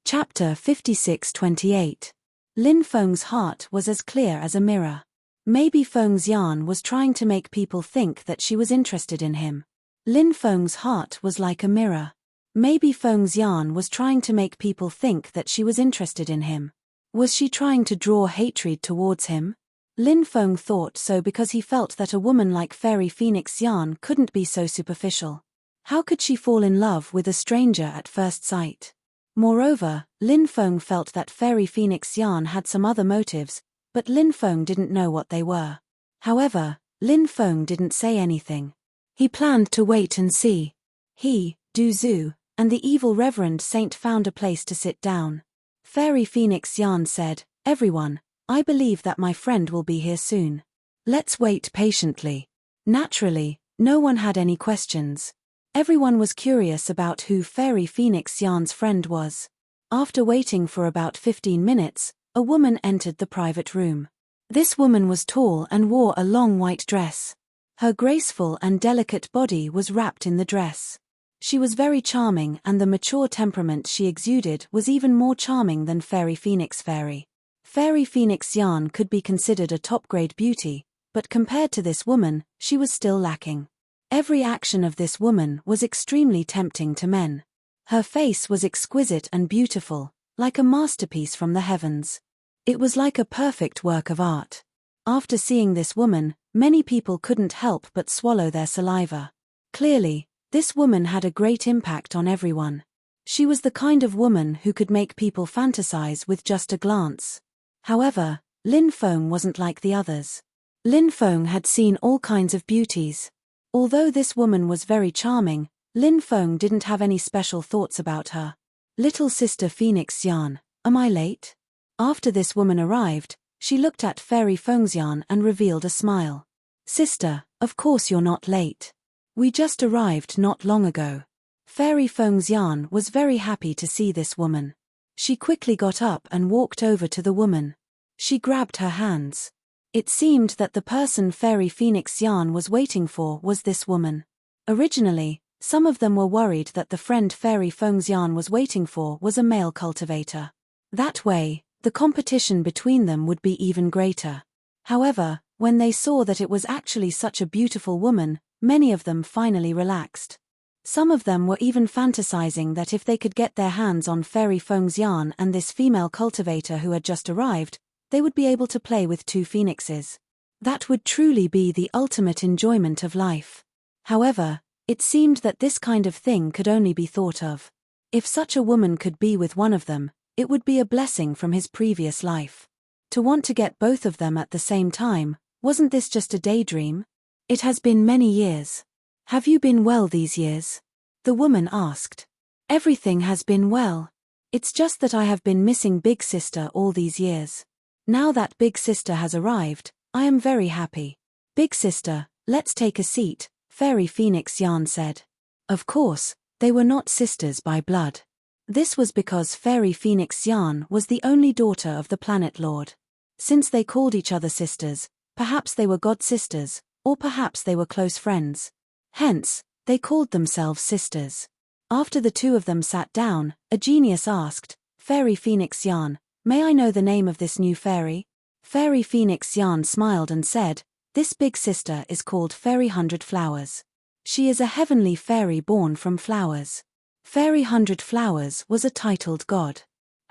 Chapter 56-28. Lin Feng's heart was as clear as a mirror. Maybe Feng's yarn was trying to make people think that she was interested in him. Lin Feng's heart was like a mirror. Maybe Feng's yarn was trying to make people think that she was interested in him. Was she trying to draw hatred towards him? Lin Feng thought so because he felt that a woman like Fairy Phoenix Yarn couldn't be so superficial. How could she fall in love with a stranger at first sight? Moreover, Lin Feng felt that Fairy Phoenix Yarn had some other motives, but Lin Feng didn't know what they were. However, Lin Feng didn't say anything. He planned to wait and see. He, Du Zhu, and the evil Reverend Saint found a place to sit down. Fairy Phoenix Yarn said, "Everyone, I believe that my friend will be here soon. Let's wait patiently." Naturally, no one had any questions. Everyone was curious about who Fairy Phoenix Yarn's friend was. After waiting for about 15 minutes, a woman entered the private room. This woman was tall and wore a long white dress. Her graceful and delicate body was wrapped in the dress. She was very charming, and the mature temperament she exuded was even more charming than Fairy Phoenix Fairy. Fairy Phoenix Yarn could be considered a top-grade beauty, but compared to this woman, she was still lacking. Every action of this woman was extremely tempting to men. Her face was exquisite and beautiful, like a masterpiece from the heavens. It was like a perfect work of art. After seeing this woman, many people couldn't help but swallow their saliva. Clearly, this woman had a great impact on everyone. She was the kind of woman who could make people fantasize with just a glance. However, Lin Feng wasn't like the others. Lin Feng had seen all kinds of beauties. Although this woman was very charming, Lin Feng didn't have any special thoughts about her. "Little sister Phoenix Yarn, am I late?" After this woman arrived, she looked at Fairy Feng's Yarn and revealed a smile. "Sister, of course you're not late. We just arrived not long ago." Fairy Feng's Yarn was very happy to see this woman. She quickly got up and walked over to the woman. She grabbed her hands. It seemed that the person Fairy Phoenix Yarn was waiting for was this woman. Originally, some of them were worried that the friend Fairy Feng's Yarn was waiting for was a male cultivator. That way, the competition between them would be even greater. However, when they saw that it was actually such a beautiful woman, many of them finally relaxed. Some of them were even fantasizing that if they could get their hands on Fairy Feng's Yarn and this female cultivator who had just arrived, they would be able to play with two phoenixes. That would truly be the ultimate enjoyment of life. However, it seemed that this kind of thing could only be thought of. If such a woman could be with one of them, it would be a blessing from his previous life. To want to get both of them at the same time, wasn't this just a daydream? "It has been many years. Have you been well these years?" the woman asked. "Everything has been well. It's just that I have been missing Big Sister all these years. Now that Big Sister has arrived, I am very happy." "Big Sister, let's take a seat," Fairy Phoenix Yarn said. Of course, they were not sisters by blood. This was because Fairy Phoenix Yarn was the only daughter of the Planet Lord. Since they called each other sisters, perhaps they were god sisters, or perhaps they were close friends. Hence, they called themselves sisters. After the two of them sat down, a genius asked, "Fairy Phoenix Yarn, may I know the name of this new fairy?" Fairy Phoenix Yarn smiled and said, "This big sister is called Fairy 100 Flowers. She is a heavenly fairy born from flowers." Fairy 100 Flowers was a titled god.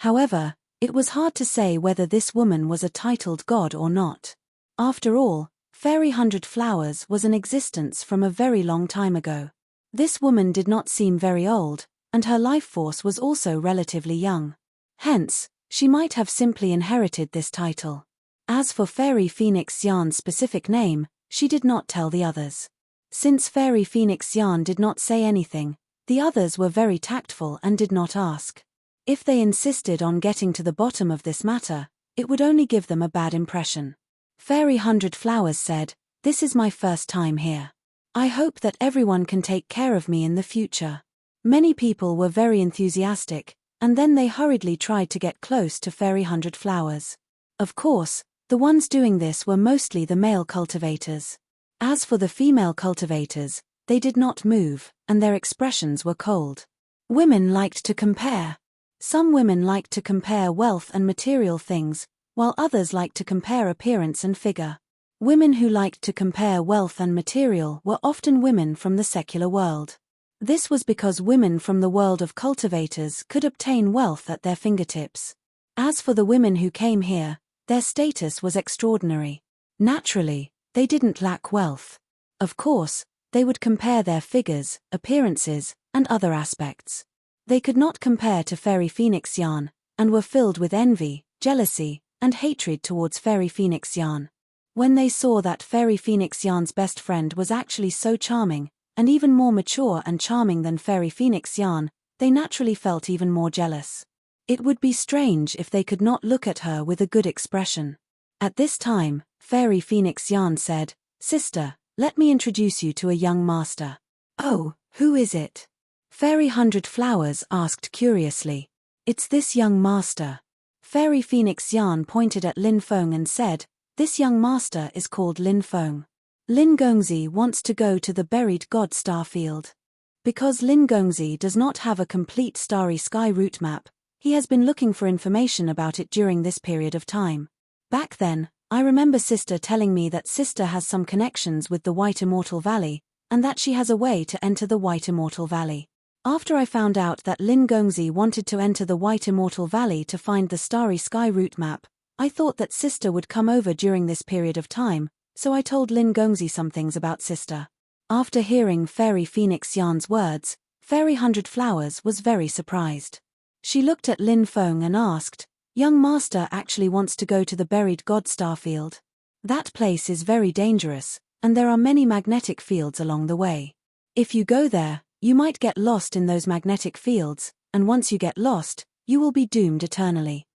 However, it was hard to say whether this woman was a titled god or not. After all, Fairy 100 Flowers was in existence from a very long time ago. This woman did not seem very old, and her life force was also relatively young. Hence, she might have simply inherited this title. As for Fairy Phoenix Yarn's specific name, she did not tell the others. Since Fairy Phoenix Yarn did not say anything, the others were very tactful and did not ask. If they insisted on getting to the bottom of this matter, it would only give them a bad impression. Fairy 100 Flowers said, "This is my first time here. I hope that everyone can take care of me in the future." Many people were very enthusiastic, and then they hurriedly tried to get close to Fairy 100 Flowers. Of course, the ones doing this were mostly the male cultivators. As for the female cultivators, they did not move, and their expressions were cold. Women liked to compare. Some women liked to compare wealth and material things, while others liked to compare appearance and figure. Women who liked to compare wealth and material were often women from the secular world. This was because women from the world of cultivators could obtain wealth at their fingertips. As for the women who came here, their status was extraordinary. Naturally, they didn't lack wealth. Of course, they would compare their figures, appearances, and other aspects. They could not compare to Fairy Phoenix Yarn, and were filled with envy, jealousy, and hatred towards Fairy Phoenix Yarn. When they saw that Fairy Phoenix Yarn's best friend was actually so charming, and even more mature and charming than Fairy Phoenix Yarn, they naturally felt even more jealous. It would be strange if they could not look at her with a good expression. At this time, Fairy Phoenix Yarn said, "Sister, let me introduce you to a young master." "Oh, who is it?" Fairy 100 Flowers asked curiously. "It's this young master." Fairy Phoenix Yarn pointed at Lin Feng and said, "This young master is called Lin Feng. Lin Gongzi wants to go to the buried god star field. Because Lin Gongzi does not have a complete starry sky route map, he has been looking for information about it during this period of time. Back then, I remember Sister telling me that Sister has some connections with the White Immortal Valley, and that she has a way to enter the White Immortal Valley. After I found out that Lin Gongzi wanted to enter the White Immortal Valley to find the starry sky route map, I thought that Sister would come over during this period of time, so I told Lin Gongzi some things about Sister." After hearing Fairy Phoenix Yarn's words, Fairy 100 Flowers was very surprised. She looked at Lin Feng and asked, "Young master actually wants to go to the buried god star field? That place is very dangerous, and there are many magnetic fields along the way. If you go there, you might get lost in those magnetic fields, and once you get lost, you will be doomed eternally."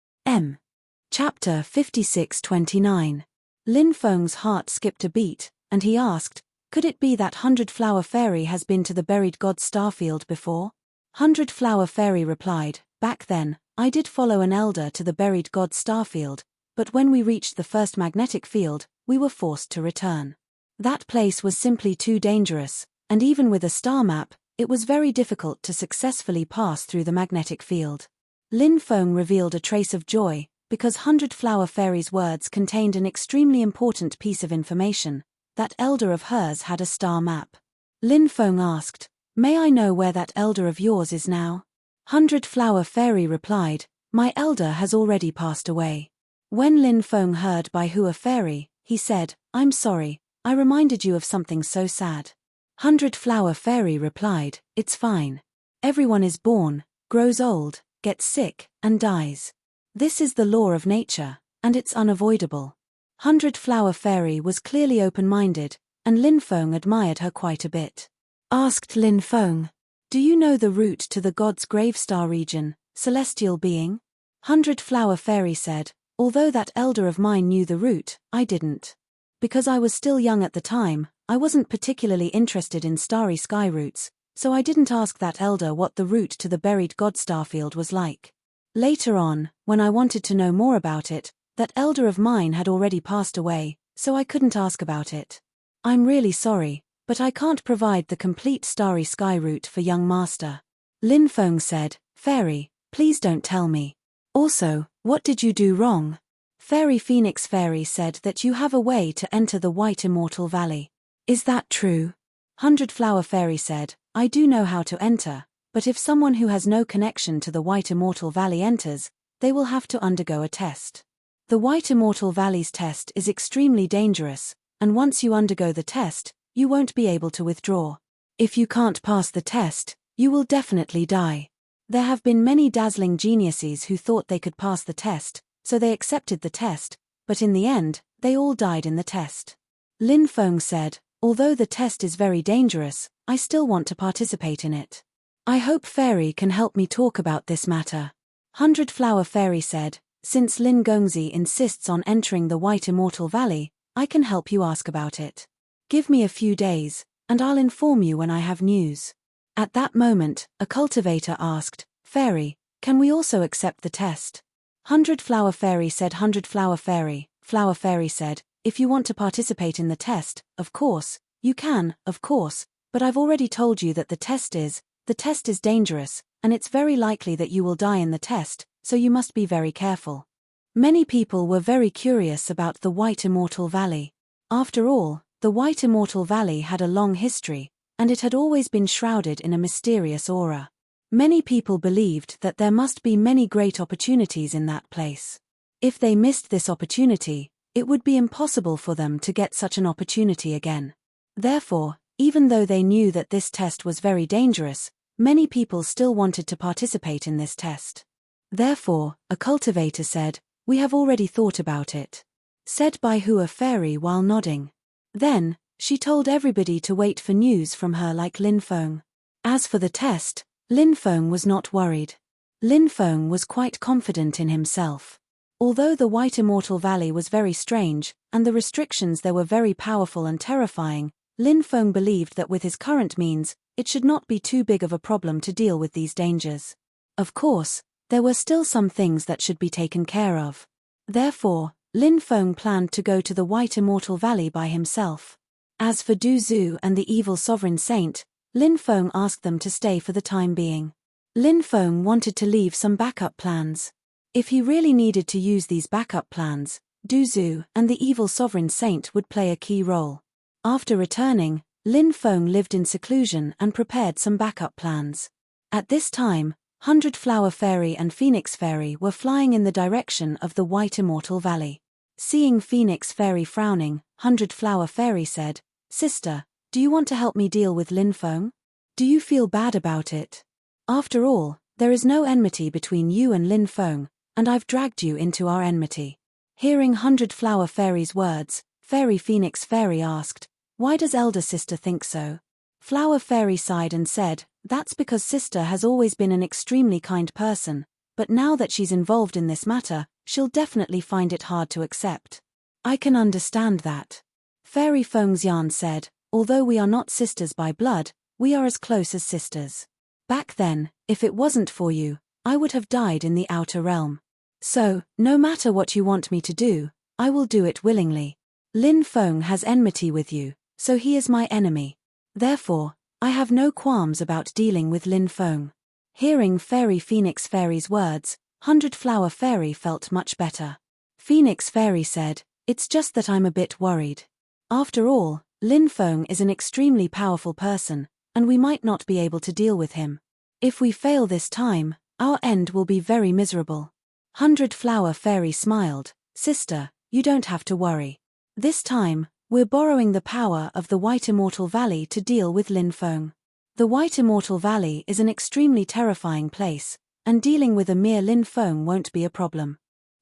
Chapter 56-29. Lin Feng's heart skipped a beat, and he asked, "Could it be that 100 Flower Fairy has been to the buried god starfield before?" 100 Flower Fairy replied, "Back then, I did follow an elder to the buried god starfield, but when we reached the first magnetic field, we were forced to return. That place was simply too dangerous, and even with a star map, it was very difficult to successfully pass through the magnetic field." Lin Feng revealed a trace of joy, because 100 Flower Fairy's words contained an extremely important piece of information. That elder of hers had a star map. Lin Feng asked, "May I know where that elder of yours is now?" 100 Flower Fairy replied, "My elder has already passed away." When Lin Feng heard by who a fairy, he said, "I'm sorry, I reminded you of something so sad." 100 Flower Fairy replied, "It's fine. Everyone is born, grows old, gets sick, and dies. This is the law of nature, and it's unavoidable." 100 Flower Fairy was clearly open-minded, and Lin Feng admired her quite a bit. Asked Lin Feng, "Do you know the route to the god's grave star region, celestial being?" 100 Flower Fairy said, "Although that elder of mine knew the route, I didn't. Because I was still young at the time, I wasn't particularly interested in starry sky routes, so I didn't ask that elder what the route to the buried god starfield was like. Later on, when I wanted to know more about it, that elder of mine had already passed away, so I couldn't ask about it. I'm really sorry, but I can't provide the complete starry sky route for young master." Lin Feng said, "Fairy, please don't tell me. Also, what did you do wrong?" Fairy Phoenix Fairy said that you have a way to enter the White Immortal Valley. "Is that true?" 100 Flower Fairy said, "I do know how to enter, but if someone who has no connection to the White Immortal Valley enters, they will have to undergo a test. The White Immortal Valley's test is extremely dangerous, and once you undergo the test, you won't be able to withdraw. If you can't pass the test, you will definitely die. There have been many dazzling geniuses who thought they could pass the test, so they accepted the test, but in the end, they all died in the test." Lin Feng said, "Although the test is very dangerous, I still want to participate in it. I hope Fairy can help me talk about this matter." 100 Flower Fairy said, "Since Lin Gongzi insists on entering the White Immortal Valley, I can help you ask about it. Give me a few days, and I'll inform you when I have news." At that moment, a cultivator asked, "Fairy, can we also accept the test?" 100 Flower Fairy said. 100 Flower Fairy said, "If you want to participate in the test, of course, you can, of course, but I've already told you that the test is dangerous, and it's very likely that you will die in the test, so you must be very careful. Many people were very curious about the White Immortal Valley. After all, the White Immortal Valley had a long history, and it had always been shrouded in a mysterious aura. Many people believed that there must be many great opportunities in that place. If they missed this opportunity, it would be impossible for them to get such an opportunity again. Therefore, even though they knew that this test was very dangerous, many people still wanted to participate in this test. Therefore, a cultivator said, "We have already thought about it." Said by Hua Fairy while nodding. Then, she told everybody to wait for news from her like Lin Feng. As for the test, Lin Feng was not worried. Lin Feng was quite confident in himself. Although the White Immortal Valley was very strange, and the restrictions there were very powerful and terrifying, Lin Feng believed that with his current means, it should not be too big of a problem to deal with these dangers. Of course, there were still some things that should be taken care of. Therefore, Lin Feng planned to go to the White Immortal Valley by himself. As for Du Zhu and the evil sovereign saint, Lin Feng asked them to stay for the time being. Lin Feng wanted to leave some backup plans. If he really needed to use these backup plans, Du Zhu and the evil sovereign saint would play a key role. After returning, Lin Feng lived in seclusion and prepared some backup plans. At this time, 100 Flower Fairy and Phoenix Fairy were flying in the direction of the White Immortal Valley. Seeing Phoenix Fairy frowning, 100 Flower Fairy said, "Sister, do you want to help me deal with Lin Feng? Do you feel bad about it? After all, there is no enmity between you and Lin Feng, and I've dragged you into our enmity." Hearing 100 Flower Fairy's words, Fairy Phoenix Fairy asked, "Why does elder sister think so?" Flower Fairy sighed and said, "That's because sister has always been an extremely kind person, but now that she's involved in this matter, she'll definitely find it hard to accept." "I can understand that." Fairy Fengxian said, "Although we are not sisters by blood, we are as close as sisters. Back then, if it wasn't for you, I would have died in the outer realm. So, no matter what you want me to do, I will do it willingly. Lin Feng has enmity with you, so he is my enemy. Therefore, I have no qualms about dealing with Lin Feng." Hearing Fairy Phoenix Fairy's words, 100 Flower Fairy felt much better. Phoenix Fairy said, "It's just that I'm a bit worried. After all, Lin Feng is an extremely powerful person, and we might not be able to deal with him. If we fail this time, our end will be very miserable." 100 Flower Fairy smiled, "Sister, you don't have to worry. This time, we're borrowing the power of the White Immortal Valley to deal with Lin Feng. The White Immortal Valley is an extremely terrifying place, and dealing with a mere Lin Feng won't be a problem."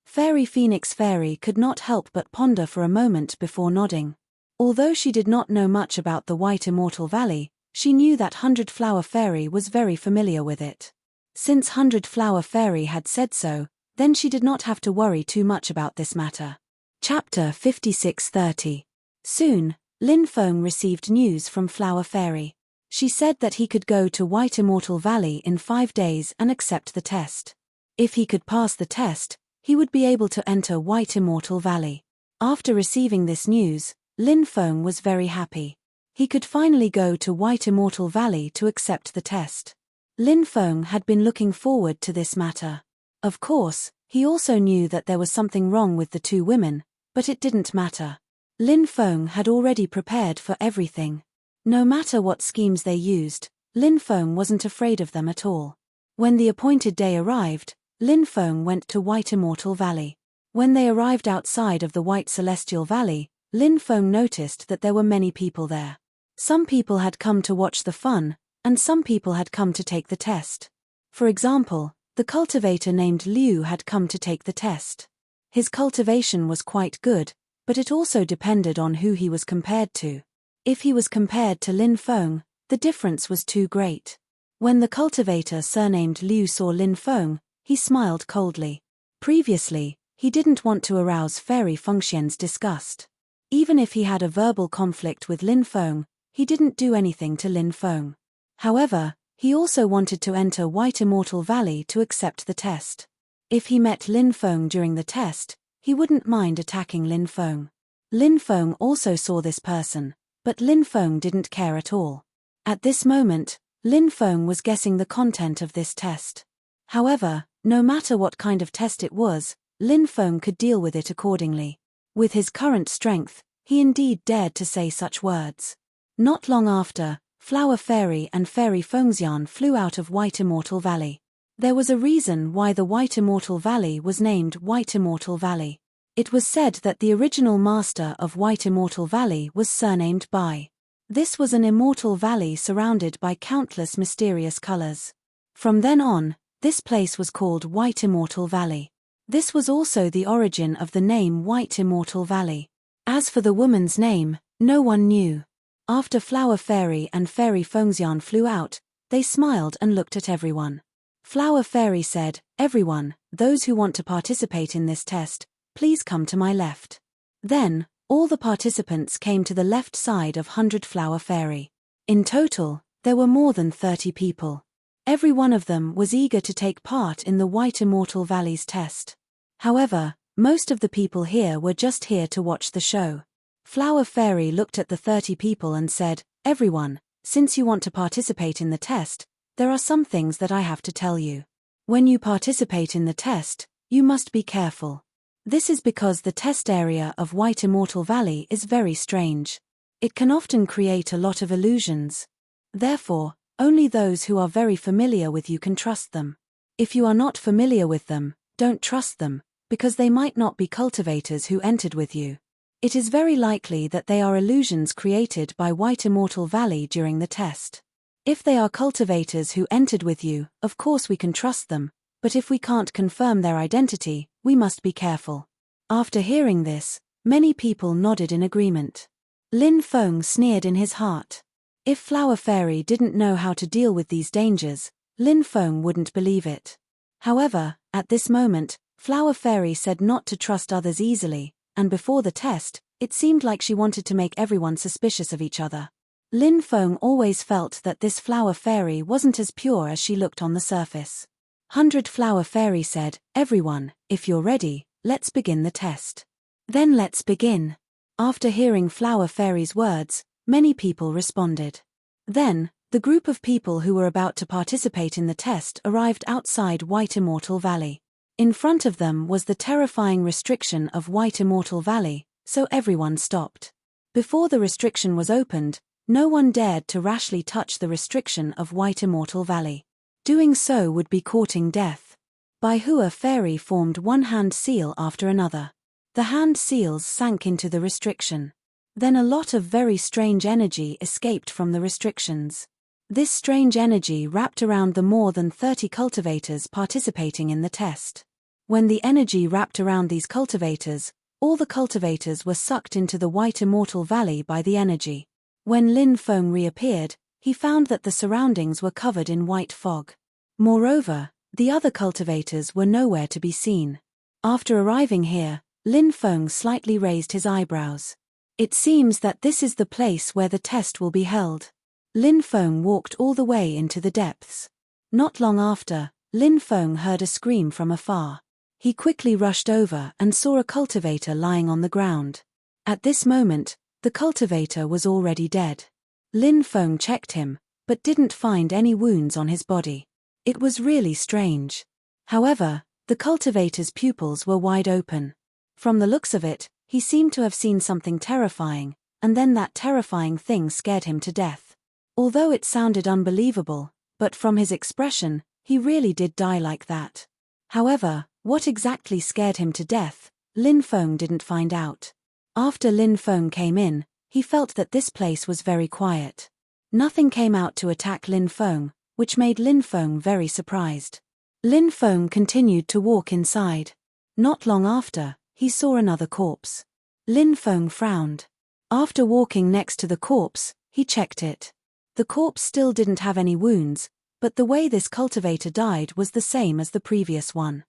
Fairy Phoenix Fairy could not help but ponder for a moment before nodding. Although she did not know much about the White Immortal Valley, she knew that 100 Flower Fairy was very familiar with it. Since 100 Flower Fairy had said so, then she did not have to worry too much about this matter. Chapter 56:30. Soon, Lin Feng received news from Flower Fairy. She said that he could go to White Immortal Valley in 5 days and accept the test. If he could pass the test, he would be able to enter White Immortal Valley. After receiving this news, Lin Feng was very happy. He could finally go to White Immortal Valley to accept the test. Lin Feng had been looking forward to this matter. Of course, he also knew that there was something wrong with the two women, but it didn't matter. Lin Feng had already prepared for everything. No matter what schemes they used, Lin Feng wasn't afraid of them at all. When the appointed day arrived, Lin Feng went to White Immortal Valley. When they arrived outside of the White Celestial Valley, Lin Feng noticed that there were many people there. Some people had come to watch the fun, and some people had come to take the test. For example, the cultivator named Liu had come to take the test. His cultivation was quite good, but it also depended on who he was compared to. If he was compared to Lin Feng, the difference was too great. When the cultivator surnamed Liu saw Lin Feng, he smiled coldly. Previously, he didn't want to arouse Fairy Fengxian's disgust. Even if he had a verbal conflict with Lin Feng, he didn't do anything to Lin Feng. However, he also wanted to enter White Immortal Valley to accept the test. If he met Lin Feng during the test, he wouldn't mind attacking Lin Feng. Lin Feng also saw this person, but Lin Feng didn't care at all. At this moment, Lin Feng was guessing the content of this test. However, no matter what kind of test it was, Lin Feng could deal with it accordingly. With his current strength, he indeed dared to say such words. Not long after, Flower Fairy and Fairy Fengxian flew out of White Immortal Valley. There was a reason why the White Immortal Valley was named White Immortal Valley. It was said that the original master of White Immortal Valley was surnamed Bai. This was an immortal valley surrounded by countless mysterious colors. From then on, this place was called White Immortal Valley. This was also the origin of the name White Immortal Valley. As for the woman's name, no one knew. After Flower Fairy and Fairy Fengxian flew out, they smiled and looked at everyone. Flower Fairy said, "Everyone, those who want to participate in this test, please come to my left." Then, all the participants came to the left side of 100 Flower Fairy. In total, there were more than 30 people. Every one of them was eager to take part in the White Immortal Valley's test. However, most of the people here were just here to watch the show. Flower Fairy looked at the 30 people and said, "Everyone, since you want to participate in the test, there are some things that I have to tell you. When you participate in the test, you must be careful. This is because the test area of White Immortal Valley is very strange. It can often create a lot of illusions. Therefore, only those who are very familiar with you can trust them. If you are not familiar with them, don't trust them, because they might not be cultivators who entered with you. It is very likely that they are illusions created by White Immortal Valley during the test. If they are cultivators who entered with you, of course we can trust them, but if we can't confirm their identity, we must be careful." After hearing this, many people nodded in agreement. Lin Feng sneered in his heart. If Flower Fairy didn't know how to deal with these dangers, Lin Feng wouldn't believe it. However, at this moment, Flower Fairy said not to trust others easily, and before the test, it seemed like she wanted to make everyone suspicious of each other. Lin Feng always felt that this Flower Fairy wasn't as pure as she looked on the surface. 100 Flower Fairy said, "Everyone, if you're ready, let's begin the test." "Then let's begin." After hearing Flower Fairy's words, many people responded. Then, the group of people who were about to participate in the test arrived outside White Immortal Valley. In front of them was the terrifying restriction of White Immortal Valley, so everyone stopped. Before the restriction was opened, no one dared to rashly touch the restriction of White Immortal Valley. Doing so would be courting death. Baihua Fairy formed one hand seal after another. The hand seals sank into the restriction. Then a lot of very strange energy escaped from the restrictions. This strange energy wrapped around the more than 30 cultivators participating in the test. When the energy wrapped around these cultivators, all the cultivators were sucked into the White Immortal Valley by the energy. When Lin Feng reappeared, he found that the surroundings were covered in white fog. Moreover, the other cultivators were nowhere to be seen. After arriving here, Lin Feng slightly raised his eyebrows. "It seems that this is the place where the test will be held." Lin Feng walked all the way into the depths. Not long after, Lin Feng heard a scream from afar. He quickly rushed over and saw a cultivator lying on the ground. At this moment, the cultivator was already dead. Lin Feng checked him, but didn't find any wounds on his body. It was really strange. However, the cultivator's pupils were wide open. From the looks of it, he seemed to have seen something terrifying, and then that terrifying thing scared him to death. Although it sounded unbelievable, but from his expression, he really did die like that. However, what exactly scared him to death, Lin Feng didn't find out. After Lin Feng came in, he felt that this place was very quiet. Nothing came out to attack Lin Feng, which made Lin Feng very surprised. Lin Feng continued to walk inside. Not long after, he saw another corpse. Lin Feng frowned. After walking next to the corpse, he checked it. The corpse still didn't have any wounds, but the way this cultivator died was the same as the previous one.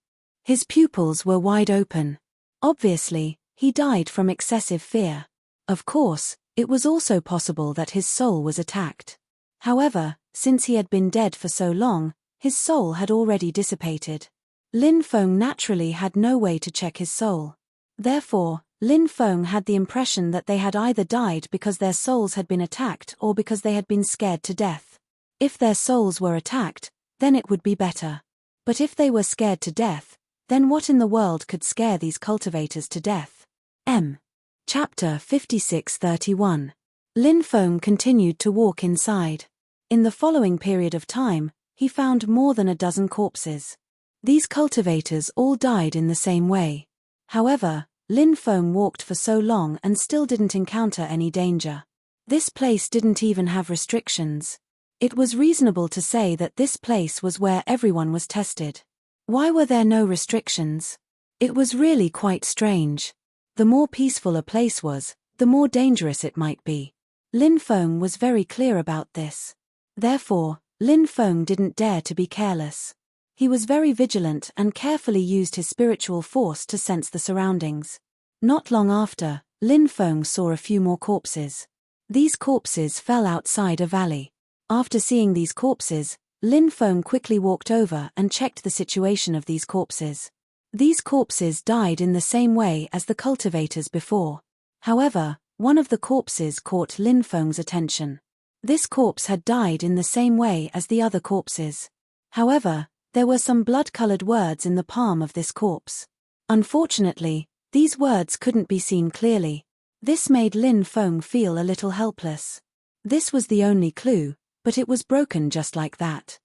His pupils were wide open. Obviously, he died from excessive fear. Of course, it was also possible that his soul was attacked. However, since he had been dead for so long, his soul had already dissipated. Lin Feng naturally had no way to check his soul. Therefore, Lin Feng had the impression that they had either died because their souls had been attacked or because they had been scared to death. If their souls were attacked, then it would be better. But if they were scared to death, then what in the world could scare these cultivators to death? Chapter 56:31. Lin Feng continued to walk inside. In the following period of time, he found more than a dozen corpses. These cultivators all died in the same way. However, Lin Feng walked for so long and still didn't encounter any danger. This place didn't even have restrictions. It was reasonable to say that this place was where everyone was tested. Why were there no restrictions? It was really quite strange. The more peaceful a place was, the more dangerous it might be. Lin Feng was very clear about this. Therefore, Lin Feng didn't dare to be careless. He was very vigilant and carefully used his spiritual force to sense the surroundings. Not long after, Lin Feng saw a few more corpses. These corpses fell outside a valley. After seeing these corpses, Lin Feng quickly walked over and checked the situation of these corpses. These corpses died in the same way as the cultivators before. However, one of the corpses caught Lin Feng's attention. This corpse had died in the same way as the other corpses. However, there were some blood-colored words in the palm of this corpse. Unfortunately, these words couldn't be seen clearly. This made Lin Feng feel a little helpless. This was the only clue, but it was broken just like that.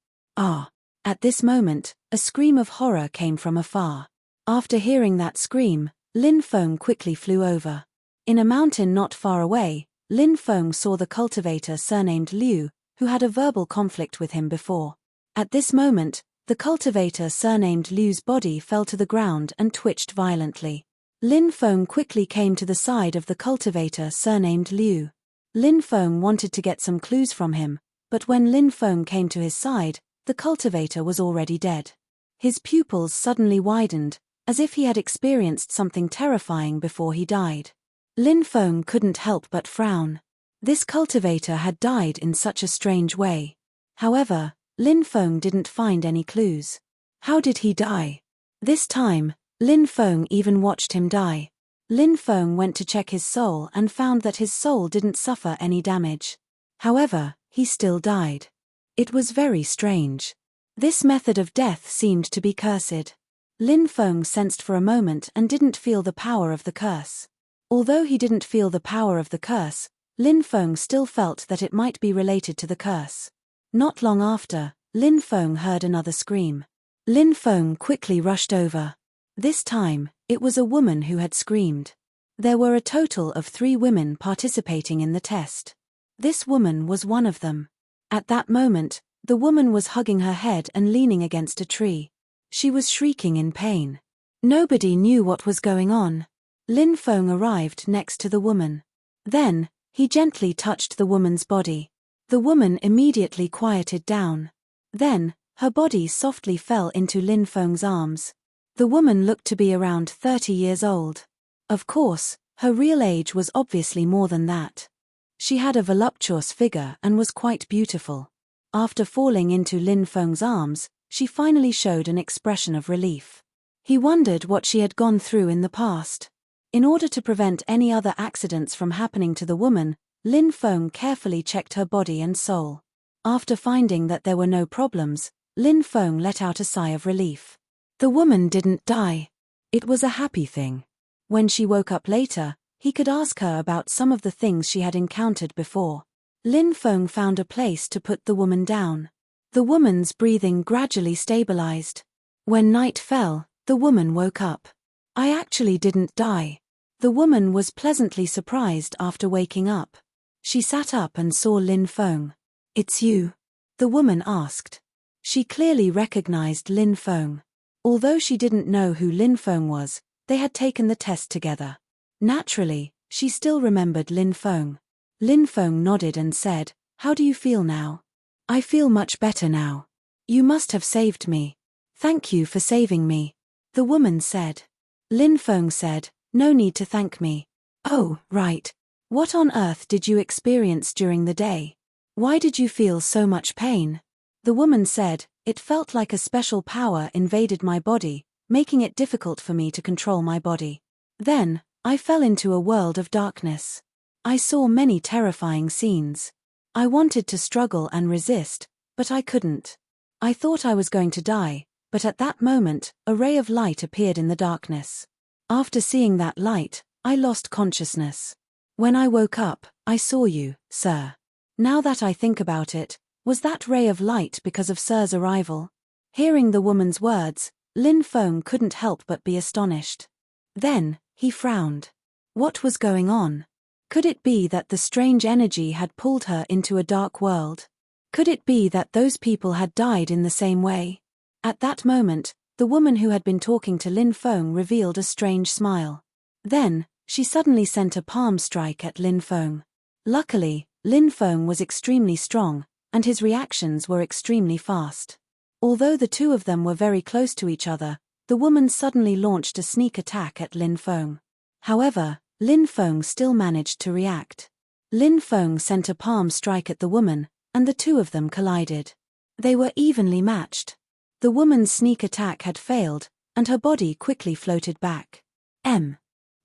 At this moment, a scream of horror came from afar. After hearing that scream, Lin Feng quickly flew over. In a mountain not far away, Lin Feng saw the cultivator surnamed Liu, who had a verbal conflict with him before. At this moment, the cultivator surnamed Liu's body fell to the ground and twitched violently. Lin Feng quickly came to the side of the cultivator surnamed Liu. Lin Feng wanted to get some clues from him, but when Lin Feng came to his side, the cultivator was already dead. His pupils suddenly widened, as if he had experienced something terrifying before he died. Lin Feng couldn't help but frown. This cultivator had died in such a strange way. However, Lin Feng didn't find any clues. How did he die? This time, Lin Feng even watched him die. Lin Feng went to check his soul and found that his soul didn't suffer any damage. However, he still died. It was very strange. This method of death seemed to be cursed. Lin Feng sensed for a moment and didn't feel the power of the curse. Although he didn't feel the power of the curse, Lin Feng still felt that it might be related to the curse. Not long after, Lin Feng heard another scream. Lin Feng quickly rushed over. This time, it was a woman who had screamed. There were a total of 3 women participating in the test. This woman was one of them. At that moment, the woman was hugging her head and leaning against a tree. She was shrieking in pain. Nobody knew what was going on. Lin Feng arrived next to the woman. Then, he gently touched the woman's body. The woman immediately quieted down. Then, her body softly fell into Lin Feng's arms. The woman looked to be around 30 years old. Of course, her real age was obviously more than that. She had a voluptuous figure and was quite beautiful. After falling into Lin Feng's arms, she finally showed an expression of relief. He wondered what she had gone through in the past. In order to prevent any other accidents from happening to the woman, Lin Feng carefully checked her body and soul. After finding that there were no problems, Lin Feng let out a sigh of relief. The woman didn't die. It was a happy thing. When she woke up later, he could ask her about some of the things she had encountered before. Lin Feng found a place to put the woman down. The woman's breathing gradually stabilized. When night fell, the woman woke up. I actually didn't die. The woman was pleasantly surprised after waking up. She sat up and saw Lin Feng. "It's you?" the woman asked. She clearly recognized Lin Feng. Although she didn't know who Lin Feng was, they had taken the test together. Naturally, she still remembered Lin Feng. Lin Feng nodded and said, "How do you feel now?" "I feel much better now. You must have saved me." "Thank you for saving me," the woman said. Lin Feng said, "No need to thank me." "Oh, right. What on earth did you experience during the day? Why did you feel so much pain?" The woman said, "It felt like a special power invaded my body, making it difficult for me to control my body. Then, I fell into a world of darkness. I saw many terrifying scenes. I wanted to struggle and resist, But I couldn't. I thought I was going to die, but at that moment, a ray of light appeared in the darkness. After seeing that light, I lost consciousness. When I woke up, I saw you, sir. Now that I think about it, was that ray of light because of Sir's arrival? Hearing the woman's words, Lin Feng couldn't help but be astonished. Then, he frowned. What was going on? Could it be that the strange energy had pulled her into a dark world? Could it be that those people had died in the same way? At that moment, the woman who had been talking to Lin Feng revealed a strange smile. Then, she suddenly sent a palm strike at Lin Feng. Luckily, Lin Feng was extremely strong, and his reactions were extremely fast. Although the two of them were very close to each other, the woman suddenly launched a sneak attack at Lin Feng. However, Lin Feng still managed to react. Lin Feng sent a palm strike at the woman, and the two of them collided. They were evenly matched. The woman's sneak attack had failed, and her body quickly floated back.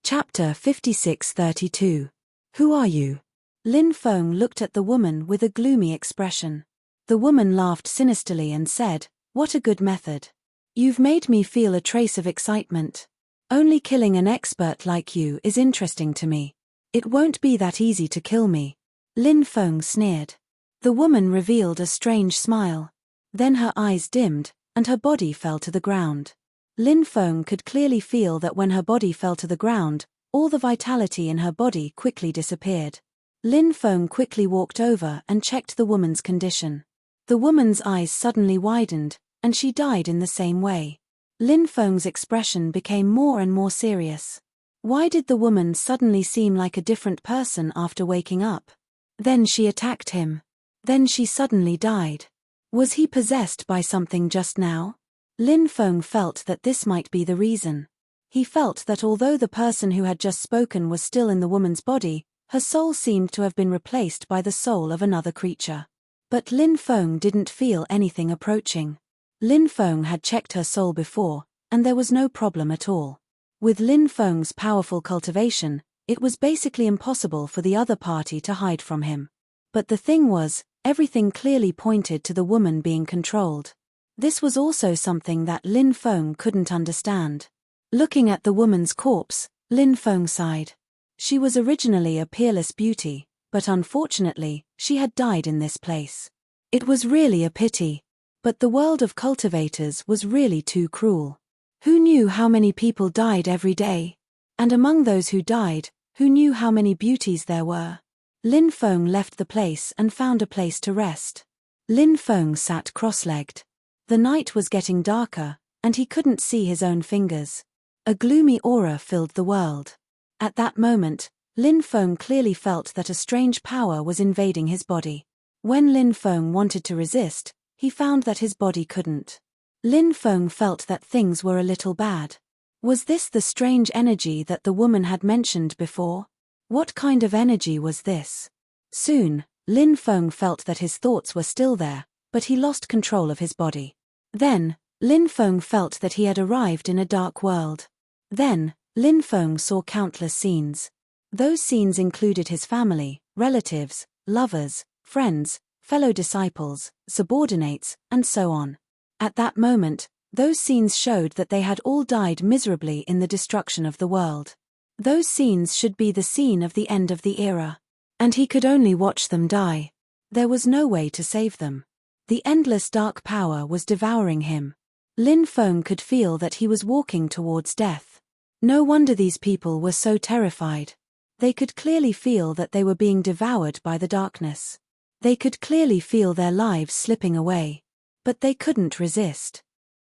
Chapter 56-32. Who are you? Lin Feng looked at the woman with a gloomy expression. The woman laughed sinisterly and said, "What a good method. You've made me feel a trace of excitement. Only killing an expert like you is interesting to me. It won't be that easy to kill me." Lin Feng sneered. The woman revealed a strange smile. Then her eyes dimmed, and her body fell to the ground. Lin Feng could clearly feel that when her body fell to the ground, all the vitality in her body quickly disappeared. Lin Feng quickly walked over and checked the woman's condition. The woman's eyes suddenly widened, and she died in the same way. Lin Feng's expression became more and more serious. Why did the woman suddenly seem like a different person after waking up? Then she attacked him. Then she suddenly died. Was he possessed by something just now? Lin Feng felt that this might be the reason. He felt that although the person who had just spoken was still in the woman's body, her soul seemed to have been replaced by the soul of another creature. But Lin Feng didn't feel anything approaching. Lin Feng had checked her soul before, and there was no problem at all. With Lin Feng's powerful cultivation, it was basically impossible for the other party to hide from him. But the thing was, everything clearly pointed to the woman being controlled. This was also something that Lin Feng couldn't understand. Looking at the woman's corpse, Lin Feng sighed. She was originally a peerless beauty, but unfortunately, she had died in this place. It was really a pity. But the world of cultivators was really too cruel. Who knew how many people died every day? And among those who died, who knew how many beauties there were? Lin Feng left the place and found a place to rest. Lin Feng sat cross-legged. The night was getting darker, and he couldn't see his own fingers. A gloomy aura filled the world. At that moment, Lin Feng clearly felt that a strange power was invading his body. When Lin Feng wanted to resist, he found that his body couldn't. Lin Feng felt that things were a little bad. Was this the strange energy that the woman had mentioned before? What kind of energy was this? Soon, Lin Feng felt that his thoughts were still there, but he lost control of his body. Then, Lin Feng felt that he had arrived in a dark world. Then, Lin Feng saw countless scenes. Those scenes included his family, relatives, lovers, friends, fellow disciples, subordinates, and so on. At that moment, those scenes showed that they had all died miserably in the destruction of the world. Those scenes should be the scene of the end of the era. And he could only watch them die. There was no way to save them. The endless dark power was devouring him. Lin Feng could feel that he was walking towards death. No wonder these people were so terrified. They could clearly feel that they were being devoured by the darkness. They could clearly feel their lives slipping away. But they couldn't resist.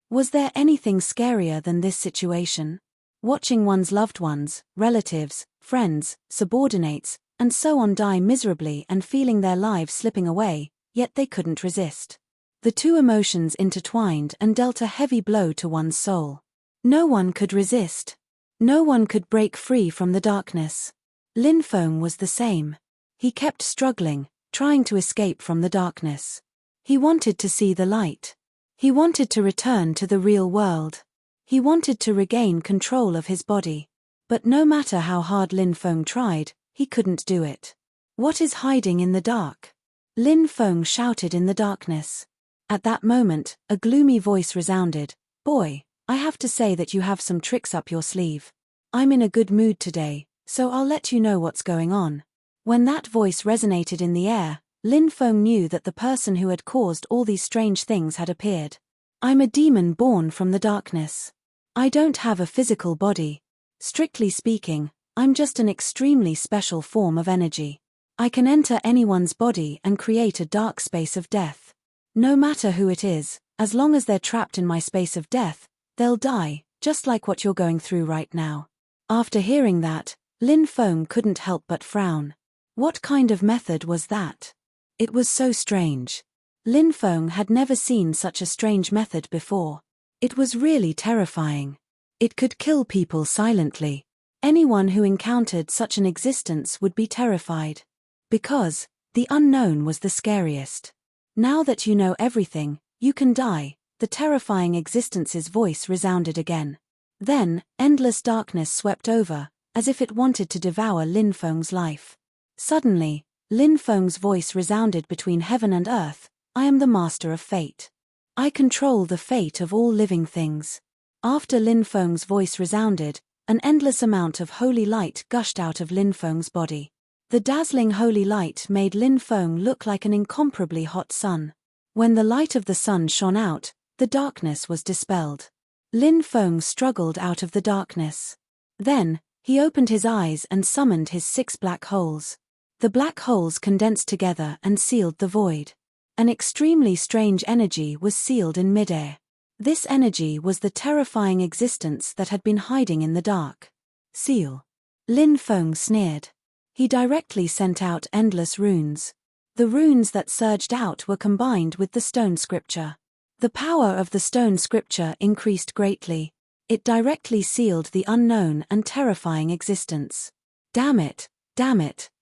Was there anything scarier than this situation? Watching one's loved ones, relatives, friends, subordinates, and so on die miserably and feeling their lives slipping away, yet they couldn't resist. The two emotions intertwined and dealt a heavy blow to one's soul. No one could resist. No one could break free from the darkness. Lin Feng was the same. He kept struggling, trying to escape from the darkness. He wanted to see the light. He wanted to return to the real world. He wanted to regain control of his body. But no matter how hard Lin Feng tried, he couldn't do it. What is hiding in the dark? Lin Feng shouted in the darkness. At that moment, a gloomy voice resounded. "Boy, I have to say that you have some tricks up your sleeve. I'm in a good mood today, so I'll let you know what's going on." When that voice resonated in the air, Lin Feng knew that the person who had caused all these strange things had appeared. "I'm a demon born from the darkness. I don't have a physical body. Strictly speaking, I'm just an extremely special form of energy. I can enter anyone's body and create a dark space of death. No matter who it is, as long as they're trapped in my space of death, they'll die, just like what you're going through right now." After hearing that, Lin Feng couldn't help but frown. What kind of method was that? It was so strange. Lin Feng had never seen such a strange method before. It was really terrifying. It could kill people silently. Anyone who encountered such an existence would be terrified. Because the unknown was the scariest. "Now that you know everything, you can die," the terrifying existence's voice resounded again. Then, endless darkness swept over, as if it wanted to devour Lin Feng's life. Suddenly, Lin Feng's voice resounded between heaven and earth. "I am the master of fate. I control the fate of all living things." After Lin Feng's voice resounded, an endless amount of holy light gushed out of Lin Feng's body. The dazzling holy light made Lin Feng look like an incomparably hot sun. When the light of the sun shone out, the darkness was dispelled. Lin Feng struggled out of the darkness. Then, he opened his eyes and summoned his 6 black holes. The black holes condensed together and sealed the void. An extremely strange energy was sealed in midair. This energy was the terrifying existence that had been hiding in the dark. "Seal." Lin Feng sneered. He directly sent out endless runes. The runes that surged out were combined with the stone scripture. The power of the stone scripture increased greatly. It directly sealed the unknown and terrifying existence. Damn it,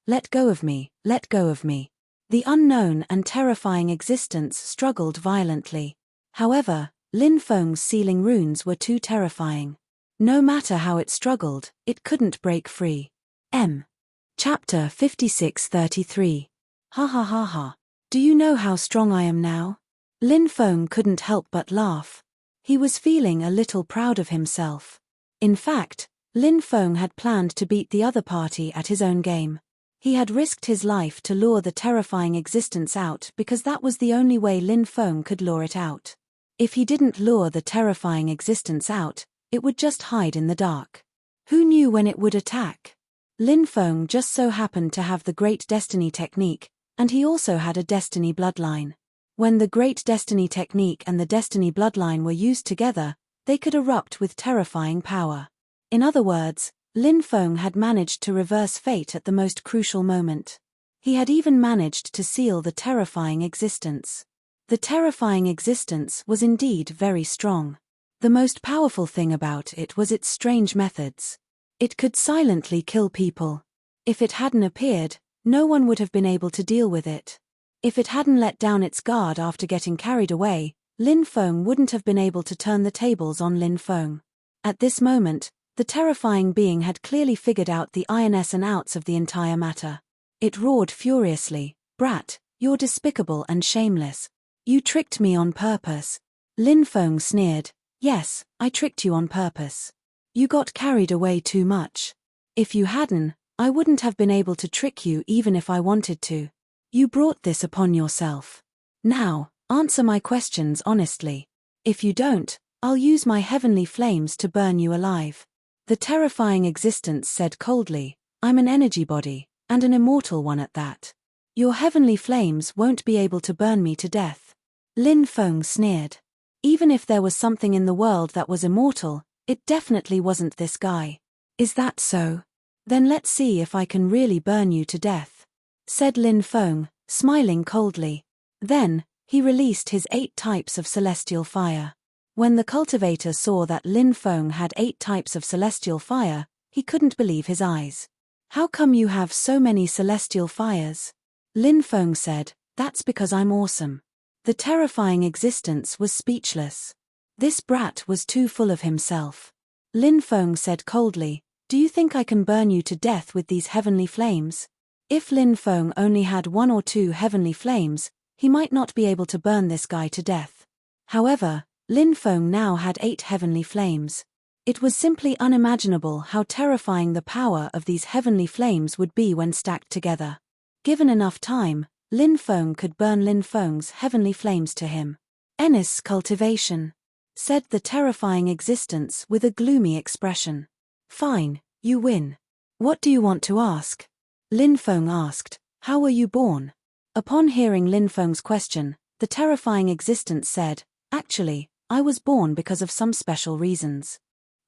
let go of me, let go of me." The unknown and terrifying existence struggled violently. However, Lin Feng's sealing runes were too terrifying. No matter how it struggled, it couldn't break free. Chapter 56-33. Ha ha ha ha. "Do you know how strong I am now?" Lin Feng couldn't help but laugh. He was feeling a little proud of himself. In fact, Lin Feng had planned to beat the other party at his own game. He had risked his life to lure the terrifying existence out because that was the only way Lin Feng could lure it out. If he didn't lure the terrifying existence out, it would just hide in the dark. Who knew when it would attack? Lin Feng just so happened to have the Great Destiny technique, and he also had a Destiny bloodline. When the Great Destiny technique and the Destiny bloodline were used together, they could erupt with terrifying power. In other words, Lin Feng had managed to reverse fate at the most crucial moment. He had even managed to seal the terrifying existence. The terrifying existence was indeed very strong. The most powerful thing about it was its strange methods. It could silently kill people. If it hadn't appeared, no one would have been able to deal with it. If it hadn't let down its guard after getting carried away, Lin Feng wouldn't have been able to turn the tables on Lin Feng. At this moment, the terrifying being had clearly figured out the ins and outs of the entire matter. It roared furiously, "Brat, you're despicable and shameless. You tricked me on purpose." Lin Feng sneered, "Yes, I tricked you on purpose. You got carried away too much. If you hadn't, I wouldn't have been able to trick you even if I wanted to. You brought this upon yourself. Now, answer my questions honestly. If you don't, I'll use my heavenly flames to burn you alive." The terrifying existence said coldly, "I'm an energy body, and an immortal one at that. Your heavenly flames won't be able to burn me to death." Lin Feng sneered. Even if there was something in the world that was immortal, it definitely wasn't this guy. "Is that so? Then let's see if I can really burn you to death," said Lin Feng, smiling coldly. Then, he released his 8 types of celestial fire. When the cultivator saw that Lin Feng had 8 types of celestial fire, he couldn't believe his eyes. "How come you have so many celestial fires?" Lin Feng said, "That's because I'm awesome." The terrifying existence was speechless. This brat was too full of himself. Lin Feng said coldly, "Do you think I can burn you to death with these heavenly flames?" If Lin Feng only had 1 or 2 heavenly flames, He might not be able to burn this guy to death. However, Lin Feng now had 8 heavenly flames. It was simply unimaginable how terrifying the power of these heavenly flames would be when stacked together. Given enough time, Lin Feng could burn Lin Feng's heavenly flames to him. "Ennis cultivation," said the terrifying existence with a gloomy expression. "Fine, you win. What do you want to ask?" Lin Feng asked. "How were you born?" Upon hearing Lin Feng's question, the terrifying existence said, "Actually, I was born because of some special reasons."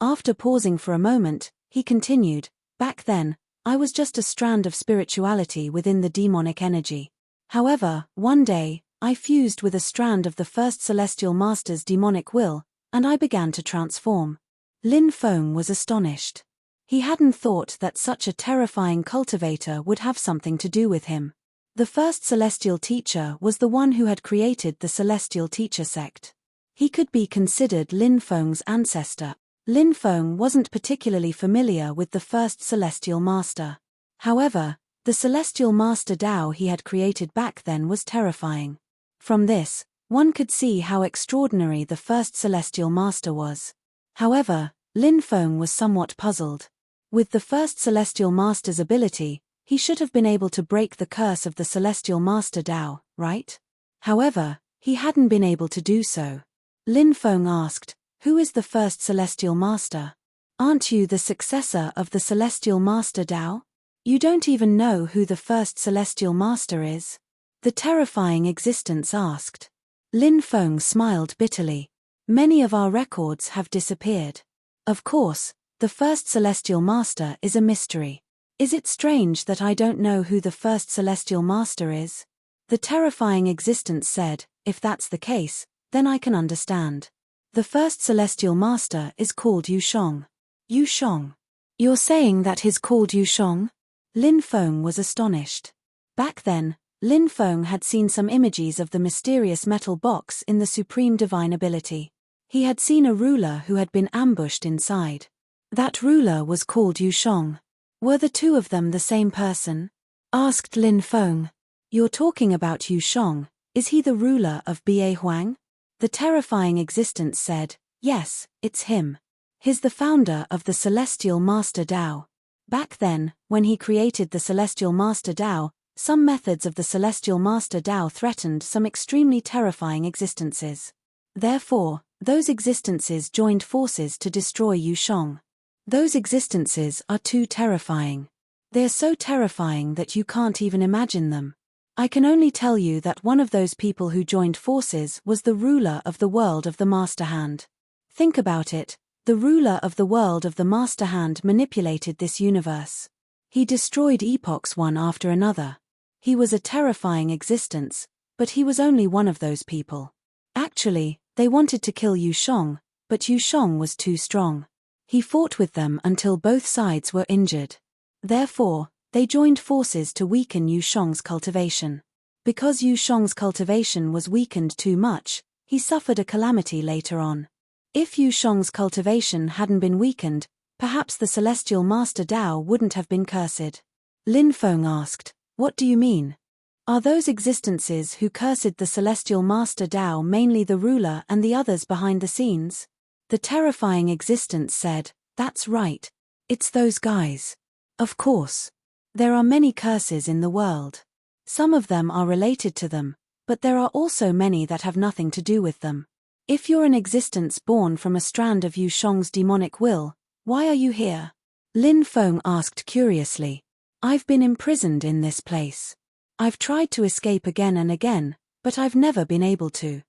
After pausing for a moment, he continued, "Back then, I was just a strand of spirituality within the demonic energy. However, one day, I fused with a strand of the first celestial master's demonic will, and I began to transform." Lin Feng was astonished. He hadn't thought that such a terrifying cultivator would have something to do with him. The first celestial teacher was the one who had created the celestial teacher sect. He could be considered Lin Feng's ancestor. Lin Feng wasn't particularly familiar with the first celestial master. However, the celestial master Dao he had created back then was terrifying. From this, one could see how extraordinary the first celestial master was. However, Lin Feng was somewhat puzzled. With the first celestial master's ability, he should have been able to break the curse of the celestial master Dao, right? However, he hadn't been able to do so. Lin Feng asked, "Who is the first celestial master? Aren't you the successor of the celestial master Dao? You don't even know who the first celestial master is?" The terrifying existence asked. Lin Feng smiled bitterly. "Many of our records have disappeared. Of course, the first celestial master is a mystery. Is it strange that I don't know who the first celestial master is?" The terrifying existence said, "If that's the case, then I can understand. The first celestial master is called Yushong." "Yushong? You're saying that he's called Yushong?" Lin Feng was astonished. Back then, Lin Feng had seen some images of the mysterious metal box in the supreme divine ability. He had seen a ruler who had been ambushed inside. That ruler was called Yushong. Were the two of them the same person? Asked Lin Feng. "You're talking about Yushong, is he the ruler of Ba Huang?" The terrifying existence said, "Yes, it's him. He's the founder of the Celestial Master Dao. Back then, when he created the Celestial Master Dao, some methods of the Celestial Master Dao threatened some extremely terrifying existences. Therefore, those existences joined forces to destroy Yushong. Those existences are too terrifying. They're so terrifying that you can't even imagine them. I can only tell you that one of those people who joined forces was the ruler of the world of the Master Hand. Think about it, the ruler of the world of the Master Hand manipulated this universe. He destroyed epochs one after another. He was a terrifying existence, but he was only one of those people. Actually, they wanted to kill Yushong, but Yushong was too strong. He fought with them until both sides were injured. Therefore, they joined forces to weaken Yushong's cultivation. Because Yushong's cultivation was weakened too much, he suffered a calamity later on. If Yushong's cultivation hadn't been weakened, perhaps the Celestial Master Dao wouldn't have been cursed." Lin Feng asked, "What do you mean? Are those existences who cursed the Celestial Master Dao mainly the ruler and the others behind the scenes?" The terrifying existence said, "That's right. It's those guys. Of course. There are many curses in the world. Some of them are related to them, but there are also many that have nothing to do with them. If you're an existence born from a strand of Yushong's demonic will, why are you here?" Lin Feng asked curiously. "I've been imprisoned in this place. I've tried to escape again and again, but I've never been able to."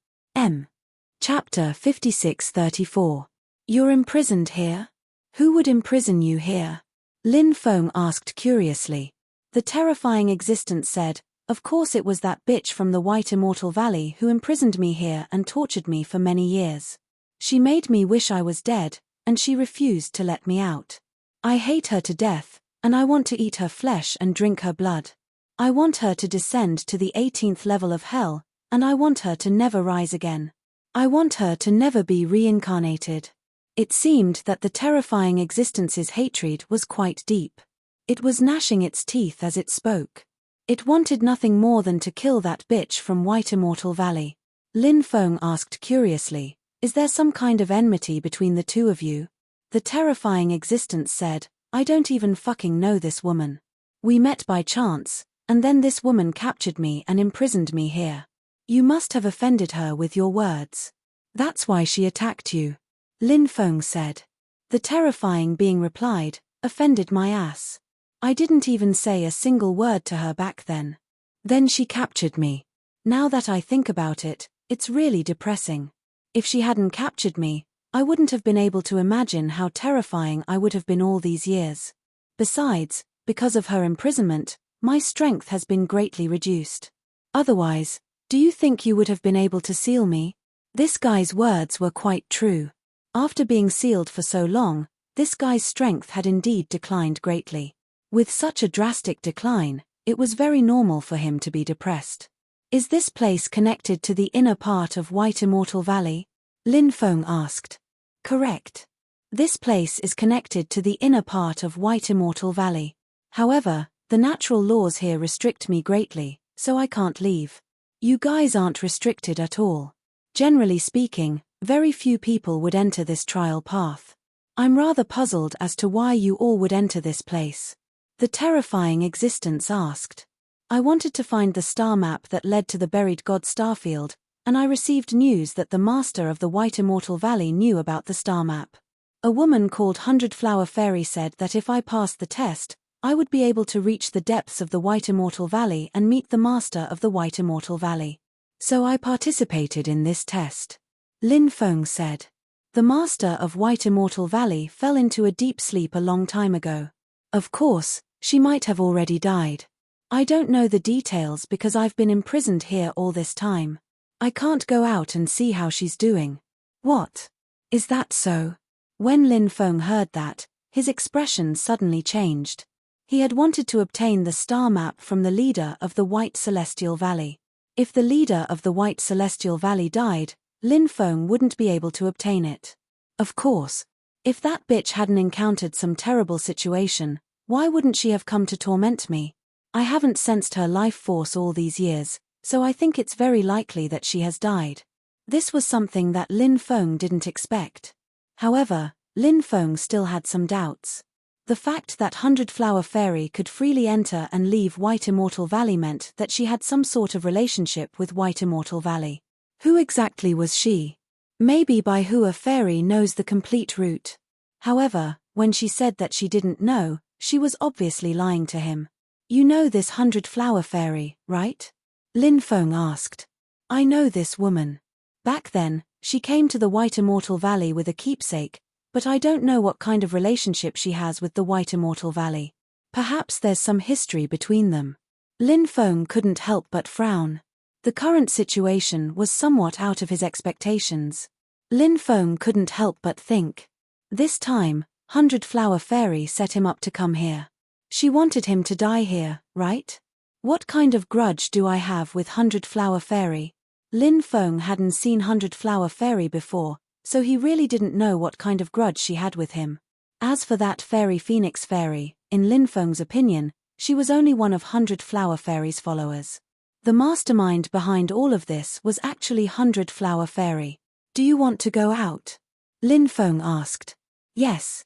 Chapter 56-34. "You're imprisoned here? Who would imprison you here?" Lin Feng asked curiously. The terrifying existence said, "Of course it was that bitch from the White Immortal Valley who imprisoned me here and tortured me for many years. She made me wish I was dead, and she refused to let me out. I hate her to death, and I want to eat her flesh and drink her blood. I want her to descend to the 18th level of hell, and I want her to never rise again. I want her to never be reincarnated." It seemed that the terrifying existence's hatred was quite deep. It was gnashing its teeth as it spoke. It wanted nothing more than to kill that bitch from White Immortal Valley. Lin Feng asked curiously, "Is there some kind of enmity between the two of you?" The terrifying existence said, "I don't even fucking know this woman. We met by chance, and then this woman captured me and imprisoned me here. You must have offended her with your words. That's why she attacked you." Lin Feng said. The terrifying being replied, "Offended my ass. I didn't even say a single word to her back then. Then she captured me. Now that I think about it, it's really depressing. If she hadn't captured me, I wouldn't have been able to imagine how terrifying I would have been all these years. Besides, because of her imprisonment, my strength has been greatly reduced. Otherwise, do you think you would have been able to seal me?" This guy's words were quite true. After being sealed for so long, this guy's strength had indeed declined greatly. With such a drastic decline, it was very normal for him to be depressed. "Is this place connected to the inner part of White Immortal Valley?" Lin Feng asked. "Correct. This place is connected to the inner part of White Immortal Valley. However, the natural laws here restrict me greatly, so I can't leave. You guys aren't restricted at all. Generally speaking, very few people would enter this trial path. I'm rather puzzled as to why you all would enter this place." The terrifying existence asked. "I wanted to find the star map that led to the buried god Starfield, and I received news that the master of the White Immortal Valley knew about the star map. A woman called 100 Flower Fairy said that if I passed the test, I would be able to reach the depths of the White Immortal Valley and meet the master of the White Immortal Valley. So I participated in this test." Lin Feng said. "The master of White Immortal Valley fell into a deep sleep a long time ago. Of course, she might have already died. I don't know the details because I've been imprisoned here all this time. I can't go out and see how she's doing." "What? Is that so?" When Lin Feng heard that, his expression suddenly changed. He had wanted to obtain the star map from the leader of the White Celestial Valley. If the leader of the White Celestial Valley died, Lin Feng wouldn't be able to obtain it. Of course. If that bitch hadn't encountered some terrible situation, why wouldn't she have come to torment me? I haven't sensed her life force all these years, so I think it's very likely that she has died. This was something that Lin Feng didn't expect. However, Lin Feng still had some doubts. The fact that 100 Flower Fairy could freely enter and leave White Immortal Valley meant that she had some sort of relationship with White Immortal Valley. Who exactly was she? Maybe by who a fairy knows the complete route. However, when she said that she didn't know, she was obviously lying to him. "You know this 100 Flower Fairy, right?" Lin Feng asked. "I know this woman. Back then, she came to the White Immortal Valley with a keepsake, but I don't know what kind of relationship she has with the White Immortal Valley. Perhaps there's some history between them." Lin Feng couldn't help but frown. The current situation was somewhat out of his expectations. Lin Feng couldn't help but think. This time, 100 Flower Fairy set him up to come here. She wanted him to die here, right? What kind of grudge do I have with 100 Flower Fairy? Lin Feng hadn't seen 100 Flower Fairy before, so he really didn't know what kind of grudge she had with him. As for that Fairy Phoenix Fairy, in Lin Feng's opinion, she was only one of 100 Flower Fairy's followers. The mastermind behind all of this was actually 100 Flower Fairy. "Do you want to go out?" Lin Feng asked. Yes.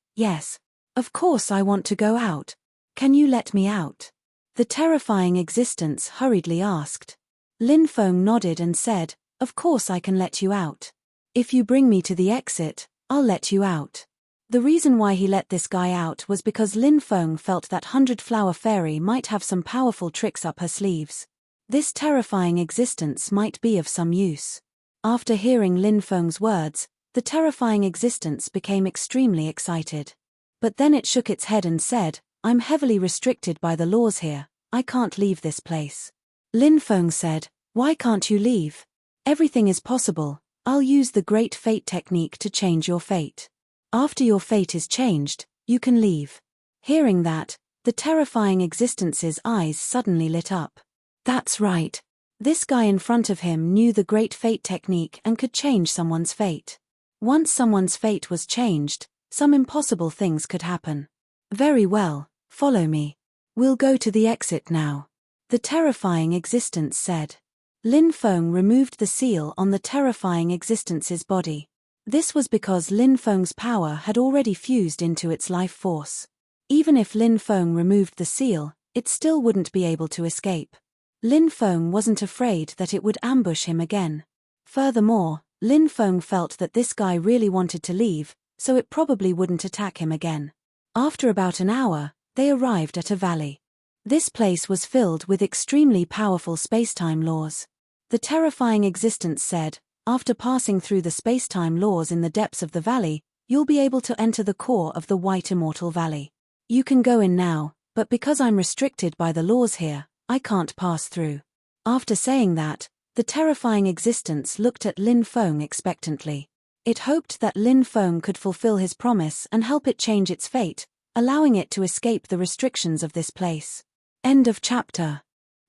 Of course I want to go out. Can you let me out?" The terrifying existence hurriedly asked. Lin Feng nodded and said, "Of course I can let you out. If you bring me to the exit, I'll let you out." The reason why he let this guy out was because Lin Feng felt that 100 Flower Fairy might have some powerful tricks up her sleeves. This terrifying existence might be of some use. After hearing Lin Feng's words, the terrifying existence became extremely excited. But then it shook its head and said, "I'm heavily restricted by the laws here, I can't leave this place." Lin Feng said, "Why can't you leave? Everything is possible, I'll use the Great Fate technique to change your fate. After your fate is changed, you can leave." Hearing that, the terrifying existence's eyes suddenly lit up. That's right. This guy in front of him knew the Great Fate technique and could change someone's fate. Once someone's fate was changed, some impossible things could happen. "Very well, follow me. We'll go to the exit now." The terrifying existence said. Lin Feng removed the seal on the terrifying existence's body. This was because Lin Feng's power had already fused into its life force. Even if Lin Feng removed the seal, it still wouldn't be able to escape. Lin Feng wasn't afraid that it would ambush him again. Furthermore, Lin Feng felt that this guy really wanted to leave, so it probably wouldn't attack him again. After about an hour, they arrived at a valley. This place was filled with extremely powerful spacetime laws. The terrifying existence said, after passing through the spacetime laws in the depths of the valley, you'll be able to enter the core of the White Immortal Valley. You can go in now, but because I'm restricted by the laws here, I can't pass through. After saying that, the terrifying existence looked at Lin Feng expectantly. It hoped that Lin Feng could fulfill his promise and help it change its fate, allowing it to escape the restrictions of this place. End of chapter.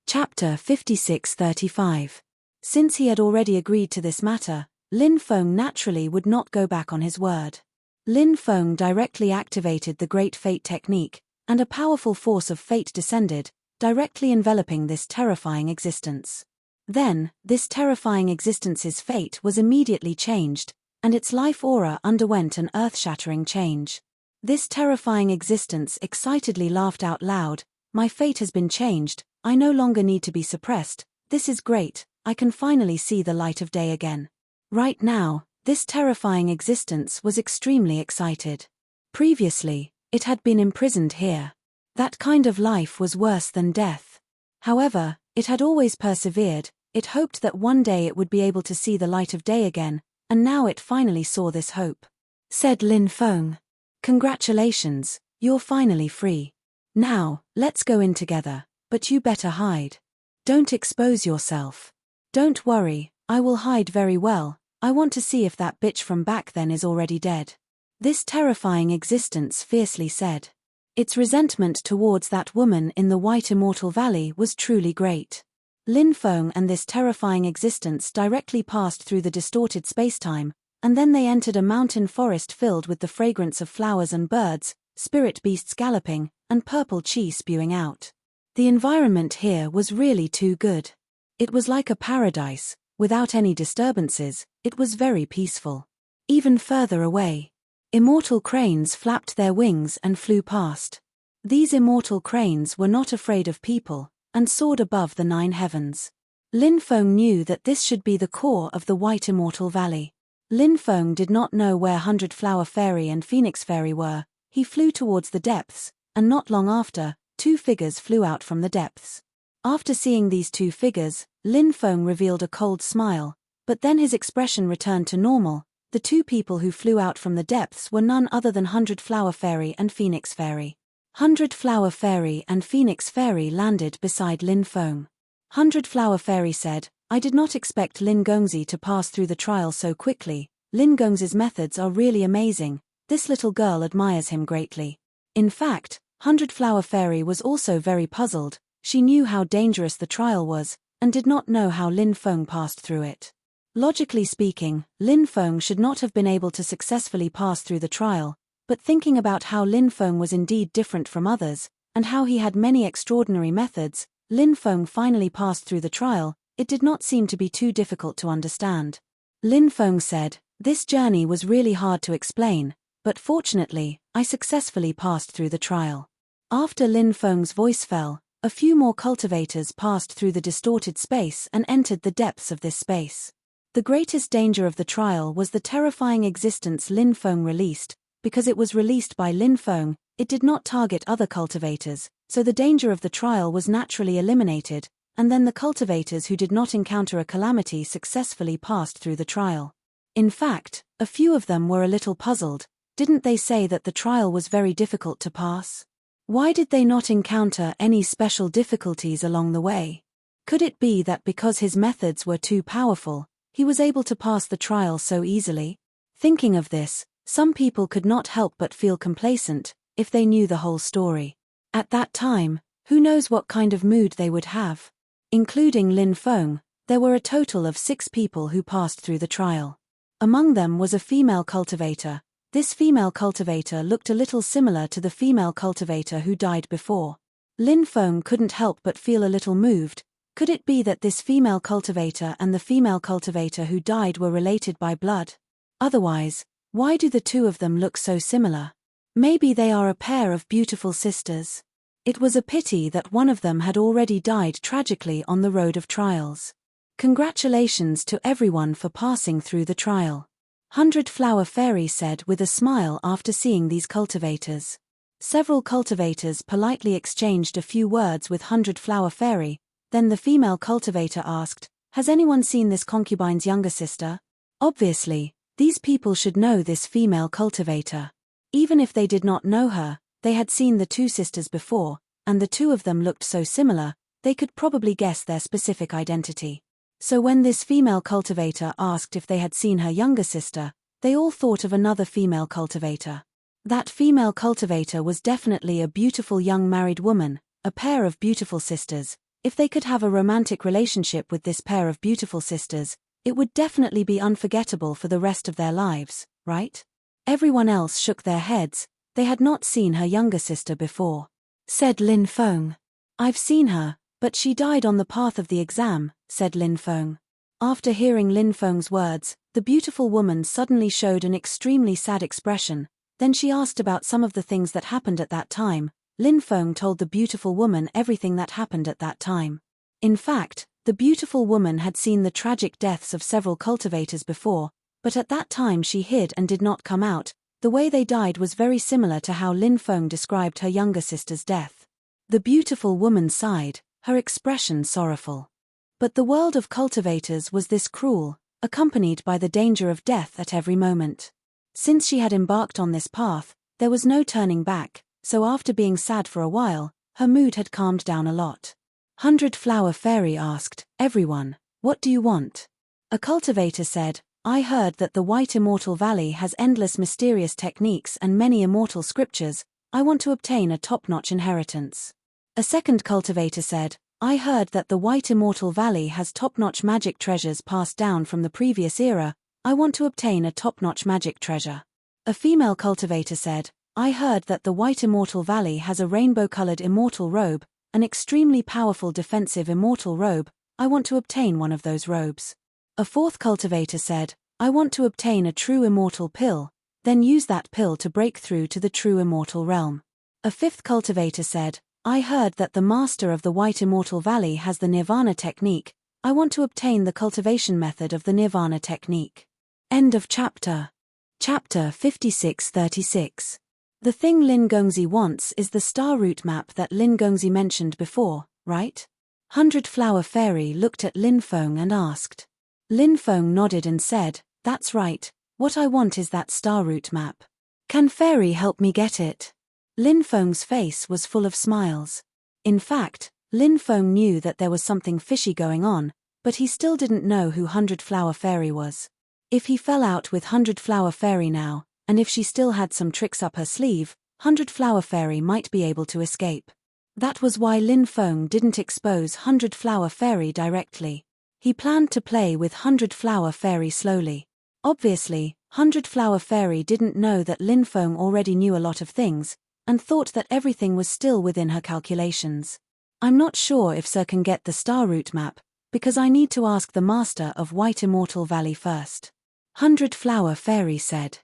Chapter 56-35. Since he had already agreed to this matter, Lin Feng naturally would not go back on his word. Lin Feng directly activated the Great Fate technique, and a powerful force of fate descended, directly enveloping this terrifying existence. Then, this terrifying existence's fate was immediately changed, and its life aura underwent an earth-shattering change. This terrifying existence excitedly laughed out loud, "My fate has been changed, I no longer need to be suppressed, this is great, I can finally see the light of day again." Right now, this terrifying existence was extremely excited. Previously, it had been imprisoned here. That kind of life was worse than death. However, it had always persevered, it hoped that one day it would be able to see the light of day again, and now it finally saw this hope. Said Lin Feng. "Congratulations, you're finally free. Now, let's go in together, but you better hide. Don't expose yourself." "Don't worry, I will hide very well, I want to see if that bitch from back then is already dead." This terrifying existence fiercely said. Its resentment towards that woman in the White Immortal Valley was truly great. Lin Feng and this terrifying existence directly passed through the distorted spacetime, and then they entered a mountain forest filled with the fragrance of flowers and birds, spirit beasts galloping, and purple chi spewing out. The environment here was really too good. It was like a paradise, without any disturbances, it was very peaceful. Even further away, immortal cranes flapped their wings and flew past. These immortal cranes were not afraid of people, and soared above the 9 heavens. Lin Feng knew that this should be the core of the White Immortal Valley. Lin Feng did not know where 100 Flower Fairy and Phoenix Fairy were. He flew towards the depths, and not long after, 2 figures flew out from the depths. After seeing these 2 figures, Lin Feng revealed a cold smile, but then his expression returned to normal. The 2 people who flew out from the depths were none other than 100 Flower Fairy and Phoenix Fairy. 100 Flower Fairy and Phoenix Fairy landed beside Lin Feng. 100 Flower Fairy said, "I did not expect Lin Gongzi to pass through the trial so quickly. Lin Gongzi's methods are really amazing. This little girl admires him greatly." In fact, 100 Flower Fairy was also very puzzled. She knew how dangerous the trial was, and did not know how Lin Feng passed through it. Logically speaking, Lin Feng should not have been able to successfully pass through the trial, but thinking about how Lin Feng was indeed different from others, and how he had many extraordinary methods, Lin Feng finally passed through the trial. It did not seem to be too difficult to understand. Lin Feng said, "This journey was really hard to explain, but fortunately, I successfully passed through the trial." After Lin Feng's voice fell, a few more cultivators passed through the distorted space and entered the depths of this space. The greatest danger of the trial was the terrifying existence Lin Feng released. Because it was released by Lin Feng, it did not target other cultivators, so the danger of the trial was naturally eliminated, and then the cultivators who did not encounter a calamity successfully passed through the trial. In fact, a few of them were a little puzzled. Didn't they say that the trial was very difficult to pass? Why did they not encounter any special difficulties along the way? Could it be that because his methods were too powerful, he was able to pass the trial so easily? Thinking of this, some people could not help but feel complacent, if they knew the whole story. At that time, who knows what kind of mood they would have? Including Lin Feng, there were a total of 6 people who passed through the trial. Among them was a female cultivator. This female cultivator looked a little similar to the female cultivator who died before. Lin Feng couldn't help but feel a little moved. Could it be that this female cultivator and the female cultivator who died were related by blood? Otherwise, why do the two of them look so similar? Maybe they are a pair of beautiful sisters. It was a pity that one of them had already died tragically on the road of trials. Congratulations to everyone for passing through the trial. 100 Flower Fairy said with a smile after seeing these cultivators. Several cultivators politely exchanged a few words with 100 Flower Fairy, then the female cultivator asked, "Has anyone seen this concubine's younger sister?" Obviously, these people should know this female cultivator. Even if they did not know her, they had seen the two sisters before, and the two of them looked so similar, they could probably guess their specific identity. So when this female cultivator asked if they had seen her younger sister, they all thought of another female cultivator. That female cultivator was definitely a beautiful young married woman, a pair of beautiful sisters. If they could have a romantic relationship with this pair of beautiful sisters, it would definitely be unforgettable for the rest of their lives, right? Everyone else shook their heads. They had not seen her younger sister before. Said Lin Feng. "I've seen her, but she died on the path of the exam," said Lin Feng. After hearing Lin Feng's words, the beautiful woman suddenly showed an extremely sad expression. Then she asked about some of the things that happened at that time. Lin Feng told the beautiful woman everything that happened at that time. In fact, the beautiful woman had seen the tragic deaths of several cultivators before, but at that time she hid and did not come out. The way they died was very similar to how Lin Feng described her younger sister's death. The beautiful woman sighed, her expression sorrowful. But the world of cultivators was this cruel, accompanied by the danger of death at every moment. Since she had embarked on this path, there was no turning back, so after being sad for a while, her mood had calmed down a lot. 100 Flower Fairy asked, "Everyone, what do you want?" A cultivator said, "I heard that the White Immortal Valley has endless mysterious techniques and many immortal scriptures. I want to obtain a top-notch inheritance." A second cultivator said, "I heard that the White Immortal Valley has top-notch magic treasures passed down from the previous era. I want to obtain a top-notch magic treasure." A female cultivator said, "I heard that the White Immortal Valley has a rainbow-colored immortal robe, an extremely powerful defensive immortal robe. I want to obtain one of those robes." A fourth cultivator said, "I want to obtain a true immortal pill, then use that pill to break through to the true immortal realm." A fifth cultivator said, "I heard that the master of the White Immortal Valley has the Nirvana technique. I want to obtain the cultivation method of the Nirvana technique." End of chapter. Chapter 56-36. The thing Lin Gongzi wants is the star route map that Lin Gongzi mentioned before, right? 100 Flower Fairy looked at Lin Feng and asked. Lin Feng nodded and said, "That's right, what I want is that star route map. Can Fairy help me get it?" Lin Feng's face was full of smiles. In fact, Lin Feng knew that there was something fishy going on, but he still didn't know who 100 Flower Fairy was. If he fell out with 100 Flower Fairy now, and if she still had some tricks up her sleeve, 100 Flower Fairy might be able to escape. That was why Lin Feng didn't expose 100 Flower Fairy directly. He planned to play with 100 Flower Fairy slowly. Obviously, 100 Flower Fairy didn't know that Lin Feng already knew a lot of things, and thought that everything was still within her calculations. "I'm not sure if Sir can get the star route map, because I need to ask the master of White Immortal Valley first," 100 Flower Fairy said.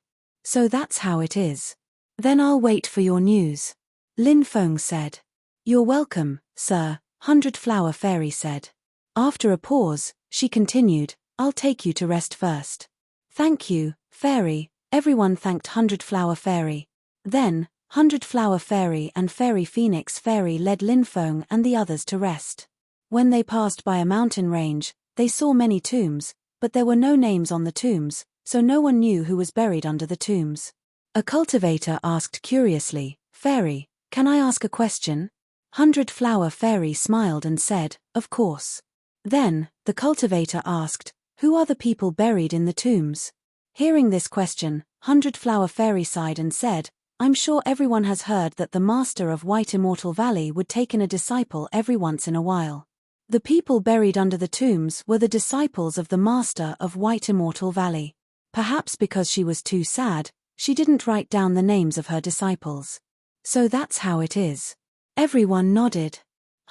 "So that's how it is. Then I'll wait for your news," Lin Feng said. "You're welcome, sir," 100 Flower Fairy said. After a pause, she continued, "I'll take you to rest first." "Thank you, Fairy." Everyone thanked 100 Flower Fairy. Then, 100 Flower Fairy and Fairy Phoenix Fairy led Lin Feng and the others to rest. When they passed by a mountain range, they saw many tombs, but there were no names on the tombs, so no one knew who was buried under the tombs. A cultivator asked curiously, "Fairy, can I ask a question?" 100 Flower Fairy smiled and said, "Of course." Then, the cultivator asked, "Who are the people buried in the tombs?" Hearing this question, 100 Flower Fairy sighed and said, "I'm sure everyone has heard that the master of White Immortal Valley would take in a disciple every once in a while. The people buried under the tombs were the disciples of the master of White Immortal Valley. Perhaps because she was too sad, she didn't write down the names of her disciples. So that's how it is. Everyone nodded.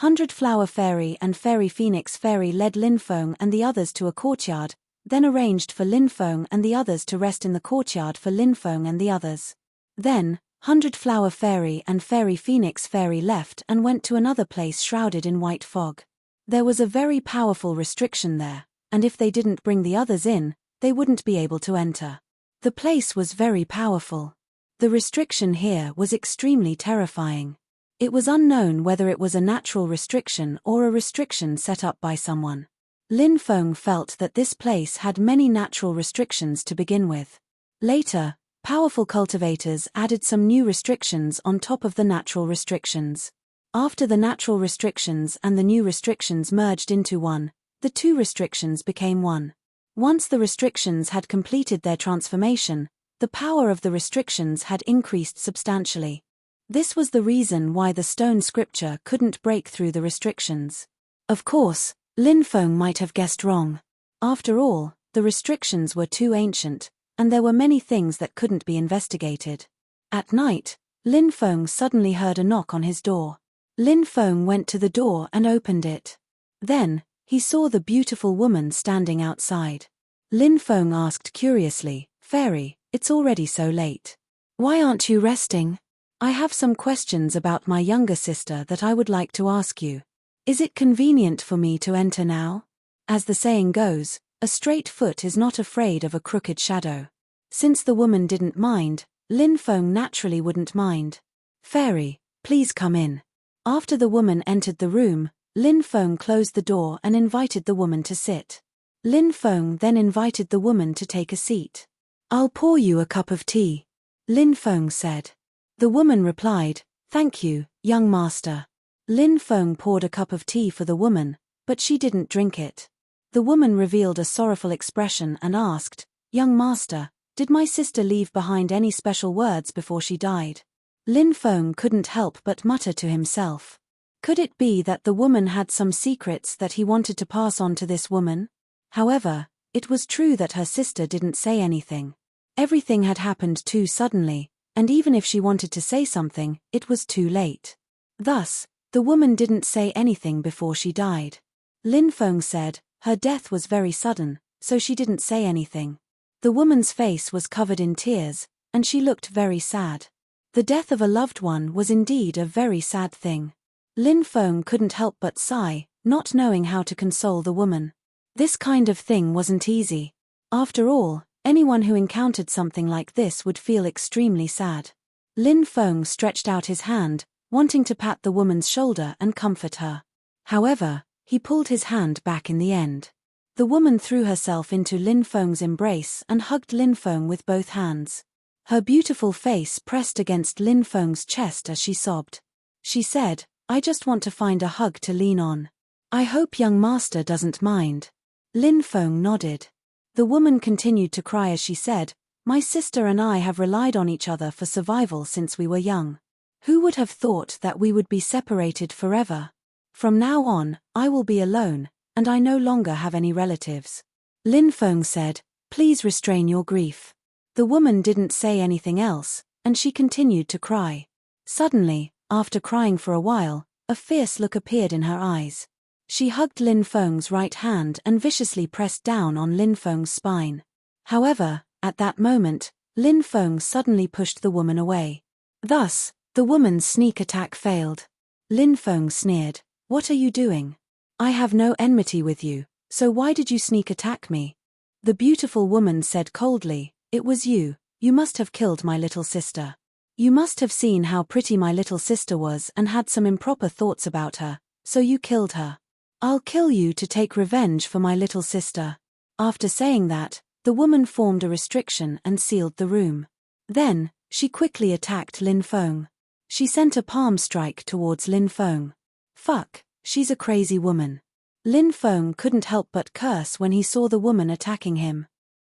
100 Flower Fairy and Fairy Phoenix Fairy led Lin Feng and the others to a courtyard, then arranged for Lin Feng and the others to rest in the courtyard for Lin Feng and the others. Then, 100 Flower Fairy and Fairy Phoenix Fairy left and went to another place shrouded in white fog. There was a very powerful restriction there, and if they didn't bring the others in, they wouldn't be able to enter. The place was very powerful. The restriction here was extremely terrifying. It was unknown whether it was a natural restriction or a restriction set up by someone. Lin Feng felt that this place had many natural restrictions to begin with. Later, powerful cultivators added some new restrictions on top of the natural restrictions. After the natural restrictions and the new restrictions merged into one, the two restrictions became one. Once the restrictions had completed their transformation, the power of the restrictions had increased substantially. This was the reason why the stone scripture couldn't break through the restrictions. Of course, Lin Feng might have guessed wrong. After all, the restrictions were too ancient, and there were many things that couldn't be investigated. At night, Lin Feng suddenly heard a knock on his door. Lin Feng went to the door and opened it. Then, he saw the beautiful woman standing outside. Lin Feng asked curiously, "Fairy, it's already so late. Why aren't you resting? I have some questions about my younger sister that I would like to ask you. Is it convenient for me to enter now?" As the saying goes, a straight foot is not afraid of a crooked shadow. Since the woman didn't mind, Lin Feng naturally wouldn't mind. "Fairy, please come in." After the woman entered the room, Lin Feng closed the door and invited the woman to sit. Lin Feng then invited the woman to take a seat. "I'll pour you a cup of tea," Lin Feng said. The woman replied, "Thank you, young master." Lin Feng poured a cup of tea for the woman, but she didn't drink it. The woman revealed a sorrowful expression and asked, "Young master, did my sister leave behind any special words before she died?" Lin Feng couldn't help but mutter to himself. Could it be that the woman had some secrets that he wanted to pass on to this woman? However, it was true that her sister didn't say anything. Everything had happened too suddenly, and even if she wanted to say something, it was too late. Thus, the woman didn't say anything before she died. Lin Feng said, her death was very sudden, so she didn't say anything. The woman's face was covered in tears, and she looked very sad. The death of a loved one was indeed a very sad thing. Lin Feng couldn't help but sigh, not knowing how to console the woman. This kind of thing wasn't easy. After all, anyone who encountered something like this would feel extremely sad. Lin Feng stretched out his hand, wanting to pat the woman's shoulder and comfort her. However, he pulled his hand back in the end. The woman threw herself into Lin Feng's embrace and hugged Lin Feng with both hands. Her beautiful face pressed against Lin Feng's chest as she sobbed. She said, "I just want to find a hug to lean on. I hope young master doesn't mind." Lin Feng nodded. The woman continued to cry as she said, "My sister and I have relied on each other for survival since we were young. Who would have thought that we would be separated forever? From now on, I will be alone, and I no longer have any relatives." Lin Feng said, "Please restrain your grief." The woman didn't say anything else, and she continued to cry. Suddenly, after crying for a while, a fierce look appeared in her eyes. She hugged Lin Feng's right hand and viciously pressed down on Lin Feng's spine. However, at that moment, Lin Feng suddenly pushed the woman away. Thus, the woman's sneak attack failed. Lin Feng sneered, "What are you doing? I have no enmity with you, so why did you sneak attack me?" The beautiful woman said coldly, "It was you. You must have killed my little sister. You must have seen how pretty my little sister was and had some improper thoughts about her, so you killed her. I'll kill you to take revenge for my little sister." After saying that, the woman formed a restriction and sealed the room. Then, she quickly attacked Lin Feng. She sent a palm strike towards Lin Feng. "Fuck, she's a crazy woman." Lin Feng couldn't help but curse when he saw the woman attacking him.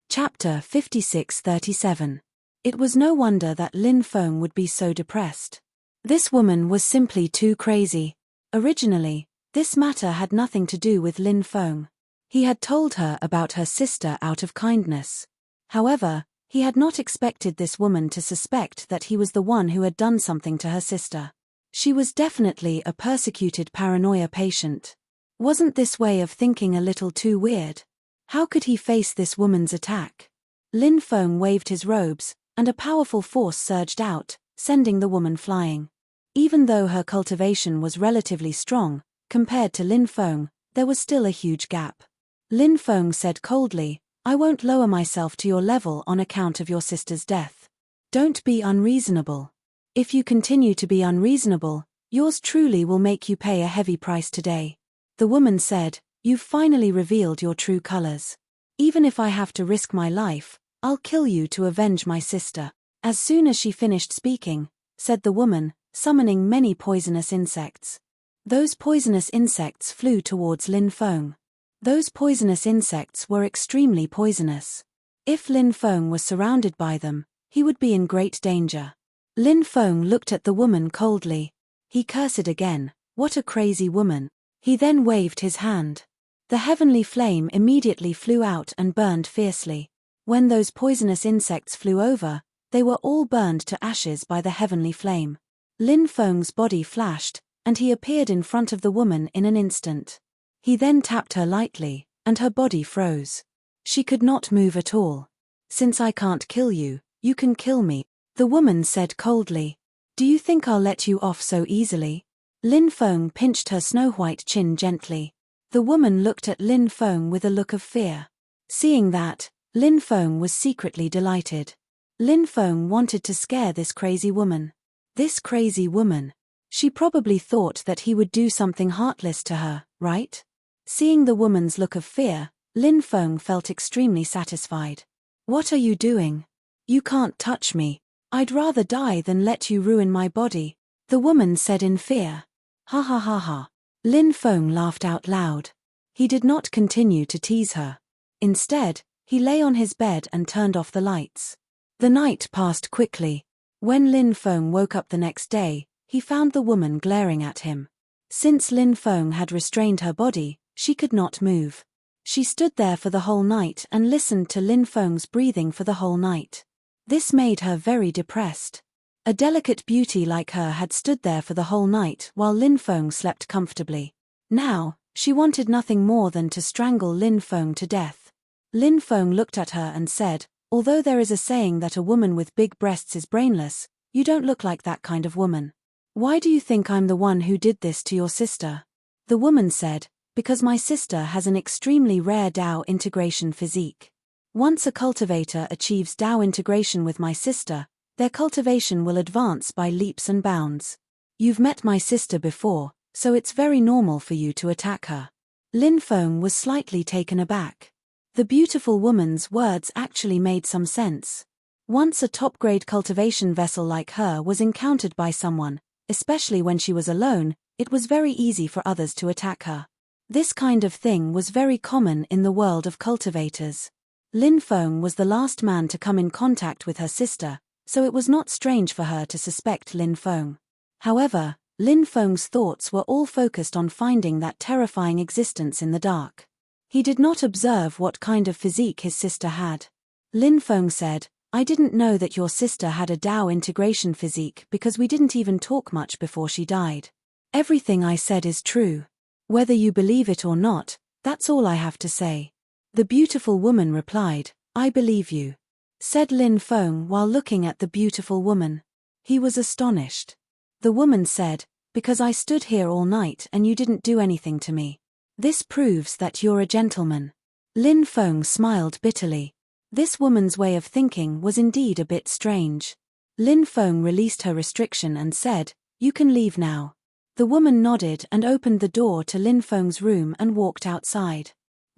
Chapter 56-37. It was no wonder that Lin Feng would be so depressed. This woman was simply too crazy. Originally, this matter had nothing to do with Lin Feng. He had told her about her sister out of kindness. However, he had not expected this woman to suspect that he was the one who had done something to her sister. She was definitely a persecuted paranoia patient. Wasn't this way of thinking a little too weird? How could he face this woman's attack? Lin Feng waved his robes, and a powerful force surged out, sending the woman flying. Even though her cultivation was relatively strong, compared to Lin Feng, there was still a huge gap. Lin Feng said coldly, "I won't lower myself to your level on account of your sister's death. Don't be unreasonable. If you continue to be unreasonable, yours truly will make you pay a heavy price today." The woman said, "You've finally revealed your true colors. Even if I have to risk my life, I'll kill you to avenge my sister." As soon as she finished speaking, said the woman, summoning many poisonous insects. Those poisonous insects flew towards Lin Feng. Those poisonous insects were extremely poisonous. If Lin Feng was surrounded by them, he would be in great danger. Lin Feng looked at the woman coldly. He cursed again, "What a crazy woman." He then waved his hand. The heavenly flame immediately flew out and burned fiercely. When those poisonous insects flew over, they were all burned to ashes by the heavenly flame. Lin Feng's body flashed, and he appeared in front of the woman in an instant. He then tapped her lightly, and her body froze. She could not move at all. "Since I can't kill you, you can kill me," the woman said coldly. "Do you think I'll let you off so easily?" Lin Feng pinched her snow-white chin gently. The woman looked at Lin Feng with a look of fear. Seeing that, Lin Feng was secretly delighted. Lin Feng wanted to scare this crazy woman. This crazy woman. She probably thought that he would do something heartless to her, right? Seeing the woman's look of fear, Lin Feng felt extremely satisfied. "What are you doing? You can't touch me. I'd rather die than let you ruin my body," the woman said in fear. "Ha ha ha ha." Lin Feng laughed out loud. He did not continue to tease her. Instead, he lay on his bed and turned off the lights. The night passed quickly. When Lin Feng woke up the next day, he found the woman glaring at him. Since Lin Feng had restrained her body, she could not move. She stood there for the whole night and listened to Lin Feng's breathing for the whole night. This made her very depressed. A delicate beauty like her had stood there for the whole night while Lin Feng slept comfortably. Now, she wanted nothing more than to strangle Lin Feng to death. Lin Feng looked at her and said, "Although there is a saying that a woman with big breasts is brainless, you don't look like that kind of woman. Why do you think I'm the one who did this to your sister?" The woman said, "Because my sister has an extremely rare Dao integration physique. Once a cultivator achieves Dao integration with my sister, their cultivation will advance by leaps and bounds. You've met my sister before, so it's very normal for you to attack her." Lin Feng was slightly taken aback. The beautiful woman's words actually made some sense. Once a top-grade cultivation vessel like her was encountered by someone, especially when she was alone, it was very easy for others to attack her. This kind of thing was very common in the world of cultivators. Lin Feng was the last man to come in contact with her sister, so it was not strange for her to suspect Lin Feng. However, Lin Feng's thoughts were all focused on finding that terrifying existence in the dark. He did not observe what kind of physique his sister had. Lin Feng said, "I didn't know that your sister had a Dao integration physique because we didn't even talk much before she died. Everything I said is true. Whether you believe it or not, that's all I have to say." The beautiful woman replied, "I believe you," said Lin Feng while looking at the beautiful woman. He was astonished. The woman said, "Because I stood here all night and you didn't do anything to me. This proves that you're a gentleman." Lin Feng smiled bitterly. This woman's way of thinking was indeed a bit strange. Lin Feng released her restriction and said, "You can leave now." The woman nodded and opened the door to Lin Feng's room and walked outside.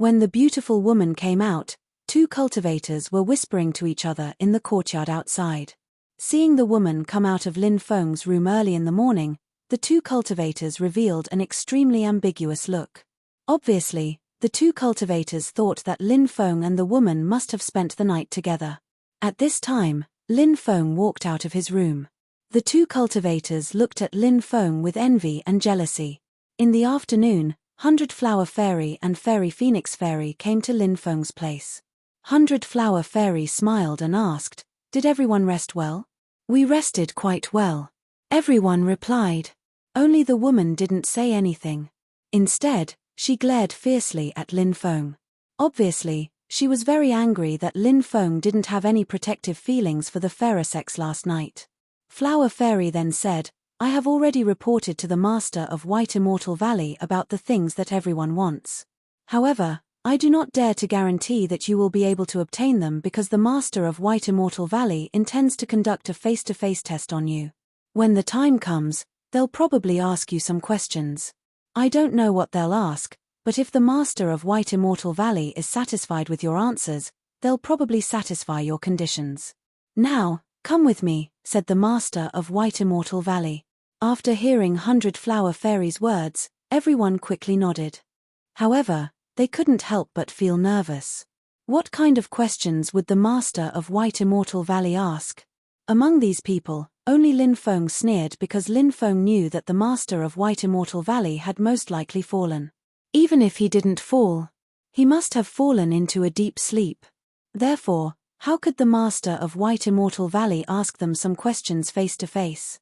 When the beautiful woman came out, two cultivators were whispering to each other in the courtyard outside. Seeing the woman come out of Lin Feng's room early in the morning, the two cultivators revealed an extremely ambiguous look. Obviously, the two cultivators thought that Lin Feng and the woman must have spent the night together. At this time, Lin Feng walked out of his room. The two cultivators looked at Lin Feng with envy and jealousy. In the afternoon, 100 Flower Fairy and Fairy Phoenix Fairy came to Lin Feng's place. 100 Flower Fairy smiled and asked, "Did everyone rest well?" "We rested quite well," everyone replied. Only the woman didn't say anything. Instead, she glared fiercely at Lin Feng. Obviously, she was very angry that Lin Feng didn't have any protective feelings for the fairer sex last night. Flower Fairy then said, I have already reported to the Master of White Immortal Valley about the things that everyone wants. However, I do not dare to guarantee that you will be able to obtain them because the Master of White Immortal Valley intends to conduct a face-to-face test on you. When the time comes, they'll probably ask you some questions. I don't know what they'll ask, but if the Master of White Immortal Valley is satisfied with your answers, they'll probably satisfy your conditions. Now, come with me, said the Master of White Immortal Valley. After hearing 100 Flower Fairy's words, everyone quickly nodded. However, they couldn't help but feel nervous. What kind of questions would the Master of White Immortal Valley ask? Among these people, only Lin Feng sneered because Lin Feng knew that the Master of White Immortal Valley had most likely fallen. Even if he didn't fall, he must have fallen into a deep sleep. Therefore, how could the Master of White Immortal Valley ask them some questions face to face?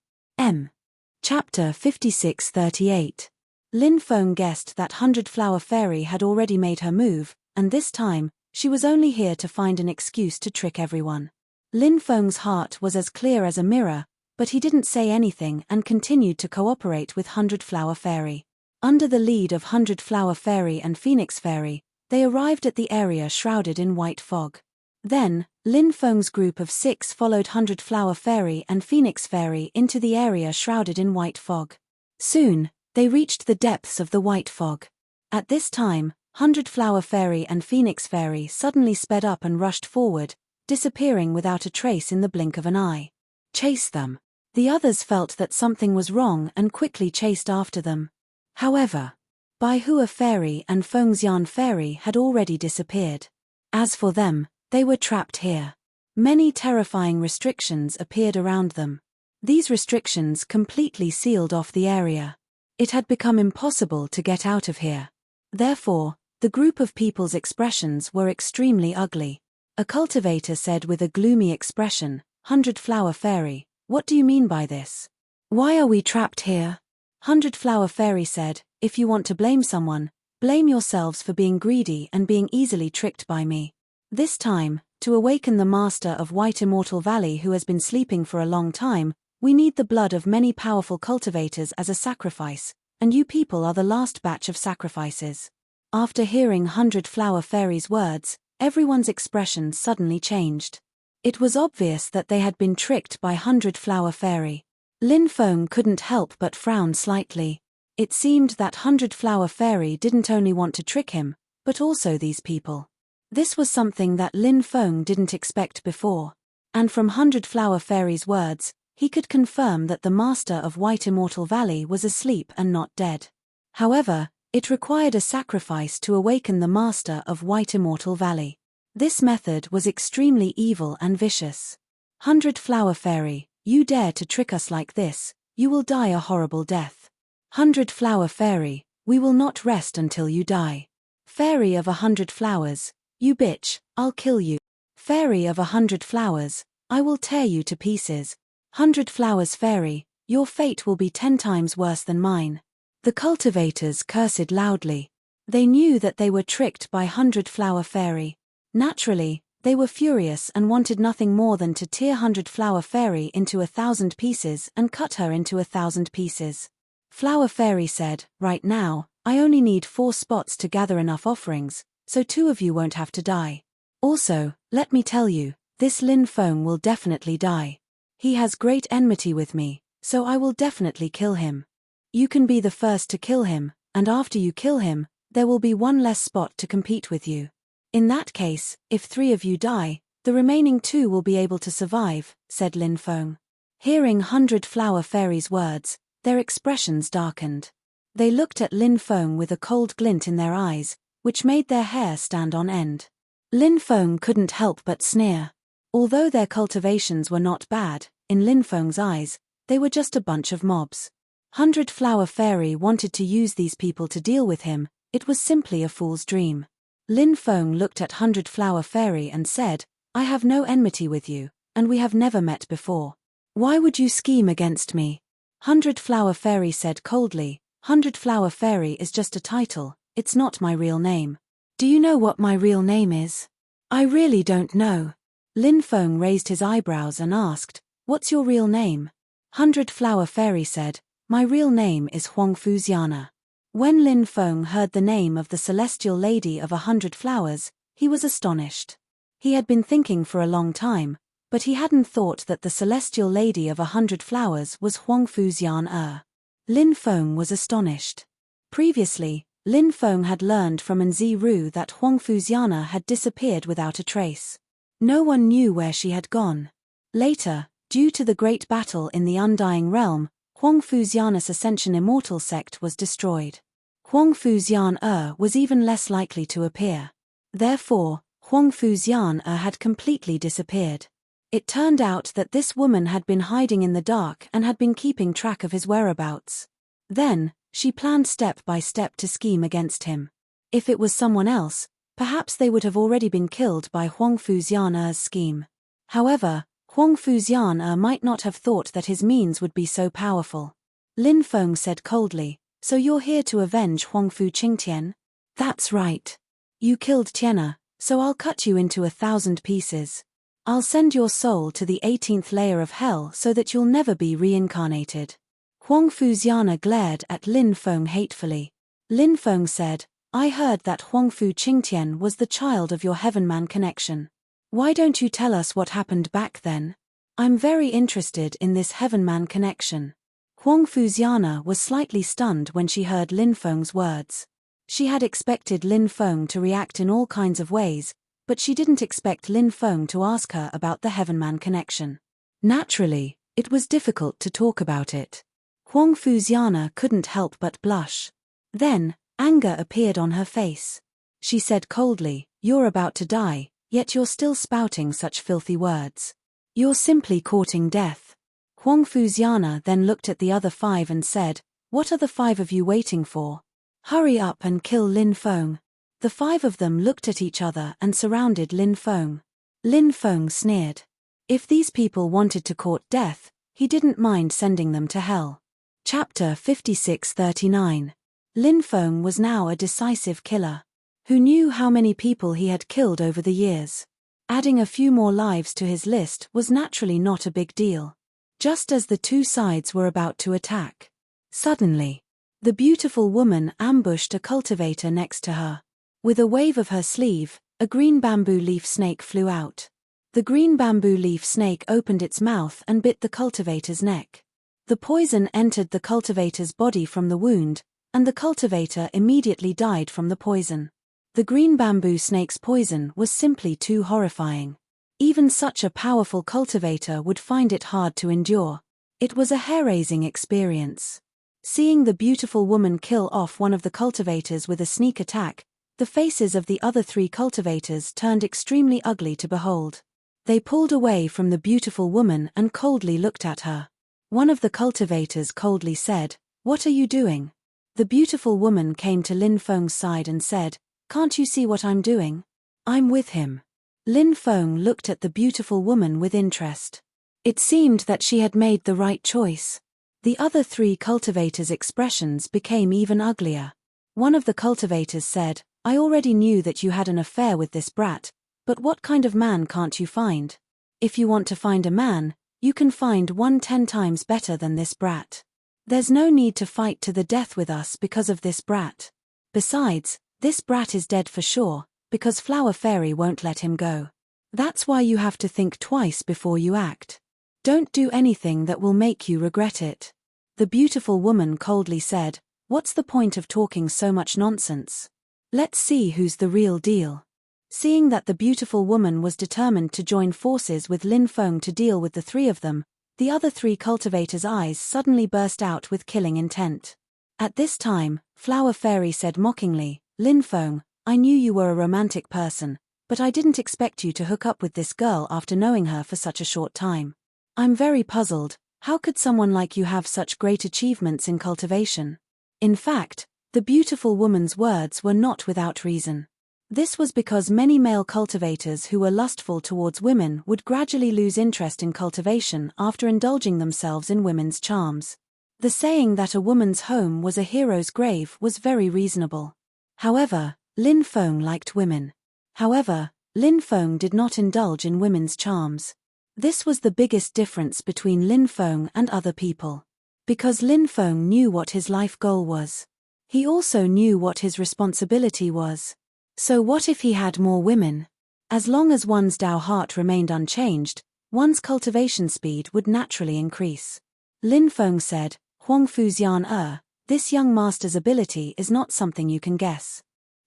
Chapter 56-38. Lin Feng guessed that 100 Flower Fairy had already made her move, and this time, she was only here to find an excuse to trick everyone. Lin Feng's heart was as clear as a mirror, but he didn't say anything and continued to cooperate with 100 Flower Fairy. Under the lead of 100 Flower Fairy and Phoenix Fairy, they arrived at the area shrouded in white fog. Then, Lin Feng's group of 6 followed 100 Flower Fairy and Phoenix Fairy into the area shrouded in white fog. Soon, they reached the depths of the white fog. At this time, 100 Flower Fairy and Phoenix Fairy suddenly sped up and rushed forward, disappearing without a trace in the blink of an eye. Chase them. The others felt that something was wrong and quickly chased after them. However, Bai Hua Fairy and Fengxian Fairy had already disappeared. As for them, they were trapped here. Many terrifying restrictions appeared around them. These restrictions completely sealed off the area. It had become impossible to get out of here. Therefore, the group of people's expressions were extremely ugly. A cultivator said with a gloomy expression, 100 Flower Fairy, what do you mean by this? Why are we trapped here? 100 Flower Fairy said, if you want to blame someone, blame yourselves for being greedy and being easily tricked by me. This time, to awaken the Master of White Immortal Valley who has been sleeping for a long time, we need the blood of many powerful cultivators as a sacrifice, and you people are the last batch of sacrifices. After hearing 100 Flower Fairy's words, everyone's expression suddenly changed. It was obvious that they had been tricked by 100 Flower Fairy. Lin Feng couldn't help but frown slightly. It seemed that 100 Flower Fairy didn't only want to trick him, but also these people. This was something that Lin Feng didn't expect before. And from 100 Flower Fairy's words, he could confirm that the Master of White Immortal Valley was asleep and not dead. However, it required a sacrifice to awaken the Master of White Immortal Valley. This method was extremely evil and vicious. 100 Flower Fairy, you dare to trick us like this, you will die a horrible death. 100 Flower Fairy, we will not rest until you die. Fairy of 100 flowers, you bitch, I'll kill you. Fairy of 100 flowers, I will tear you to pieces. 100 Flowers Fairy, your fate will be 10 times worse than mine. The cultivators cursed loudly. They knew that they were tricked by 100 Flower Fairy. Naturally, they were furious and wanted nothing more than to tear 100 Flower Fairy into 1,000 pieces and cut her into 1,000 pieces. Flower Fairy said, right now, I only need 4 spots to gather enough offerings, so 2 of you won't have to die. Also, let me tell you, this Lin Feng will definitely die. He has great enmity with me, so I will definitely kill him. You can be the first to kill him, and after you kill him, there will be 1 less spot to compete with you. In that case, if 3 of you die, the remaining 2 will be able to survive, said Lin Feng. Hearing 100 Flower Fairy's words, their expressions darkened. They looked at Lin Feng with a cold glint in their eyes, which made their hair stand on end. Lin Feng couldn't help but sneer. Although their cultivations were not bad, in Lin Feng's eyes, they were just a bunch of mobs. 100 Flower Fairy wanted to use these people to deal with him, it was simply a fool's dream. Lin Feng looked at 100 Flower Fairy and said, I have no enmity with you, and we have never met before. Why would you scheme against me? Hundred Flower Fairy said coldly, Hundred Flower Fairy is just a title, it's not my real name. Do you know what my real name is? I really don't know. Lin Feng raised his eyebrows and asked, what's your real name? Hundred Flower Fairy said, my real name is Huang Fuziana. When Lin Feng heard the name of the celestial lady of 100 flowers, he was astonished. He had been thinking for a long time, but he hadn't thought that the celestial lady of 100 flowers was Huang Fuzian. Lin Feng was astonished. Previously, Lin Feng had learned from Nzi Ru that Huang Fuziana had disappeared without a trace. No one knew where she had gone. Later, due to the great battle in the Undying Realm, Huang Fuziana's Ascension Immortal sect was destroyed. Huang Fuzian was even less likely to appear. Therefore, Huang Fuzian had completely disappeared. It turned out that this woman had been hiding in the dark and had been keeping track of his whereabouts. Then, she planned step by step to scheme against him. If it was someone else, perhaps they would have already been killed by Huang Fuzian's scheme. However, Huang Fuzian might not have thought that his means would be so powerful. Lin Feng said coldly, so you're here to avenge Huang Fu Qingtian? That's right. You killed Tiana, so I'll cut you into 1,000 pieces. I'll send your soul to the 18th layer of hell so that you'll never be reincarnated. Huang Fuziana glared at Lin Feng hatefully. Lin Feng said, I heard that Huang Fu Qingtian was the child of your Heavenman connection. Why don't you tell us what happened back then? I'm very interested in this Heavenman connection. Huang Fuziana was slightly stunned when she heard Lin Feng's words. She had expected Lin Feng to react in all kinds of ways, but she didn't expect Lin Feng to ask her about the Heavenman connection. Naturally, it was difficult to talk about it. Huang Fuziana couldn't help but blush. Then, anger appeared on her face. She said coldly, you're about to die, yet you're still spouting such filthy words. You're simply courting death. Huang Fuziana then looked at the other 5 and said, what are the 5 of you waiting for? Hurry up and kill Lin Feng. The 5 of them looked at each other and surrounded Lin Feng. Lin Feng sneered. If these people wanted to court death, he didn't mind sending them to hell. Chapter 5639. Lin Feng was now a decisive killer. Who knew how many people he had killed over the years? Adding a few more lives to his list was naturally not a big deal. Just as the 2 sides were about to attack. Suddenly, the beautiful woman ambushed a cultivator next to her. With a wave of her sleeve, a green bamboo leaf snake flew out. The green bamboo leaf snake opened its mouth and bit the cultivator's neck. The poison entered the cultivator's body from the wound, and the cultivator immediately died from the poison. The green bamboo snake's poison was simply too horrifying. Even such a powerful cultivator would find it hard to endure. It was a hair-raising experience. Seeing the beautiful woman kill off one of the cultivators with a sneak attack, the faces of the other 3 cultivators turned extremely ugly to behold. They pulled away from the beautiful woman and coldly looked at her. One of the cultivators coldly said, what are you doing? The beautiful woman came to Lin Feng's side and said, can't you see what I'm doing? I'm with him. Lin Feng looked at the beautiful woman with interest. It seemed that she had made the right choice. The other 3 cultivators' expressions became even uglier. One of the cultivators said, I already knew that you had an affair with this brat, but what kind of man can't you find? If you want to find a man, you can find one 10 times better than this brat. There's no need to fight to the death with us because of this brat. Besides, this brat is dead for sure, because Flower Fairy won't let him go. That's why you have to think twice before you act. Don't do anything that will make you regret it. The beautiful woman coldly said, what's the point of talking so much nonsense? Let's see who's the real deal. Seeing that the beautiful woman was determined to join forces with Lin Feng to deal with the 3 of them, the other 3 cultivators' eyes suddenly burst out with killing intent. At this time, Flower Fairy said mockingly, Lin Feng, I knew you were a romantic person, but I didn't expect you to hook up with this girl after knowing her for such a short time. I'm very puzzled, how could someone like you have such great achievements in cultivation? In fact, the beautiful woman's words were not without reason. This was because many male cultivators who were lustful towards women would gradually lose interest in cultivation after indulging themselves in women's charms. The saying that a woman's home was a hero's grave was very reasonable. However, Lin Feng liked women. However, Lin Feng did not indulge in women's charms. This was the biggest difference between Lin Feng and other people. Because Lin Feng knew what his life goal was. He also knew what his responsibility was. So what if he had more women? As long as one's Dao heart remained unchanged, one's cultivation speed would naturally increase. Lin Feng said, Huang Fuxian this young master's ability is not something you can guess.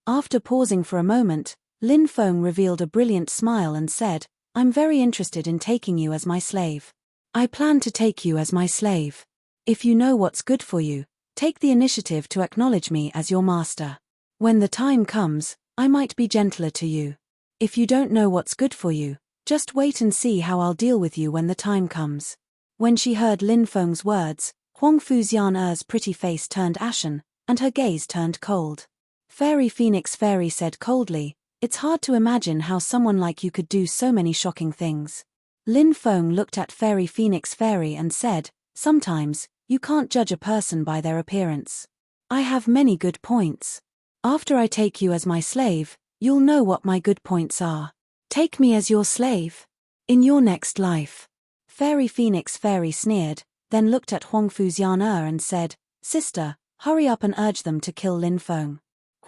After pausing for a moment, Lin Feng revealed a brilliant smile and said, I'm very interested in taking you as my slave. I plan to take you as my slave. If you know what's good for you, take the initiative to acknowledge me as your master. When the time comes, I might be gentler to you. If you don't know what's good for you, just wait and see how I'll deal with you when the time comes. When she heard Lin Feng's words, Huang Fuxian's pretty face turned ashen, and her gaze turned cold. Fairy Phoenix Fairy said coldly, it's hard to imagine how someone like you could do so many shocking things. Lin Feng looked at Fairy Phoenix Fairy and said, sometimes, you can't judge a person by their appearance. I have many good points. After I take you as my slave, you'll know what my good points are. Take me as your slave. In your next life. Fairy Phoenix Fairy sneered, then looked at Huang Fuxian and said, Sister, hurry up and urge them to kill Lin Feng.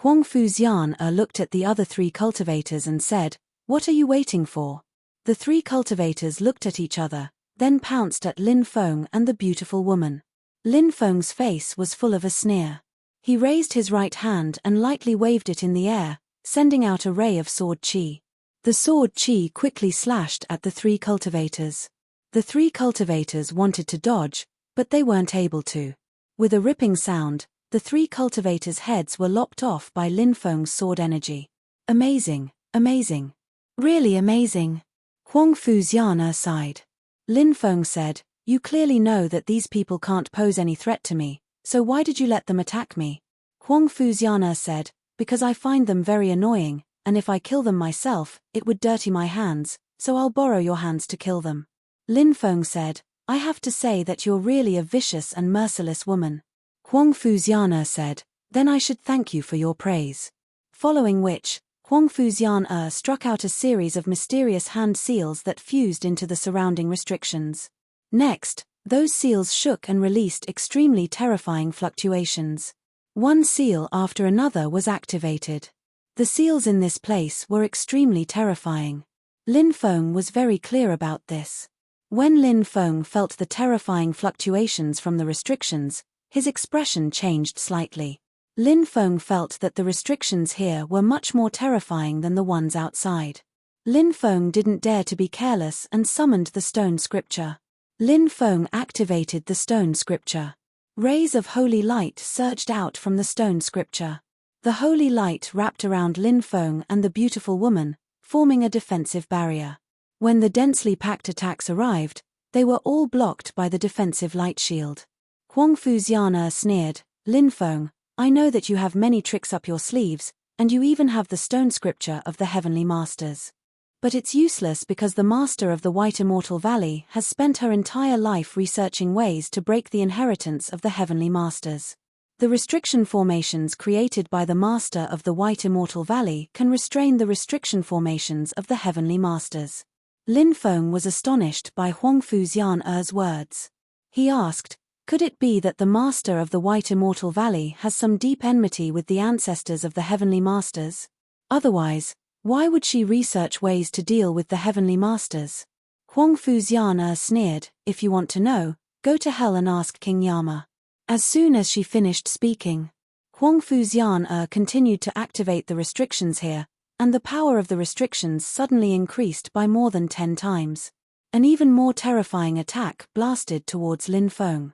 Huang Fuxian looked at the other three cultivators and said, what are you waiting for? The three cultivators looked at each other, then pounced at Lin Feng and the beautiful woman. Lin Feng's face was full of a sneer. He raised his right hand and lightly waved it in the air, sending out a ray of sword chi. The sword chi quickly slashed at the three cultivators. The three cultivators wanted to dodge, but they weren't able to. With a ripping sound, the three cultivators' heads were lopped off by Lin Feng's sword energy. Amazing, amazing. Really amazing. Huang Fuxian sighed. Lin Feng said, you clearly know that these people can't pose any threat to me, so why did you let them attack me? Huang Fuxian said, because I find them very annoying, and if I kill them myself, it would dirty my hands, so I'll borrow your hands to kill them. Lin Feng said, I have to say that you're really a vicious and merciless woman. Huang Fuxian said, then I should thank you for your praise. Following which, Huang Fuxian struck out a series of mysterious hand seals that fused into the surrounding restrictions. Next, those seals shook and released extremely terrifying fluctuations. One seal after another was activated. The seals in this place were extremely terrifying. Lin Feng was very clear about this. When Lin Feng felt the terrifying fluctuations from the restrictions, his expression changed slightly. Lin Feng felt that the restrictions here were much more terrifying than the ones outside. Lin Feng didn't dare to be careless and summoned the stone scripture. Lin Feng activated the stone scripture. Rays of holy light surged out from the stone scripture. The holy light wrapped around Lin Feng and the beautiful woman, forming a defensive barrier. When the densely packed attacks arrived, they were all blocked by the defensive light shield. Huang Fuxian sneered, Lin Feng, I know that you have many tricks up your sleeves, and you even have the stone scripture of the heavenly masters. But it's useless because the master of the White Immortal Valley has spent her entire life researching ways to break the inheritance of the heavenly masters. The restriction formations created by the master of the White Immortal Valley can restrain the restriction formations of the heavenly masters. Lin Feng was astonished by Huang Fuxian's words. He asked, could it be that the master of the White Immortal Valley has some deep enmity with the ancestors of the heavenly masters? Otherwise, why would she research ways to deal with the heavenly masters? Huang Fuxian sneered, if you want to know, go to hell and ask King Yama. As soon as she finished speaking, Huang Fuxian continued to activate the restrictions here, and the power of the restrictions suddenly increased by more than 10 times. An even more terrifying attack blasted towards Lin Feng.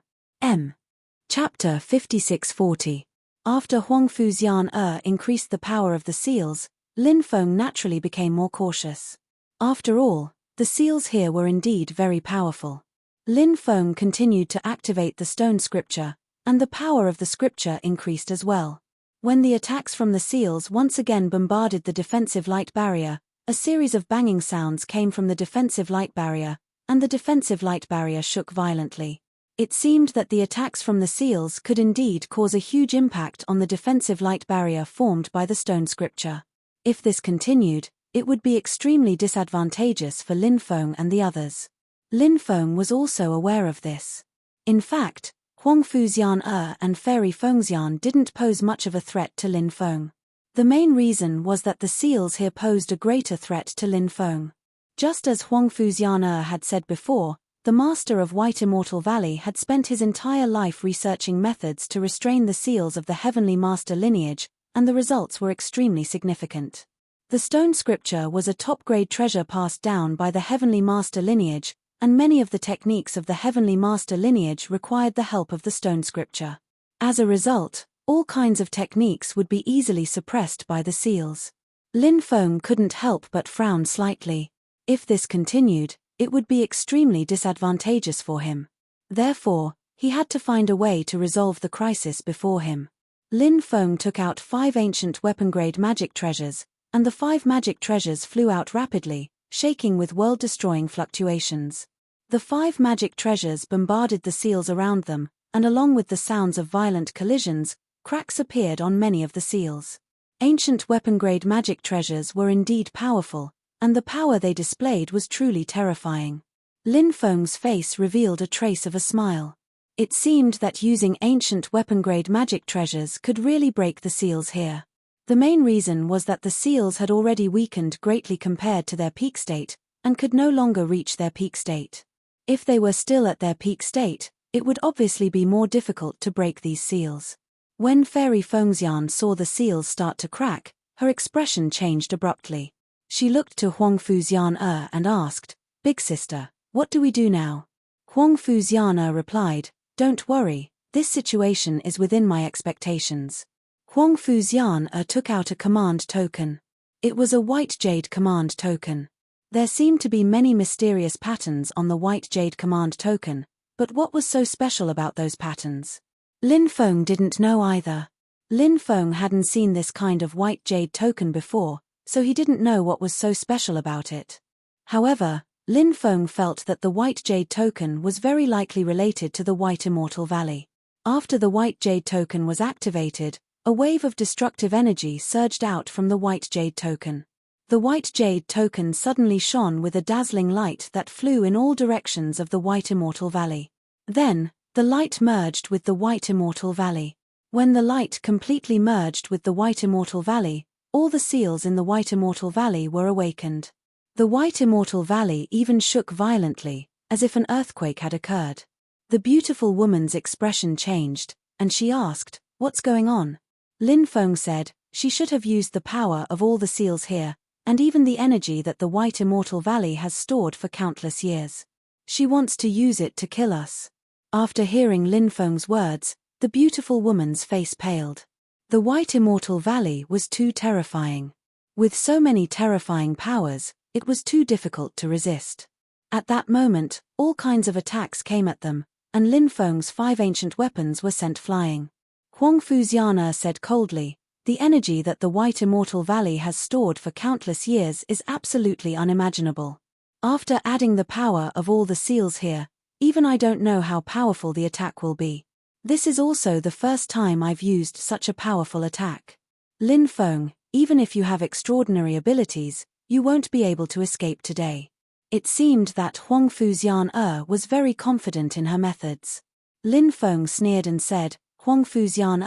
Chapter 5640. After Huang Fuxian increased the power of the seals, Lin Feng naturally became more cautious. After all, the seals here were indeed very powerful. Lin Feng continued to activate the stone scripture, and the power of the scripture increased as well. When the attacks from the seals once again bombarded the defensive light barrier, a series of banging sounds came from the defensive light barrier, and the defensive light barrier shook violently. It seemed that the attacks from the seals could indeed cause a huge impact on the defensive light barrier formed by the stone scripture. If this continued, it would be extremely disadvantageous for Lin Feng and the others. Lin Feng was also aware of this. In fact, Huang Fuxian and Fairy Fengxian didn't pose much of a threat to Lin Feng. The main reason was that the seals here posed a greater threat to Lin Feng. Just as Huang Fuxian had said before, the master of White Immortal Valley had spent his entire life researching methods to restrain the seals of the Heavenly Master lineage, and the results were extremely significant. The stone scripture was a top-grade treasure passed down by the Heavenly Master lineage, and many of the techniques of the Heavenly Master lineage required the help of the stone scripture. As a result, all kinds of techniques would be easily suppressed by the seals. Lin Feng couldn't help but frown slightly. If this continued, it would be extremely disadvantageous for him. Therefore, he had to find a way to resolve the crisis before him. Lin Feng took out 5 ancient weapon-grade magic treasures, and the 5 magic treasures flew out rapidly, shaking with world-destroying fluctuations. The 5 magic treasures bombarded the seals around them, and along with the sounds of violent collisions, cracks appeared on many of the seals. Ancient weapon-grade magic treasures were indeed powerful, and the power they displayed was truly terrifying. Lin Feng's face revealed a trace of a smile. It seemed that using ancient weapon-grade magic treasures could really break the seals here. The main reason was that the seals had already weakened greatly compared to their peak state, and could no longer reach their peak state. If they were still at their peak state, it would obviously be more difficult to break these seals. When Fairy Fengxian saw the seals start to crack, her expression changed abruptly. She looked to Huang Fuxian and asked, "Big sister, what do we do now?" Huang Fuxian replied, "Don't worry, this situation is within my expectations." Huang Fuxian took out a command token. It was a white jade command token. There seemed to be many mysterious patterns on the white jade command token, but what was so special about those patterns? Lin Feng didn't know either. Lin Feng hadn't seen this kind of white jade token before, so he didn't know what was so special about it. However, Lin Feng felt that the white jade token was very likely related to the White Immortal Valley. After the white jade token was activated, a wave of destructive energy surged out from the white jade token. The white jade token suddenly shone with a dazzling light that flew in all directions of the White Immortal Valley. Then, the light merged with the White Immortal Valley. When the light completely merged with the White Immortal Valley, all the seals in the White Immortal Valley were awakened. The White Immortal Valley even shook violently, as if an earthquake had occurred. The beautiful woman's expression changed, and she asked, "What's going on?" Lin Feng said, "She should have used the power of all the seals here, and even the energy that the White Immortal Valley has stored for countless years. She wants to use it to kill us." After hearing Lin Feng's words, the beautiful woman's face paled. The White Immortal Valley was too terrifying. With so many terrifying powers, it was too difficult to resist. At that moment, all kinds of attacks came at them, and Lin Feng's 5 ancient weapons were sent flying. Huang Fuxian said coldly, "The energy that the White Immortal Valley has stored for countless years is absolutely unimaginable. After adding the power of all the seals here, even I don't know how powerful the attack will be. This is also the first time I've used such a powerful attack. Lin Feng, even if you have extraordinary abilities, you won't be able to escape today." It seemed that Huang Fuxian was very confident in her methods. Lin Feng sneered and said, "Huang Fuxian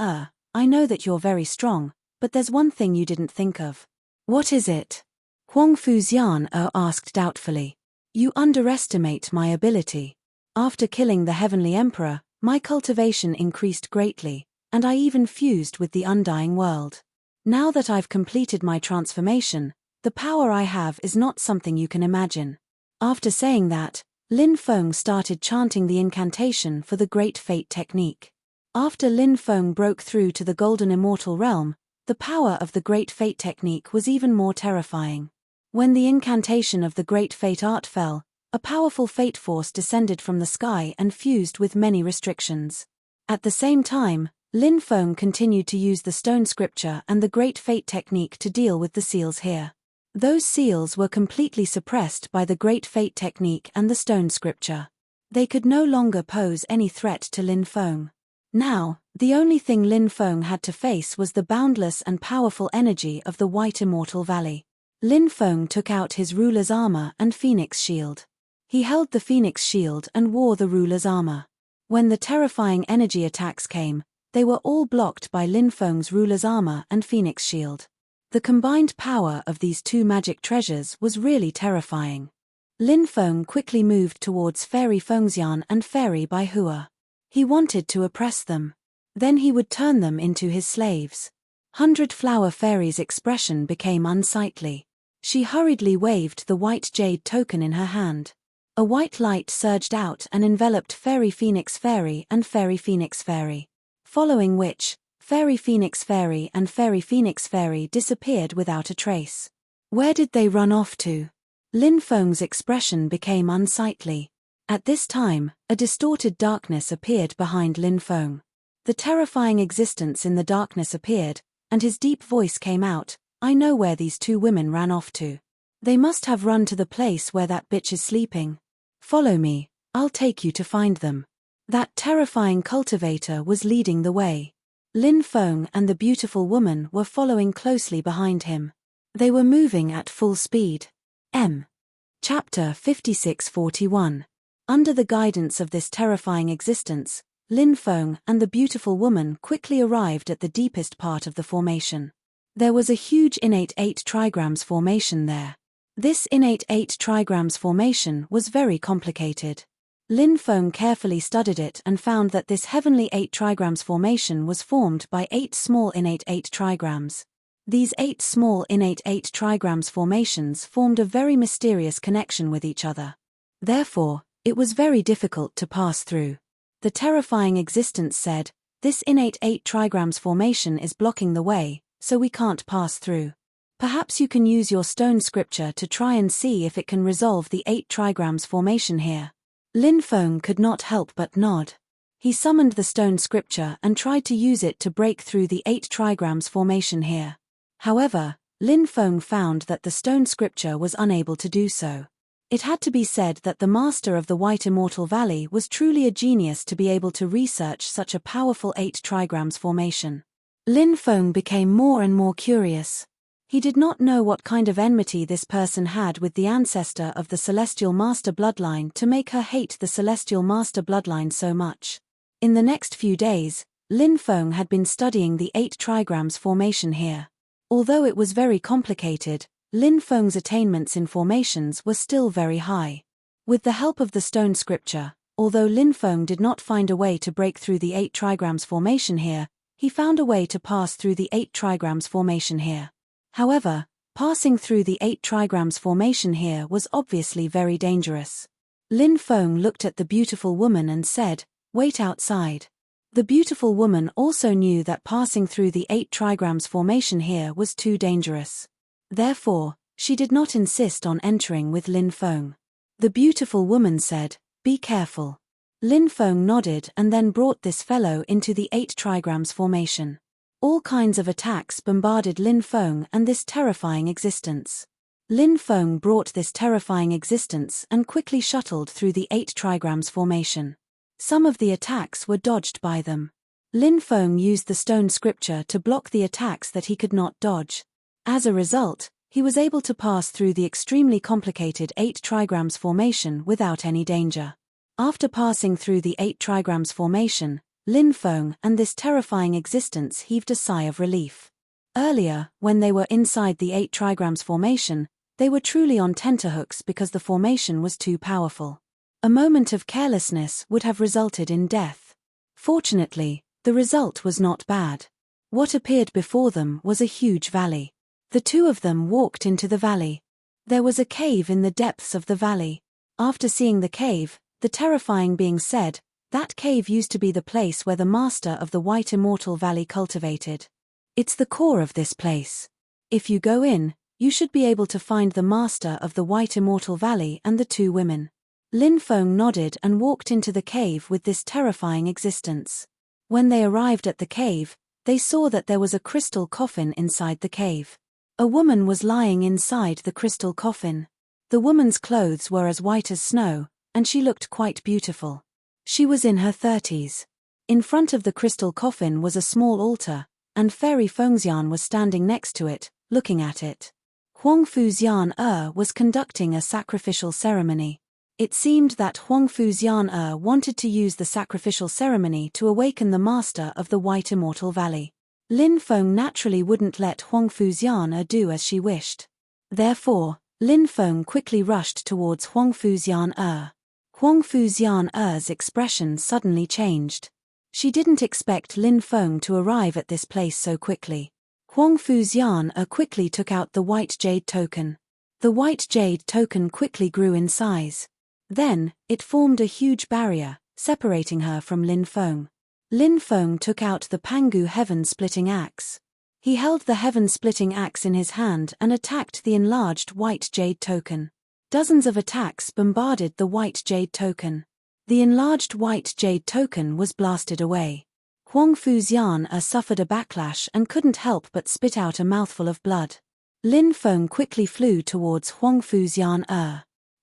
I know that you're very strong, but there's one thing you didn't think of." "What is it?" Huang Fuxian asked doubtfully. "You underestimate my ability. After killing the Heavenly Emperor, my cultivation increased greatly, and I even fused with the undying world. Now that I've completed my transformation, the power I have is not something you can imagine." After saying that, Lin Feng started chanting the incantation for the Great Fate technique. After Lin Feng broke through to the Golden Immortal Realm, the power of the Great Fate technique was even more terrifying. When the incantation of the Great Fate art fell, a powerful fate force descended from the sky and fused with many restrictions. At the same time, Lin Feng continued to use the stone scripture and the Great Fate technique to deal with the seals here. Those seals were completely suppressed by the Great Fate technique and the stone scripture. They could no longer pose any threat to Lin Feng. Now, the only thing Lin Feng had to face was the boundless and powerful energy of the White Immortal Valley. Lin Feng took out his ruler's armor and phoenix shield. He held the phoenix shield and wore the ruler's armor. When the terrifying energy attacks came, they were all blocked by Lin Feng's ruler's armor and phoenix shield. The combined power of these two magic treasures was really terrifying. Lin Feng quickly moved towards Fairy Fengxian and Fairy Baihua. He wanted to oppress them. Then he would turn them into his slaves. 100 Flower Fairy's expression became unsightly. She hurriedly waved the white jade token in her hand. A white light surged out and enveloped Fairy Phoenix Fairy and Fairy Phoenix Fairy. Following which, Fairy Phoenix Fairy and Fairy Phoenix Fairy disappeared without a trace. Where did they run off to? Lin Feng's expression became unsightly. At this time, a distorted darkness appeared behind Lin Feng. The terrifying existence in the darkness appeared, and his deep voice came out, "I know where these two women ran off to. They must have run to the place where that bitch is sleeping. Follow me, I'll take you to find them." That terrifying cultivator was leading the way. Lin Feng and the beautiful woman were following closely behind him. They were moving at full speed. Chapter 56-41. Under the guidance of this terrifying existence, Lin Feng and the beautiful woman quickly arrived at the deepest part of the formation. There was a huge innate 8 trigrams formation there. This innate 8 trigrams formation was very complicated. Lin Feng carefully studied it and found that this heavenly 8 trigrams formation was formed by 8 small innate 8 trigrams. These 8 small innate 8 trigrams formations formed a very mysterious connection with each other. Therefore, it was very difficult to pass through. The terrifying existence said, "This innate 8 trigrams formation is blocking the way, so we can't pass through. Perhaps you can use your stone scripture to try and see if it can resolve the 8 trigrams formation here." Lin Feng could not help but nod. He summoned the stone scripture and tried to use it to break through the 8 trigrams formation here. However, Lin Feng found that the stone scripture was unable to do so. It had to be said that the master of the White Immortal Valley was truly a genius to be able to research such a powerful 8 trigrams formation. Lin Feng became more and more curious. He did not know what kind of enmity this person had with the ancestor of the Celestial Master bloodline to make her hate the Celestial Master bloodline so much. In the next few days, Lin Feng had been studying the 8 trigrams formation here. Although it was very complicated, Lin Feng's attainments in formations were still very high. With the help of the stone scripture, although Lin Feng did not find a way to break through the 8 trigrams formation here, he found a way to pass through the 8 trigrams formation here. However, passing through the 8 trigrams formation here was obviously very dangerous. Lin Feng looked at the beautiful woman and said, "Wait outside." The beautiful woman also knew that passing through the 8 trigrams formation here was too dangerous. Therefore, she did not insist on entering with Lin Feng. The beautiful woman said, "Be careful." Lin Feng nodded and then brought this fellow into the 8 trigrams formation. All kinds of attacks bombarded Lin Feng and this terrifying existence. Lin Feng brought this terrifying existence and quickly shuttled through the 8 trigrams formation. Some of the attacks were dodged by them. Lin Feng used the stone scripture to block the attacks that he could not dodge. As a result, he was able to pass through the extremely complicated 8 trigrams formation without any danger. After passing through the 8 trigrams formation, Lin Feng and this terrifying existence heaved a sigh of relief. Earlier, when they were inside the 8 trigrams formation, they were truly on tenterhooks because the formation was too powerful. A moment of carelessness would have resulted in death. Fortunately, the result was not bad. What appeared before them was a huge valley. The two of them walked into the valley. There was a cave in the depths of the valley. After seeing the cave, the terrifying being said, "That cave used to be the place where the master of the White Immortal Valley cultivated. It's the core of this place. If you go in, you should be able to find the master of the White Immortal Valley and the two women." Lin Feng nodded and walked into the cave with this terrifying existence. When they arrived at the cave, they saw that there was a crystal coffin inside the cave. A woman was lying inside the crystal coffin. The woman's clothes were as white as snow, and she looked quite beautiful. She was in her 30s. In front of the crystal coffin was a small altar, and Fairy Fengxian was standing next to it, looking at it. Huang Fuxian was conducting a sacrificial ceremony. It seemed that Huang Fuxian wanted to use the sacrificial ceremony to awaken the master of the White Immortal Valley. Lin Feng naturally wouldn't let Huang Fuxian do as she wished. Therefore, Lin Feng quickly rushed towards Huang Fuxian. Huang Fuxian's expression suddenly changed. She didn't expect Lin Feng to arrive at this place so quickly. Huang Fuxian quickly took out the white jade token. The white jade token quickly grew in size. Then, it formed a huge barrier, separating her from Lin Feng. Lin Feng took out the Pangu heaven-splitting axe. He held the heaven-splitting axe in his hand and attacked the enlarged white jade token. Dozens of attacks bombarded the white jade token. The enlarged white jade token was blasted away. Huang Fuxian suffered a backlash and couldn't help but spit out a mouthful of blood. Lin Feng quickly flew towards Huang Fuxian.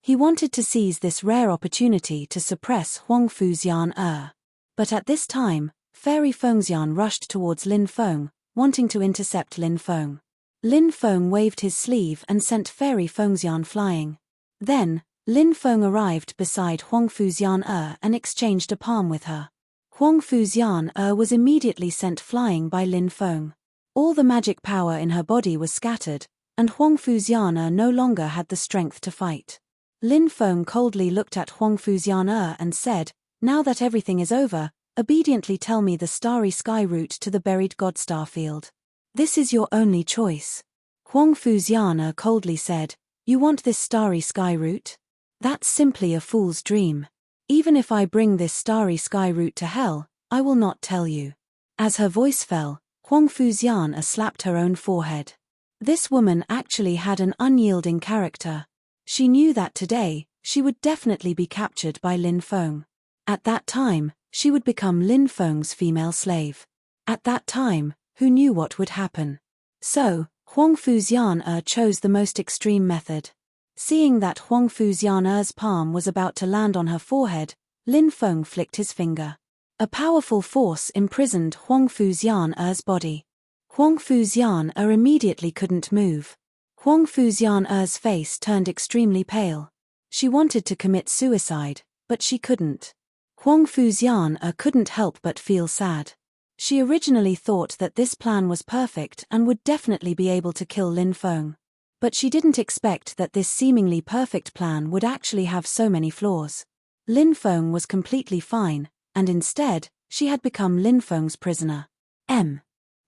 He wanted to seize this rare opportunity to suppress Huang Fuxian. But at this time, Fairy Fengxian rushed towards Lin Feng, wanting to intercept Lin Feng. Lin Feng waved his sleeve and sent Fairy Fengxian flying. Then, Lin Feng arrived beside Huang Fuxian and exchanged a palm with her. Huang Fuxian was immediately sent flying by Lin Feng. All the magic power in her body was scattered, and Huang Fuxian no longer had the strength to fight. Lin Feng coldly looked at Huang Fuxian and said, "Now that everything is over, obediently tell me the starry sky route to the buried god Starfield. This is your only choice." Huang Fuxian coldly said, "You want this starry sky route? That's simply a fool's dream. Even if I bring this starry sky route to hell, I will not tell you." As her voice fell, Huang Fuxian slapped her own forehead. This woman actually had an unyielding character. She knew that today, she would definitely be captured by Lin Feng. At that time, she would become Lin Feng's female slave. At that time, who knew what would happen? So, Huang Fuxian chose the most extreme method. Seeing that Huang Fuxian's palm was about to land on her forehead, Lin Feng flicked his finger. A powerful force imprisoned Huang Fuxian's body. Huang Fuxian immediately couldn't move. Huang Fuxian's face turned extremely pale. She wanted to commit suicide, but she couldn't. Huang Fuxian couldn't help but feel sad. She originally thought that this plan was perfect and would definitely be able to kill Lin Feng. But she didn't expect that this seemingly perfect plan would actually have so many flaws. Lin Feng was completely fine, and instead, she had become Lin Feng's prisoner.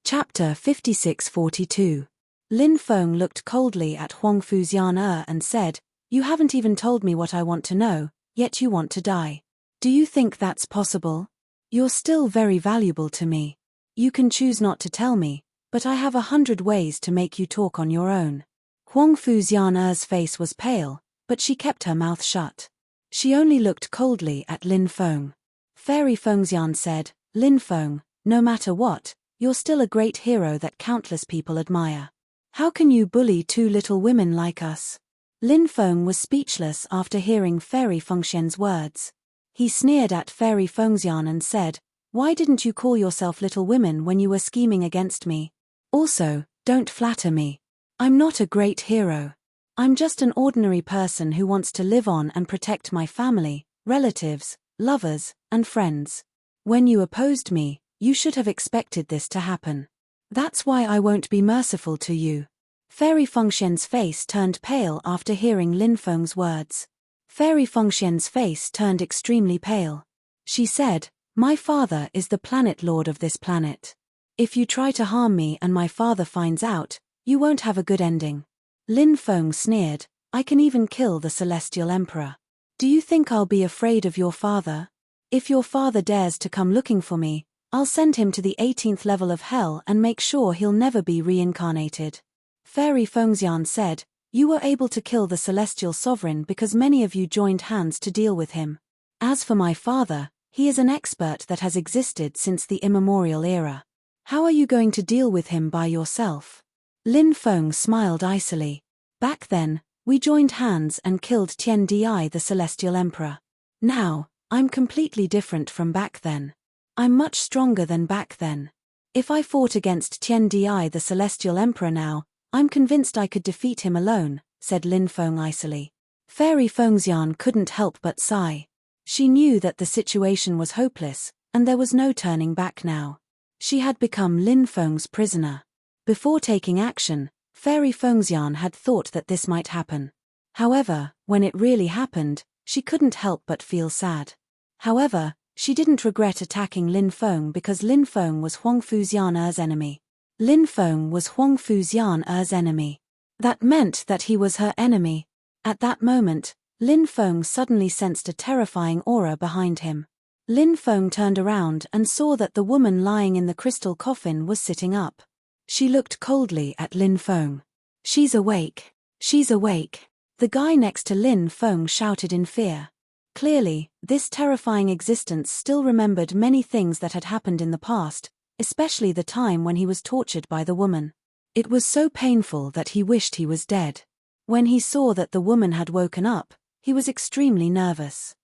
Chapter 5642. Lin Feng looked coldly at Huang Fuxian and said, "You haven't even told me what I want to know, yet you want to die. Do you think that's possible? You're still very valuable to me. You can choose not to tell me, but I have 100 ways to make you talk on your own." Huang Fuxian's face was pale, but she kept her mouth shut. She only looked coldly at Lin Feng. Fairy Fengxian said, "Lin Feng, no matter what, you're still a great hero that countless people admire. How can you bully two little women like us?" Lin Feng was speechless after hearing Fairy Fengxian's words. He sneered at Fairy Fengxian and said, "Why didn't you call yourself little women when you were scheming against me? Also, don't flatter me. I'm not a great hero. I'm just an ordinary person who wants to live on and protect my family, relatives, lovers, and friends. When you opposed me, you should have expected this to happen. That's why I won't be merciful to you." Fairy Fengxian's face turned pale after hearing Lin Feng's words. Fairy Fengxian's face turned extremely pale. She said, "My father is the planet lord of this planet. If you try to harm me and my father finds out, you won't have a good ending." Lin Feng sneered, "I can even kill the Celestial Emperor. Do you think I'll be afraid of your father? If your father dares to come looking for me, I'll send him to the 18th level of hell and make sure he'll never be reincarnated." Fairy Fengxian said, "You were able to kill the Celestial Sovereign because many of you joined hands to deal with him. As for my father, he is an expert that has existed since the immemorial era. How are you going to deal with him by yourself?" Lin Feng smiled icily. "Back then, we joined hands and killed Tian Di, the Celestial Emperor. Now, I'm completely different from back then. I'm much stronger than back then. If I fought against Tian Di the Celestial Emperor now, I'm convinced I could defeat him alone, said Lin Feng icily. Fairy Fengxian couldn't help but sigh. She knew that the situation was hopeless, and there was no turning back now. She had become Lin Feng's prisoner. Before taking action, Fairy Fengxian had thought that this might happen. However, when it really happened, she couldn't help but feel sad. However, she didn't regret attacking Lin Feng because Lin Feng was Huang Fuxian enemy. Lin Feng was Huang Fuxian enemy. That meant that he was her enemy. At that moment, Lin Feng suddenly sensed a terrifying aura behind him. Lin Feng turned around and saw that the woman lying in the crystal coffin was sitting up. She looked coldly at Lin Feng. She's awake. She's awake. The guy next to Lin Feng shouted in fear. Clearly, this terrifying existence still remembered many things that had happened in the past, especially the time when he was tortured by the woman. It was so painful that he wished he was dead. When he saw that the woman had woken up, he was extremely nervous.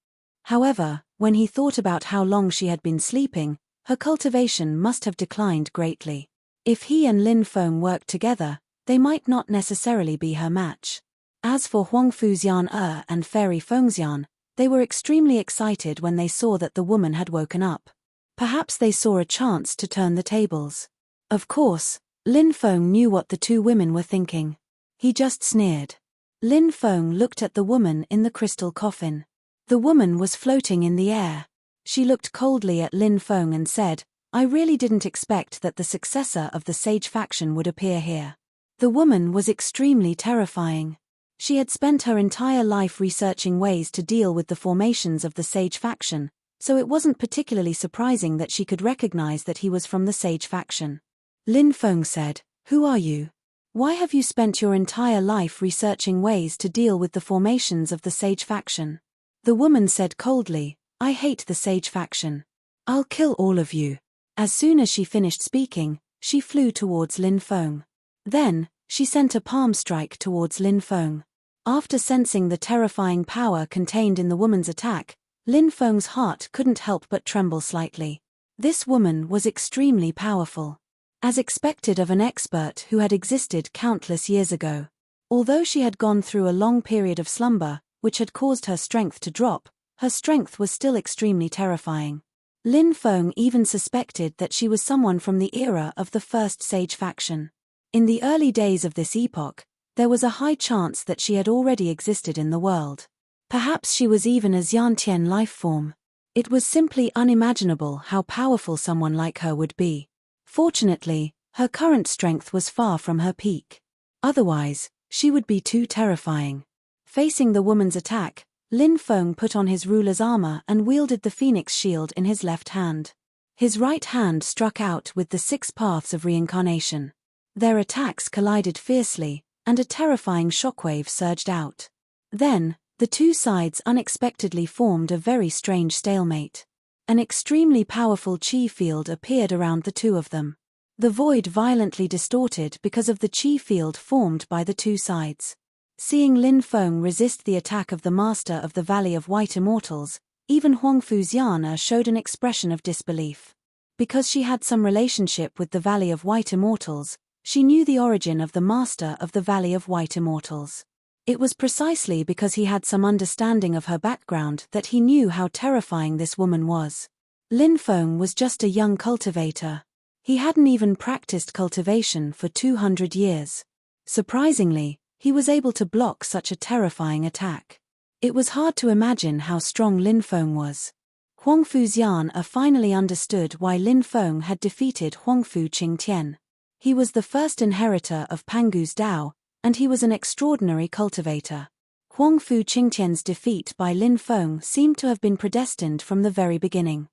However, when he thought about how long she had been sleeping, her cultivation must have declined greatly. If he and Lin Feng worked together, they might not necessarily be her match. As for Huang Fuxian and Fairy Fengxian, they were extremely excited when they saw that the woman had woken up. Perhaps they saw a chance to turn the tables. Of course, Lin Feng knew what the two women were thinking. He just sneered. Lin Feng looked at the woman in the crystal coffin. The woman was floating in the air. She looked coldly at Lin Feng and said, "I really didn't expect that the successor of the Sage faction would appear here." The woman was extremely terrifying. She had spent her entire life researching ways to deal with the formations of the Sage faction, so it wasn't particularly surprising that she could recognize that he was from the Sage faction. Lin Feng said, "Who are you? Why have you spent your entire life researching ways to deal with the formations of the Sage faction?" The woman said coldly, "I hate the Sage faction. I'll kill all of you." As soon as she finished speaking, she flew towards Lin Feng. Then, she sent a palm strike towards Lin Feng. After sensing the terrifying power contained in the woman's attack, Lin Feng's heart couldn't help but tremble slightly. This woman was extremely powerful. As expected of an expert who had existed countless years ago. Although she had gone through a long period of slumber, which had caused her strength to drop, her strength was still extremely terrifying. Lin Feng even suspected that she was someone from the era of the first Sage faction. In the early days of this epoch, there was a high chance that she had already existed in the world. Perhaps she was even a Xiantian life form. It was simply unimaginable how powerful someone like her would be. Fortunately, her current strength was far from her peak. Otherwise, she would be too terrifying. Facing the woman's attack, Lin Feng put on his ruler's armor and wielded the phoenix shield in his left hand. His right hand struck out with the 6 paths of reincarnation. Their attacks collided fiercely, and a terrifying shockwave surged out. Then, the two sides unexpectedly formed a very strange stalemate. An extremely powerful chi field appeared around the two of them. The void violently distorted because of the chi field formed by the two sides. Seeing Lin Feng resist the attack of the Master of the Valley of White Immortals, even Huang Fuxian showed an expression of disbelief. Because she had some relationship with the Valley of White Immortals, she knew the origin of the Master of the Valley of White Immortals. It was precisely because he had some understanding of her background that he knew how terrifying this woman was. Lin Feng was just a young cultivator. He hadn't even practiced cultivation for 200 years. Surprisingly, he was able to block such a terrifying attack. It was hard to imagine how strong Lin Feng was. Huang Fuxian finally understood why Lin Feng had defeated Huang Fu Qingtian. He was the first inheritor of Pangu's Dao, and he was an extraordinary cultivator. Huang Fu Qingtian's defeat by Lin Feng seemed to have been predestined from the very beginning.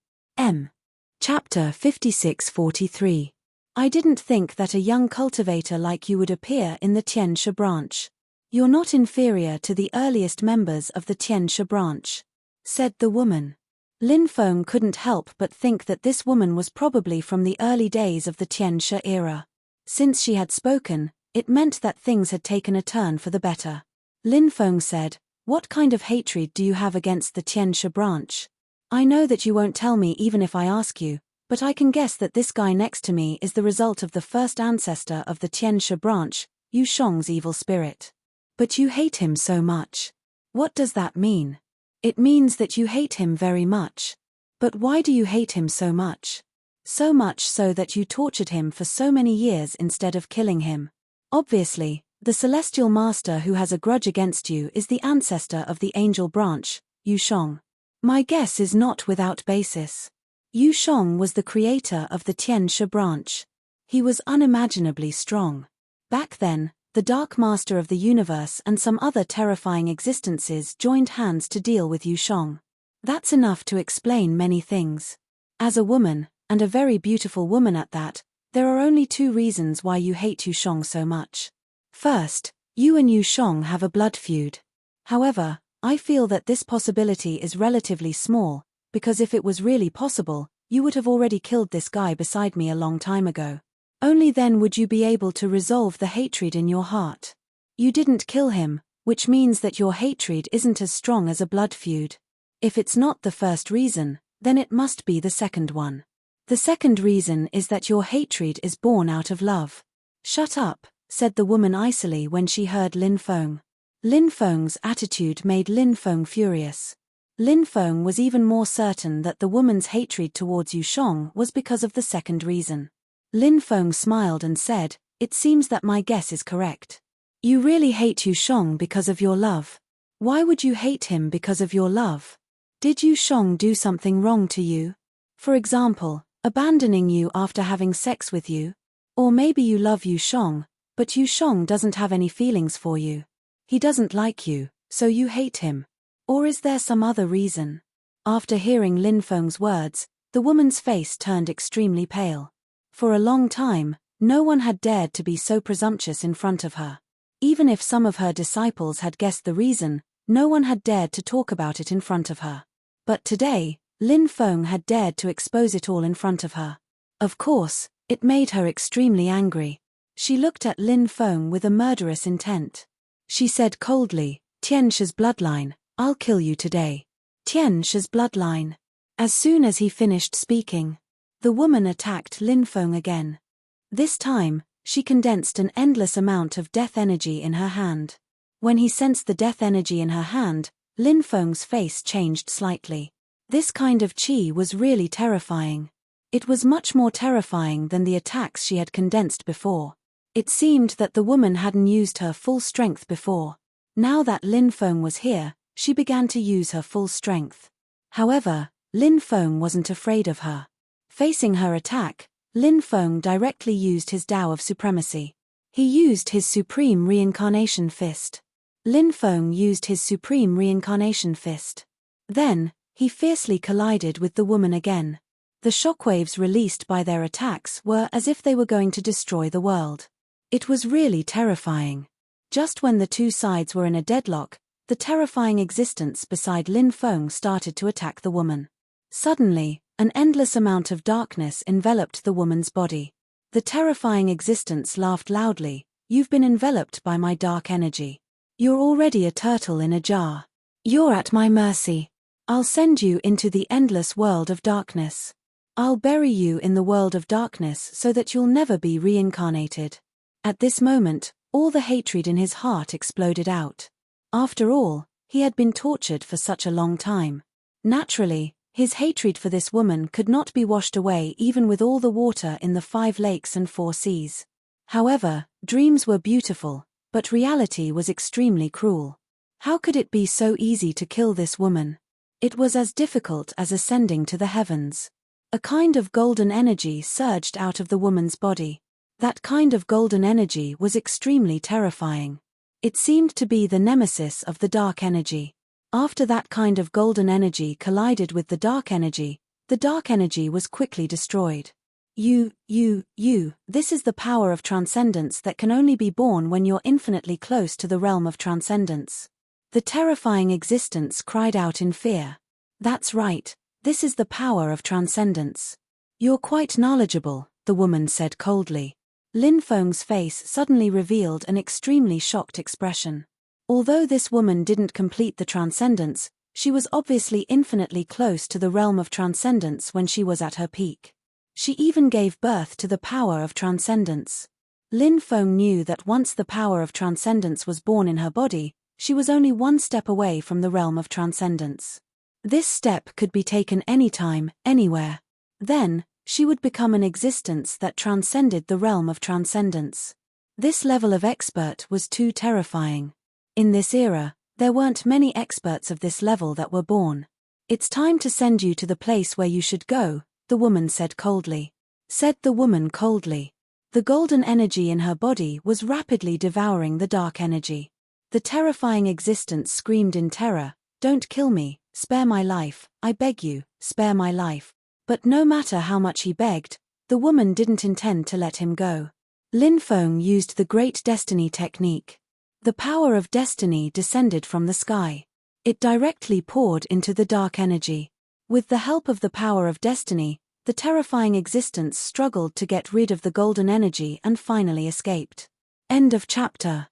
Chapter 56-43. I didn't think that a young cultivator like you would appear in the Tiansha branch. You're not inferior to the earliest members of the Tiansha branch, said the woman. Lin Feng couldn't help but think that this woman was probably from the early days of the Tiansha era. Since she had spoken, it meant that things had taken a turn for the better. Lin Feng said, What kind of hatred do you have against the Tianxia branch? I know that you won't tell me even if I ask you, but I can guess that this guy next to me is the result of the first ancestor of the Tianxia branch, Yu Shong's evil spirit. But you hate him so much. What does that mean? It means that you hate him very much. But why do you hate him so much? So much so that you tortured him for so many years instead of killing him. Obviously, the celestial master who has a grudge against you is the ancestor of the angel branch, Yu Shong. My guess is not without basis. Yu Shong was the creator of the Tianxia branch. He was unimaginably strong. Back then, the Dark Master of the universe and some other terrifying existences joined hands to deal with Yu Shong. That's enough to explain many things. As a woman, and a very beautiful woman at that, there are only two reasons why you hate Yu Shong so much. First, you and Yu Shong have a blood feud. However, I feel that this possibility is relatively small, because if it was really possible, you would have already killed this guy beside me a long time ago. Only then would you be able to resolve the hatred in your heart. You didn't kill him, which means that your hatred isn't as strong as a blood feud. If it's not the first reason, then it must be the second one. The second reason is that your hatred is born out of love. Shut up, said the woman icily when she heard Lin Feng. Lin Feng's attitude made Lin Feng furious. Lin Feng was even more certain that the woman's hatred towards Yu Shong was because of the second reason. Lin Feng smiled and said, "It seems that my guess is correct. You really hate Yu Shong because of your love. Why would you hate him because of your love? Did Yu Shong do something wrong to you? For example, abandoning you after having sex with you? Or maybe you love Yu Shong, but Yu Shong doesn't have any feelings for you. He doesn't like you, so you hate him. Or is there some other reason?" After hearing Lin Feng's words, the woman's face turned extremely pale. For a long time, no one had dared to be so presumptuous in front of her. Even if some of her disciples had guessed the reason, no one had dared to talk about it in front of her. But today, Lin Feng had dared to expose it all in front of her. Of course, it made her extremely angry. She looked at Lin Feng with a murderous intent. She said coldly, "Tianxia's bloodline, I'll kill you today." Tianxia's bloodline. As soon as he finished speaking, the woman attacked Lin Feng again. This time, she condensed an endless amount of death energy in her hand. When he sensed the death energy in her hand, Lin Feng's face changed slightly. This kind of qi was really terrifying. It was much more terrifying than the attacks she had condensed before. It seemed that the woman hadn't used her full strength before. Now that Lin Feng was here, she began to use her full strength. However, Lin Feng wasn't afraid of her. Facing her attack, Lin Feng directly used his Tao of Supremacy. He used his Supreme Reincarnation Fist. Lin Feng used his Supreme Reincarnation Fist. Then, he fiercely collided with the woman again. The shockwaves released by their attacks were as if they were going to destroy the world. It was really terrifying. Just when the two sides were in a deadlock, the terrifying existence beside Lin Feng started to attack the woman. Suddenly, an endless amount of darkness enveloped the woman's body. The terrifying existence laughed loudly, "You've been enveloped by my dark energy. You're already a turtle in a jar. You're at my mercy. I'll send you into the endless world of darkness. I'll bury you in the world of darkness so that you'll never be reincarnated." At this moment, all the hatred in his heart exploded out. After all, he had been tortured for such a long time. Naturally, his hatred for this woman could not be washed away even with all the water in the 5 lakes and 4 seas. However, dreams were beautiful, but reality was extremely cruel. How could it be so easy to kill this woman? It was as difficult as ascending to the heavens. A kind of golden energy surged out of the woman's body. That kind of golden energy was extremely terrifying. It seemed to be the nemesis of the dark energy. After that kind of golden energy collided with the dark energy was quickly destroyed. This is the power of transcendence that can only be born when you're infinitely close to the realm of transcendence. The terrifying existence cried out in fear. That's right, this is the power of transcendence. You're quite knowledgeable, the woman said coldly. Lin Feng's face suddenly revealed an extremely shocked expression. Although this woman didn't complete the transcendence, she was obviously infinitely close to the realm of transcendence when she was at her peak. She even gave birth to the power of transcendence. Lin Feng knew that once the power of transcendence was born in her body, she was only one step away from the realm of transcendence. This step could be taken anytime, anywhere. Then, she would become an existence that transcended the realm of transcendence. This level of expert was too terrifying. In this era, there weren't many experts of this level that were born. "It's time to send you to the place where you should go," the woman said coldly. Said the woman coldly. The golden energy in her body was rapidly devouring the dark energy. The terrifying existence screamed in terror, "Don't kill me, spare my life, I beg you, spare my life." But no matter how much he begged, the woman didn't intend to let him go. Lin Feng used the Great Destiny technique. The power of destiny descended from the sky. It directly poured into the dark energy. With the help of the power of destiny, the terrifying existence struggled to get rid of the golden energy and finally escaped. End of chapter.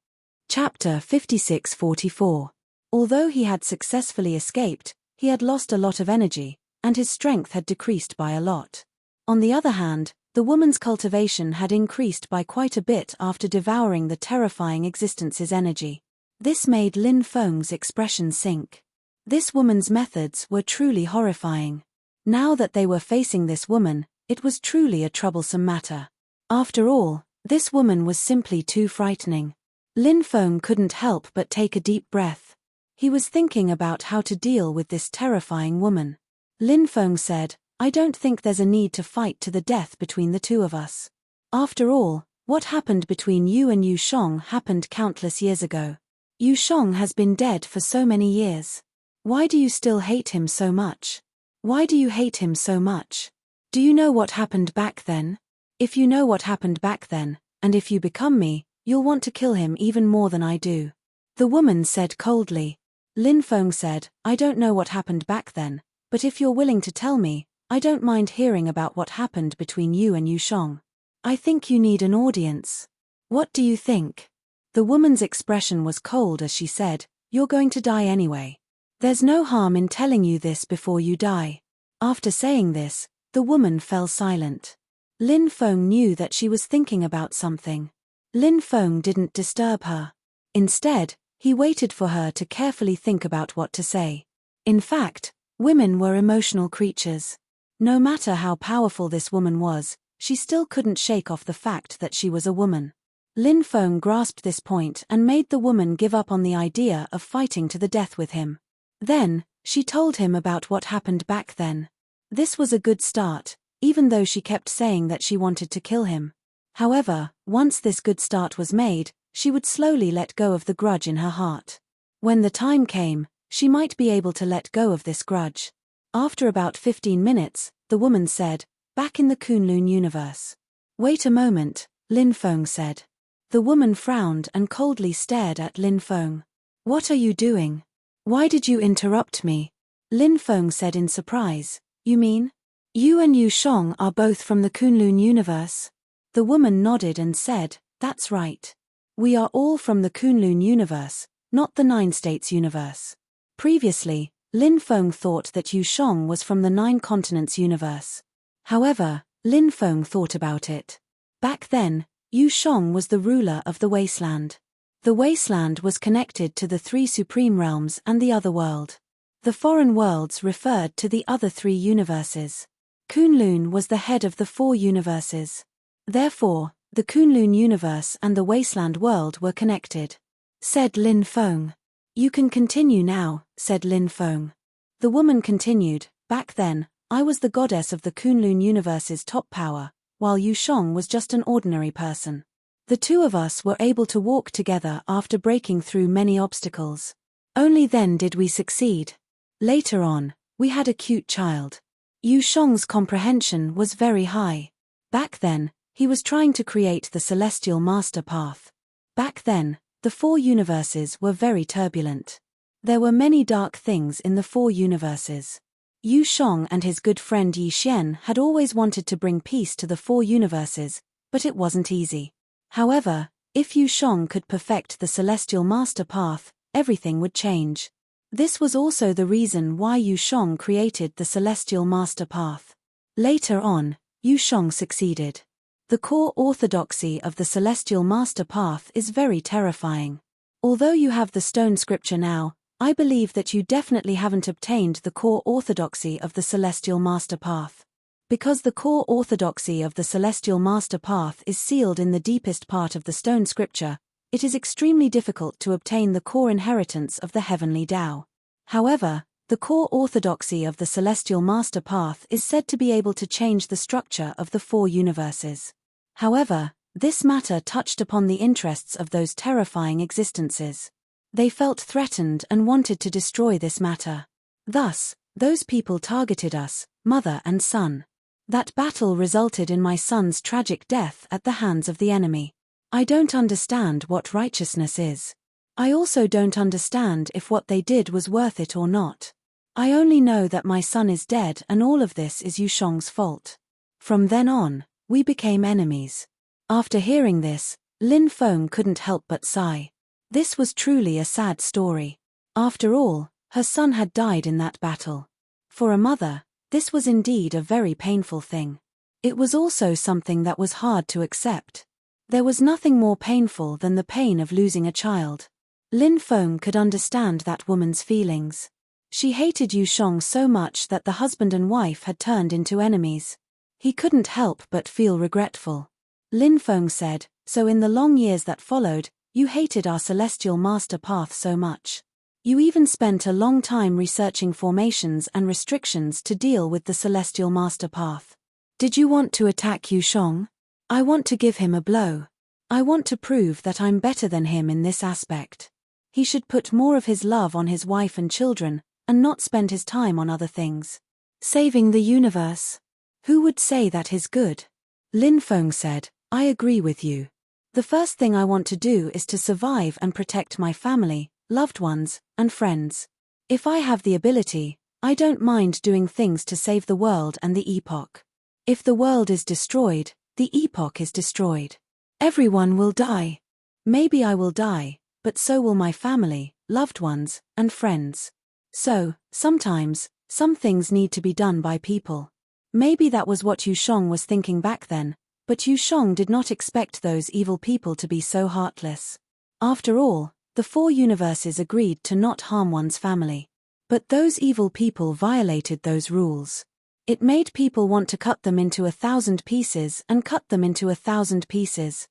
Chapter 56-44. Although he had successfully escaped, he had lost a lot of energy, and his strength had decreased by a lot. On the other hand, the woman's cultivation had increased by quite a bit after devouring the terrifying existence's energy. This made Lin Feng's expression sink. This woman's methods were truly horrifying. Now that they were facing this woman, it was truly a troublesome matter. After all, this woman was simply too frightening. Lin Feng couldn't help but take a deep breath. He was thinking about how to deal with this terrifying woman. Lin Feng said, "I don't think there's a need to fight to the death between the two of us. After all, what happened between you and Yu Shong happened countless years ago. Yu Shong has been dead for so many years. Why do you still hate him so much? Why do you hate him so much? Do you know what happened back then? If you know what happened back then, and if you become me, you'll want to kill him even more than I do." The woman said coldly. Lin Feng said, "I don't know what happened back then, but if you're willing to tell me, I don't mind hearing about what happened between you and Yu Shong. I think you need an audience. What do you think?" The woman's expression was cold as she said, "You're going to die anyway. There's no harm in telling you this before you die." After saying this, the woman fell silent. Lin Feng knew that she was thinking about something. Lin Feng didn't disturb her. Instead, he waited for her to carefully think about what to say. In fact, women were emotional creatures. No matter how powerful this woman was, she still couldn't shake off the fact that she was a woman. Lin Feng grasped this point and made the woman give up on the idea of fighting to the death with him. Then, she told him about what happened back then. This was a good start, even though she kept saying that she wanted to kill him. However, once this good start was made, she would slowly let go of the grudge in her heart. When the time came, she might be able to let go of this grudge. After about 15 minutes, the woman said, "Back in the Kunlun universe." "Wait a moment," Lin Feng said. The woman frowned and coldly stared at Lin Feng. "What are you doing? Why did you interrupt me?" Lin Feng said in surprise, "You mean? You and Yu Shong are both from the Kunlun universe?" The woman nodded and said, "That's right. We are all from the Kunlun universe, not the Nine States universe." Previously, Lin Feng thought that Yu Shong was from the Nine Continents universe. However, Lin Feng thought about it. Back then, Yu Shong was the ruler of the wasteland. The wasteland was connected to the three supreme realms and the other world. The foreign worlds referred to the other three universes. Kunlun was the head of the four universes. Therefore, the Kunlun universe and the wasteland world were connected. Said Lin Feng. "You can continue now," said Lin Feng. The woman continued, "Back then, I was the goddess of the Kunlun universe's top power, while Yu Shong was just an ordinary person. The two of us were able to walk together after breaking through many obstacles. Only then did we succeed. Later on, we had a cute child. Yu Shong's comprehension was very high. Back then, he was trying to create the celestial master path. Back then, the four universes were very turbulent. There were many dark things in the four universes. Yu Shong and his good friend Yi Xian had always wanted to bring peace to the four universes, but it wasn't easy. However, if Yu Shong could perfect the celestial master path, everything would change. This was also the reason why Yu Shong created the Celestial Master Path. Later on, Yu Shong succeeded. The core orthodoxy of the Celestial Master Path is very terrifying. Although you have the stone scripture now, I believe that you definitely haven't obtained the core orthodoxy of the Celestial Master Path. Because the core orthodoxy of the Celestial Master Path is sealed in the deepest part of the stone scripture, it is extremely difficult to obtain the core inheritance of the heavenly Tao. However, the core orthodoxy of the Celestial Master Path is said to be able to change the structure of the four universes. However, this matter touched upon the interests of those terrifying existences. They felt threatened and wanted to destroy this matter. Thus, those people targeted us, mother and son. That battle resulted in my son's tragic death at the hands of the enemy. I don't understand what righteousness is. I also don't understand if what they did was worth it or not. I only know that my son is dead and all of this is Yu Shong's fault. From then on, we became enemies. After hearing this, Lin Feng couldn't help but sigh. This was truly a sad story. After all, her son had died in that battle. For a mother, this was indeed a very painful thing. It was also something that was hard to accept. There was nothing more painful than the pain of losing a child. Lin Feng could understand that woman's feelings. She hated Yu Shong so much that the husband and wife had turned into enemies. He couldn't help but feel regretful. Lin Feng said, "So in the long years that followed, you hated our Celestial Master Path so much. You even spent a long time researching formations and restrictions to deal with the Celestial Master Path. Did you want to attack Yu Shong? I want to give him a blow. I want to prove that I'm better than him in this aspect. He should put more of his love on his wife and children, and not spend his time on other things. Saving the universe. Who would say that is good?" Lin Feng said, "I agree with you. The first thing I want to do is to survive and protect my family, loved ones, and friends. If I have the ability, I don't mind doing things to save the world and the epoch. If the world is destroyed, the epoch is destroyed. Everyone will die. Maybe I will die, but so will my family, loved ones, and friends. So, sometimes, some things need to be done by people." Maybe that was what Yu Shong was thinking back then, but Yu Shong did not expect those evil people to be so heartless. After all, the four universes agreed to not harm one's family. But those evil people violated those rules. It made people want to cut them into 1,000 pieces and cut them into 1,000 pieces.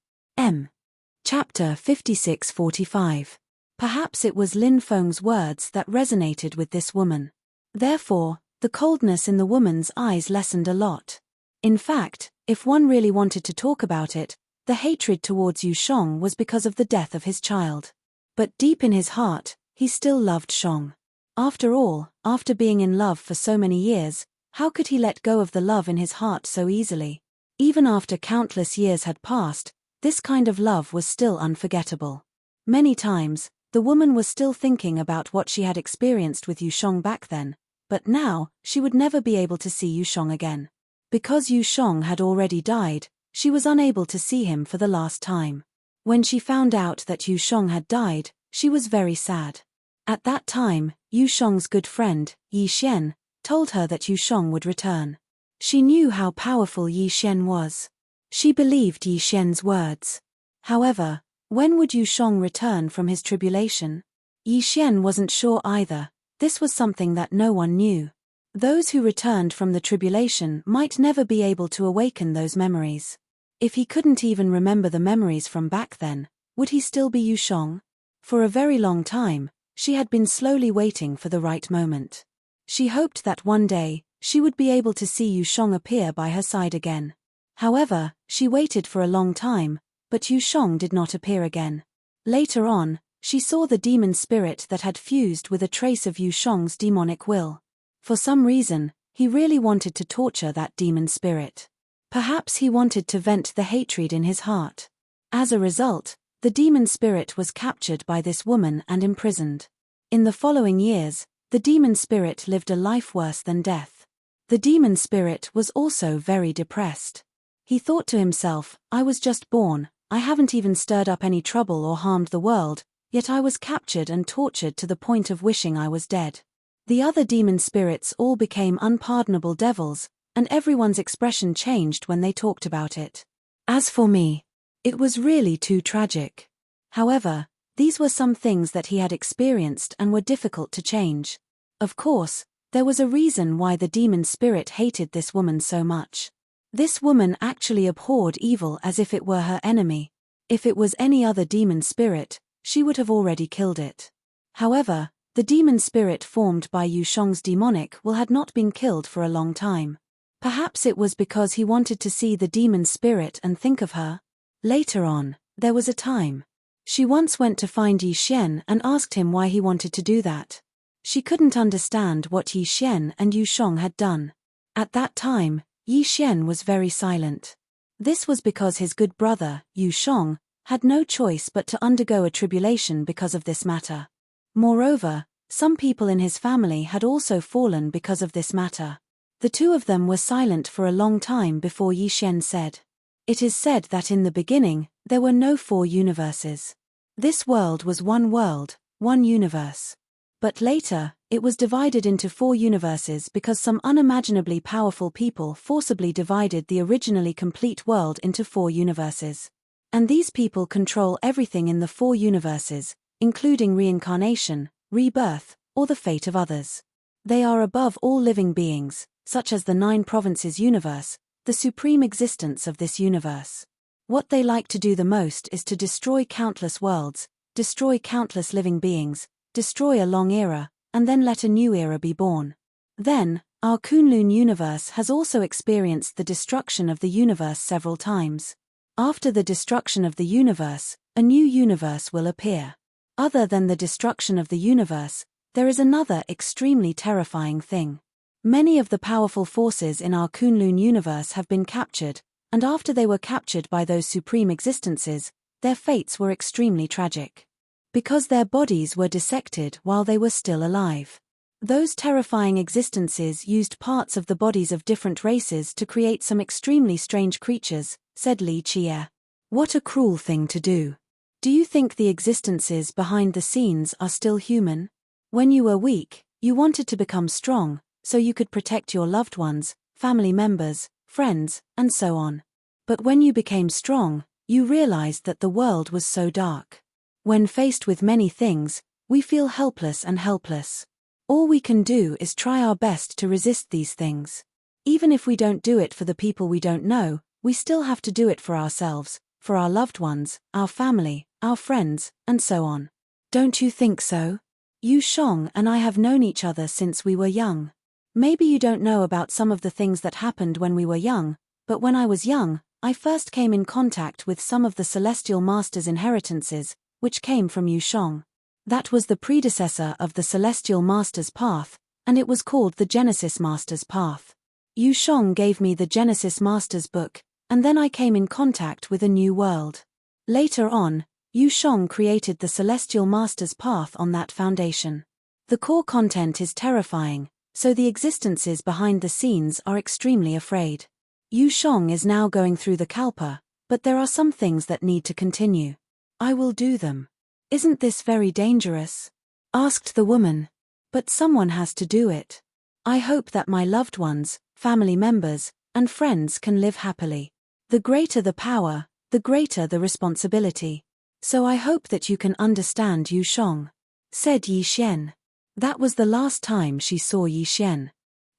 Chapter 56-45. Perhaps it was Lin Feng's words that resonated with this woman. Therefore, the coldness in the woman's eyes lessened a lot. In fact, if one really wanted to talk about it, the hatred towards Yu Shong was because of the death of his child. But deep in his heart, he still loved Shong. After all, after being in love for so many years, how could he let go of the love in his heart so easily? Even after countless years had passed, this kind of love was still unforgettable. Many times, the woman was still thinking about what she had experienced with Yu Shong back then, but now, she would never be able to see Yu Shong again. Because Yu Shong had already died, she was unable to see him for the last time. When she found out that Yu Shong had died, she was very sad. At that time, Yu Shong's good friend, Yi Xian, told her that Yu Shong would return. She knew how powerful Yi Xian was. She believed Yi Xian's words. However, when would Yu Shong return from his tribulation? Yi Xian wasn't sure either. This was something that no one knew. Those who returned from the tribulation might never be able to awaken those memories. If he couldn't even remember the memories from back then, would he still be Yu Shong? For a very long time, she had been slowly waiting for the right moment. She hoped that one day, she would be able to see Yu Shong appear by her side again. However, she waited for a long time, but Yu Shong did not appear again. Later on, she saw the demon spirit that had fused with a trace of Yu Shong's demonic will. For some reason, he really wanted to torture that demon spirit. Perhaps he wanted to vent the hatred in his heart. As a result, the demon spirit was captured by this woman and imprisoned. In the following years, the demon spirit lived a life worse than death. The demon spirit was also very depressed. He thought to himself, "I was just born, I haven't even stirred up any trouble or harmed the world, yet I was captured and tortured to the point of wishing I was dead. The other demon spirits all became unpardonable devils, and everyone's expression changed when they talked about it. As for me, it was really too tragic. However, these were some things that he had experienced and were difficult to change. Of course, there was a reason why the demon spirit hated this woman so much. This woman actually abhorred evil as if it were her enemy. If it was any other demon spirit, she would have already killed it. However, the demon spirit formed by Yu Shong's demonic will had not been killed for a long time. Perhaps it was because he wanted to see the demon spirit and think of her. Later on, there was a time. She once went to find Yi Xian and asked him why he wanted to do that. She couldn't understand what Yi Xian and Yu Shong had done. At that time, Yi Xian was very silent. This was because his good brother, Yu Shong, had no choice but to undergo a tribulation because of this matter. Moreover, some people in his family had also fallen because of this matter. The two of them were silent for a long time before Yi Xian said. It is said that in the beginning, there were no 4 universes. This world was one world, one universe. But later, it was divided into 4 universes because some unimaginably powerful people forcibly divided the originally complete world into 4 universes. And these people control everything in the 4 universes, including reincarnation, rebirth, or the fate of others. They are above all living beings, such as the 9 provinces universe, the supreme existence of this universe. What they like to do the most is to destroy countless worlds, destroy countless living beings, destroy a long era, and then let a new era be born. Then, our Kunlun universe has also experienced the destruction of the universe several times. After the destruction of the universe, a new universe will appear. Other than the destruction of the universe, there is another extremely terrifying thing. Many of the powerful forces in our Kunlun universe have been captured, and after they were captured by those supreme existences, their fates were extremely tragic. Because their bodies were dissected while they were still alive. Those terrifying existences used parts of the bodies of different races to create some extremely strange creatures, said Li Chia. What a cruel thing to do. Do you think the existences behind the scenes are still human? When you were weak, you wanted to become strong, so you could protect your loved ones, family members, friends, and so on. But when you became strong, you realized that the world was so dark. When faced with many things, we feel helpless and helpless. All we can do is try our best to resist these things. Even if we don't do it for the people we don't know, we still have to do it for ourselves, for our loved ones, our family, our friends, and so on. Don't you think so? Yu Shong and I have known each other since we were young. Maybe you don't know about some of the things that happened when we were young, but when I was young, I first came in contact with some of the Celestial Master's inheritances, which came from Yu Shong. That was the predecessor of the Celestial Master's path, and it was called the Genesis Master's path. Yu Shong gave me the Genesis Master's book, and then I came in contact with a new world. Later on, Yu Shong created the Celestial Master's path on that foundation. The core content is terrifying, so the existences behind the scenes are extremely afraid. Yu Shong is now going through the Kalpa, but there are some things that need to continue. I will do them. Isn't this very dangerous? Asked the woman. But someone has to do it. I hope that my loved ones, family members, and friends can live happily. The greater the power, the greater the responsibility. So I hope that you can understand Yu Shong, said Yi Xian. That was the last time she saw Yi Xian.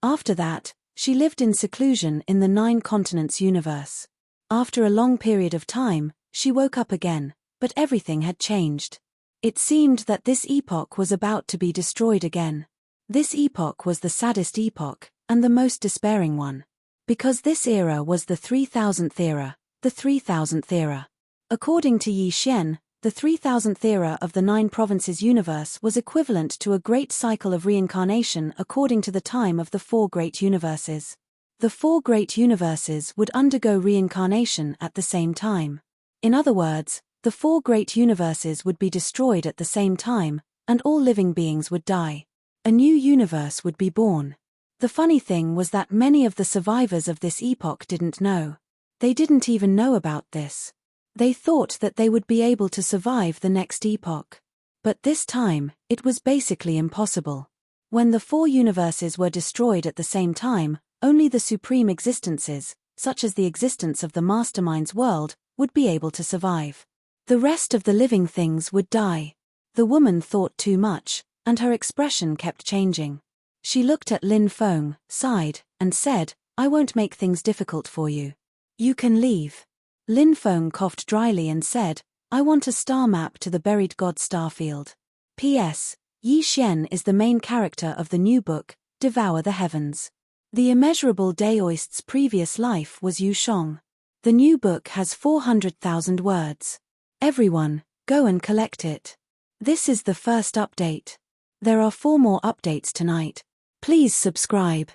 After that, she lived in seclusion in the 9 continents universe. After a long period of time, she woke up again, but everything had changed. It seemed that this epoch was about to be destroyed again. This epoch was the saddest epoch, and the most despairing one. Because this era was the 3000th era, the 3000th era. According to Yi Xian, the 3000th era of the 9 provinces universe was equivalent to a great cycle of reincarnation according to the time of the 4 great universes. The 4 great universes would undergo reincarnation at the same time. In other words, the 4 great universes would be destroyed at the same time, and all living beings would die. A new universe would be born. The funny thing was that many of the survivors of this epoch didn't know. They didn't even know about this. They thought that they would be able to survive the next epoch. But this time, it was basically impossible. When the 4 universes were destroyed at the same time, only the supreme existences, such as the existence of the mastermind's world, would be able to survive. The rest of the living things would die. The woman thought too much, and her expression kept changing. She looked at Lin Feng, sighed, and said, "I won't make things difficult for you. You can leave." Lin Feng coughed dryly and said, "I want a star map to the buried god starfield. P.S. Yi Xian is the main character of the new book, Devour the Heavens. The immeasurable Daoist's previous life was Yu Shong. The new book has 400,000 words. Everyone, go and collect it. This is the first update. There are 4 more updates tonight. Please subscribe."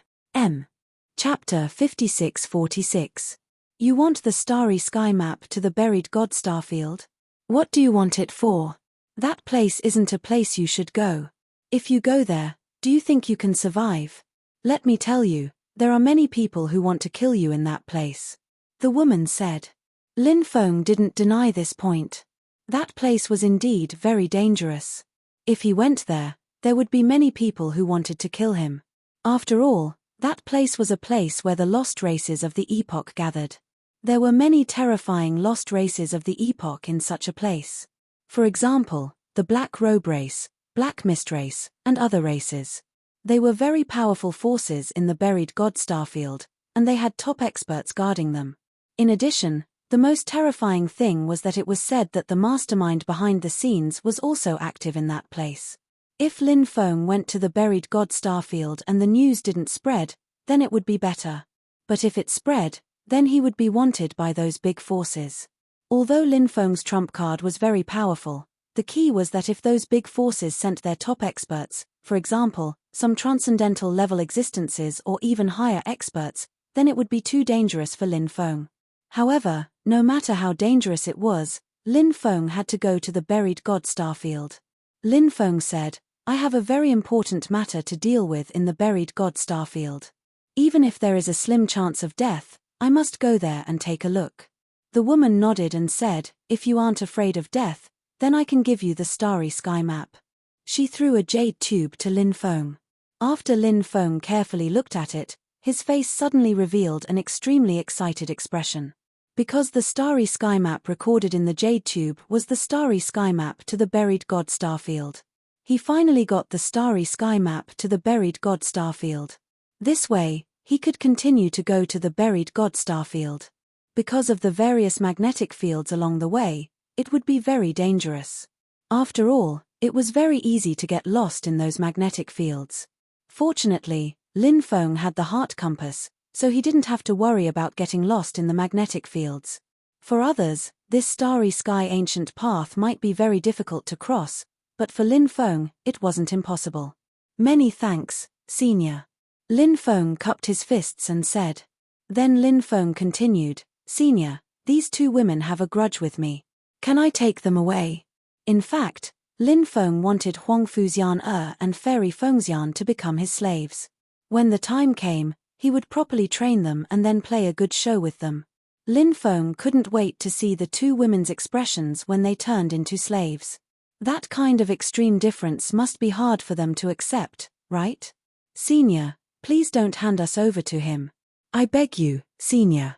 Chapter 5646. You want the starry sky map to the buried god starfield? What do you want it for? That place isn't a place you should go. If you go there, do you think you can survive? Let me tell you, there are many people who want to kill you in that place. The woman said. Lin Feng didn't deny this point. That place was indeed very dangerous. If he went there would be many people who wanted to kill him. After all, that place was a place where the lost races of the epoch gathered. There were many terrifying lost races of the epoch in such a place. For example, the Black Robe race, Black Mist race, and other races. They were very powerful forces in the buried god starfield, and they had top experts guarding them. In addition, the most terrifying thing was that it was said that the mastermind behind the scenes was also active in that place. If Lin Feng went to the buried god starfield and the news didn't spread, then it would be better. But if it spread, then he would be wanted by those big forces. Although Lin Feng's trump card was very powerful, the key was that if those big forces sent their top experts, for example, some transcendental level existences or even higher experts, then it would be too dangerous for Lin Feng. However, no matter how dangerous it was, Lin Feng had to go to the buried god starfield. Lin Feng said, "I have a very important matter to deal with in the buried god starfield. Even if there is a slim chance of death, I must go there and take a look." The woman nodded and said, "If you aren't afraid of death, then I can give you the starry sky map." She threw a jade tube to Lin Feng. After Lin Feng carefully looked at it, his face suddenly revealed an extremely excited expression. Because the starry sky map recorded in the jade tube was the starry sky map to the buried god starfield. He finally got the starry sky map to the buried god starfield. This way, he could continue to go to the buried god starfield. Because of the various magnetic fields along the way, it would be very dangerous. After all, it was very easy to get lost in those magnetic fields. Fortunately, Lin Feng had the heart compass, so he didn't have to worry about getting lost in the magnetic fields. For others, this starry sky ancient path might be very difficult to cross, but for Lin Feng, it wasn't impossible. "Many thanks, Senior." Lin Feng cupped his fists and said. Then Lin Feng continued, "Senior, these 2 women have a grudge with me. Can I take them away?" In fact, Lin Feng wanted Huang Fuxian and Fairy Fengxian to become his slaves. When the time came, he would properly train them and then play a good show with them. Lin Feng couldn't wait to see the 2 women's expressions when they turned into slaves. That kind of extreme difference must be hard for them to accept, right? "Senior, please don't hand us over to him. I beg you, Senior."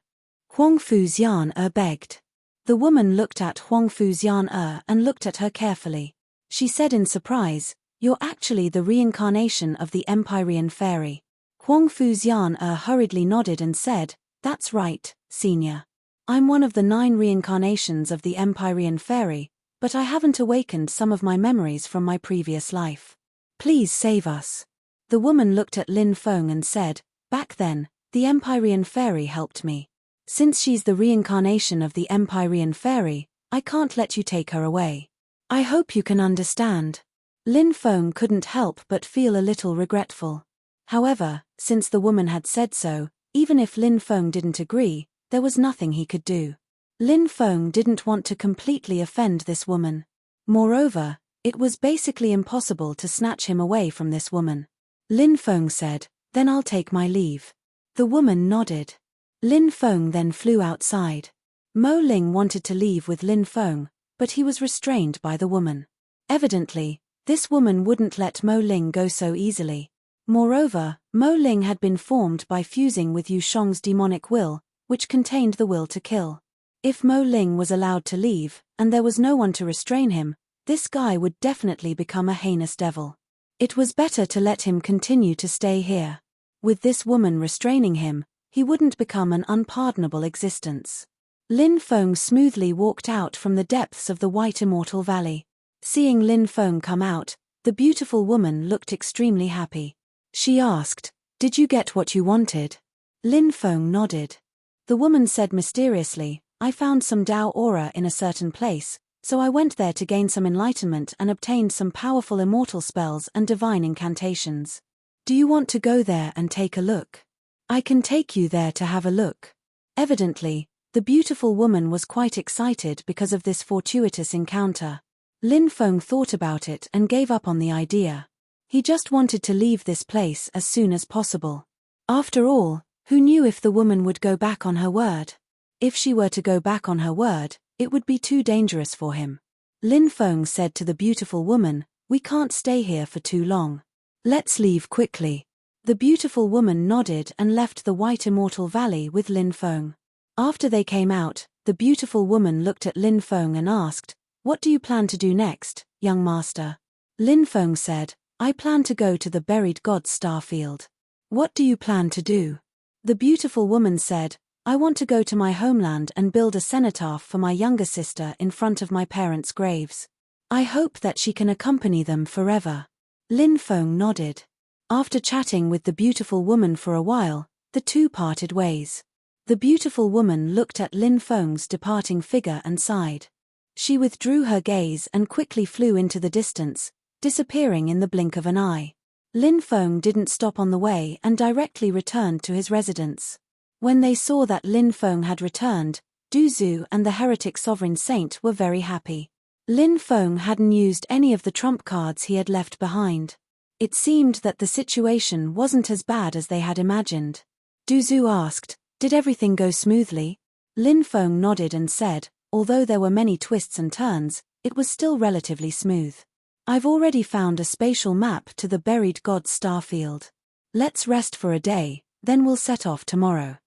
Huang Fuxian begged. The woman looked at Huang Fuxian and looked at her carefully. She said in surprise, "You're actually the reincarnation of the Empyrean fairy." Huang Fuxian hurriedly nodded and said, "That's right, Senior. I'm one of the 9 reincarnations of the Empyrean fairy, but I haven't awakened some of my memories from my previous life. Please save us." The woman looked at Lin Feng and said, "Back then, the Empyrean fairy helped me. Since she's the reincarnation of the Empyrean fairy, I can't let you take her away. I hope you can understand." Lin Feng couldn't help but feel a little regretful. However, since the woman had said so, even if Lin Feng didn't agree, there was nothing he could do. Lin Feng didn't want to completely offend this woman. Moreover, it was basically impossible to snatch him away from this woman. Lin Feng said, "Then I'll take my leave." The woman nodded. Lin Feng then flew outside. Mo Ling wanted to leave with Lin Feng, but he was restrained by the woman. Evidently, this woman wouldn't let Mo Ling go so easily. Moreover, Mo Ling had been formed by fusing with Yu Shong's demonic will, which contained the will to kill. If Mo Ling was allowed to leave, and there was no one to restrain him, this guy would definitely become a heinous devil. It was better to let him continue to stay here. With this woman restraining him, he wouldn't become an unpardonable existence. Lin Feng smoothly walked out from the depths of the White Immortal Valley. Seeing Lin Feng come out, the beautiful woman looked extremely happy. She asked, "Did you get what you wanted?" Lin Feng nodded. The woman said mysteriously, "I found some Dao aura in a certain place, so I went there to gain some enlightenment and obtained some powerful immortal spells and divine incantations. Do you want to go there and take a look? I can take you there to have a look." Evidently, the beautiful woman was quite excited because of this fortuitous encounter. Lin Feng thought about it and gave up on the idea. He just wanted to leave this place as soon as possible. After all, who knew if the woman would go back on her word? If she were to go back on her word, it would be too dangerous for him. Lin Feng said to the beautiful woman, "We can't stay here for too long. Let's leave quickly." The beautiful woman nodded and left the White Immortal Valley with Lin Feng. After they came out, the beautiful woman looked at Lin Feng and asked, "What do you plan to do next, young master?" Lin Feng said, "I plan to go to the buried god's starfield." "What do you plan to do?" The beautiful woman said, "I want to go to my homeland and build a cenotaph for my younger sister in front of my parents' graves. I hope that she can accompany them forever." Lin Feng nodded. After chatting with the beautiful woman for a while, the two parted ways. The beautiful woman looked at Lin Feng's departing figure and sighed. She withdrew her gaze and quickly flew into the distance, disappearing in the blink of an eye. Lin Feng didn't stop on the way and directly returned to his residence. When they saw that Lin Feng had returned, Du Zhu and the heretic sovereign saint were very happy. Lin Feng hadn't used any of the trump cards he had left behind. It seemed that the situation wasn't as bad as they had imagined. Du Zhu asked, "Did everything go smoothly?" Lin Feng nodded and said, "Although there were many twists and turns, it was still relatively smooth. I've already found a spatial map to the buried god's starfield. Let's rest for a day, then we'll set off tomorrow."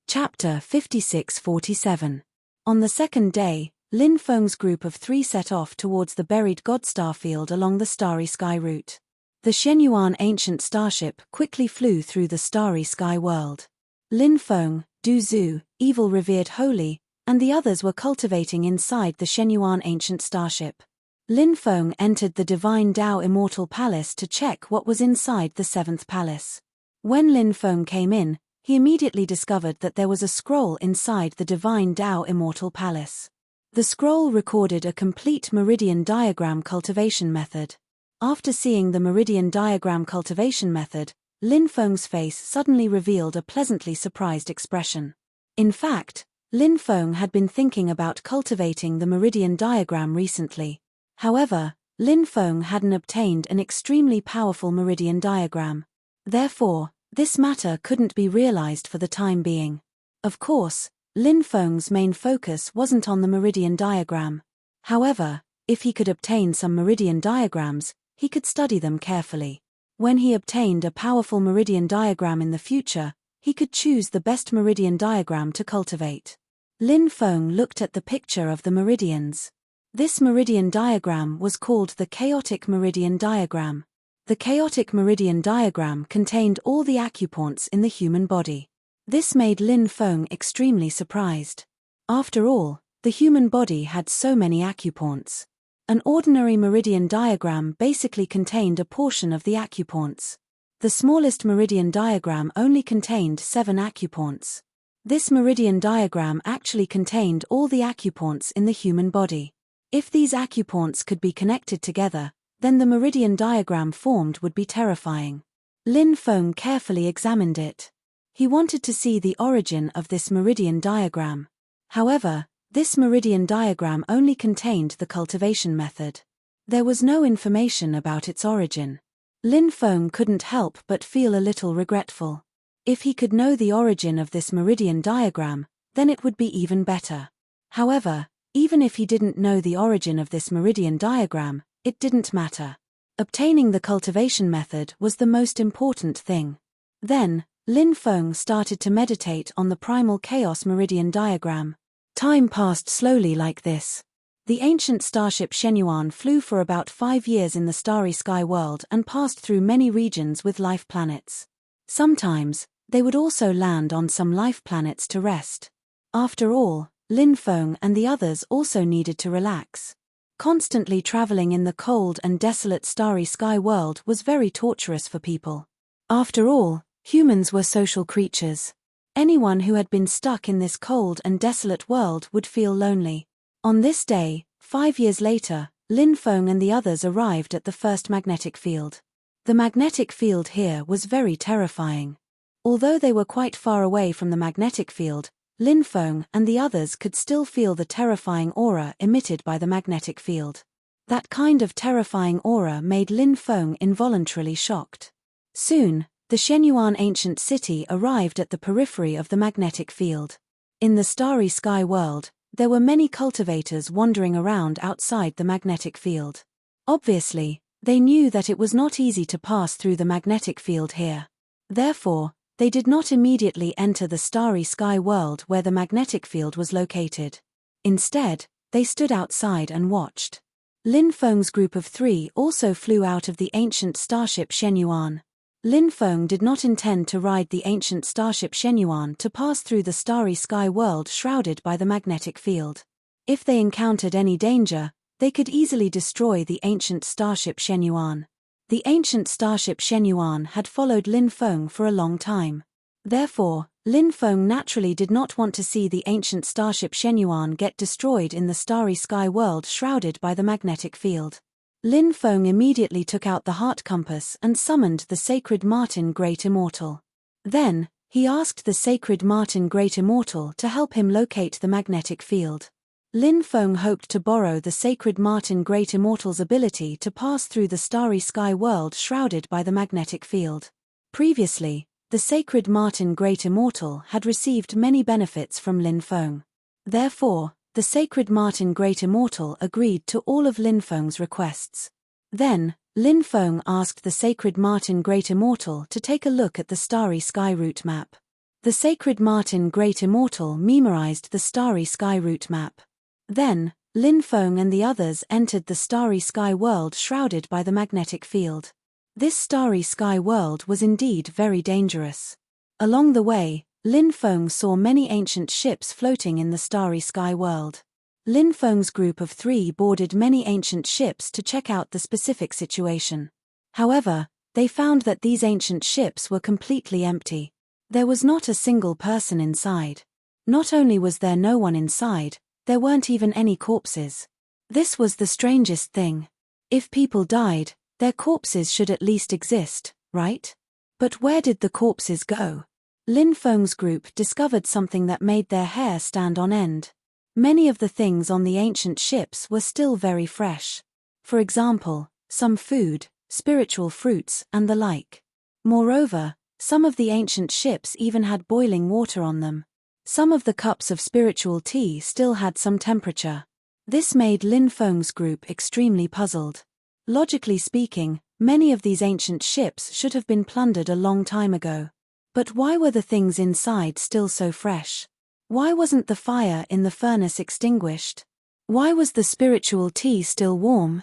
Chapter 56-47. On the second day, Lin Feng's group of 3 set off towards the buried god starfield along the starry sky route. The Shenyuan ancient starship quickly flew through the starry sky world. Lin Feng, Du Zhu, Evil Revered Holy, and the others were cultivating inside the Shenyuan ancient starship. Lin Feng entered the Divine Dao Immortal Palace to check what was inside the 7th palace. When Lin Feng came in, he immediately discovered that there was a scroll inside the Divine Dao Immortal Palace. The scroll recorded a complete meridian diagram cultivation method. After seeing the meridian diagram cultivation method, Lin Feng's face suddenly revealed a pleasantly surprised expression. In fact, Lin Feng had been thinking about cultivating the meridian diagram recently. However, Lin Feng hadn't obtained an extremely powerful meridian diagram. Therefore, this matter couldn't be realized for the time being. Of course, Lin Feng's main focus wasn't on the meridian diagram. However, if he could obtain some meridian diagrams, he could study them carefully. When he obtained a powerful meridian diagram in the future, he could choose the best meridian diagram to cultivate. Lin Feng looked at the picture of the meridians. This meridian diagram was called the chaotic meridian diagram. The chaotic meridian diagram contained all the acupoints in the human body. This made Lin Feng extremely surprised. After all, the human body had so many acupoints. An ordinary meridian diagram basically contained a portion of the acupoints. The smallest meridian diagram only contained 7 acupoints. This meridian diagram actually contained all the acupoints in the human body. If these acupoints could be connected together, then the meridian diagram formed would be terrifying. Lin Feng carefully examined it. He wanted to see the origin of this meridian diagram. However, this meridian diagram only contained the cultivation method. There was no information about its origin. Lin Feng couldn't help but feel a little regretful. If he could know the origin of this meridian diagram, then it would be even better. However, Even if he didn't know the origin of this meridian diagram, it didn't matter. Obtaining the cultivation method was the most important thing. Then, Lin Feng started to meditate on the primal chaos meridian diagram. Time passed slowly like this. The ancient starship Shenyuan flew for about 5 years in the starry sky world and passed through many regions with life planets. Sometimes, they would also land on some life planets to rest. After all, Lin Feng and the others also needed to relax. Constantly traveling in the cold and desolate starry sky world was very torturous for people. After all, humans were social creatures. Anyone who had been stuck in this cold and desolate world would feel lonely. On this day, 5 years later, Lin Feng and the others arrived at the first magnetic field. The magnetic field here was very terrifying. Although they were quite far away from the magnetic field, Lin Feng and the others could still feel the terrifying aura emitted by the magnetic field. That kind of terrifying aura made Lin Feng involuntarily shocked. Soon, the Shenyuan ancient city arrived at the periphery of the magnetic field. In the starry sky world, there were many cultivators wandering around outside the magnetic field. Obviously, they knew that it was not easy to pass through the magnetic field here. Therefore, they did not immediately enter the starry sky world where the magnetic field was located. Instead, they stood outside and watched. Lin Feng's group of 3 also flew out of the ancient starship Shenyuan. Lin Feng did not intend to ride the ancient starship Shenyuan to pass through the starry sky world shrouded by the magnetic field. If they encountered any danger, they could easily destroy the ancient starship Shenyuan. The ancient starship Shenyuan had followed Lin Feng for a long time. Therefore, Lin Feng naturally did not want to see the ancient starship Shenyuan get destroyed in the starry sky world shrouded by the magnetic field. Lin Feng immediately took out the heart compass and summoned the sacred Martin Great Immortal. Then, he asked the sacred Martin Great Immortal to help him locate the magnetic field. Lin Feng hoped to borrow the sacred Martin Great Immortal's ability to pass through the starry sky world shrouded by the magnetic field. Previously, the sacred Martin Great Immortal had received many benefits from Lin Feng. Therefore, the sacred Martin Great Immortal agreed to all of Lin Feng's requests. Then, Lin Feng asked the sacred Martin Great Immortal to take a look at the starry sky route map. The sacred Martin Great Immortal memorized the starry sky route map. Then, Lin Feng and the others entered the starry sky world shrouded by the magnetic field. This starry sky world was indeed very dangerous. Along the way, Lin Feng saw many ancient ships floating in the starry sky world. Lin Feng's group of 3 boarded many ancient ships to check out the specific situation. However, they found that these ancient ships were completely empty. There was not a single person inside. Not only was there no one inside, there weren't even any corpses. This was the strangest thing. If people died, their corpses should at least exist, right? But where did the corpses go? Lin Feng's group discovered something that made their hair stand on end. Many of the things on the ancient ships were still very fresh. For example, some food, spiritual fruits, and the like. Moreover, some of the ancient ships even had boiling water on them. Some of the cups of spiritual tea still had some temperature. This made Lin Feng's group extremely puzzled. Logically speaking, many of these ancient ships should have been plundered a long time ago. But why were the things inside still so fresh? Why wasn't the fire in the furnace extinguished? Why was the spiritual tea still warm?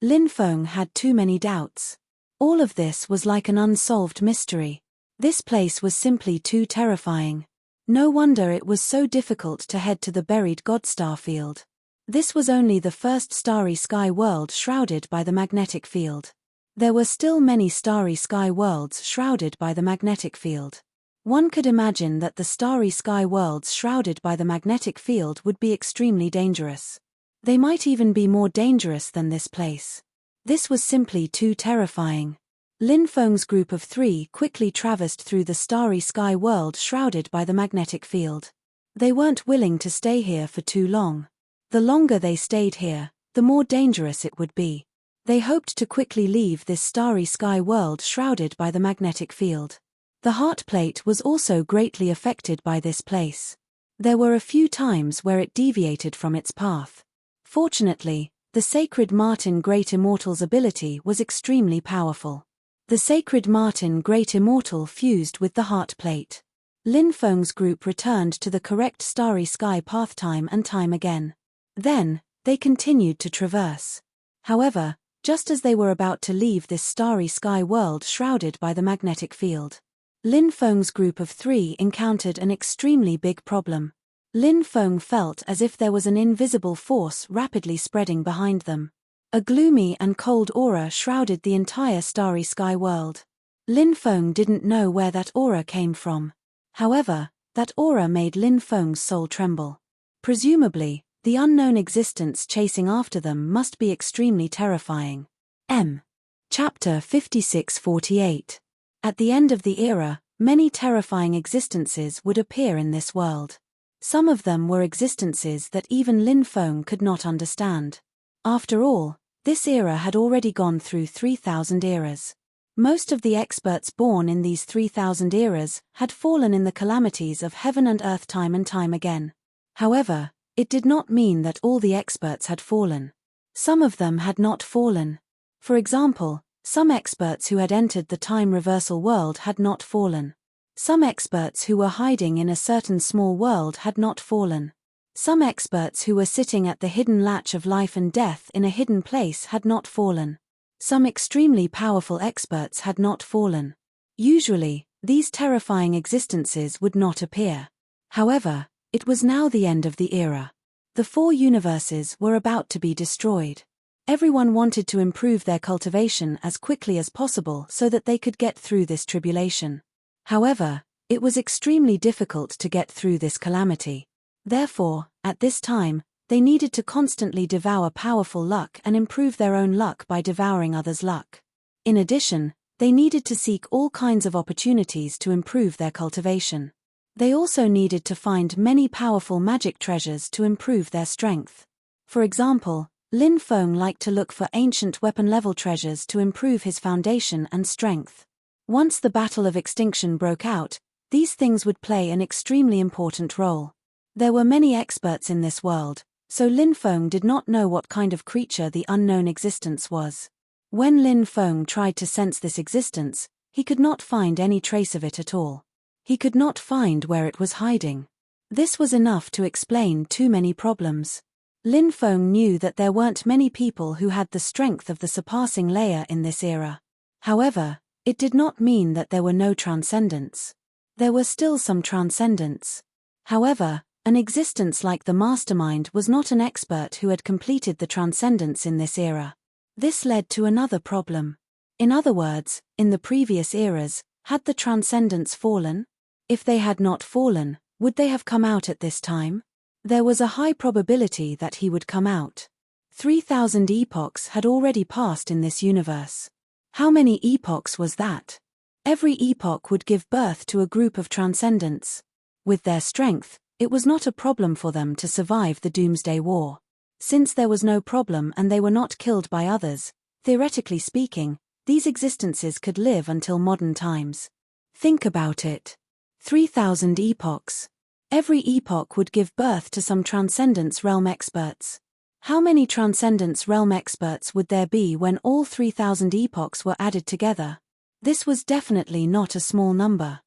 Lin Feng had too many doubts. All of this was like an unsolved mystery. This place was simply too terrifying. No wonder it was so difficult to head to the buried God star field. This was only the first starry sky world shrouded by the magnetic field. There were still many starry sky worlds shrouded by the magnetic field. One could imagine that the starry sky worlds shrouded by the magnetic field would be extremely dangerous. They might even be more dangerous than this place. This was simply too terrifying. Lin Feng's group of 3 quickly traversed through the starry sky world shrouded by the magnetic field. They weren't willing to stay here for too long. The longer they stayed here, the more dangerous it would be. They hoped to quickly leave this starry sky world shrouded by the magnetic field. The heart plate was also greatly affected by this place. There were a few times where it deviated from its path. Fortunately, the Sacred Martin Great Immortal's ability was extremely powerful. The Sacred Martin Great Immortal fused with the heart plate. Lin Feng's group returned to the correct starry sky path time and time again. Then, they continued to traverse. However, just as they were about to leave this starry sky world shrouded by the magnetic field, Lin Feng's group of 3 encountered an extremely big problem. Lin Feng felt as if there was an invisible force rapidly spreading behind them. A gloomy and cold aura shrouded the entire starry sky world. Lin Feng didn't know where that aura came from. However, that aura made Lin Feng's soul tremble. Presumably, the unknown existence chasing after them must be extremely terrifying. Chapter 56-48. At the end of the era, many terrifying existences would appear in this world. Some of them were existences that even Lin Feng could not understand. After all, this era had already gone through 3,000 eras. Most of the experts born in these 3,000 eras had fallen in the calamities of heaven and earth time and time again. However, it did not mean that all the experts had fallen. Some of them had not fallen. For example, some experts who had entered the time reversal world had not fallen. Some experts who were hiding in a certain small world had not fallen. Some experts who were sitting at the hidden latch of life and death in a hidden place had not fallen. Some extremely powerful experts had not fallen. Usually, these terrifying existences would not appear. However, it was now the end of the era. The 4 universes were about to be destroyed. Everyone wanted to improve their cultivation as quickly as possible so that they could get through this tribulation. However, it was extremely difficult to get through this calamity. Therefore, at this time, they needed to constantly devour powerful luck and improve their own luck by devouring others' luck. In addition, they needed to seek all kinds of opportunities to improve their cultivation. They also needed to find many powerful magic treasures to improve their strength. For example, Lin Feng liked to look for ancient weapon-level treasures to improve his foundation and strength. Once the Battle of Extinction broke out, these things would play an extremely important role. There were many experts in this world, so Lin Feng did not know what kind of creature the unknown existence was. When Lin Feng tried to sense this existence, he could not find any trace of it at all. He could not find where it was hiding. This was enough to explain too many problems. Lin Feng knew that there weren't many people who had the strength of the surpassing layer in this era. However, it did not mean that there were no transcendents. There were still some transcendents. However, an existence like the Mastermind was not an expert who had completed the transcendence in this era. This led to another problem. In other words, in the previous eras, had the transcendents fallen? If they had not fallen, would they have come out at this time? There was a high probability that he would come out. 3,000 epochs had already passed in this universe. How many epochs was that? Every epoch would give birth to a group of transcendents. With their strength, it was not a problem for them to survive the Doomsday War. Since there was no problem and they were not killed by others, theoretically speaking, these existences could live until modern times. Think about it. 3,000 epochs. Every epoch would give birth to some Transcendence Realm experts. How many Transcendence Realm experts would there be when all 3,000 epochs were added together? This was definitely not a small number.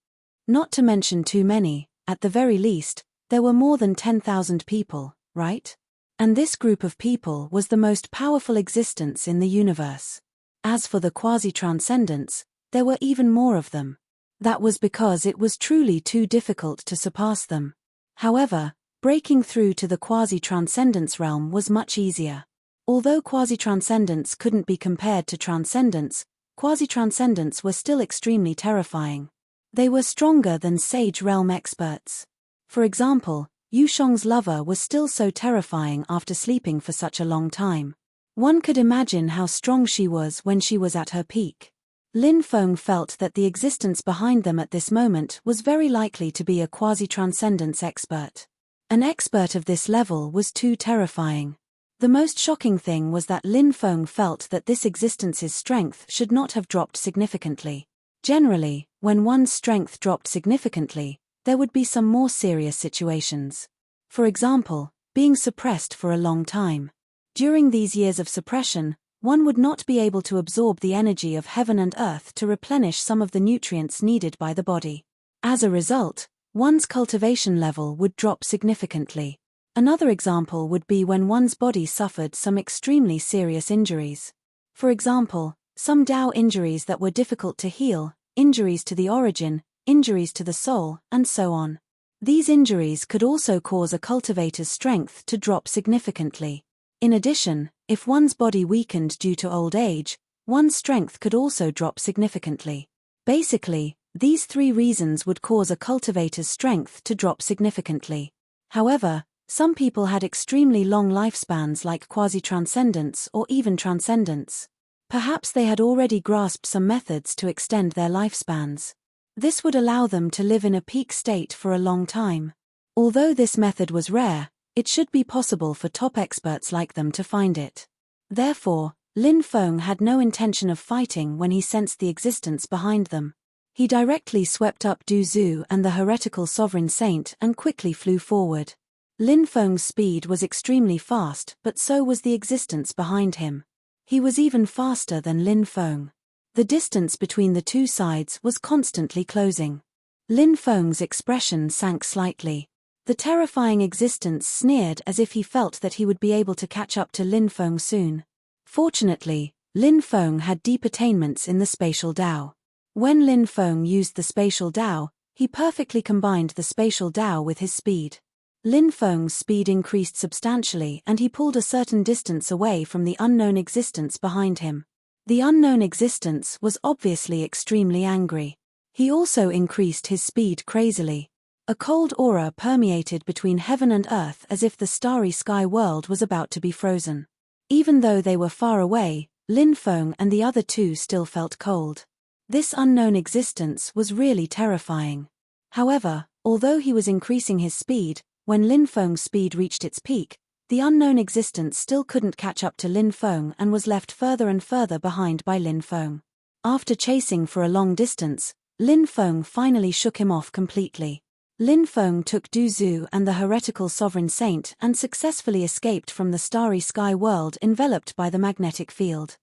Not to mention too many, at the very least, there were more than 10,000 people, right? And this group of people was the most powerful existence in the universe. As for the quasi-transcendents, there were even more of them. That was because it was truly too difficult to surpass them. However, breaking through to the quasi-transcendence realm was much easier. Although quasi-transcendents couldn't be compared to transcendents, quasi-transcendents were still extremely terrifying. They were stronger than Sage Realm experts. For example, Yushong's lover was still so terrifying after sleeping for such a long time. One could imagine how strong she was when she was at her peak. Lin Feng felt that the existence behind them at this moment was very likely to be a quasi-transcendence expert. An expert of this level was too terrifying. The most shocking thing was that Lin Feng felt that this existence's strength should not have dropped significantly. Generally, when one's strength dropped significantly, there would be some more serious situations. For example, being suppressed for a long time. During these years of suppression, one would not be able to absorb the energy of heaven and earth to replenish some of the nutrients needed by the body. As a result, one's cultivation level would drop significantly. Another example would be when one's body suffered some extremely serious injuries. For example, some Tao injuries that were difficult to heal, injuries to the origin, injuries to the soul, and so on. These injuries could also cause a cultivator's strength to drop significantly. In addition, if one's body weakened due to old age, one's strength could also drop significantly. Basically, these three reasons would cause a cultivator's strength to drop significantly. However, some people had extremely long lifespans like quasi-transcendence or even transcendence. Perhaps they had already grasped some methods to extend their lifespans. This would allow them to live in a peak state for a long time. Although this method was rare, it should be possible for top experts like them to find it. Therefore, Lin Feng had no intention of fighting when he sensed the existence behind them. He directly swept up Du Zhu and the heretical sovereign saint and quickly flew forward. Lin Feng's speed was extremely fast, but so was the existence behind him. He was even faster than Lin Feng. The distance between the two sides was constantly closing. Lin Feng's expression sank slightly. The terrifying existence sneered as if he felt that he would be able to catch up to Lin Feng soon. Fortunately, Lin Feng had deep attainments in the spatial Tao. When Lin Feng used the spatial Tao, he perfectly combined the spatial Tao with his speed. Lin Feng's speed increased substantially and he pulled a certain distance away from the unknown existence behind him. The unknown existence was obviously extremely angry. He also increased his speed crazily. A cold aura permeated between heaven and earth as if the starry sky world was about to be frozen. Even though they were far away, Lin Feng and the other two still felt cold. This unknown existence was really terrifying. However, although he was increasing his speed, when Lin Feng's speed reached its peak, the unknown existence still couldn't catch up to Lin Feng and was left further and further behind by Lin Feng. After chasing for a long distance, Lin Feng finally shook him off completely. Lin Feng took Du Zhu and the heretical sovereign saint and successfully escaped from the starry sky world enveloped by the magnetic field.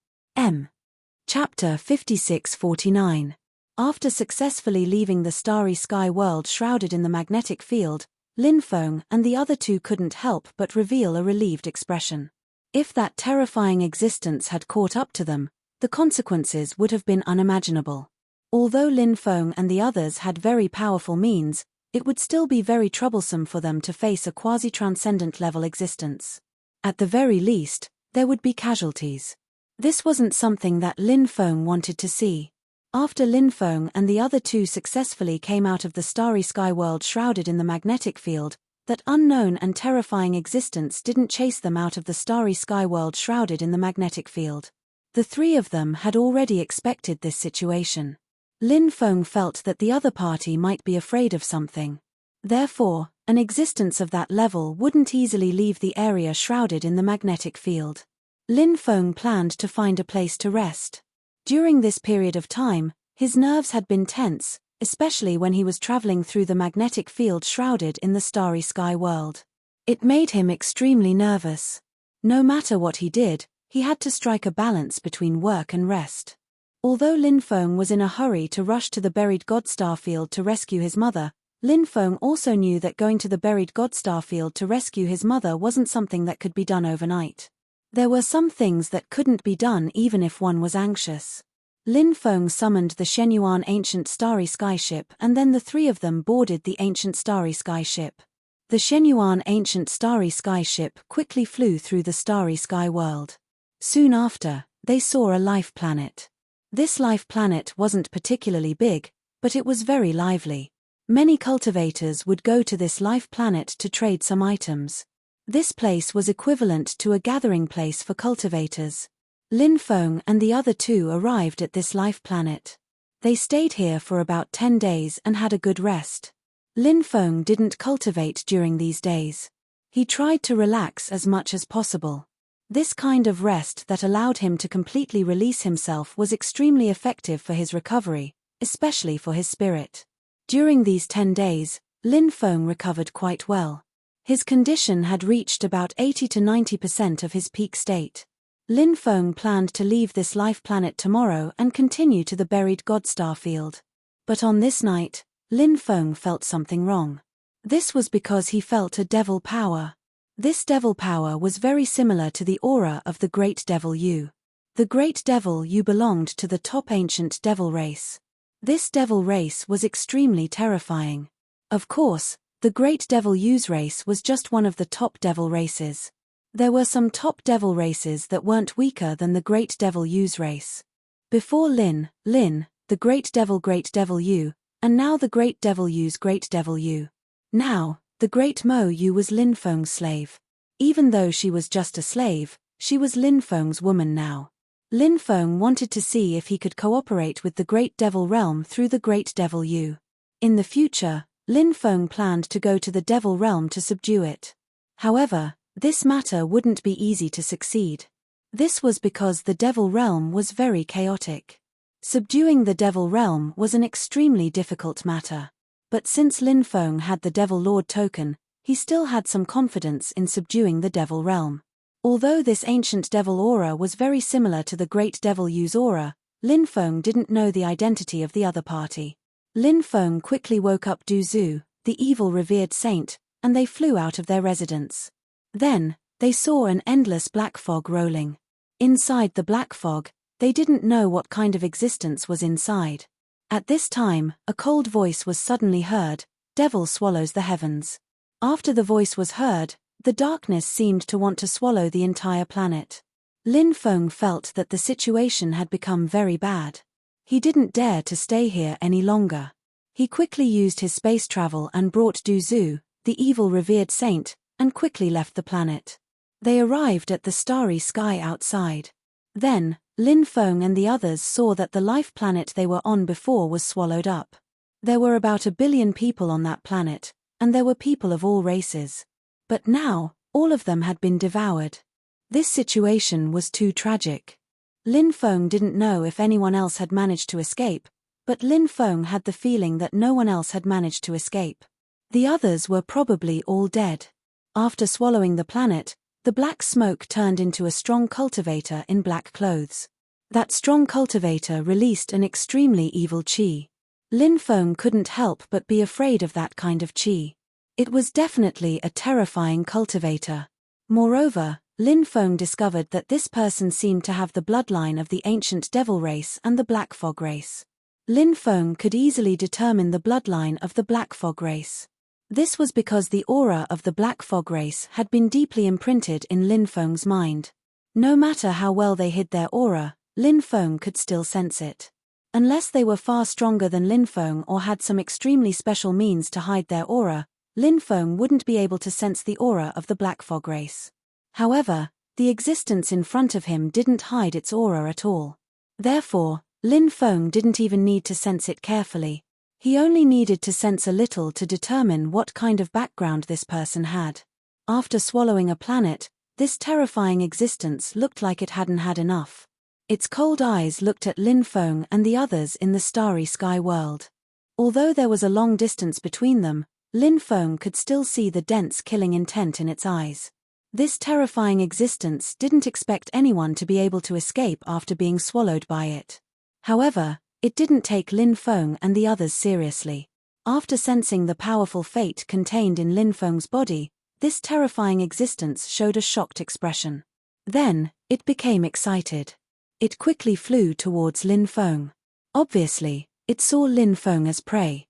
Chapter 56-49. After successfully leaving the starry sky world shrouded in the magnetic field, Lin Feng and the other two couldn't help but reveal a relieved expression. If that terrifying existence had caught up to them, the consequences would have been unimaginable. Although Lin Feng and the others had very powerful means, it would still be very troublesome for them to face a quasi-transcendent level existence. At the very least, there would be casualties. This wasn't something that Lin Feng wanted to see. After Lin Feng and the other two successfully came out of the starry sky world shrouded in the magnetic field, that unknown and terrifying existence didn't chase them out of the starry sky world shrouded in the magnetic field. The three of them had already expected this situation. Lin Feng felt that the other party might be afraid of something. Therefore, an existence of that level wouldn't easily leave the area shrouded in the magnetic field. Lin Feng planned to find a place to rest. During this period of time, his nerves had been tense, especially when he was traveling through the magnetic field shrouded in the starry sky world. It made him extremely nervous. No matter what he did, he had to strike a balance between work and rest. Although Lin Feng was in a hurry to rush to the buried God Star field to rescue his mother, Lin Feng also knew that going to the buried God Star field to rescue his mother wasn't something that could be done overnight. There were some things that couldn't be done even if one was anxious. Lin Feng summoned the Shenyuan ancient starry sky ship and then the three of them boarded the ancient starry sky ship. The Shenyuan ancient starry sky ship quickly flew through the starry sky world. Soon after, they saw a life planet. This life planet wasn't particularly big, but it was very lively. Many cultivators would go to this life planet to trade some items. This place was equivalent to a gathering place for cultivators. Lin Feng and the other two arrived at this life planet. They stayed here for about 10 days and had a good rest. Lin Feng didn't cultivate during these days. He tried to relax as much as possible. This kind of rest that allowed him to completely release himself was extremely effective for his recovery, especially for his spirit. During these 10 days, Lin Feng recovered quite well. His condition had reached about 80 to 90% of his peak state. Lin Feng planned to leave this life planet tomorrow and continue to the buried god star field. But on this night, Lin Feng felt something wrong. This was because he felt a devil power. This devil power was very similar to the aura of the Great Devil Yu. The Great Devil Yu belonged to the top ancient devil race. This devil race was extremely terrifying. Of course, the Great Devil Yu's race was just one of the top devil races. There were some top devil races that weren't weaker than the Great Devil Yu's race. Before Lin, the Great Devil Yu, and now the Great Devil Yu's Great Devil Yu. Now, the Great Mo Yu was Lin Feng's slave. Even though she was just a slave, she was Lin Feng's woman now. Lin Feng wanted to see if he could cooperate with the Great Devil Realm through the Great Devil Yu. In the future, Lin Feng planned to go to the Devil Realm to subdue it. However, this matter wouldn't be easy to succeed. This was because the Devil Realm was very chaotic. Subduing the Devil Realm was an extremely difficult matter. But since Lin Feng had the Devil Lord token, he still had some confidence in subduing the Devil Realm. Although this ancient devil aura was very similar to the Great Devil Yu's aura, Lin Feng didn't know the identity of the other party. Lin Feng quickly woke up Du Zhu, the evil revered saint, and they flew out of their residence. Then, they saw an endless black fog rolling. Inside the black fog, they didn't know what kind of existence was inside. At this time, a cold voice was suddenly heard, "Devil swallows the heavens." After the voice was heard, the darkness seemed to want to swallow the entire planet. Lin Feng felt that the situation had become very bad. He didn't dare to stay here any longer. He quickly used his space travel and brought Du Zhu, the evil revered saint, and quickly left the planet. They arrived at the starry sky outside. Then, Lin Feng and the others saw that the life planet they were on before was swallowed up. There were about 1 billion people on that planet, and there were people of all races. But now, all of them had been devoured. This situation was too tragic. Lin Feng didn't know if anyone else had managed to escape, but Lin Feng had the feeling that no one else had managed to escape. The others were probably all dead. After swallowing the planet, the black smoke turned into a strong cultivator in black clothes. That strong cultivator released an extremely evil qi. Lin Feng couldn't help but be afraid of that kind of qi. It was definitely a terrifying cultivator. Moreover, Lin Feng discovered that this person seemed to have the bloodline of the ancient devil race and the black fog race. Lin Feng could easily determine the bloodline of the black fog race. This was because the aura of the black fog race had been deeply imprinted in Lin Feng's mind. No matter how well they hid their aura, Lin Feng could still sense it. Unless they were far stronger than Lin Feng or had some extremely special means to hide their aura, Lin Feng wouldn't be able to sense the aura of the black fog race. However, the existence in front of him didn't hide its aura at all. Therefore, Lin Feng didn't even need to sense it carefully. He only needed to sense a little to determine what kind of background this person had. After swallowing a planet, this terrifying existence looked like it hadn't had enough. Its cold eyes looked at Lin Feng and the others in the starry sky world. Although there was a long distance between them, Lin Feng could still see the dense killing intent in its eyes. This terrifying existence didn't expect anyone to be able to escape after being swallowed by it. However, it didn't take Lin Feng and the others seriously. After sensing the powerful fate contained in Lin Feng's body, this terrifying existence showed a shocked expression. Then, it became excited. It quickly flew towards Lin Feng. Obviously, it saw Lin Feng as prey.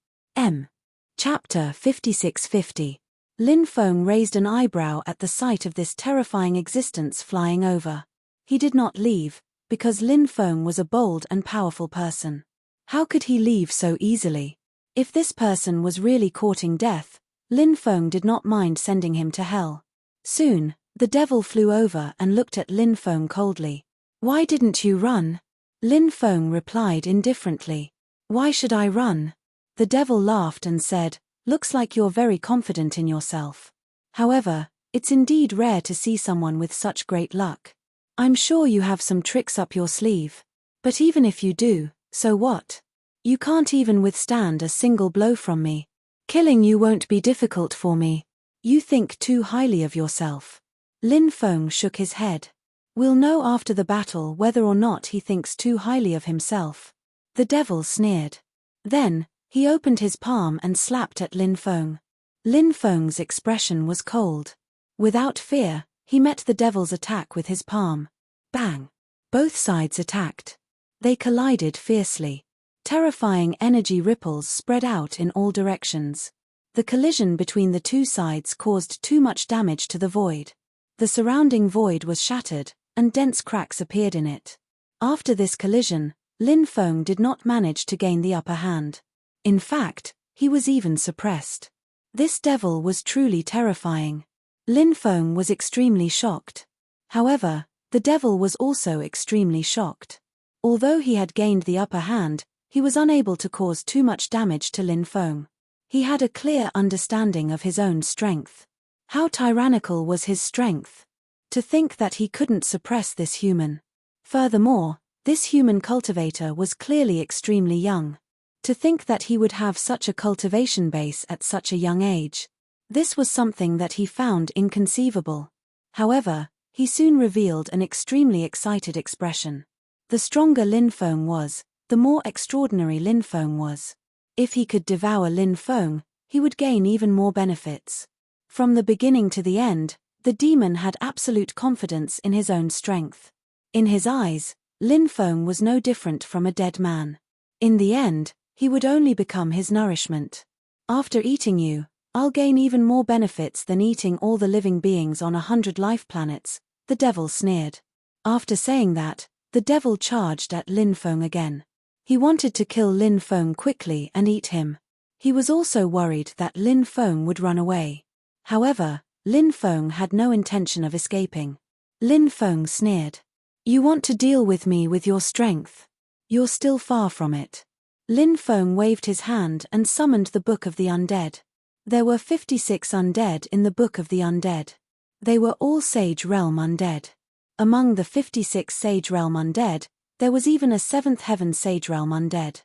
Chapter 5650. Lin Feng raised an eyebrow at the sight of this terrifying existence flying over. He did not leave, because Lin Feng was a bold and powerful person. How could he leave so easily? If this person was really courting death, Lin Feng did not mind sending him to hell. Soon, the devil flew over and looked at Lin Feng coldly. "Why didn't you run?" Lin Feng replied indifferently. "Why should I run?" The devil laughed and said, "Looks like you're very confident in yourself. However, it's indeed rare to see someone with such great luck. I'm sure you have some tricks up your sleeve. But even if you do, so what? You can't even withstand a single blow from me. Killing you won't be difficult for me. You think too highly of yourself. Lin Feng shook his head. We'll know after the battle whether or not he thinks too highly of himself. The devil sneered. Then, he opened his palm and slapped at Lin Feng. Lin Feng's expression was cold. Without fear, he met the devil's attack with his palm. Bang! Both sides attacked. They collided fiercely. Terrifying energy ripples spread out in all directions. The collision between the two sides caused too much damage to the void. The surrounding void was shattered, and dense cracks appeared in it. After this collision, Lin Feng did not manage to gain the upper hand. In fact, he was even suppressed. This devil was truly terrifying. Lin Feng was extremely shocked. However, the devil was also extremely shocked. Although he had gained the upper hand, he was unable to cause too much damage to Lin Feng. He had a clear understanding of his own strength. How tyrannical was his strength? To think that he couldn't suppress this human. Furthermore, this human cultivator was clearly extremely young. To think that he would have such a cultivation base at such a young age. This was something that he found inconceivable. However, he soon revealed an extremely excited expression. The stronger Lin Feng was, the more extraordinary Lin Feng was. If he could devour Lin Feng, he would gain even more benefits. From the beginning to the end, the demon had absolute confidence in his own strength. In his eyes, Lin Feng was no different from a dead man. In the end, he would only become his nourishment. After eating you, I'll gain even more benefits than eating all the living beings on 100 life planets, the devil sneered. After saying that, the devil charged at Lin Feng again. He wanted to kill Lin Feng quickly and eat him. He was also worried that Lin Feng would run away. However, Lin Feng had no intention of escaping. Lin Feng sneered. You want to deal with me with your strength? You're still far from it. Lin Feng waved his hand and summoned the Book of the Undead. There were 56 undead in the Book of the Undead. They were all Sage Realm undead. Among the 56 Sage Realm undead, there was even a 7th Heaven Sage Realm undead.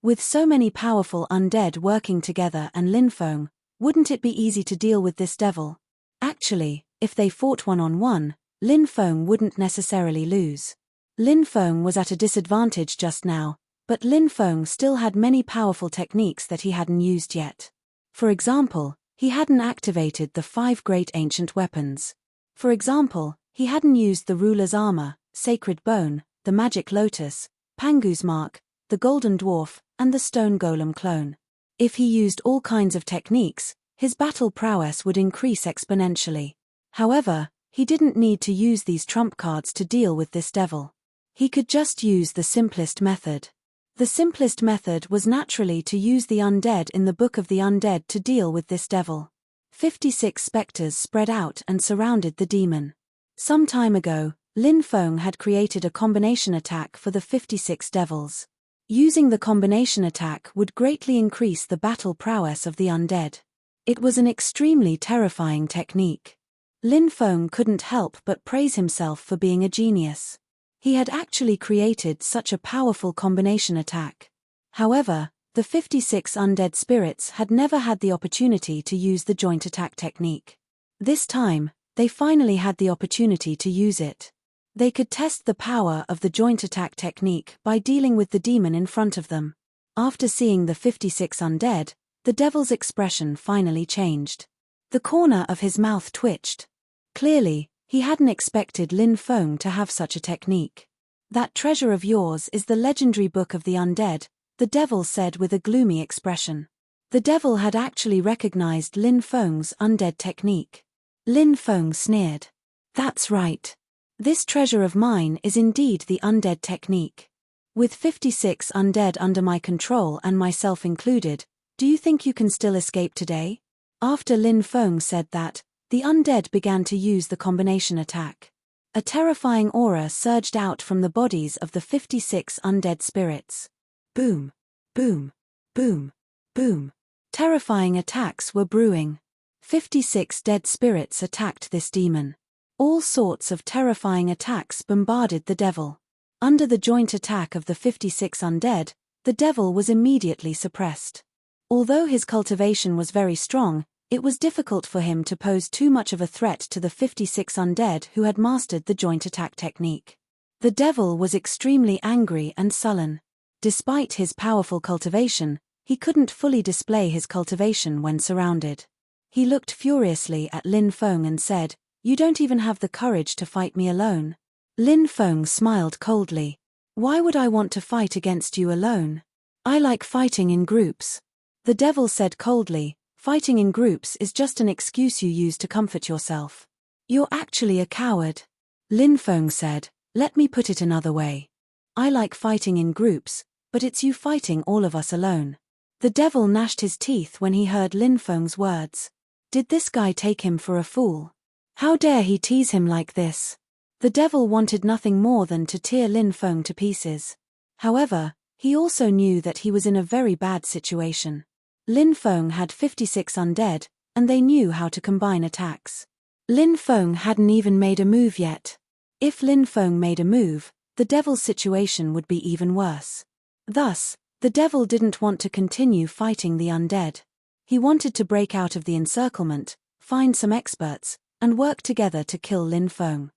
With so many powerful undead working together and Lin Feng, wouldn't it be easy to deal with this devil? Actually, if they fought one-on-one, Lin Feng wouldn't necessarily lose. Lin Feng was at a disadvantage just now, but Lin Feng still had many powerful techniques that he hadn't used yet. For example, he hadn't activated the 5 great ancient weapons. For example, he hadn't used the ruler's armor, sacred bone, the magic lotus, Pangu's mark, the golden dwarf, and the stone golem clone. If he used all kinds of techniques, his battle prowess would increase exponentially. However, he didn't need to use these trump cards to deal with this devil. He could just use the simplest method. The simplest method was naturally to use the undead in the Book of the Undead to deal with this devil. 56 specters spread out and surrounded the demon. Some time ago, Lin Feng had created a combination attack for the 56 devils. Using the combination attack would greatly increase the battle prowess of the undead. It was an extremely terrifying technique. Lin Feng couldn't help but praise himself for being a genius. He had actually created such a powerful combination attack. However, the 56 undead spirits had never had the opportunity to use the joint attack technique. This time, they finally had the opportunity to use it. They could test the power of the joint attack technique by dealing with the demon in front of them. After seeing the 56 undead, the devil's expression finally changed. The corner of his mouth twitched. Clearly, he hadn't expected Lin Feng to have such a technique. That treasure of yours is the legendary Book of the Undead, the devil said with a gloomy expression. The devil had actually recognized Lin Feng's undead technique. Lin Feng sneered. That's right. This treasure of mine is indeed the undead technique. With 56 undead under my control and myself included, do you think you can still escape today? After Lin Feng said that, the undead began to use the combination attack. A terrifying aura surged out from the bodies of the 56 undead spirits. Boom, boom, boom, boom. Terrifying attacks were brewing. 56 dead spirits attacked this demon. All sorts of terrifying attacks bombarded the devil. Under the joint attack of the 56 undead, the devil was immediately suppressed. Although his cultivation was very strong, It was difficult for him to pose too much of a threat to the 56 undead who had mastered the joint attack technique. The devil was extremely angry and sullen. Despite his powerful cultivation, he couldn't fully display his cultivation when surrounded. He looked furiously at Lin Feng and said, "You don't even have the courage to fight me alone." Lin Feng smiled coldly. "Why would I want to fight against you alone? I like fighting in groups." The devil said coldly, "Fighting in groups is just an excuse you use to comfort yourself. You're actually a coward." Lin Feng said, "Let me put it another way. I like fighting in groups, but it's you fighting all of us alone." The devil gnashed his teeth when he heard Lin Feng's words. Did this guy take him for a fool? How dare he tease him like this? The devil wanted nothing more than to tear Lin Feng to pieces. However, he also knew that he was in a very bad situation. Lin Feng had 56 undead, and they knew how to combine attacks. Lin Feng hadn't even made a move yet. If Lin Feng made a move, the devil's situation would be even worse. Thus, the devil didn't want to continue fighting the undead. He wanted to break out of the encirclement, find some experts, and work together to kill Lin Feng.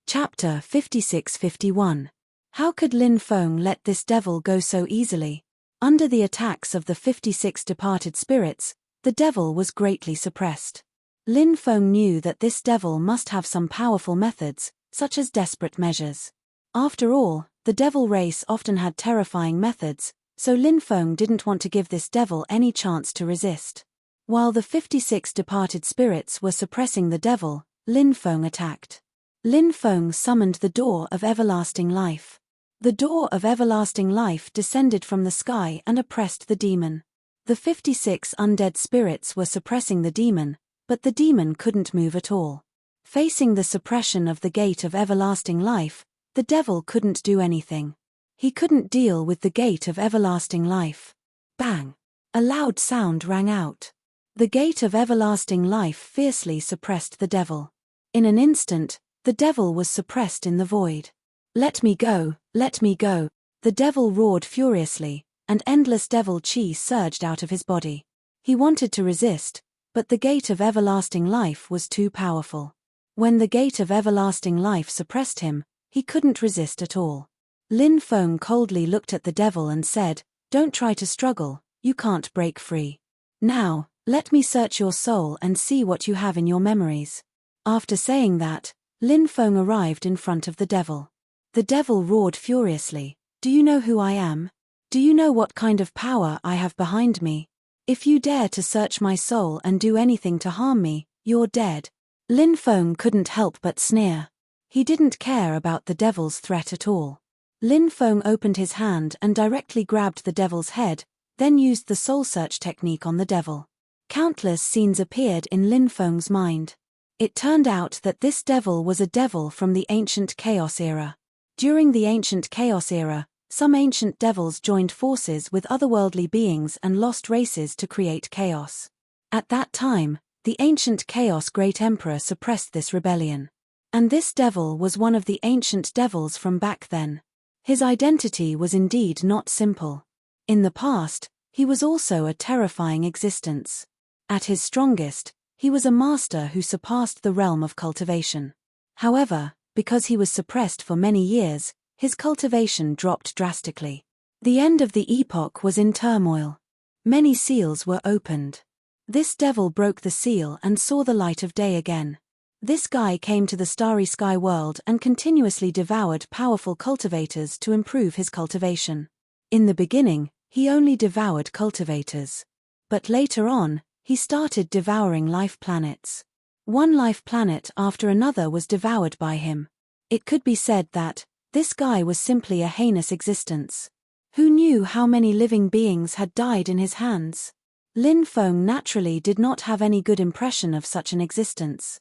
Chapter 56-51. How could Lin Feng let this devil go so easily? Under the attacks of the 56 departed spirits, the devil was greatly suppressed. Lin Feng knew that this devil must have some powerful methods, such as desperate measures. After all, the devil race often had terrifying methods, so Lin Feng didn't want to give this devil any chance to resist. While the 56 departed spirits were suppressing the devil, Lin Feng attacked. Lin Feng summoned the Door of Everlasting Life. The Door of Everlasting Life descended from the sky and oppressed the demon. The 56 undead spirits were suppressing the demon, but the demon couldn't move at all. Facing the suppression of the Gate of Everlasting Life, the devil couldn't do anything. He couldn't deal with the Gate of Everlasting Life. Bang! A loud sound rang out. The Gate of Everlasting Life fiercely suppressed the devil. In an instant, the devil was suppressed in the void. "Let me go, let me go," the devil roared furiously, and endless devil chi surged out of his body. He wanted to resist, but the Gate of Everlasting Life was too powerful. When the Gate of Everlasting Life suppressed him, he couldn't resist at all. Lin Feng coldly looked at the devil and said, "Don't try to struggle, you can't break free. Now, let me search your soul and see what you have in your memories." After saying that, Lin Feng arrived in front of the devil. The devil roared furiously, "Do you know who I am? Do you know what kind of power I have behind me? If you dare to search my soul and do anything to harm me, you're dead." Lin Feng couldn't help but sneer. He didn't care about the devil's threat at all. Lin Feng opened his hand and directly grabbed the devil's head, then used the soul search technique on the devil. Countless scenes appeared in Lin Feng's mind. It turned out that this devil was a devil from the ancient Chaos era. During the ancient Chaos era, some ancient devils joined forces with otherworldly beings and lost races to create chaos. At that time, the ancient Chaos Great Emperor suppressed this rebellion. And this devil was one of the ancient devils from back then. His identity was indeed not simple. In the past, he was also a terrifying existence. At his strongest, he was a master who surpassed the realm of cultivation. However, because he was suppressed for many years, his cultivation dropped drastically. The end of the epoch was in turmoil. Many seals were opened. This devil broke the seal and saw the light of day again. This guy came to the starry sky world and continuously devoured powerful cultivators to improve his cultivation. In the beginning, he only devoured cultivators. But later on, he started devouring life planets. One life planet after another was devoured by him. It could be said that this guy was simply a heinous existence. Who knew how many living beings had died in his hands? Lin Feng naturally did not have any good impression of such an existence.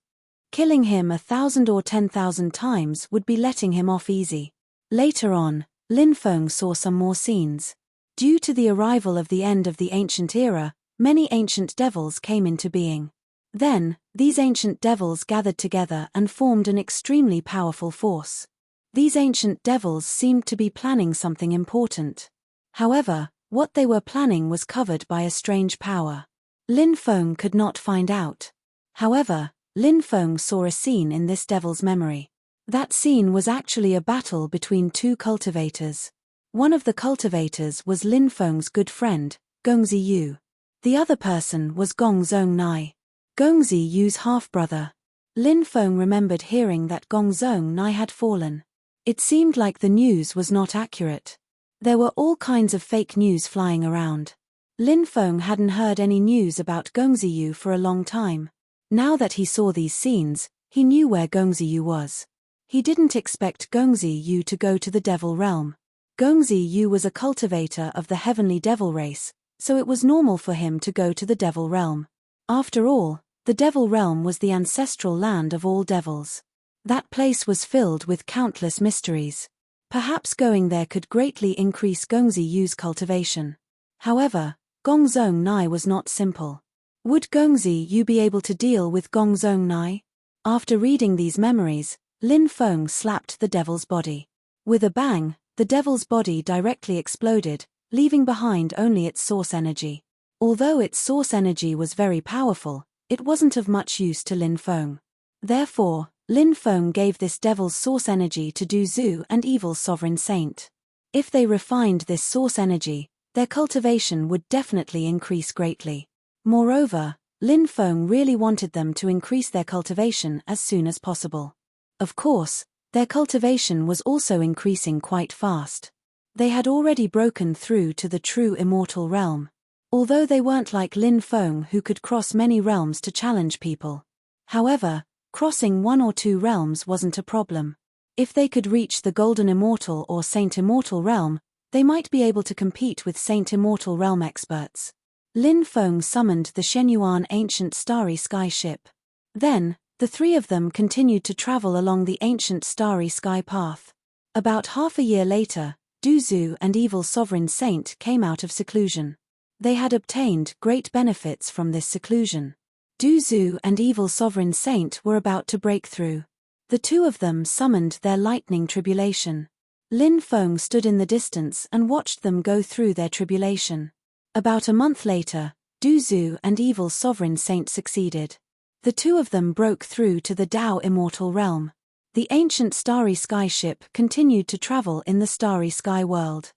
Killing him 1,000 or 10,000 times would be letting him off easy. Later on, Lin Feng saw some more scenes. Due to the arrival of the end of the ancient era, many ancient devils came into being. Then, these ancient devils gathered together and formed an extremely powerful force. These ancient devils seemed to be planning something important. However, what they were planning was covered by a strange power. Lin Feng could not find out. However, Lin Feng saw a scene in this devil's memory. That scene was actually a battle between two cultivators. One of the cultivators was Lin Feng's good friend, Gongzi Yu. The other person was Gong Zhong Nai, Gongzi Yu's half-brother. Lin Feng remembered hearing that Gong Zhong Nai had fallen. It seemed like the news was not accurate. There were all kinds of fake news flying around. Lin Feng hadn't heard any news about Gongzi Yu for a long time. Now that he saw these scenes, he knew where Gongzi Yu was. He didn't expect Gongzi Yu to go to the devil realm. Gongzi Yu was a cultivator of the heavenly devil race, so it was normal for him to go to the devil realm. After all, the devil realm was the ancestral land of all devils. That place was filled with countless mysteries. Perhaps going there could greatly increase Gongzi Yu's cultivation. However, Gong Zhong Nai was not simple. Would Gongzi Yu be able to deal with Gong Zhong Nai? After reading these memories, Lin Feng slapped the devil's body. With a bang, the devil's body directly exploded, leaving behind only its source energy. Although its source energy was very powerful, it wasn't of much use to Lin Feng. Therefore, Lin Feng gave this devil's source energy to Du Zhu and Evil Sovereign Saint. If they refined this source energy, their cultivation would definitely increase greatly. Moreover, Lin Feng really wanted them to increase their cultivation as soon as possible. Of course, their cultivation was also increasing quite fast. They had already broken through to the true immortal realm. Although they weren't like Lin Feng who could cross many realms to challenge people. However, crossing one or two realms wasn't a problem. If they could reach the Golden Immortal or Saint Immortal realm, they might be able to compete with Saint Immortal realm experts. Lin Feng summoned the Shenyuan ancient starry sky ship. Then, the three of them continued to travel along the ancient starry sky path. About half a year later, Du Zhu and Evil Sovereign Saint came out of seclusion. They had obtained great benefits from this seclusion. Du Zhu and Evil Sovereign Saint were about to break through. The two of them summoned their lightning tribulation. Lin Feng stood in the distance and watched them go through their tribulation. About a month later, Du Zhu and Evil Sovereign Saint succeeded. The two of them broke through to the Tao Immortal realm. The ancient starry sky ship continued to travel in the starry sky world.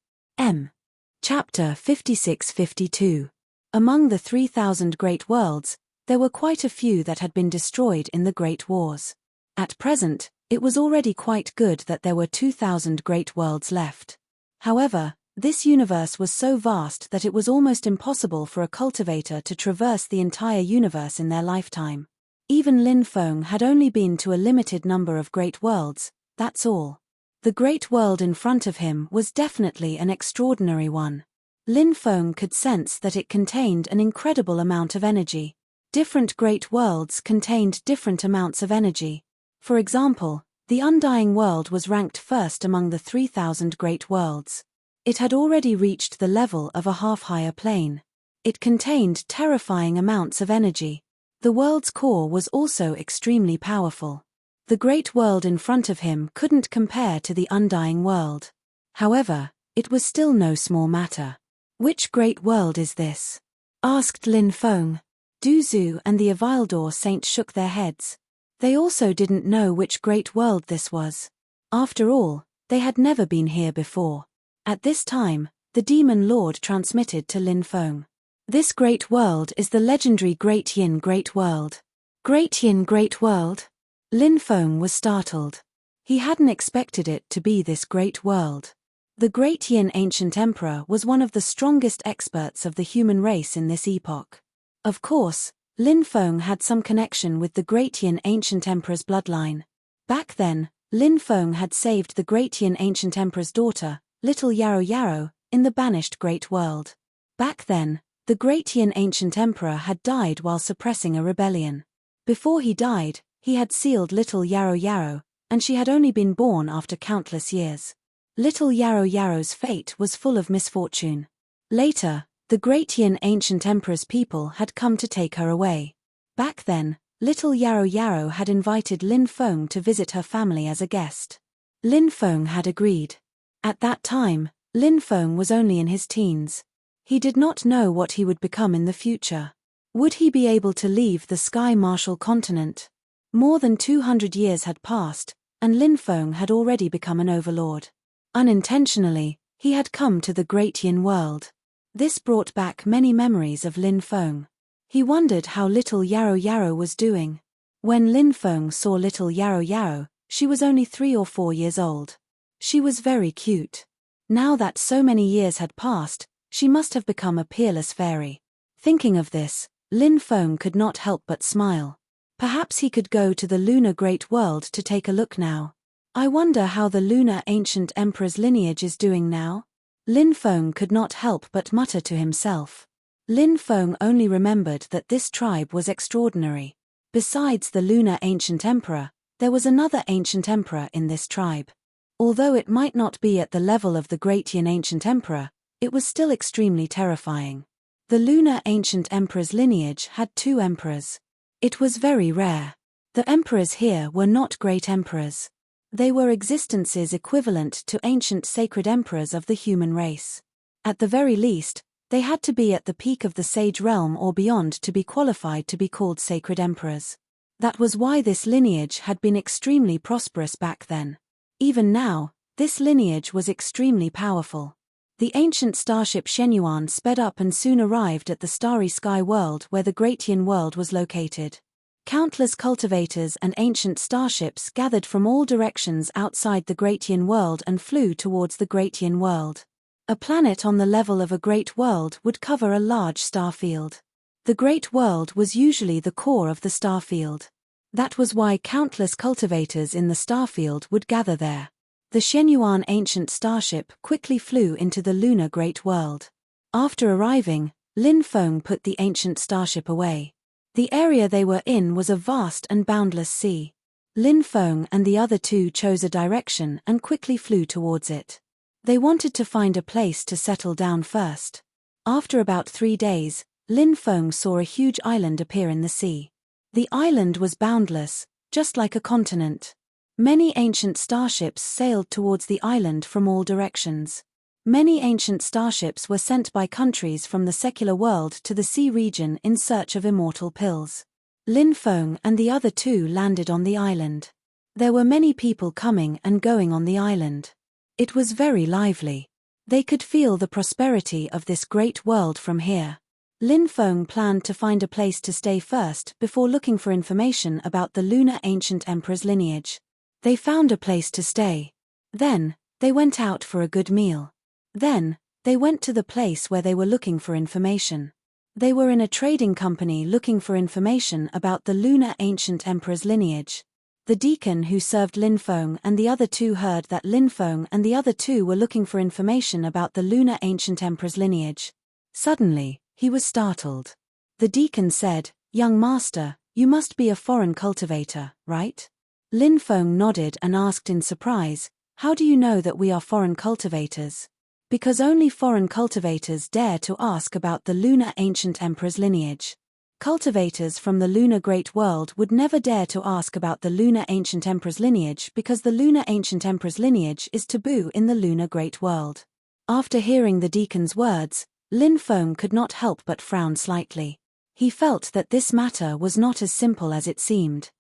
Chapter 56-52. Among the 3,000 great worlds, there were quite a few that had been destroyed in the Great Wars. At present, it was already quite good that there were 2,000 great worlds left. However, this universe was so vast that it was almost impossible for a cultivator to traverse the entire universe in their lifetime. Even Lin Feng had only been to a limited number of great worlds, that's all. The great world in front of him was definitely an extraordinary one. Lin Feng could sense that it contained an incredible amount of energy. Different great worlds contained different amounts of energy. For example, the Undying World was ranked first among the 3,000 great worlds. It had already reached the level of a half-higher plane. It contained terrifying amounts of energy. The world's core was also extremely powerful. The great world in front of him couldn't compare to the Undying World. However, it was still no small matter. Which great world is this? Asked Lin Feng. Du Zhu and the Avildor Saint shook their heads. They also didn't know which great world this was. After all, they had never been here before. At this time, the Demon Lord transmitted to Lin Feng. This great world is the legendary Great Yin Great World. Great Yin Great World? Lin Feng was startled. He hadn't expected it to be this great world. The Great Yin Ancient Emperor was one of the strongest experts of the human race in this epoch. Of course, Lin Feng had some connection with the Great Yin Ancient Emperor's bloodline. Back then, Lin Feng had saved the Great Yin Ancient Emperor's daughter, Little Yarrow Yarrow, in the banished Great World. Back then, the Great Yin Ancient Emperor had died while suppressing a rebellion. Before he died, he had sealed Little Yarrow Yarrow, and she had only been born after countless years. Little Yarrow Yarrow's fate was full of misfortune. Later, the Great Yin Ancient Emperor's people had come to take her away. Back then, Little Yarrow Yarrow had invited Lin Feng to visit her family as a guest. Lin Feng had agreed. At that time, Lin Feng was only in his teens. He did not know what he would become in the future. Would he be able to leave the Sky Martial continent? More than 200 years had passed, and Lin Feng had already become an overlord. Unintentionally, he had come to the Great Yin world. This brought back many memories of Lin Feng. He wondered how little Yarrow Yarrow was doing. When Lin Feng saw little Yarrow Yarrow, she was only 3 or 4 years old. She was very cute. Now that so many years had passed, she must have become a peerless fairy. Thinking of this, Lin Feng could not help but smile. Perhaps he could go to the lunar great world to take a look now. I wonder how the lunar ancient emperor's lineage is doing now? Lin Feng could not help but mutter to himself. Lin Feng only remembered that this tribe was extraordinary. Besides the lunar ancient emperor, there was another ancient emperor in this tribe. Although it might not be at the level of the Great Yin ancient emperor, it was still extremely terrifying. The lunar ancient emperor's lineage had 2 emperors. It was very rare. The emperors here were not great emperors. They were existences equivalent to ancient sacred emperors of the human race. At the very least, they had to be at the peak of the sage realm or beyond to be qualified to be called sacred emperors. That was why this lineage had been extremely prosperous back then. Even now, this lineage was extremely powerful. The ancient starship Shenyuan sped up and soon arrived at the starry sky world where the Great Yin world was located. Countless cultivators and ancient starships gathered from all directions outside the Great Yin world and flew towards the Great Yin world. A planet on the level of a great world would cover a large star field. The great world was usually the core of the star field. That was why countless cultivators in the star field would gather there. The Shenyuan ancient starship quickly flew into the lunar great world. After arriving, Lin Feng put the ancient starship away. The area they were in was a vast and boundless sea. Lin Feng and the other 2 chose a direction and quickly flew towards it. They wanted to find a place to settle down first. After about 3 days, Lin Feng saw a huge island appear in the sea. The island was boundless, just like a continent. Many ancient starships sailed towards the island from all directions. Many ancient starships were sent by countries from the secular world to the sea region in search of immortal pills. Lin Feng and the other 2 landed on the island. There were many people coming and going on the island. It was very lively. They could feel the prosperity of this great world from here. Lin Feng planned to find a place to stay first before looking for information about the lunar ancient emperor's lineage. They found a place to stay. Then, they went out for a good meal. Then, they went to the place where they were looking for information. They were in a trading company looking for information about the lunar ancient emperor's lineage. The deacon who served Lin Feng and the other 2 heard that Lin Feng and the other 2 were looking for information about the lunar ancient emperor's lineage. Suddenly, he was startled. The deacon said, "Young master, you must be a foreign cultivator, right?" Lin Feng nodded and asked in surprise, "How do you know that we are foreign cultivators?" "Because only foreign cultivators dare to ask about the lunar ancient emperor's lineage. Cultivators from the lunar great world would never dare to ask about the lunar ancient emperor's lineage because the lunar ancient emperor's lineage is taboo in the lunar great world." After hearing the deacon's words, Lin Feng could not help but frown slightly. He felt that this matter was not as simple as it seemed.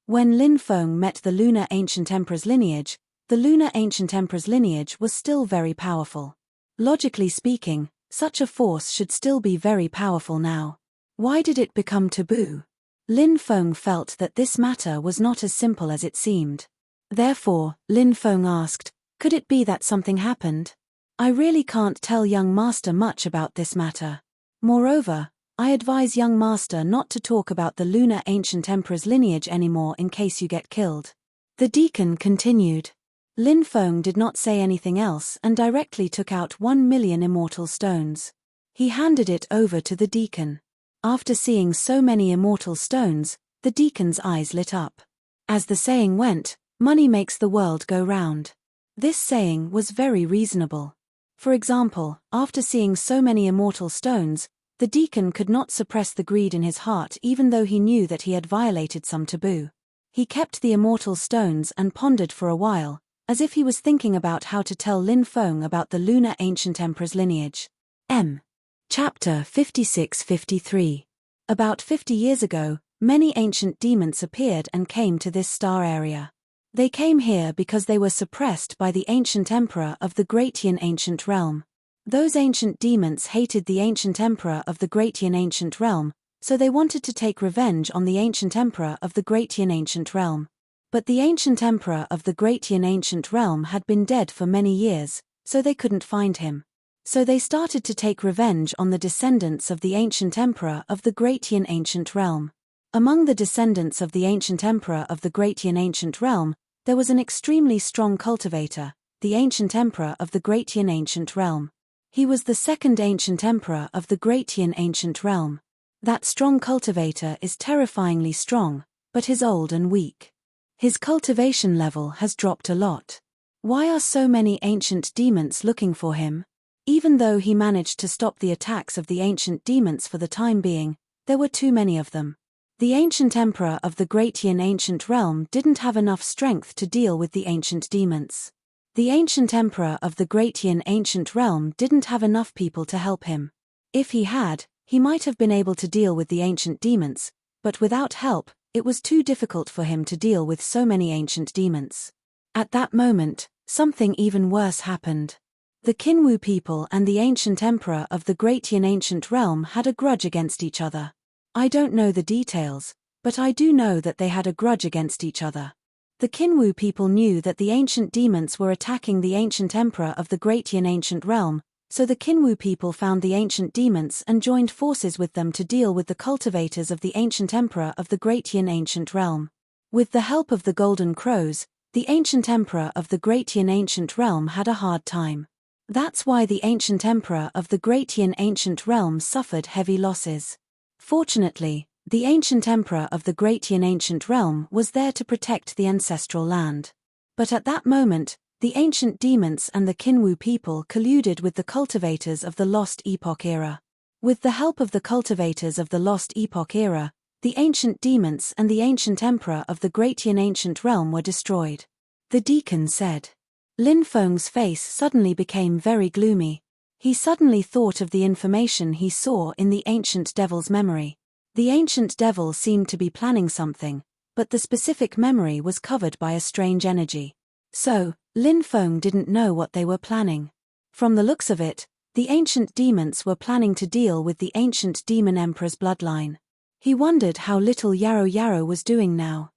When Lin Feng met the lunar ancient emperor's lineage, the lunar ancient emperor's lineage was still very powerful. Logically speaking, such a force should still be very powerful now. Why did it become taboo? Lin Feng felt that this matter was not as simple as it seemed. Therefore, Lin Feng asked, "Could it be that something happened? I really can't tell young master much about this matter. Moreover, I advise young master not to talk about the lunar ancient emperor's lineage anymore in case you get killed." The deacon continued. Lin Feng did not say anything else and directly took out 1 million immortal stones. He handed it over to the deacon. After seeing so many immortal stones, the deacon's eyes lit up. As the saying went, money makes the world go round. This saying was very reasonable. For example, after seeing so many immortal stones, the deacon could not suppress the greed in his heart even though he knew that he had violated some taboo. He kept the immortal stones and pondered for a while, as if he was thinking about how to tell Lin Feng about the lunar ancient emperor's lineage. Chapter 56-53. About 50 years ago, many ancient demons appeared and came to this star area. They came here because they were suppressed by the ancient emperor of the Gratian ancient realm. Those ancient demons hated the ancient emperor of the Gratian ancient realm, so they wanted to take revenge on the ancient emperor of the Gratian ancient realm. But the ancient emperor of the Gratian ancient realm had been dead for many years, so they couldn't find him. So they started to take revenge on the descendants of the ancient emperor of the Gratian ancient realm. Among the descendants of the ancient emperor of the Gratian ancient realm, there was an extremely strong cultivator, the ancient emperor of the Gratian ancient realm. He was the second ancient emperor of the Gratian ancient realm. That strong cultivator is terrifyingly strong, but is old and weak. His cultivation level has dropped a lot. Why are so many ancient demons looking for him? Even though he managed to stop the attacks of the ancient demons for the time being, there were too many of them. The ancient emperor of the Gratian ancient realm didn't have enough strength to deal with the ancient demons. The ancient emperor of the Gratian ancient realm didn't have enough people to help him. If he had, he might have been able to deal with the ancient demons, but without help, it was too difficult for him to deal with so many ancient demons. At that moment, something even worse happened. The Kinwu people and the ancient emperor of the Gratian ancient realm had a grudge against each other. I don't know the details, but I do know that they had a grudge against each other. The Kinwu people knew that the ancient demons were attacking the ancient emperor of the Gratian ancient realm, so the Kinwu people found the ancient demons and joined forces with them to deal with the cultivators of the ancient emperor of the Gratian ancient realm. With the help of the Golden Crows, the ancient emperor of the Gratian ancient realm had a hard time. That's why the ancient emperor of the Gratian ancient realm suffered heavy losses. Fortunately, the ancient emperor of the Gratian ancient realm was there to protect the ancestral land. But at that moment, the ancient demons and the Kinwu people colluded with the cultivators of the Lost Epoch era. With the help of the cultivators of the Lost Epoch era, the ancient demons and the ancient emperor of the Gratian ancient realm were destroyed. The deacon said. Lin Feng's face suddenly became very gloomy. He suddenly thought of the information he saw in the ancient devil's memory. The ancient devil seemed to be planning something, but the specific memory was covered by a strange energy. So, Lin Feng didn't know what they were planning. From the looks of it, the ancient demons were planning to deal with the ancient demon emperor's bloodline. He wondered how little Yarrow Yarrow was doing now.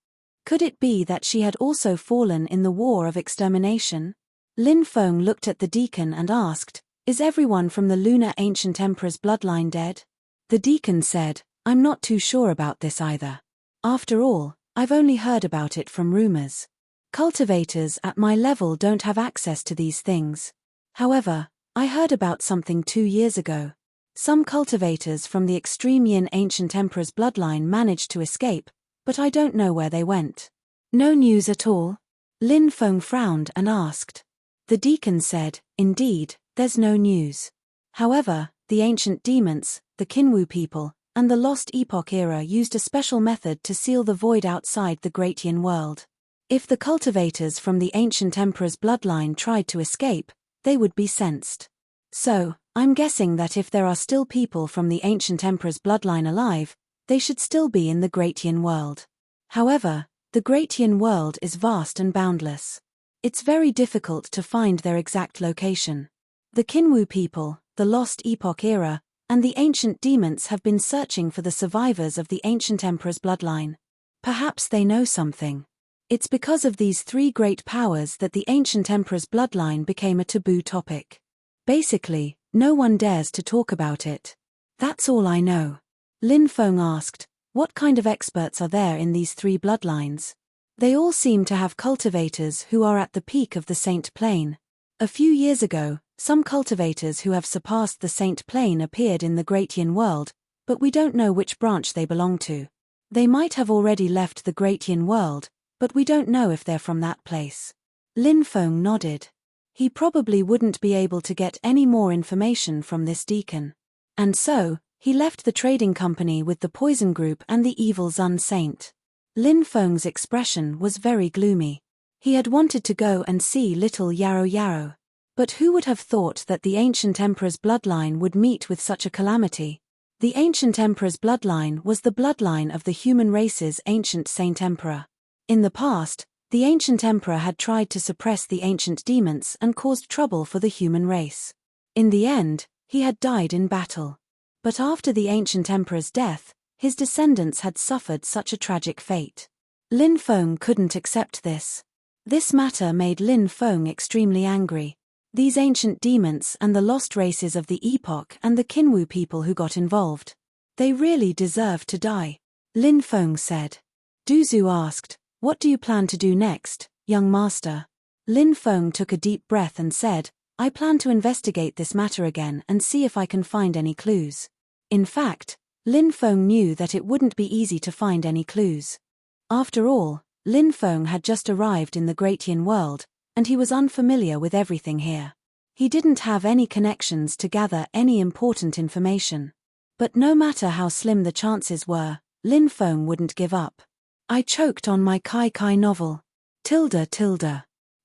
Could it be that she had also fallen in the war of extermination? Lin Feng looked at the deacon and asked, "Is everyone from the lunar ancient emperor's bloodline dead?" The deacon said, "I'm not too sure about this either. After all, I've only heard about it from rumors. Cultivators at my level don't have access to these things. However, I heard about something 2 years ago. Some cultivators from the extreme Yin ancient emperor's bloodline managed to escape, but I don't know where they went." "No news at all?" Lin Feng frowned and asked. The deacon said, "Indeed, there's no news. However, the ancient demons, the Kinwu people, and the Lost Epoch era used a special method to seal the void outside the Gratian world. If the cultivators from the ancient emperor's bloodline tried to escape, they would be sensed. So, I'm guessing that if there are still people from the ancient emperor's bloodline alive, they should still be in the Gratian world. However, the Gratian world is vast and boundless. It's very difficult to find their exact location. The Kinwu people, the Lost Epoch era, and the ancient demons have been searching for the survivors of the ancient emperor's bloodline. Perhaps they know something. It's because of these 3 great powers that the ancient emperor's bloodline became a taboo topic. Basically, no one dares to talk about it. That's all I know." Lin Feng asked, "What kind of experts are there in these 3 bloodlines?" "They all seem to have cultivators who are at the peak of the Saint Plane. A few years ago, some cultivators who have surpassed the Saint Plane appeared in the Gratian world, but we don't know which branch they belong to. They might have already left the Gratian world, but we don't know if they're from that place." Lin Feng nodded. He probably wouldn't be able to get any more information from this deacon. And so, he left the trading company with the Poison Group and the Evil Zun Saint. Lin Feng's expression was very gloomy. He had wanted to go and see little Yarrow Yarrow. But who would have thought that the ancient emperor's bloodline would meet with such a calamity? The ancient emperor's bloodline was the bloodline of the human race's ancient saint emperor. In the past, the ancient emperor had tried to suppress the ancient demons and caused trouble for the human race. In the end, he had died in battle. But after the ancient emperor's death, his descendants had suffered such a tragic fate. Lin Feng couldn't accept this. This matter made Lin Feng extremely angry. These ancient demons and the lost races of the epoch and the Qinwu people who got involved. They really deserve to die, Lin Feng said. Du Zhu asked, "What do you plan to do next, young master?" Lin Feng took a deep breath and said, "I plan to investigate this matter again and see if I can find any clues." In fact, Lin Feng knew that it wouldn't be easy to find any clues. After all, Lin Feng had just arrived in the Great Yin world, and he was unfamiliar with everything here. He didn't have any connections to gather any important information. But no matter how slim the chances were, Lin Feng wouldn't give up. "I choked on my Kai novel.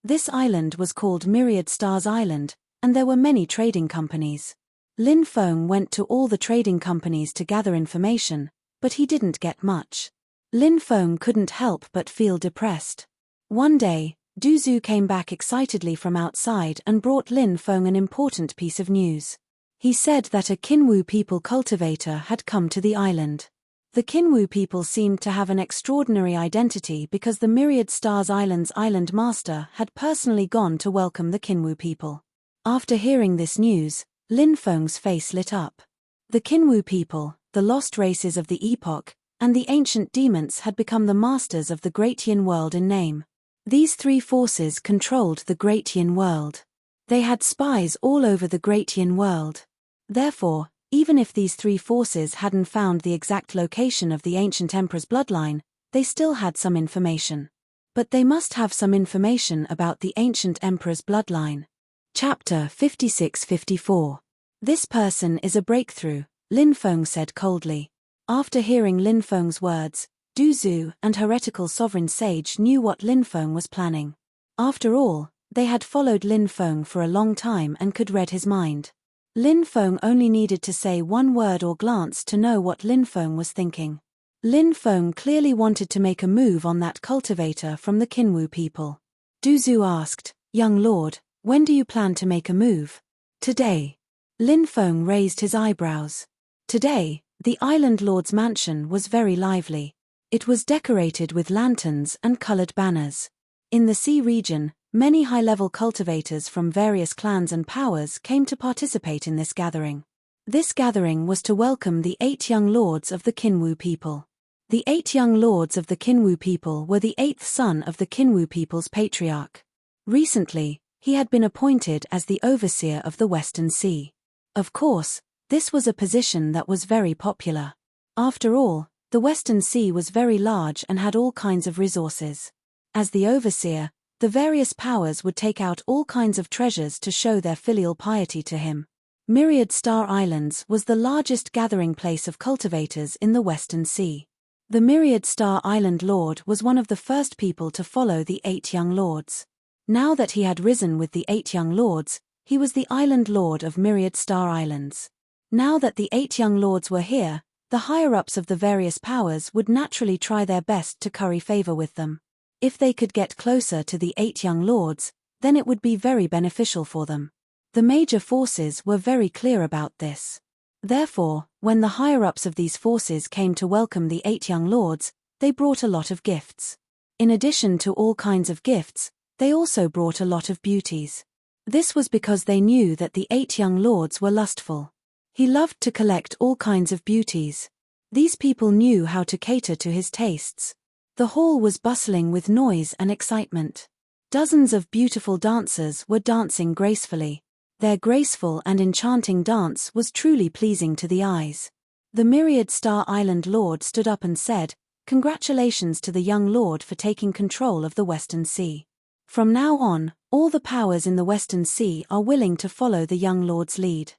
This island was called Myriad Stars Island, and there were many trading companies. Lin Feng went to all the trading companies to gather information, but he didn't get much. Lin Feng couldn't help but feel depressed. One day, Du Zhu came back excitedly from outside and brought Lin Feng an important piece of news. He said that a Qinwu people cultivator had come to the island. The Qinwu people seemed to have an extraordinary identity because the Myriad Stars Island's island master had personally gone to welcome the Qinwu people. After hearing this news, Lin Feng's face lit up. The Qinwu people, the lost races of the epoch, and the ancient demons had become the masters of the Great Yin world in name. These three forces controlled the Great Yin world. They had spies all over the Great Yin world. Therefore, even if these three forces hadn't found the exact location of the ancient emperor's bloodline, they still had some information. But they must have some information about the ancient emperor's bloodline. Chapter 56-54. This person is a breakthrough, Lin Feng said coldly. After hearing Lin Feng's words, Du Zhu and heretical sovereign sage knew what Lin Feng was planning. After all, they had followed Lin Feng for a long time and could read his mind. Lin Feng only needed to say one word or glance to know what Lin Feng was thinking. Lin Feng clearly wanted to make a move on that cultivator from the Qinwu people. Du Zhu asked, "Young lord, when do you plan to make a move?" "Today." Lin Feng raised his eyebrows. Today, the island lord's mansion was very lively. It was decorated with lanterns and colored banners. In the sea region, many high-level cultivators from various clans and powers came to participate in this gathering. This gathering was to welcome the 8 young lords of the Qinwu people. The 8 young lords of the Qinwu people were the 8th son of the Qinwu people's patriarch. Recently, he had been appointed as the overseer of the Western Sea. Of course, this was a position that was very popular. After all, the Western Sea was very large and had all kinds of resources. As the overseer, the various powers would take out all kinds of treasures to show their filial piety to him. Myriad Star Islands was the largest gathering place of cultivators in the Western Sea. The Myriad Star Island Lord was one of the first people to follow the 8 young lords. Now that he had risen with the 8 young lords, he was the Island Lord of Myriad Star Islands. Now that the 8 young lords were here, the higher-ups of the various powers would naturally try their best to curry favor with them. If they could get closer to the 8 young lords, then it would be very beneficial for them. The major forces were very clear about this. Therefore, when the higher-ups of these forces came to welcome the 8 young lords, they brought a lot of gifts. In addition to all kinds of gifts, they also brought a lot of beauties. This was because they knew that the 8 young lords were lustful. He loved to collect all kinds of beauties. These people knew how to cater to his tastes. The hall was bustling with noise and excitement. Dozens of beautiful dancers were dancing gracefully. Their graceful and enchanting dance was truly pleasing to the eyes. The Myriad Star Island Lord stood up and said, "Congratulations to the young lord for taking control of the Western Sea. From now on, all the powers in the Western Sea are willing to follow the young lord's lead."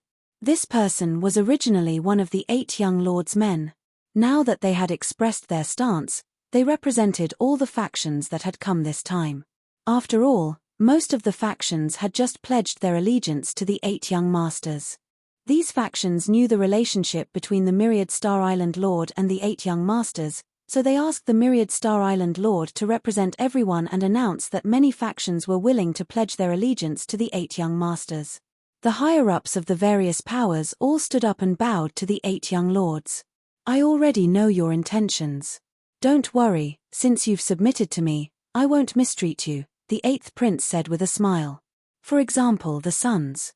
This person was originally one of the 8 young lords' men. Now that they had expressed their stance, they represented all the factions that had come this time. After all, most of the factions had just pledged their allegiance to the 8 young masters. These factions knew the relationship between the Myriad Star Island Lord and the 8 young masters, so they asked the Myriad Star Island Lord to represent everyone and announce that many factions were willing to pledge their allegiance to the 8 young masters. The higher-ups of the various powers all stood up and bowed to the 8 young lords. "I already know your intentions. Don't worry, since you've submitted to me, I won't mistreat you," the 8th prince said with a smile. For example, the sons.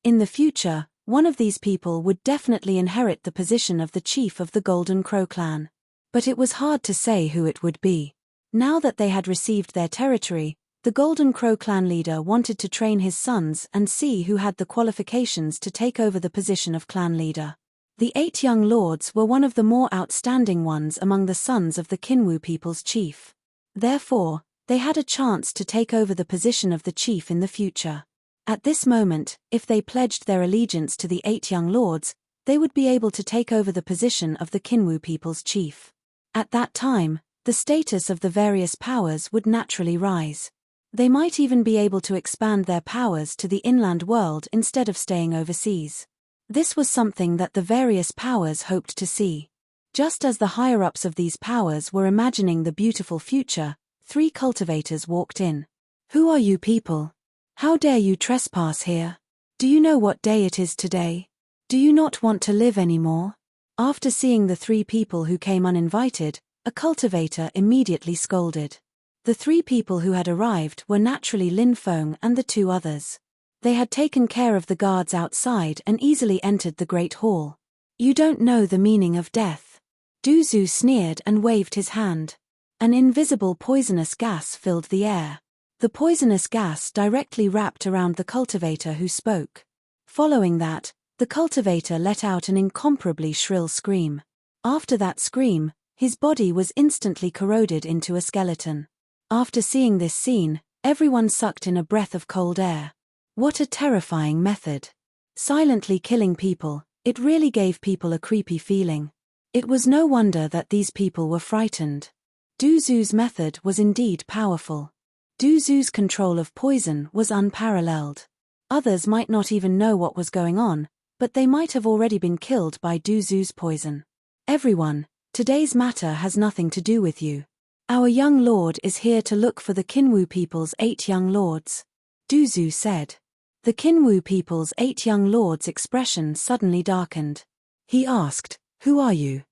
In the future, one of these people would definitely inherit the position of the chief of the Golden Crow clan. But it was hard to say who it would be. Now that they had received their territory, the Golden Crow clan leader wanted to train his sons and see who had the qualifications to take over the position of clan leader. The 8 young lords were one of the more outstanding ones among the sons of the Kinwu people's chief. Therefore, they had a chance to take over the position of the chief in the future. At this moment, if they pledged their allegiance to the 8 young lords, they would be able to take over the position of the Kinwu people's chief. At that time, the status of the various powers would naturally rise. They might even be able to expand their powers to the inland world instead of staying overseas. This was something that the various powers hoped to see. Just as the higher-ups of these powers were imagining the beautiful future, 3 cultivators walked in. "Who are you people? How dare you trespass here? Do you know what day it is today? Do you not want to live anymore?" After seeing the 3 people who came uninvited, a cultivator immediately scolded. The 3 people who had arrived were naturally Lin Feng and the 2 others. They had taken care of the guards outside and easily entered the Great Hall. "You don't know the meaning of death." Du Zhu sneered and waved his hand. An invisible poisonous gas filled the air. The poisonous gas directly wrapped around the cultivator who spoke. Following that, the cultivator let out an incomparably shrill scream. After that scream, his body was instantly corroded into a skeleton. After seeing this scene, everyone sucked in a breath of cold air. What a terrifying method. Silently killing people, it really gave people a creepy feeling. It was no wonder that these people were frightened. Du Zhu's method was indeed powerful. Du Zhu's control of poison was unparalleled. Others might not even know what was going on, but they might have already been killed by Du Zhu's poison. "Everyone, today's matter has nothing to do with you. Our young lord is here to look for the Kinwu people's 8 young lords," Du Zhu said. The Kinwu people's 8 young lords' expression suddenly darkened. He asked, "Who are you?"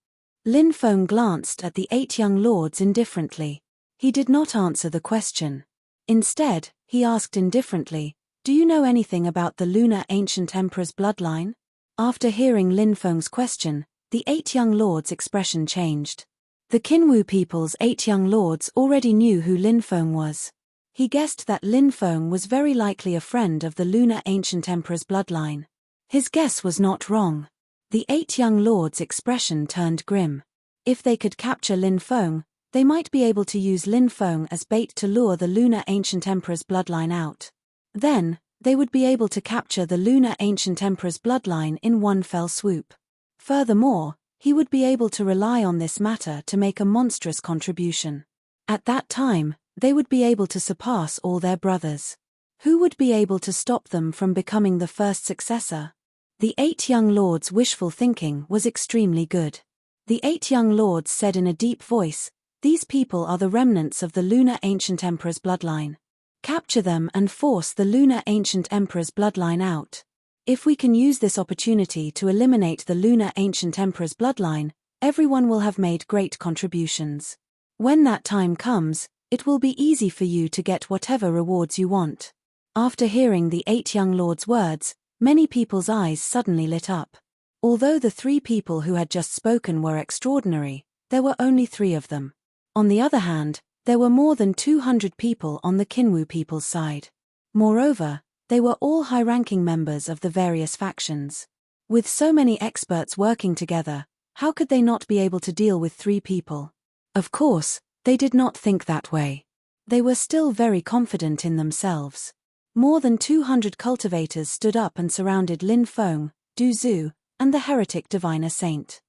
Lin Feng glanced at the 8 young lords indifferently. He did not answer the question. Instead, he asked indifferently, "Do you know anything about the Lunar Ancient Emperor's bloodline?" After hearing Lin Feng's question, the 8 young lords' expression changed. The Kinwu people's 8 young lords already knew who Lin Feng was. He guessed that Lin Feng was very likely a friend of the Lunar Ancient Emperor's bloodline. His guess was not wrong. The 8 young lords' expression turned grim. If they could capture Lin Feng, they might be able to use Lin Feng as bait to lure the Lunar Ancient Emperor's bloodline out. Then, they would be able to capture the Lunar Ancient Emperor's bloodline in one fell swoop. Furthermore, he would be able to rely on this matter to make a monstrous contribution. At that time, they would be able to surpass all their brothers. Who would be able to stop them from becoming the first successor? The 8 young lords' wishful thinking was extremely good. The 8 young lords said in a deep voice, "These people are the remnants of the Lunar Ancient Emperor's bloodline. Capture them and force the Lunar Ancient Emperor's bloodline out. If we can use this opportunity to eliminate the Lunar Ancient Emperor's bloodline, everyone will have made great contributions. When that time comes, it will be easy for you to get whatever rewards you want." After hearing the 8 young lords' words, many people's eyes suddenly lit up. Although the 3 people who had just spoken were extraordinary, there were only 3 of them. On the other hand, there were more than 200 people on the Kinwu people's side. Moreover, they were all high-ranking members of the various factions. With so many experts working together, how could they not be able to deal with 3 people? Of course, they did not think that way. They were still very confident in themselves. More than 200 cultivators stood up and surrounded Lin Feng, Du Zhu, and the heretic diviner saint.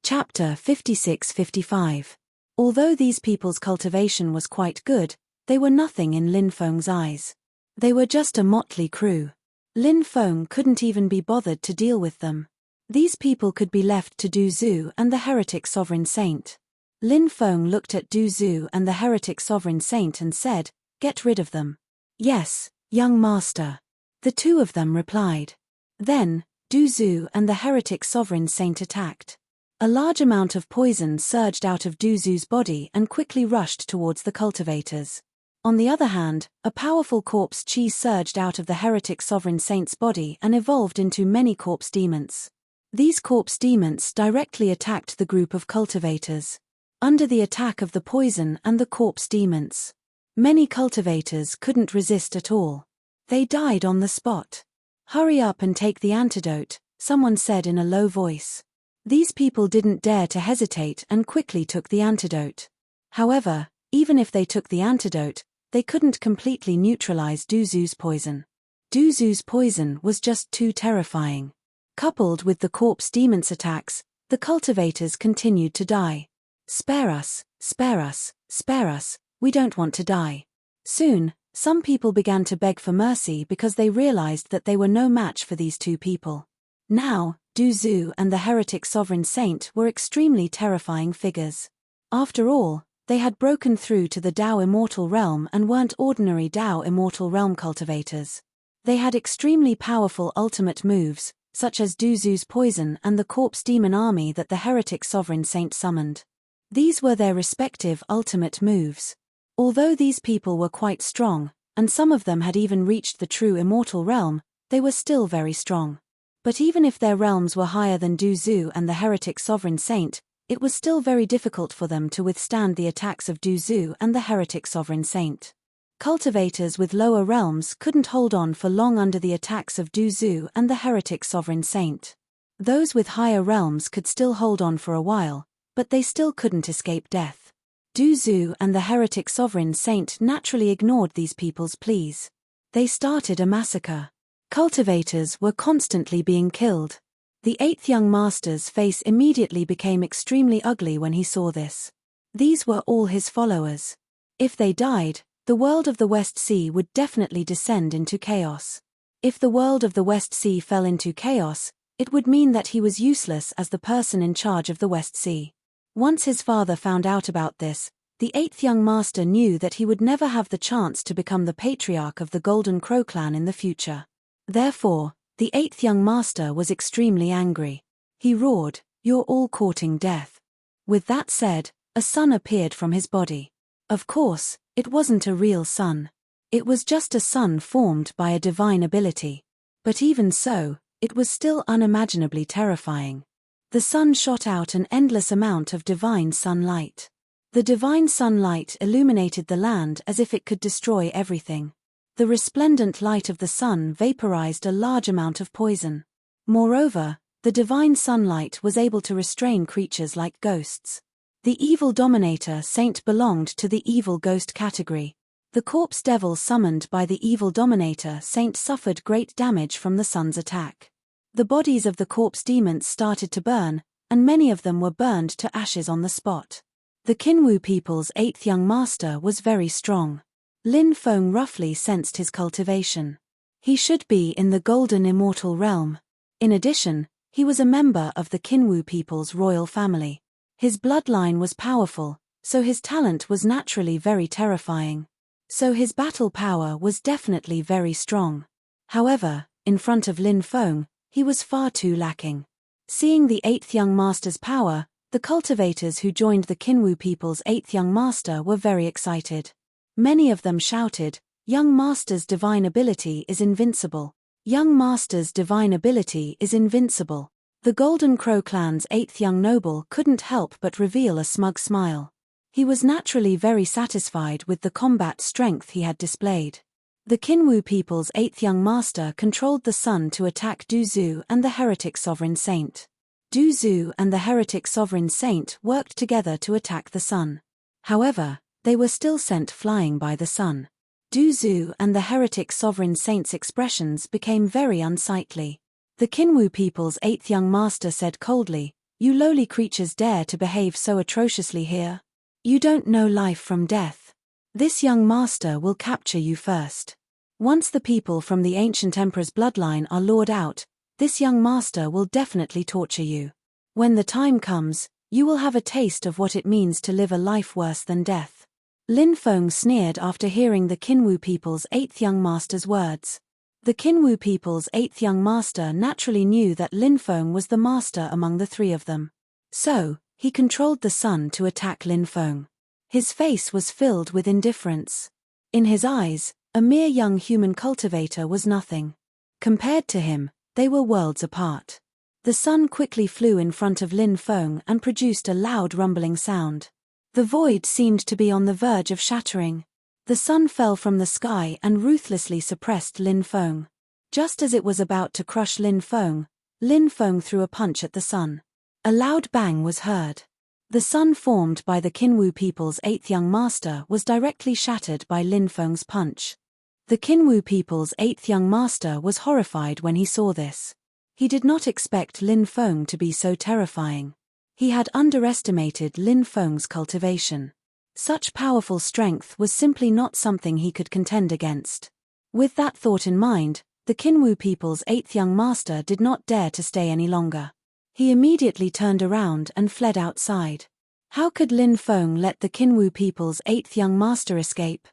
Chapter 56-55. Although these people's cultivation was quite good, they were nothing in Lin Feng's eyes. They were just a motley crew. Lin Feng couldn't even be bothered to deal with them. These people could be left to Du Zhu and the heretic sovereign saint. Lin Feng looked at Du Zhu and the heretic sovereign saint and said, "Get rid of them." "Yes, young master." The two of them replied. Then, Du Zhu and the heretic sovereign saint attacked. A large amount of poison surged out of Du Zhu's body and quickly rushed towards the cultivators. On the other hand, a powerful corpse chi surged out of the heretic sovereign saint's body and evolved into many corpse demons. These corpse demons directly attacked the group of cultivators. Under the attack of the poison and the corpse demons, many cultivators couldn't resist at all. They died on the spot. "Hurry up and take the antidote," someone said in a low voice. These people didn't dare to hesitate and quickly took the antidote. However, even if they took the antidote, they couldn't completely neutralize Du Zhu's poison. Du Zhu's poison was just too terrifying. Coupled with the corpse demons' attacks, the cultivators continued to die. "Spare us, spare us, spare us, we don't want to die." Soon, some people began to beg for mercy because they realized that they were no match for these two people. Now, Du Zhu and the heretic sovereign saint were extremely terrifying figures. After all, they had broken through to the Dao Immortal Realm and weren't ordinary Dao Immortal Realm cultivators. They had extremely powerful ultimate moves, such as Du Zhu's poison and the corpse demon army that the heretic sovereign saint summoned. These were their respective ultimate moves. Although these people were quite strong, and some of them had even reached the true immortal realm, they were still very strong. But even if their realms were higher than Du Zhu and the heretic sovereign saint, it was still very difficult for them to withstand the attacks of Du Zhu and the heretic sovereign saint. Cultivators with lower realms couldn't hold on for long under the attacks of Du Zhu and the heretic sovereign saint. Those with higher realms could still hold on for a while, but they still couldn't escape death. Du Zhu and the heretic sovereign saint naturally ignored these people's pleas. They started a massacre. Cultivators were constantly being killed. The eighth young master's face immediately became extremely ugly when he saw this. These were all his followers. If they died, the world of the West Sea would definitely descend into chaos. If the world of the West Sea fell into chaos, it would mean that he was useless as the person in charge of the West Sea. Once his father found out about this, the eighth young master knew that he would never have the chance to become the patriarch of the Golden Crow clan in the future. Therefore, the eighth young master was extremely angry. He roared, "You're all courting death." With that said, a sun appeared from his body. Of course, it wasn't a real sun. It was just a sun formed by a divine ability. But even so, it was still unimaginably terrifying. The sun shot out an endless amount of divine sunlight. The divine sunlight illuminated the land as if it could destroy everything. The resplendent light of the sun vaporized a large amount of poison. Moreover, the divine sunlight was able to restrain creatures like ghosts. The evil dominator saint belonged to the evil ghost category. The corpse devil summoned by the evil dominator saint suffered great damage from the sun's attack. The bodies of the corpse demons started to burn, and many of them were burned to ashes on the spot. The Qinwu people's eighth young master was very strong. Lin Feng roughly sensed his cultivation. He should be in the Golden Immortal Realm. In addition, he was a member of the Qinwu people's royal family. His bloodline was powerful, so his talent was naturally very terrifying. So his battle power was definitely very strong. However, in front of Lin Feng, he was far too lacking. Seeing the eighth young master's power, the cultivators who joined the Qinwu people's eighth young master were very excited. Many of them shouted, "Young master's divine ability is invincible. Young master's divine ability is invincible." The Golden Crow clan's eighth young noble couldn't help but reveal a smug smile. He was naturally very satisfied with the combat strength he had displayed. The Qinwu people's eighth young master controlled the sun to attack Du Zhu and the heretic sovereign saint. Du Zhu and the heretic sovereign saint worked together to attack the sun. However, they were still sent flying by the sun. Du Zhu and the heretic sovereign saint's expressions became very unsightly. The Qinwu people's eighth young master said coldly, "You lowly creatures dare to behave so atrociously here? You don't know life from death. This young master will capture you first." Once the people from the ancient emperor's bloodline are lured out, this young master will definitely torture you. When the time comes, you will have a taste of what it means to live a life worse than death. Lin Feng sneered after hearing the Qinwu people's eighth young master's words. The Qinwu people's eighth young master naturally knew that Lin Feng was the master among the three of them. So, he controlled the sun to attack Lin Feng. His face was filled with indifference. In his eyes, a mere young human cultivator was nothing. Compared to him, they were worlds apart. The sun quickly flew in front of Lin Feng and produced a loud rumbling sound. The void seemed to be on the verge of shattering. The sun fell from the sky and ruthlessly suppressed Lin Feng. Just as it was about to crush Lin Feng threw a punch at the sun. A loud bang was heard. The sun formed by the Qinwu people's eighth young master was directly shattered by Lin Feng's punch. The Qinwu people's eighth young master was horrified when he saw this. He did not expect Lin Feng to be so terrifying. He had underestimated Lin Feng's cultivation. Such powerful strength was simply not something he could contend against. With that thought in mind, the Qinwu people's eighth young master did not dare to stay any longer. He immediately turned around and fled outside. How could Lin Feng let the Qinwu people's eighth young master escape?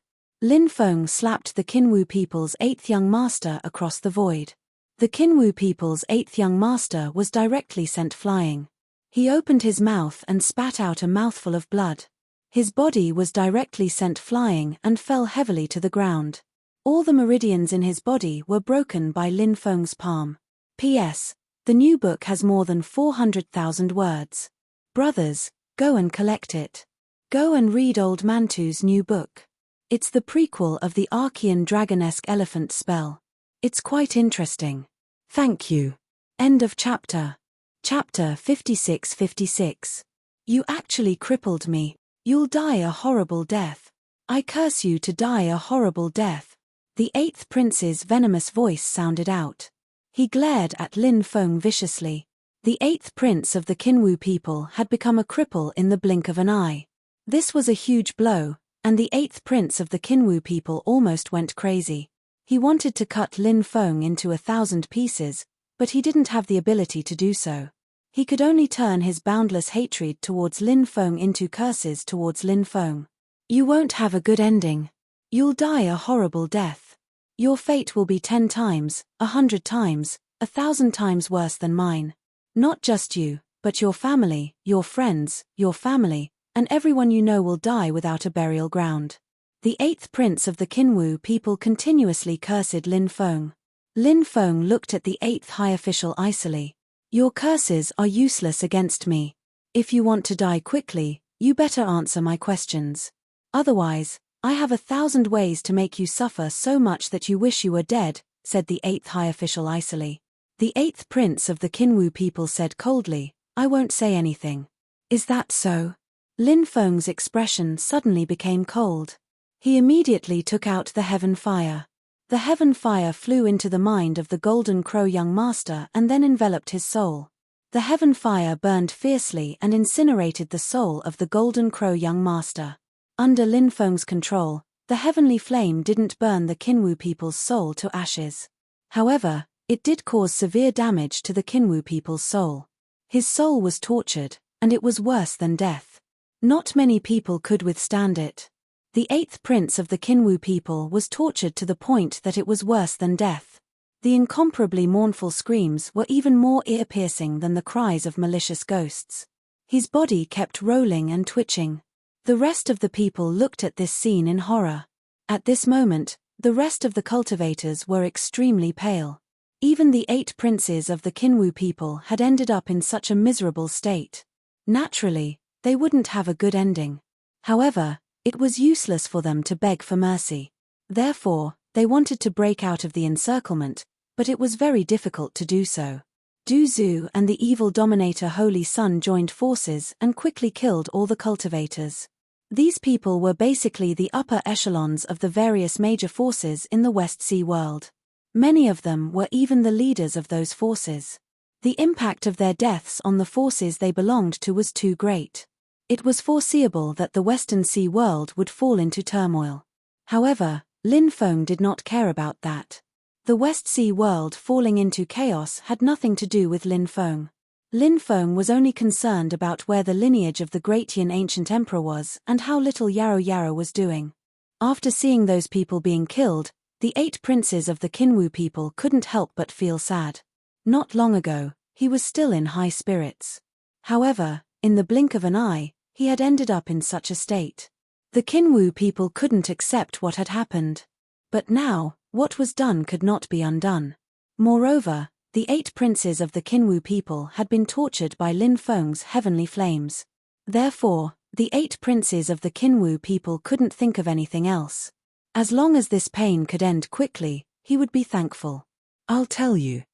Lin Feng slapped the Qinwu people's eighth young master across the void. The Qinwu people's eighth young master was directly sent flying. He opened his mouth and spat out a mouthful of blood. His body was directly sent flying and fell heavily to the ground. All the meridians in his body were broken by Lin Feng's palm. P.S. The new book has more than 400,000 words. Brothers, go and collect it. Go and read Old Mantu's new book. It's the prequel of the Archean dragonesque elephant spell. It's quite interesting. Thank you. End of chapter. Chapter 56-56. You actually crippled me. You'll die a horrible death. I curse you to die a horrible death. The eighth prince's venomous voice sounded out. He glared at Lin Feng viciously. The eighth prince of the Qinwu people had become a cripple in the blink of an eye. This was a huge blow, and the eighth prince of the Qinwu people almost went crazy. He wanted to cut Lin Feng into 1,000 pieces, but he didn't have the ability to do so. He could only turn his boundless hatred towards Lin Feng into curses towards Lin Feng. You won't have a good ending. You'll die a horrible death. Your fate will be 10 times, 100 times, 1,000 times worse than mine. Not just you, but your family, your friends, your family, and everyone you know will die without a burial ground. The eighth prince of the Qinwu people continuously cursed Lin Feng. Lin Feng looked at the eighth high official icily. Your curses are useless against me. If you want to die quickly, you better answer my questions. Otherwise, I have 1,000 ways to make you suffer so much that you wish you were dead, said the eighth high official icily. The eighth prince of the Qinwu people said coldly, I won't say anything. Is that so? Lin Feng's expression suddenly became cold. He immediately took out the heaven fire. The heaven fire flew into the mind of the Golden Crow young master and then enveloped his soul. The heaven fire burned fiercely and incinerated the soul of the Golden Crow young master. Under Lin Feng's control, the heavenly flame didn't burn the Qinwu people's soul to ashes. However, it did cause severe damage to the Qinwu people's soul. His soul was tortured, and it was worse than death. Not many people could withstand it. The eighth prince of the Qinwu people was tortured to the point that it was worse than death. The incomparably mournful screams were even more ear-piercing than the cries of malicious ghosts. His body kept rolling and twitching. The rest of the people looked at this scene in horror. At this moment, the rest of the cultivators were extremely pale. Even the 8 princes of the Qinwu people had ended up in such a miserable state. Naturally, they wouldn't have a good ending. However, it was useless for them to beg for mercy. Therefore, they wanted to break out of the encirclement, but it was very difficult to do so. Du Zhu and the evil dominator Holy Sun joined forces and quickly killed all the cultivators. These people were basically the upper echelons of the various major forces in the West Sea world. Many of them were even the leaders of those forces. The impact of their deaths on the forces they belonged to was too great. It was foreseeable that the Western Sea world would fall into turmoil. However, Lin Feng did not care about that. The West Sea world falling into chaos had nothing to do with Lin Feng. Lin Feng was only concerned about where the lineage of the great Yin ancient emperor was and how little Yarrow Yarrow was doing. After seeing those people being killed, the 8 princes of the Kinwu people couldn't help but feel sad. Not long ago, he was still in high spirits. However, in the blink of an eye, he had ended up in such a state. The Kinwu people couldn't accept what had happened. But now, what was done could not be undone. Moreover, the 8 princes of the Kinwu people had been tortured by Lin Feng's heavenly flames. Therefore, the 8 princes of the Kinwu people couldn't think of anything else. As long as this pain could end quickly, he would be thankful. I'll tell you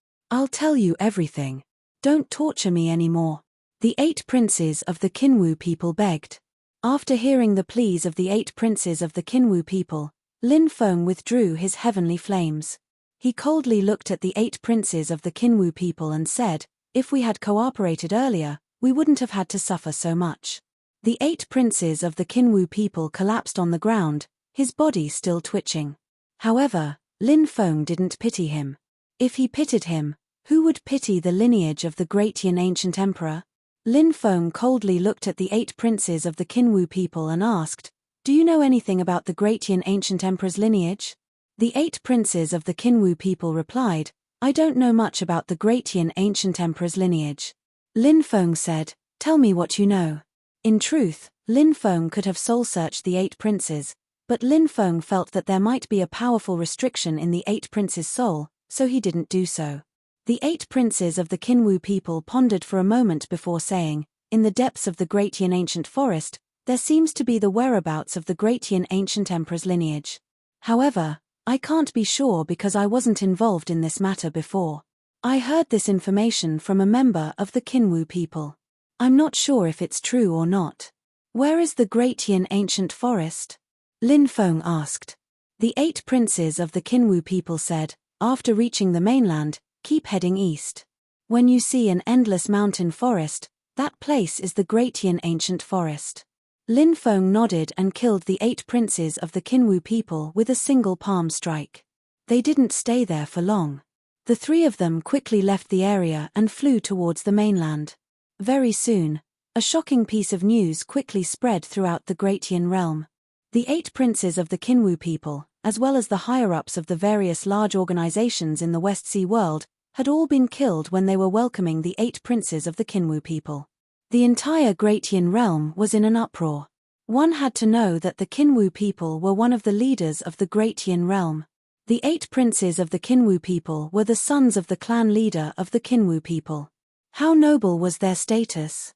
everything. Don't torture me anymore. The 8 princes of the Kinwu people begged. After hearing the pleas of the 8 princes of the Kinwu people, Lin Feng withdrew his heavenly flames. He coldly looked at the 8 princes of the Kinwu people and said, "If we had cooperated earlier, we wouldn't have had to suffer so much." The 8 princes of the Kinwu people collapsed on the ground, his body still twitching. However, Lin Feng didn't pity him. If he pitied him, who would pity the lineage of the great Yin ancient emperor? Lin Feng coldly looked at the 8 princes of the Kinwu people and asked, "Do you know anything about the great Yin ancient emperor's lineage?" The 8 princes of the Kinwu people replied, "I don't know much about the great Yin ancient emperor's lineage." Lin Feng said, "Tell me what you know." In truth, Lin Feng could have soul-searched the 8 princes, but Lin Feng felt that there might be a powerful restriction in the 8 princes' soul, so he didn't do so. The 8 princes of the Kinwu people pondered for a moment before saying, "In the depths of the great Yin ancient forest, there seems to be the whereabouts of the great Yin ancient emperor's lineage. However, I can't be sure because I wasn't involved in this matter before. I heard this information from a member of the Kinwu people. I'm not sure if it's true or not. Where is the great Yin ancient forest?" Lin Feng asked. The 8 princes of the Kinwu people said, "After reaching the mainland, keep heading east. When you see an endless mountain forest, that place is the great Yin ancient forest." Lin Feng nodded and killed the 8 princes of the Kinwu people with a single palm strike. They didn't stay there for long. The 3 of them quickly left the area and flew towards the mainland. Very soon, a shocking piece of news quickly spread throughout the Great Yin realm. The 8 princes of the Kinwu people, as well as the higher-ups of the various large organizations in the West Sea world, had all been killed when they were welcoming the 8 princes of the Kinwu people. The entire Great Yin realm was in an uproar. One had to know that the Kinwu people were one of the leaders of the Great Yin realm. The 8 princes of the Kinwu people were the sons of the clan leader of the Kinwu people. How noble was their status?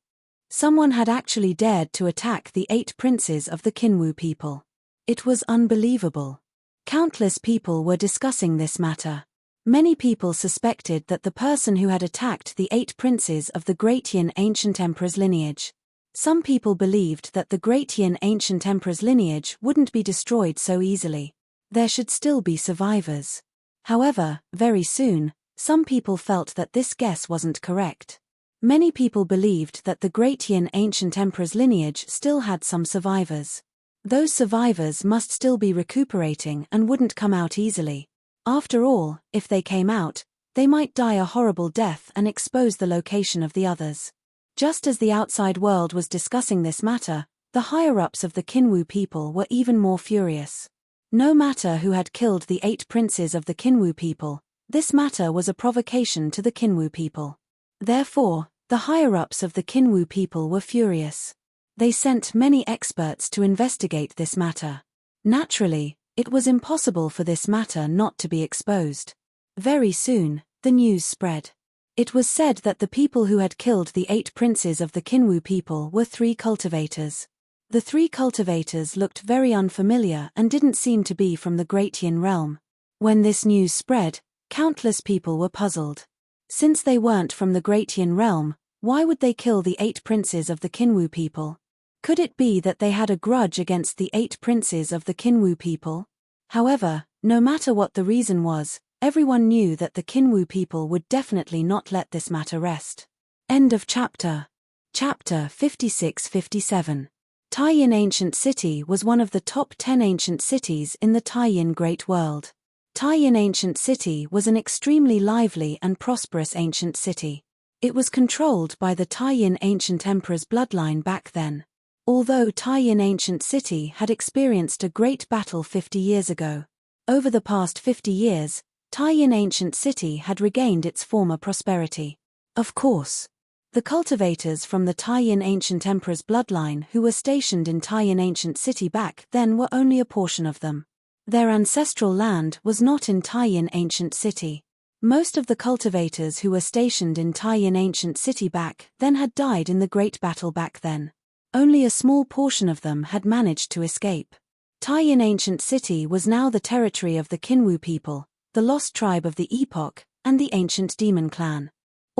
Someone had actually dared to attack the 8 princes of the Kinwu people. It was unbelievable. Countless people were discussing this matter. Many people suspected that the person who had attacked the 8 princes of the Great Yin ancient emperor's lineage. Some people believed that the Great Yin ancient emperor's lineage wouldn't be destroyed so easily. There should still be survivors. However, very soon, some people felt that this guess wasn't correct. Many people believed that the Great Yin ancient emperor's lineage still had some survivors. Those survivors must still be recuperating and wouldn't come out easily. After all, if they came out, they might die a horrible death and expose the location of the others. Just as the outside world was discussing this matter, the higher-ups of the Kinwu people were even more furious. No matter who had killed the 8 princes of the Kinwu people, this matter was a provocation to the Kinwu people. Therefore, the higher-ups of the Kinwu people were furious. They sent many experts to investigate this matter. Naturally, it was impossible for this matter not to be exposed. Very soon, the news spread. It was said that the people who had killed the 8 princes of the Kinwu people were 3 cultivators. The 3 cultivators looked very unfamiliar and didn't seem to be from the Great Yin realm. When this news spread, countless people were puzzled. Since they weren't from the Great Yin realm, why would they kill the 8 princes of the Kinwu people? Could it be that they had a grudge against the 8 princes of the Kinwu people? However, no matter what the reason was, everyone knew that the Kinwu people would definitely not let this matter rest. End of chapter. Chapter 56-57. Taiyin Ancient City was one of the top 10 ancient cities in the Taiyin Great World. Taiyin Ancient City was an extremely lively and prosperous ancient city. It was controlled by the Taiyin Ancient Emperor's bloodline back then. Although Taiyin Ancient City had experienced a great battle 50 years ago, over the past 50 years, Taiyin Ancient City had regained its former prosperity. Of course, the cultivators from the Taiyin Ancient Emperor's bloodline who were stationed in Taiyin Ancient City back then were only a portion of them. Their ancestral land was not in Taiyin Ancient City. Most of the cultivators who were stationed in Taiyin Ancient City back then had died in the Great Battle back then. Only a small portion of them had managed to escape. Taiyin Ancient City was now the territory of the Kinwu people, the lost tribe of the epoch, and the ancient demon clan.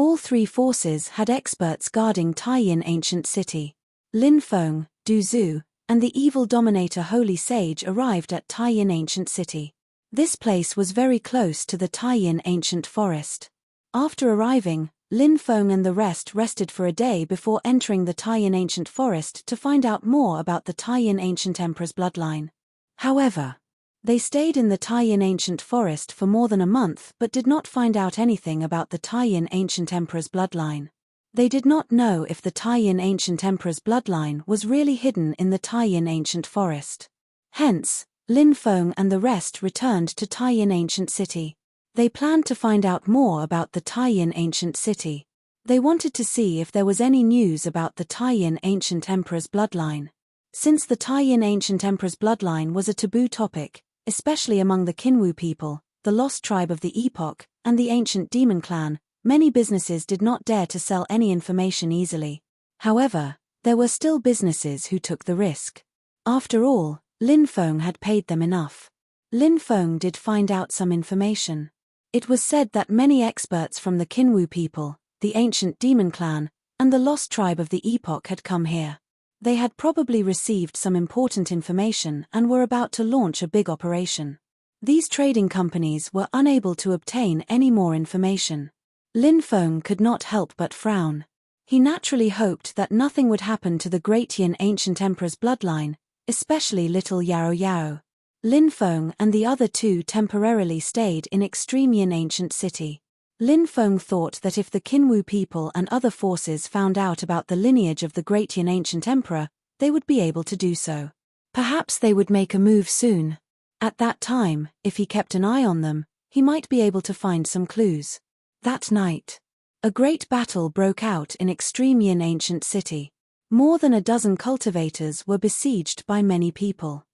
All three forces had experts guarding Taiyin Ancient City. Lin Feng, Du Zhu, and the evil dominator Holy Sage arrived at Taiyin Ancient City. This place was very close to the Taiyin Ancient Forest. After arriving, Lin Feng and the rest rested for a day before entering the Taiyin Ancient Forest to find out more about the Taiyin Ancient Emperor's bloodline. However, they stayed in the Taiyin Ancient Forest for more than a month but did not find out anything about the Taiyin Ancient Emperor's bloodline. They did not know if the Taiyin Ancient Emperor's bloodline was really hidden in the Taiyin Ancient Forest. Hence, Lin Feng and the rest returned to Taiyin Ancient City. They planned to find out more about the Taiyin Ancient City. They wanted to see if there was any news about the Taiyin Ancient Emperor's bloodline. Since the Taiyin Ancient Emperor's bloodline was a taboo topic, especially among the Kinwu people, the lost tribe of the epoch, and the ancient demon clan, many businesses did not dare to sell any information easily. However, there were still businesses who took the risk. After all, Lin Feng had paid them enough. Lin Feng did find out some information. It was said that many experts from the Kinwu people, the ancient demon clan, and the lost tribe of the epoch had come here. They had probably received some important information and were about to launch a big operation. These trading companies were unable to obtain any more information. Lin Feng could not help but frown. He naturally hoped that nothing would happen to the great Yin Ancient Emperor's bloodline, especially little Yao Yao. Lin Feng and the other two temporarily stayed in Extreme Yin Ancient City. Lin Feng thought that if the Kinwu people and other forces found out about the lineage of the great Yin Ancient Emperor, they would be able to do so. Perhaps they would make a move soon. At that time, if he kept an eye on them, he might be able to find some clues. That night, a great battle broke out in Extreme Yin Ancient City. More than a dozen cultivators were besieged by many people.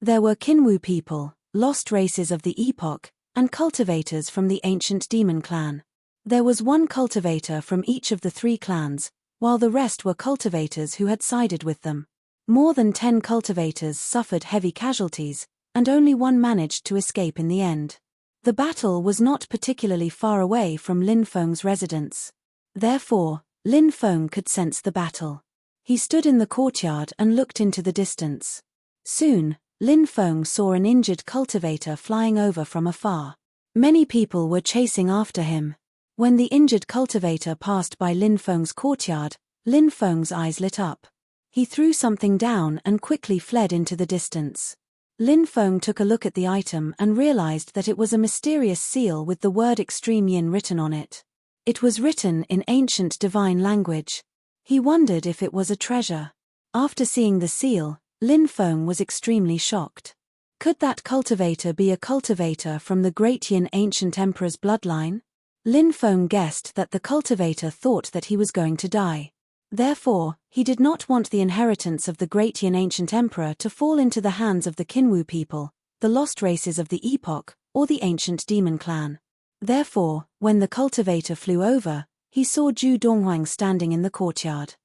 There were Kinwu people, lost races of the epoch, and cultivators from the ancient demon clan. There was one cultivator from each of the three clans, while the rest were cultivators who had sided with them. More than 10 cultivators suffered heavy casualties, and only one managed to escape in the end. The battle was not particularly far away from Lin Feng's residence. Therefore, Lin Feng could sense the battle. He stood in the courtyard and looked into the distance. Soon, Lin Feng saw an injured cultivator flying over from afar. Many people were chasing after him. When the injured cultivator passed by Lin Feng's courtyard, Lin Feng's eyes lit up. He threw something down and quickly fled into the distance. Lin Feng took a look at the item and realized that it was a mysterious seal with the word Extreme Yin written on it. It was written in ancient divine language. He wondered if it was a treasure. After seeing the seal, Lin Feng was extremely shocked. Could that cultivator be a cultivator from the great Yin Ancient Emperor's bloodline? Lin Feng guessed that the cultivator thought that he was going to die. Therefore, he did not want the inheritance of the great Yin Ancient Emperor to fall into the hands of the Kinwu people, the lost races of the epoch, or the ancient demon clan. Therefore, when the cultivator flew over, he saw Zhu Donghuang standing in the courtyard.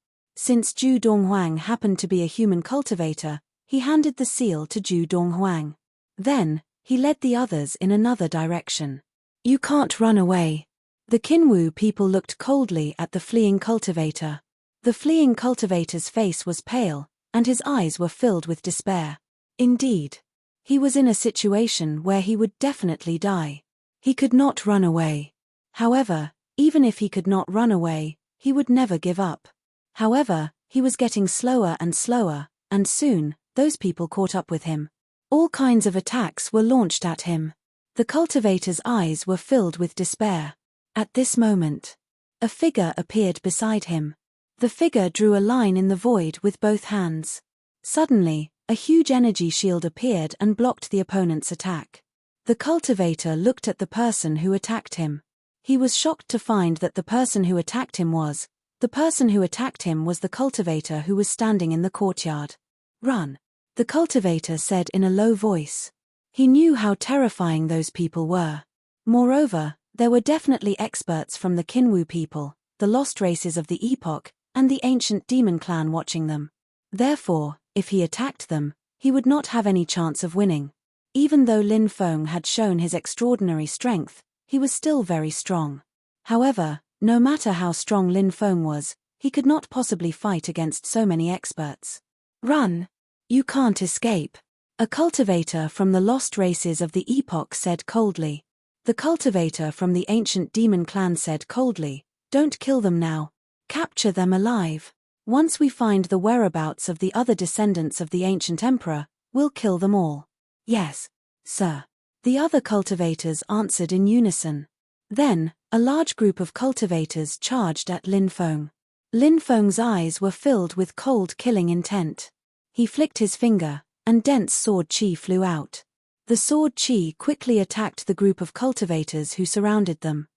Since Zhu Donghuang happened to be a human cultivator, he handed the seal to Zhu Donghuang. Then, he led the others in another direction. You can't run away. The Kinwu people looked coldly at the fleeing cultivator. The fleeing cultivator's face was pale, and his eyes were filled with despair. Indeed, he was in a situation where he would definitely die. He could not run away. However, even if he could not run away, he would never give up. However, he was getting slower and slower, and soon, those people caught up with him. All kinds of attacks were launched at him. The cultivator's eyes were filled with despair. At this moment, a figure appeared beside him. The figure drew a line in the void with both hands. Suddenly, a huge energy shield appeared and blocked the opponent's attack. The cultivator looked at the person who attacked him. He was shocked to find that the person who attacked him was the cultivator who was standing in the courtyard. "Run," the cultivator said in a low voice. He knew how terrifying those people were. Moreover, there were definitely experts from the Kinwu people, the lost races of the epoch, and the ancient demon clan watching them. Therefore, if he attacked them, he would not have any chance of winning. Even though Lin Feng had shown his extraordinary strength, he was still very strong. However, no matter how strong Lin Feng was, he could not possibly fight against so many experts. "Run! You can't escape," a cultivator from the lost races of the epoch said coldly. The cultivator from the ancient demon clan said coldly, "Don't kill them now. Capture them alive. Once we find the whereabouts of the other descendants of the ancient emperor, we'll kill them all." "Yes, sir," the other cultivators answered in unison. Then, a large group of cultivators charged at Lin Feng. Lin Feng's eyes were filled with cold killing intent. He flicked his finger, and dense sword chi flew out. The sword chi quickly attacked the group of cultivators who surrounded them.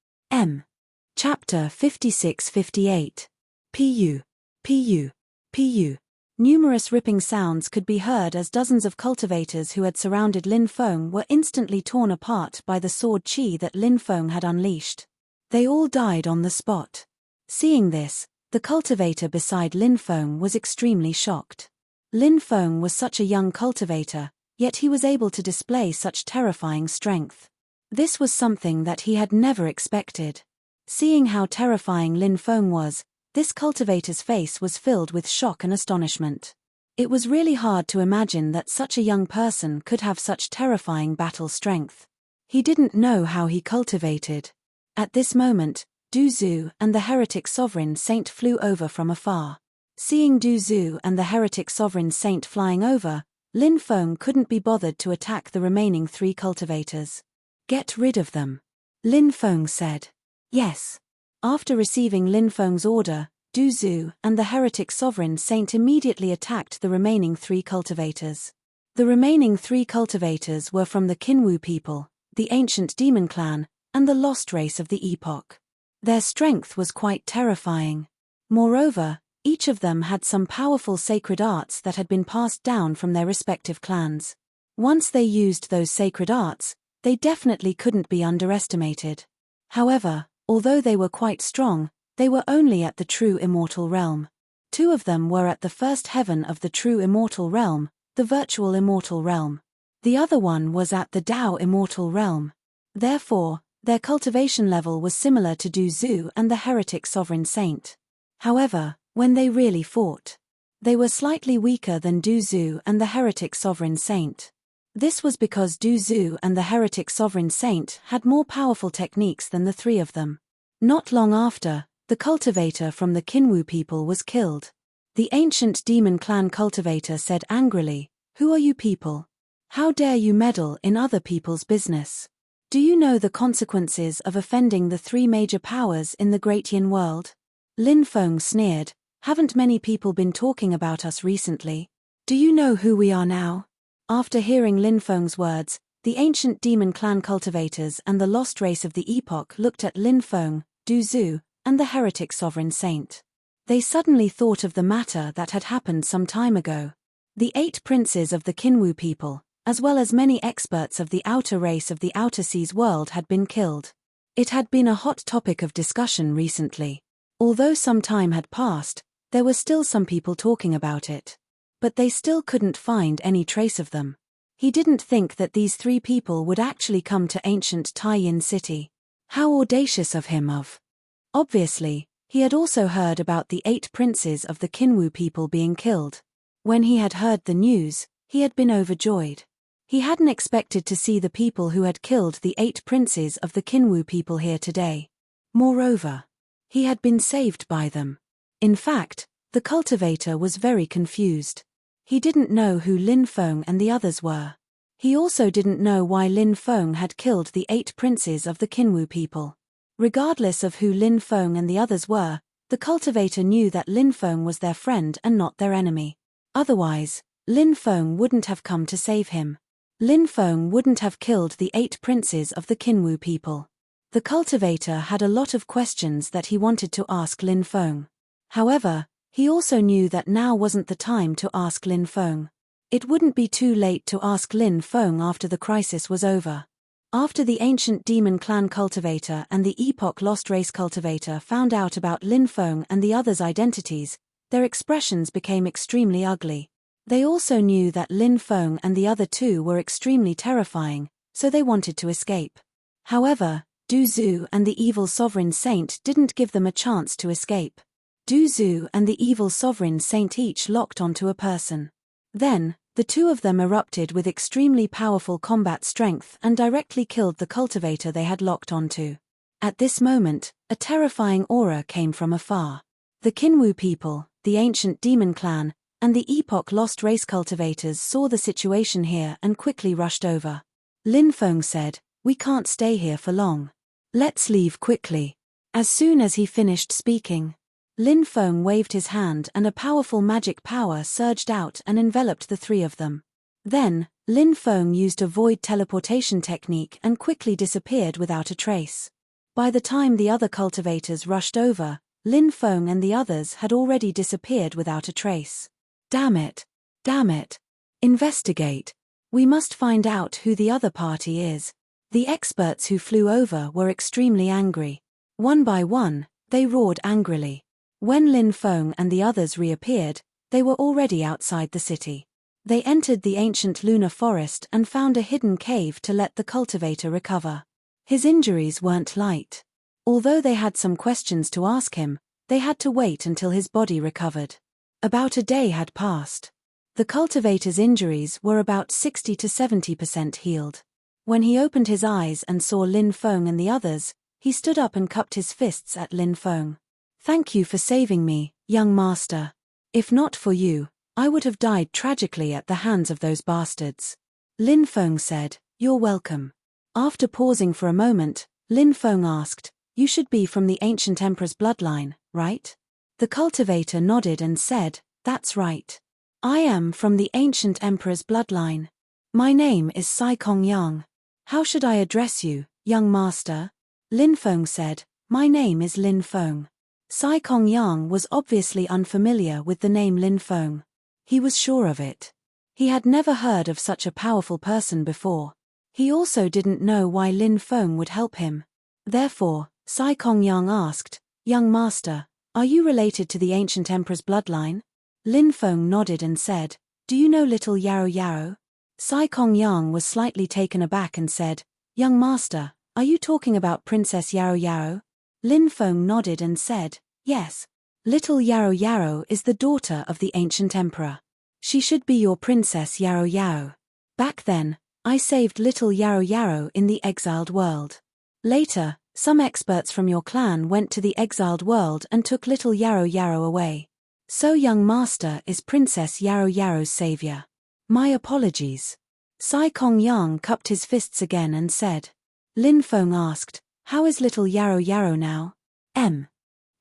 Chapter 56-58. Pu. Pu. Pu. Numerous ripping sounds could be heard as dozens of cultivators who had surrounded Lin Feng were instantly torn apart by the sword chi that Lin Feng had unleashed. They all died on the spot. Seeing this, the cultivator beside Lin Feng was extremely shocked. Lin Feng was such a young cultivator, yet he was able to display such terrifying strength. This was something that he had never expected. Seeing how terrifying Lin Feng was, this cultivator's face was filled with shock and astonishment. It was really hard to imagine that such a young person could have such terrifying battle strength. He didn't know how he cultivated. At this moment, Du Zhu and the heretic sovereign saint flew over from afar. Seeing Du Zhu and the heretic sovereign saint flying over, Lin Feng couldn't be bothered to attack the remaining 3 cultivators. "Get rid of them," Lin Feng said. "Yes." After receiving Lin Feng's order, Du Zhu and the heretic sovereign saint immediately attacked the remaining 3 cultivators. The remaining 3 cultivators were from the Kinwu people, the ancient demon clan, and the lost race of the epoch. Their strength was quite terrifying. Moreover, each of them had some powerful sacred arts that had been passed down from their respective clans. Once they used those sacred arts, they definitely couldn't be underestimated. However, although they were quite strong, they were only at the true immortal realm. 2 of them were at the first heaven of the true immortal realm, the virtual immortal realm. The other one was at the Tao immortal realm. Therefore, their cultivation level was similar to Du Zhu and the heretic sovereign saint. However, when they really fought, they were slightly weaker than Du Zhu and the heretic sovereign saint. This was because Du Zhu and the heretic sovereign saint had more powerful techniques than the 3 of them. Not long after, the cultivator from the Kinwu people was killed. The ancient demon clan cultivator said angrily, "Who are you people? How dare you meddle in other people's business? Do you know the consequences of offending the 3 major powers in the Great Yin world?" Lin Feng sneered, "Haven't many people been talking about us recently? Do you know who we are now?" After hearing Lin Feng's words, the ancient demon clan cultivators and the lost race of the epoch looked at Lin Feng, Du Zhu, and the heretic sovereign saint. They suddenly thought of the matter that had happened some time ago. The 8 princes of the Kinwu people, as well as many experts of the outer race of the outer seas world had been killed. It had been a hot topic of discussion recently. Although some time had passed, there were still some people talking about it. But they still couldn't find any trace of them. He didn't think that these 3 people would actually come to ancient Taiyin city. How audacious of him of. Obviously, he had also heard about the 8 princes of the Kinwu people being killed. When he had heard the news, he had been overjoyed. He hadn't expected to see the people who had killed the 8 princes of the Kinwu people here today. Moreover, he had been saved by them. In fact, the cultivator was very confused. He didn't know who Lin Feng and the others were. He also didn't know why Lin Feng had killed the 8 princes of the Qinwu people. Regardless of who Lin Feng and the others were, the cultivator knew that Lin Feng was their friend and not their enemy. Otherwise, Lin Feng wouldn't have come to save him. Lin Feng wouldn't have killed the 8 princes of the Qinwu people. The cultivator had a lot of questions that he wanted to ask Lin Feng. However, he also knew that now wasn't the time to ask Lin Feng. It wouldn't be too late to ask Lin Feng after the crisis was over. After the ancient demon clan cultivator and the epoch lost race cultivator found out about Lin Feng and the others' identities, their expressions became extremely ugly. They also knew that Lin Feng and the other 2 were extremely terrifying, so they wanted to escape. However, Du Zhu and the evil sovereign saint didn't give them a chance to escape. Du Zhu and the evil sovereign saint each locked onto a person. Then, the 2 of them erupted with extremely powerful combat strength and directly killed the cultivator they had locked onto. At this moment, a terrifying aura came from afar. The Qinwu people, the ancient demon clan, and the epoch lost race cultivators saw the situation here and quickly rushed over. Lin Feng said, "We can't stay here for long. Let's leave quickly." As soon as he finished speaking, Lin Feng waved his hand and a powerful magic power surged out and enveloped the 3 of them. Then, Lin Feng used a void teleportation technique and quickly disappeared without a trace. By the time the other cultivators rushed over, Lin Feng and the others had already disappeared without a trace. Damn it! Damn it! Investigate! We must find out who the other party is. The experts who flew over were extremely angry. One by one, they roared angrily. When Lin Feng and the others reappeared, they were already outside the city. They entered the ancient lunar forest and found a hidden cave to let the cultivator recover. His injuries weren't light. Although they had some questions to ask him, they had to wait until his body recovered. About a day had passed. The cultivator's injuries were about 60 to 70% healed. When he opened his eyes and saw Lin Feng and the others, he stood up and cupped his fists at Lin Feng. "Thank you for saving me, young master. If not for you, I would have died tragically at the hands of those bastards." Lin Feng said, "You're welcome." After pausing for a moment, Lin Feng asked, "You should be from the ancient emperor's bloodline, right?" The cultivator nodded and said, "That's right. I am from the ancient emperor's bloodline. My name is Sai Kongyang. How should I address you, young master?" Lin Feng said, "My name is Lin Feng." Sai Kongyang was obviously unfamiliar with the name Lin Feng. He was sure of it. He had never heard of such a powerful person before. He also didn't know why Lin Feng would help him. Therefore, Sai Kongyang asked, "Young master, are you related to the ancient emperor's bloodline?" Lin Feng nodded and said, "Do you know little Yarrow Yarrow?" Sai Kongyang was slightly taken aback and said, "Young master, are you talking about Princess Yarrow Yarrow?" Lin Feng nodded and said, "Yes. Little Yarrow Yarrow is the daughter of the ancient emperor. She should be your Princess Yarrow Yarrow. Back then, I saved little Yarrow Yarrow in the exiled world. Later, some experts from your clan went to the exiled world and took little Yarrow Yarrow away. So young master is Princess Yarrow Yarrow's savior. My apologies." Sai Kongyang cupped his fists again and said. Lin Feng asked, "How is little Yarrow Yarrow now?"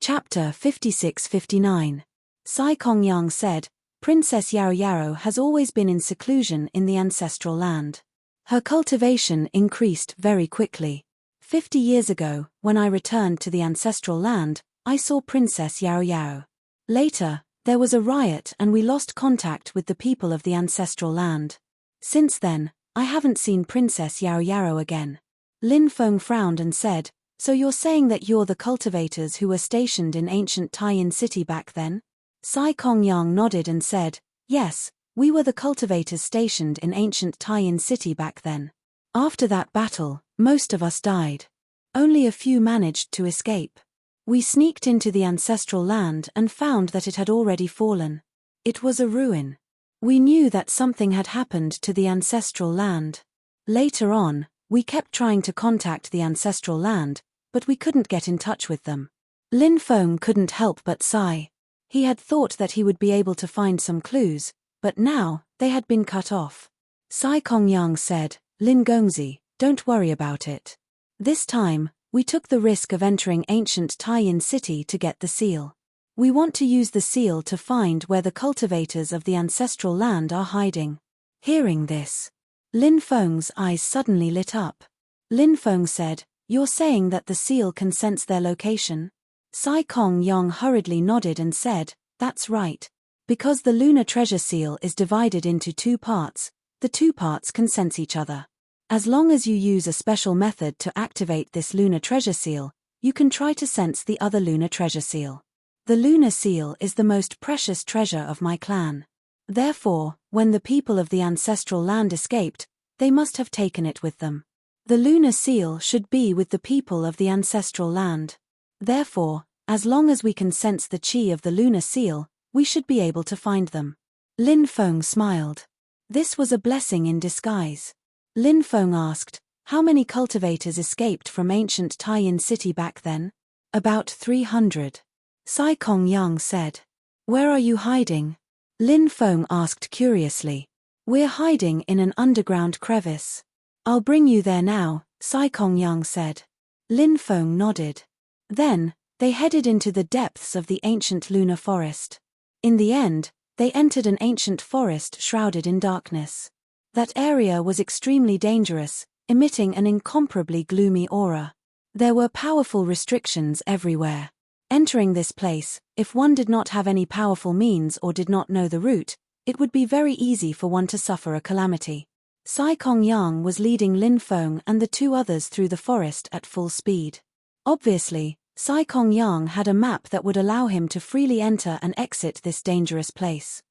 Chapter 56-59. Sai Kongyang said, "Princess Yarrow Yarrow has always been in seclusion in the ancestral land. Her cultivation increased very quickly. 50 years ago, when I returned to the ancestral land, I saw Princess Yarrow Yarrow. Later, there was a riot and we lost contact with the people of the ancestral land. Since then, I haven't seen Princess Yarrow Yarrow again." Lin Feng frowned and said, "So you're saying that you're the cultivators who were stationed in ancient Taiyin city back then?" Sai Kongyang nodded and said, "Yes, we were the cultivators stationed in ancient Taiyin city back then. After that battle, most of us died. Only a few managed to escape. We sneaked into the ancestral land and found that it had already fallen. It was a ruin. We knew that something had happened to the ancestral land. Later on, we kept trying to contact the ancestral land, but we couldn't get in touch with them." Lin Feng couldn't help but sigh. He had thought that he would be able to find some clues, But now, they had been cut off. Sai Kongyang said, Lin Gongzi, don't worry about it. This time, we took the risk of entering ancient Taiyin city to get the seal. We want to use the seal to find where the cultivators of the ancestral land are hiding. Hearing this, Lin Feng's eyes suddenly lit up. Lin Feng said, You're saying that the seal can sense their location? Sai Kongyang hurriedly nodded and said, That's right. Because the lunar treasure seal is divided into two parts, the two parts can sense each other. As long as you use a special method to activate this lunar treasure seal, you can try to sense the other lunar treasure seal. The lunar seal is the most precious treasure of my clan. Therefore, when the people of the ancestral land escaped, they must have taken it with them. The lunar seal should be with the people of the ancestral land. Therefore, as long as we can sense the qi of the lunar seal, we should be able to find them. Lin Feng smiled. This was a blessing in disguise. Lin Feng asked, How many cultivators escaped from ancient Taiyin city back then? About 300. Sai Kongyang said. Where are you hiding? Lin Feng asked curiously. We're hiding in an underground crevice. I'll bring you there now, Sai Kongyang said. Lin Feng nodded. Then, they headed into the depths of the ancient lunar forest. In the end, they entered an ancient forest shrouded in darkness. That area was extremely dangerous, emitting an incomparably gloomy aura. There were powerful restrictions everywhere. Entering this place, if one did not have any powerful means or did not know the route, it would be very easy for one to suffer a calamity. Sai Kongyang was leading Lin Feng and the two others through the forest at full speed. Obviously, Sai Kongyang had a map that would allow him to freely enter and exit this dangerous place.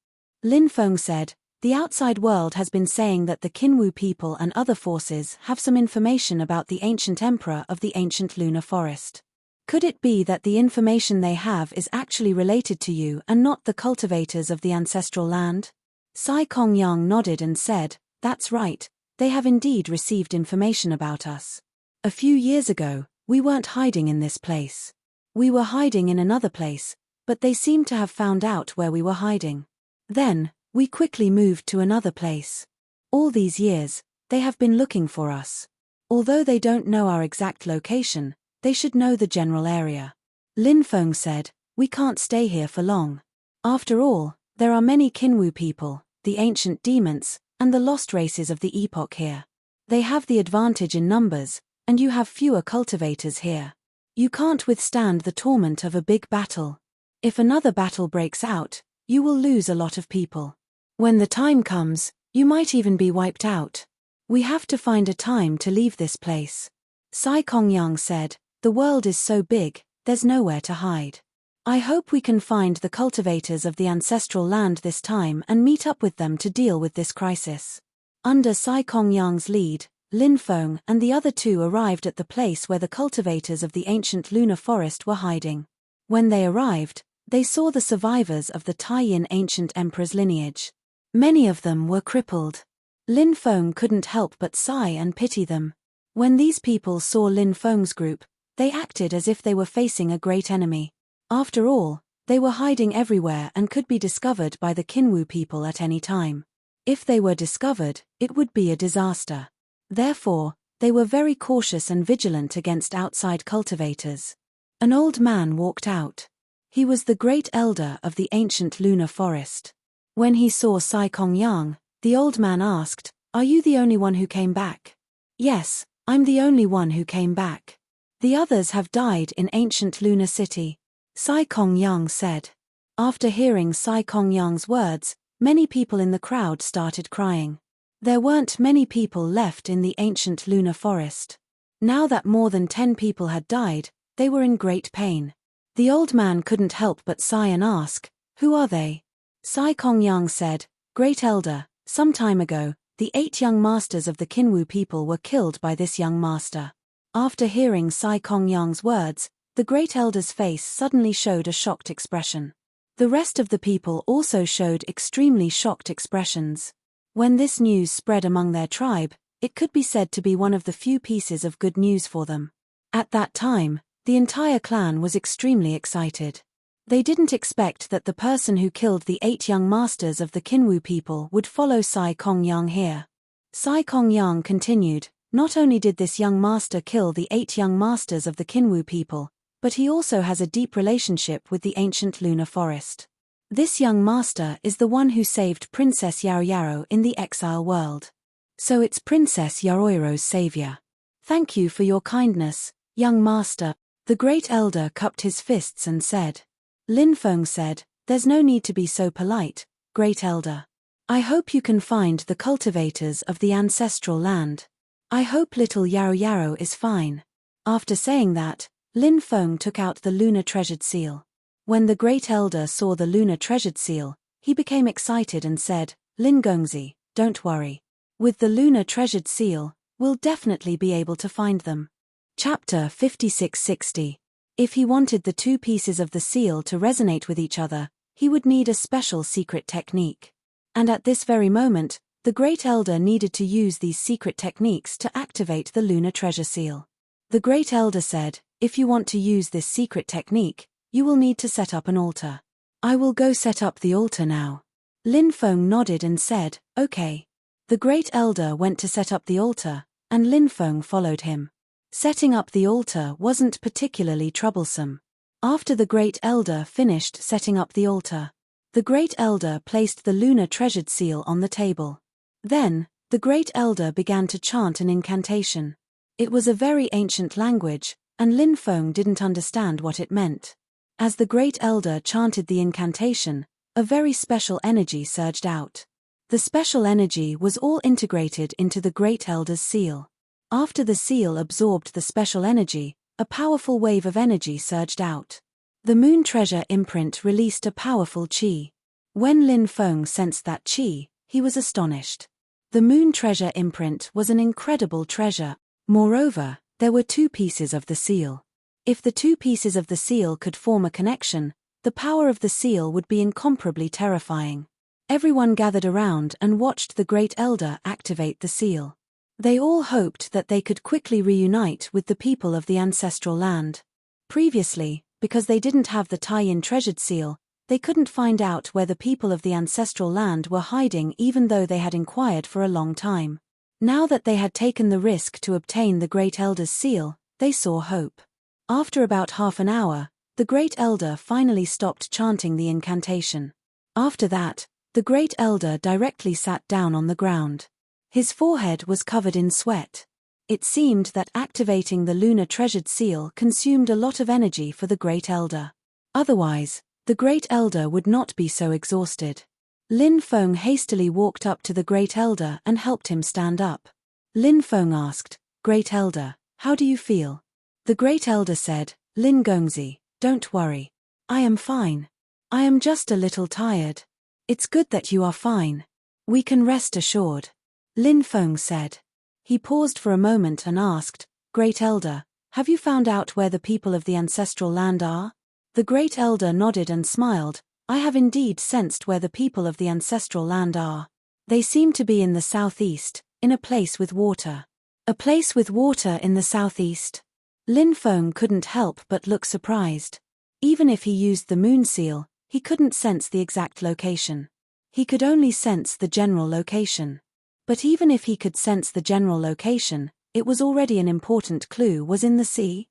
Lin Feng said, The outside world has been saying that the Qinwu people and other forces have some information about the ancient emperor of the ancient lunar forest. Could it be that the information they have is actually related to you and not the cultivators of the ancestral land? Sai Kongyang nodded and said, That's right, they have indeed received information about us. A few years ago, we weren't hiding in this place. We were hiding in another place, but they seemed to have found out where we were hiding. Then, we quickly moved to another place. All these years, they have been looking for us. Although they don't know our exact location, they should know the general area. Lin Feng said, We can't stay here for long. After all, there are many Qinwu people, the ancient demons, and the lost races of the epoch here. They have the advantage in numbers, and you have fewer cultivators here. You can't withstand the torment of a big battle. If another battle breaks out, you will lose a lot of people. When the time comes, you might even be wiped out. We have to find a time to leave this place. Sai Kongyang said, The world is so big, there's nowhere to hide. I hope we can find the cultivators of the ancestral land this time and meet up with them to deal with this crisis. Under Sai Kongyang's lead, Lin Feng and the other two arrived at the place where the cultivators of the ancient lunar forest were hiding. When they arrived, they saw the survivors of the Taiyin ancient emperor's lineage. Many of them were crippled. Lin Feng couldn't help but sigh and pity them. When these people saw Lin Feng's group, they acted as if they were facing a great enemy. After all, they were hiding everywhere and could be discovered by the Qinwu people at any time. If they were discovered, it would be a disaster. Therefore, they were very cautious and vigilant against outside cultivators. An old man walked out. He was the great elder of the ancient lunar forest. When he saw Sai Kongyang, the old man asked, Are you the only one who came back? Yes, I'm the only one who came back. The others have died in ancient lunar city, Sai Kongyang said. After hearing Sai Kongyang's words, many people in the crowd started crying. There weren't many people left in the ancient lunar forest. Now that more than 10 people had died, they were in great pain. The old man couldn't help but sigh and ask, Who are they? Sai Kongyang said, Great elder, some time ago, the 8 young masters of the Qinwu people were killed by this young master. After hearing Sai Kongyang's words, the great elder's face suddenly showed a shocked expression. The rest of the people also showed extremely shocked expressions. When this news spread among their tribe, it could be said to be one of the few pieces of good news for them. At that time, the entire clan was extremely excited. They didn't expect that the person who killed the 8 young masters of the Kinwu people would follow Sai Kongyang here. Sai Kongyang continued, not only did this young master kill the 8 young masters of the Kinwu people, but he also has a deep relationship with the ancient lunar forest. This young master is the one who saved Princess Yaoyaro in the exile world. So it's Princess Yaoyoro's savior. Thank you for your kindness, young master. The great elder cupped his fists and said. Lin Feng said, there's no need to be so polite, great elder. I hope you can find the cultivators of the ancestral land. I hope little Yaoyaro is fine. After saying that, Lin Feng took out the lunar treasured seal. When the great elder saw the lunar treasured seal, he became excited and said, Lin Gongzi, don't worry. With the lunar treasured seal, we'll definitely be able to find them. Chapter 5660. If he wanted the 2 pieces of the seal to resonate with each other, he would need a special secret technique. And at this very moment, the great elder needed to use these secret techniques to activate the lunar treasure seal. The great elder said, if you want to use this secret technique, you will need to set up an altar. I will go set up the altar now. Lin Feng nodded and said, okay. The great elder went to set up the altar, and Lin Feng followed him. Setting up the altar wasn't particularly troublesome. After the great elder finished setting up the altar, the great elder placed the lunar treasured seal on the table. Then, the great elder began to chant an incantation. It was a very ancient language, and Lin Feng didn't understand what it meant. As the great elder chanted the incantation, a very special energy surged out. The special energy was all integrated into the great elder's seal. After the seal absorbed the special energy, a powerful wave of energy surged out. The moon treasure imprint released a powerful qi. When Lin Feng sensed that qi, he was astonished. The moon treasure imprint was an incredible treasure. Moreover, there were 2 pieces of the seal. If the 2 pieces of the seal could form a connection, the power of the seal would be incomparably terrifying. Everyone gathered around and watched the great elder activate the seal. They all hoped that they could quickly reunite with the people of the ancestral land. Previously, because they didn't have the tie-in treasured seal, they couldn't find out where the people of the ancestral land were hiding even though they had inquired for a long time. Now that they had taken the risk to obtain the great elder's seal, they saw hope. After about half an hour, the great elder finally stopped chanting the incantation. After that, the great elder directly sat down on the ground. His forehead was covered in sweat. It seemed that activating the lunar treasured seal consumed a lot of energy for the great elder. Otherwise, the great elder would not be so exhausted. Lin Feng hastily walked up to the great elder and helped him stand up. Lin Feng asked, Great elder, how do you feel? The great elder said, Lin Gongzi, don't worry. I am fine. I am just a little tired. It's good that you are fine. We can rest assured. Lin Feng said. He paused for a moment and asked, Great elder, have you found out where the people of the ancestral land are? The great elder nodded and smiled. I have indeed sensed where the people of the ancestral land are. They seem to be in the southeast, in a place with water. A place with water in the southeast? Lin Feng couldn't help but look surprised. Even if he used the moon seal, he couldn't sense the exact location. He could only sense the general location. But even if he could sense the general location, it was already an important clue. Was in the sea?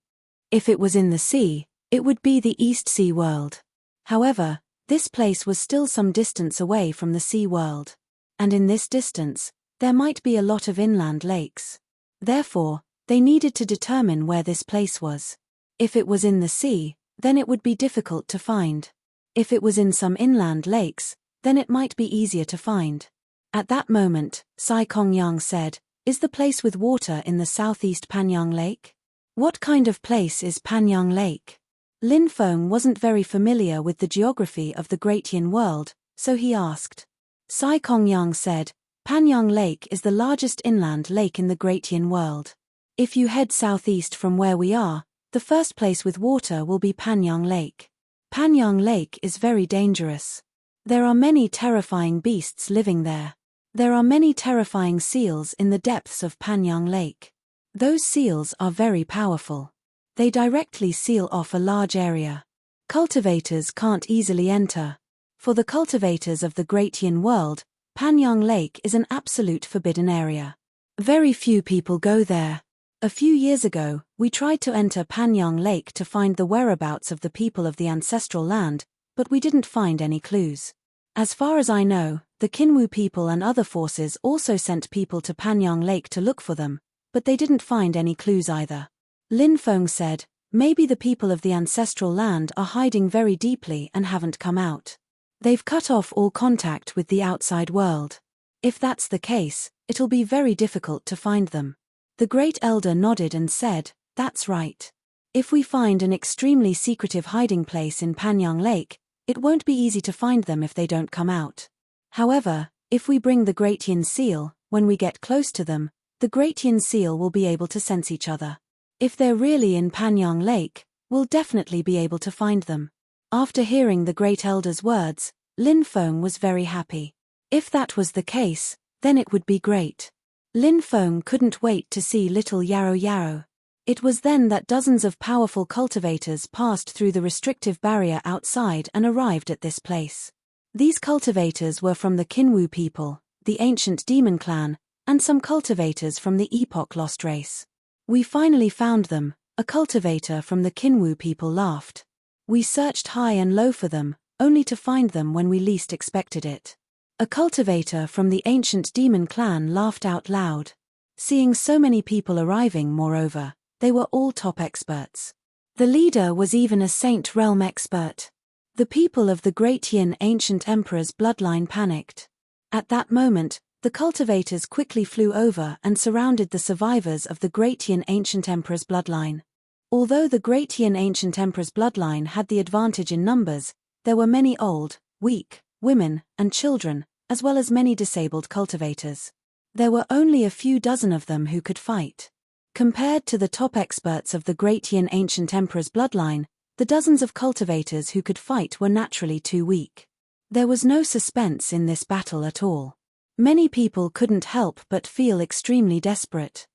If it was in the sea, it would be the East Sea world. However, this place was still some distance away from the sea world. And in this distance, there might be a lot of inland lakes. Therefore, they needed to determine where this place was. If it was in the sea, then it would be difficult to find. If it was in some inland lakes, then it might be easier to find. At that moment, Sai Kongyang said, Is the place with water in the southeast Panyang Lake? What kind of place is Panyang Lake? Lin Feng wasn't very familiar with the geography of the Great Yin world, so he asked. Sai Kongyang said, Panyang Lake is the largest inland lake in the Great Yin world. If you head southeast from where we are, the first place with water will be Panyang Lake. Panyang Lake is very dangerous. There are many terrifying beasts living there. There are many terrifying seals in the depths of Panyang Lake. Those seals are very powerful. They directly seal off a large area. Cultivators can't easily enter. For the cultivators of the Great Yin world, Panyang Lake is an absolute forbidden area. Very few people go there. A few years ago, we tried to enter Panyang Lake to find the whereabouts of the people of the ancestral land, but we didn't find any clues. As far as I know, the Kinwu people and other forces also sent people to Panyang Lake to look for them, but they didn't find any clues either. Lin Feng said, maybe the people of the ancestral land are hiding very deeply and haven't come out. They've cut off all contact with the outside world. If that's the case, it'll be very difficult to find them. The Great Elder nodded and said, that's right. If we find an extremely secretive hiding place in Panyang Lake, it won't be easy to find them if they don't come out. However, if we bring the Great Yin Seal, when we get close to them, the Great Yin Seal will be able to sense each other. If they're really in Panyang Lake, we'll definitely be able to find them. After hearing the Great Elder's words, Lin Feng was very happy. If that was the case, then it would be great. Lin Feng couldn't wait to see little Yarrow Yarrow. It was then that dozens of powerful cultivators passed through the restrictive barrier outside and arrived at this place. These cultivators were from the Kinwu people, the ancient demon clan, and some cultivators from the Epoch Lost race. We finally found them, a cultivator from the Kinwu people laughed. We searched high and low for them, only to find them when we least expected it. A cultivator from the ancient demon clan laughed out loud. Seeing so many people arriving, moreover, they were all top experts. The leader was even a Saint Realm expert. The people of the Great Yin ancient emperor's bloodline panicked. At that moment, the cultivators quickly flew over and surrounded the survivors of the Great Yin ancient emperor's bloodline. Although the Great Yin ancient emperor's bloodline had the advantage in numbers, there were many old, weak, women, and children, as well as many disabled cultivators. There were only a few dozen of them who could fight. Compared to the top experts of the Great Yin ancient emperor's bloodline, the dozens of cultivators who could fight were naturally too weak. There was no suspense in this battle at all. Many people couldn't help but feel extremely desperate.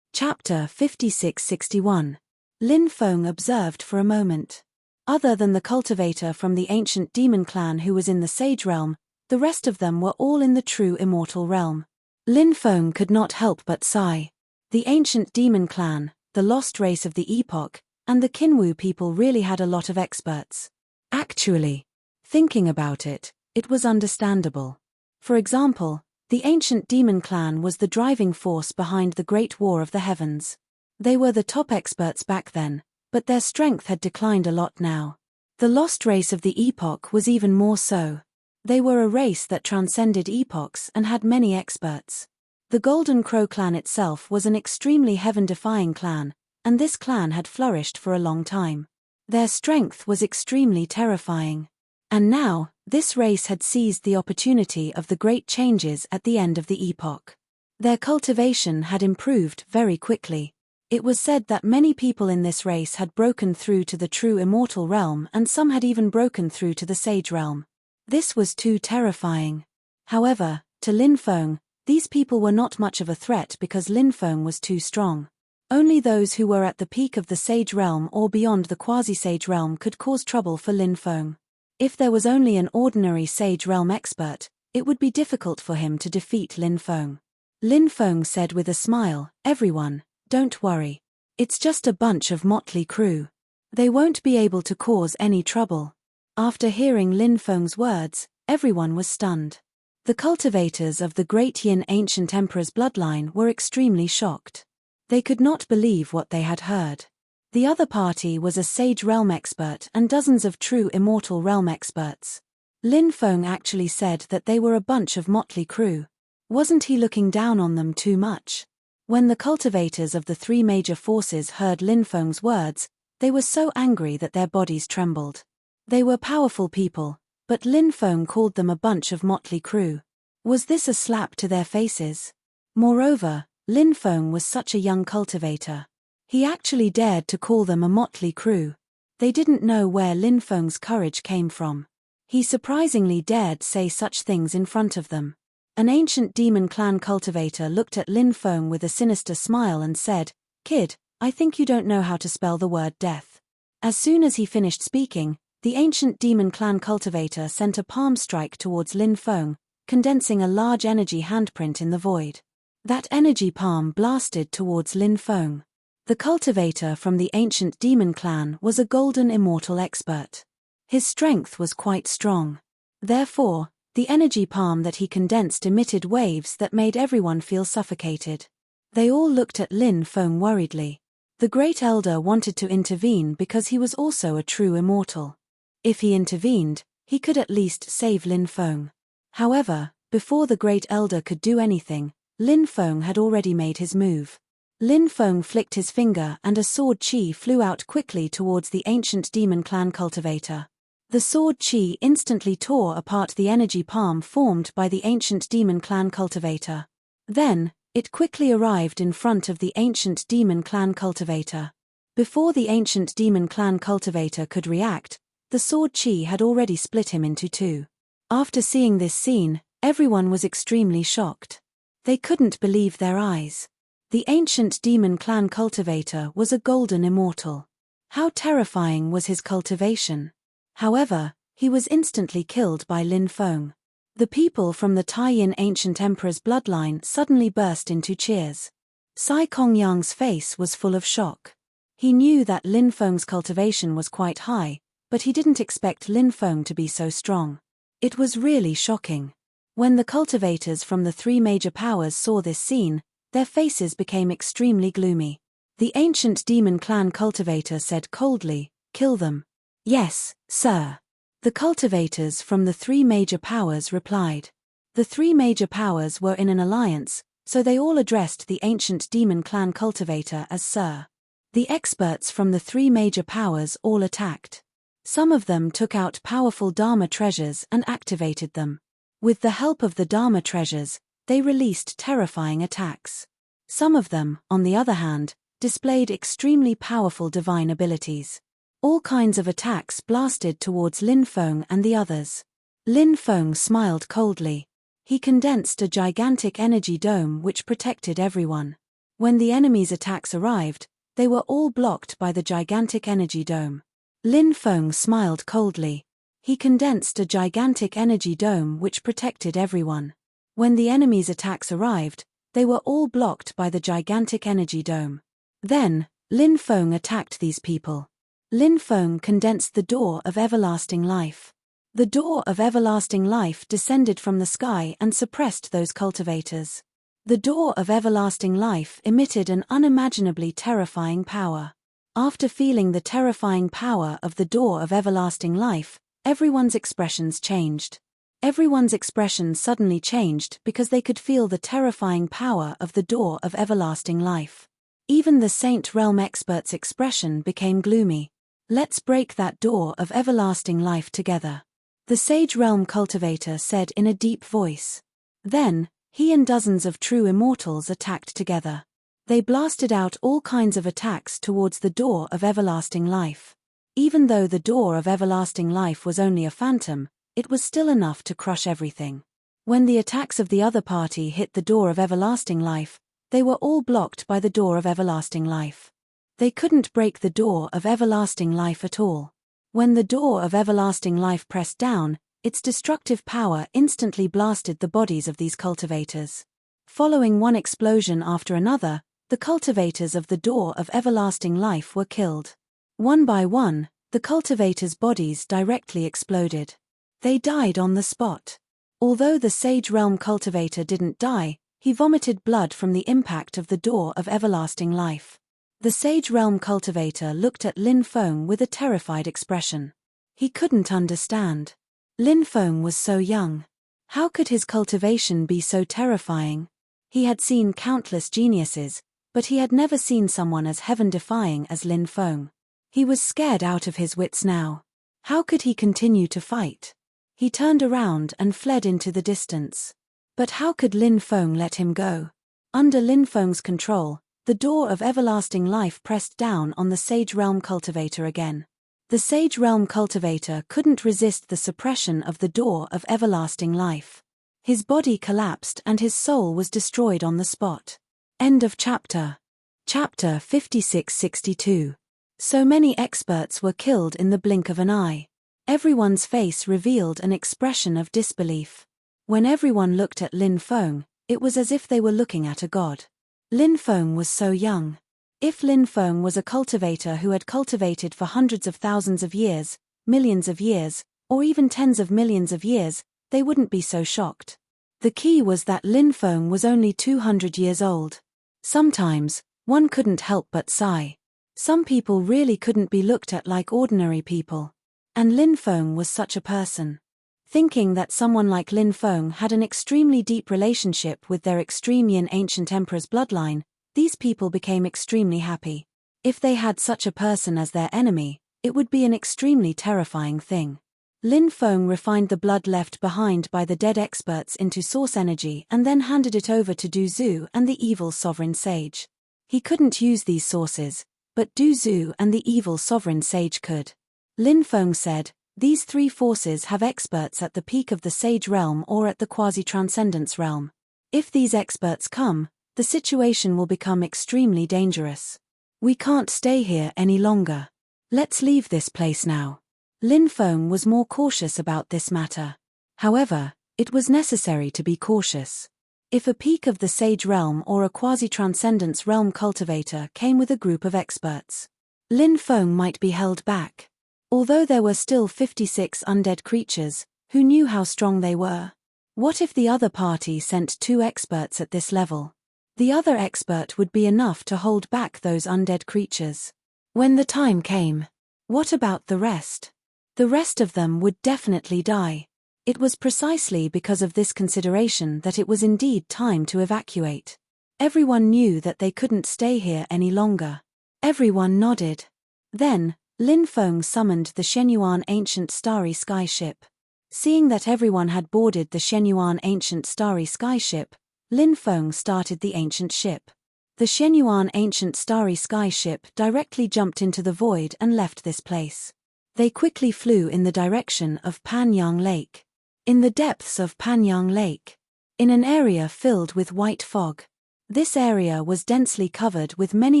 Chapter 56-61. Lin Feng observed for a moment. Other than the cultivator from the ancient demon clan who was in the Sage Realm, the rest of them were all in the true immortal realm. Lin Feng could not help but sigh. The ancient demon clan, the lost race of the Epoch, and the Kinwu people really had a lot of experts. Actually, thinking about it, it was understandable. For example, the ancient demon clan was the driving force behind the Great War of the Heavens. They were the top experts back then, but their strength had declined a lot now. The lost race of the Epoch was even more so. They were a race that transcended epochs and had many experts. The Golden Crow clan itself was an extremely heaven-defying clan, and this clan had flourished for a long time. Their strength was extremely terrifying. And now, this race had seized the opportunity of the great changes at the end of the epoch. Their cultivation had improved very quickly. It was said that many people in this race had broken through to the true immortal realm, and some had even broken through to the Sage Realm. This was too terrifying. However, to Lin Feng, these people were not much of a threat because Lin Feng was too strong. Only those who were at the peak of the Sage Realm or beyond the Quasi-Sage Realm could cause trouble for Lin Feng. If there was only an ordinary Sage Realm expert, it would be difficult for him to defeat Lin Feng. Lin Feng said with a smile, "Everyone, don't worry. It's just a bunch of motley crew. They won't be able to cause any trouble." After hearing Lin Feng's words, everyone was stunned. The cultivators of the Great Yin ancient emperor's bloodline were extremely shocked. They could not believe what they had heard. The other party was a Sage Realm expert and dozens of true immortal realm experts. Lin Feng actually said that they were a bunch of motley crew. Wasn't he looking down on them too much? When the cultivators of the three major forces heard Lin Feng's words, they were so angry that their bodies trembled. They were powerful people, but Lin Feng called them a bunch of motley crew. Was this a slap to their faces? Moreover, Lin Feng was such a young cultivator. He actually dared to call them a motley crew. They didn't know where Lin Feng's courage came from. He surprisingly dared say such things in front of them. An ancient demon clan cultivator looked at Lin Feng with a sinister smile and said, "Kid, I think you don't know how to spell the word death." As soon as he finished speaking, the ancient demon clan cultivator sent a palm strike towards Lin Feng, condensing a large energy handprint in the void. That energy palm blasted towards Lin Feng. The cultivator from the ancient demon clan was a golden immortal expert. His strength was quite strong. Therefore, the energy palm that he condensed emitted waves that made everyone feel suffocated. They all looked at Lin Feng worriedly. The Great Elder wanted to intervene because he was also a true immortal. If he intervened, he could at least save Lin Feng. However, before the Great Elder could do anything, Lin Feng had already made his move. Lin Feng flicked his finger and a sword chi flew out quickly towards the ancient demon clan cultivator. The sword chi instantly tore apart the energy palm formed by the ancient demon clan cultivator. Then, it quickly arrived in front of the ancient demon clan cultivator. Before the ancient demon clan cultivator could react, the sword chi had already split him into two. After seeing this scene, everyone was extremely shocked. They couldn't believe their eyes. The ancient demon clan cultivator was a golden immortal. How terrifying was his cultivation! However, he was instantly killed by Lin Feng. The people from the Taiyin ancient emperor's bloodline suddenly burst into cheers. Sai Kongyang's face was full of shock. He knew that Lin Feng's cultivation was quite high, but he didn't expect Lin Feng to be so strong. It was really shocking. When the cultivators from the three major powers saw this scene, their faces became extremely gloomy. The ancient demon clan cultivator said coldly, "Kill them." "Yes, sir." The cultivators from the three major powers replied. The three major powers were in an alliance, so they all addressed the ancient demon clan cultivator as sir. The experts from the three major powers all attacked. Some of them took out powerful Dharma treasures and activated them. With the help of the Dharma treasures, they released terrifying attacks. Some of them, on the other hand, displayed extremely powerful divine abilities. All kinds of attacks blasted towards Lin Feng and the others. Lin Feng smiled coldly. He condensed a gigantic energy dome which protected everyone. When the enemy's attacks arrived, they were all blocked by the gigantic energy dome. Lin Feng smiled coldly. He condensed a gigantic energy dome which protected everyone. When the enemy's attacks arrived, they were all blocked by the gigantic energy dome. Then, Lin Feng attacked these people. Lin Feng condensed the door of everlasting life. The door of everlasting life descended from the sky and suppressed those cultivators. The door of everlasting life emitted an unimaginably terrifying power. After feeling the terrifying power of the door of everlasting life, everyone's expressions changed. Everyone's expressions suddenly changed because they could feel the terrifying power of the door of everlasting life. Even the Saint Realm expert's expression became gloomy. "Let's break that door of everlasting life together," the Sage Realm cultivator said in a deep voice. Then, he and dozens of true immortals attacked together. They blasted out all kinds of attacks towards the door of everlasting life. Even though the door of everlasting life was only a phantom, it was still enough to crush everything. When the attacks of the other party hit the door of everlasting life, they were all blocked by the door of everlasting life. They couldn't break the door of everlasting life at all. When the door of everlasting life pressed down, its destructive power instantly blasted the bodies of these cultivators. Following one explosion after another, the cultivators of the door of everlasting life were killed. One by one, the cultivators' bodies directly exploded. They died on the spot. Although the Sage Realm cultivator didn't die, he vomited blood from the impact of the door of everlasting life. The Sage Realm cultivator looked at Lin Feng with a terrified expression. He couldn't understand. Lin Feng was so young. How could his cultivation be so terrifying? He had seen countless geniuses, but he had never seen someone as heaven-defying as Lin Feng. He was scared out of his wits now. How could he continue to fight? He turned around and fled into the distance. But how could Lin Feng let him go? Under Lin Feng's control, the door of everlasting life pressed down on the Sage Realm cultivator again. The Sage Realm cultivator couldn't resist the suppression of the door of everlasting life. His body collapsed and his soul was destroyed on the spot. End of chapter. Chapter 56-62. So many experts were killed in the blink of an eye. Everyone's face revealed an expression of disbelief. When everyone looked at Lin Feng, it was as if they were looking at a god. Lin Feng was so young. If Lin Feng was a cultivator who had cultivated for hundreds of thousands of years, millions of years, or even tens of millions of years, they wouldn't be so shocked. The key was that Lin Feng was only 200 years old. Sometimes, one couldn't help but sigh. Some people really couldn't be looked at like ordinary people. And Lin Feng was such a person. Thinking that someone like Lin Feng had an extremely deep relationship with their extreme Yin ancient emperor's bloodline, these people became extremely happy. If they had such a person as their enemy, it would be an extremely terrifying thing. Lin Feng refined the blood left behind by the dead experts into source energy and then handed it over to Du Zhu and the evil sovereign sage. He couldn't use these sources, but Du Zhu and the evil sovereign sage could. Lin Feng said, "These three forces have experts at the peak of the sage realm or at the quasi-transcendence realm. If these experts come, the situation will become extremely dangerous. We can't stay here any longer. Let's leave this place now." Lin Feng was more cautious about this matter. However, it was necessary to be cautious. If a peak of the sage realm or a quasi-transcendence realm cultivator came with a group of experts, Lin Feng might be held back. Although there were still 56 undead creatures, who knew how strong they were? What if the other party sent 2 experts at this level? The other expert would be enough to hold back those undead creatures. When the time came, what about the rest? The rest of them would definitely die. It was precisely because of this consideration that it was indeed time to evacuate. Everyone knew that they couldn't stay here any longer. Everyone nodded. Then, Lin Feng summoned the Shenyuan Ancient Starry Sky Ship. Seeing that everyone had boarded the Shenyuan Ancient Starry Sky Ship, Lin Feng started the ancient ship. The Shenyuan Ancient Starry Sky Ship directly jumped into the void and left this place. They quickly flew in the direction of Panyang Lake. In the depths of Panyang Lake, in an area filled with white fog. This area was densely covered with many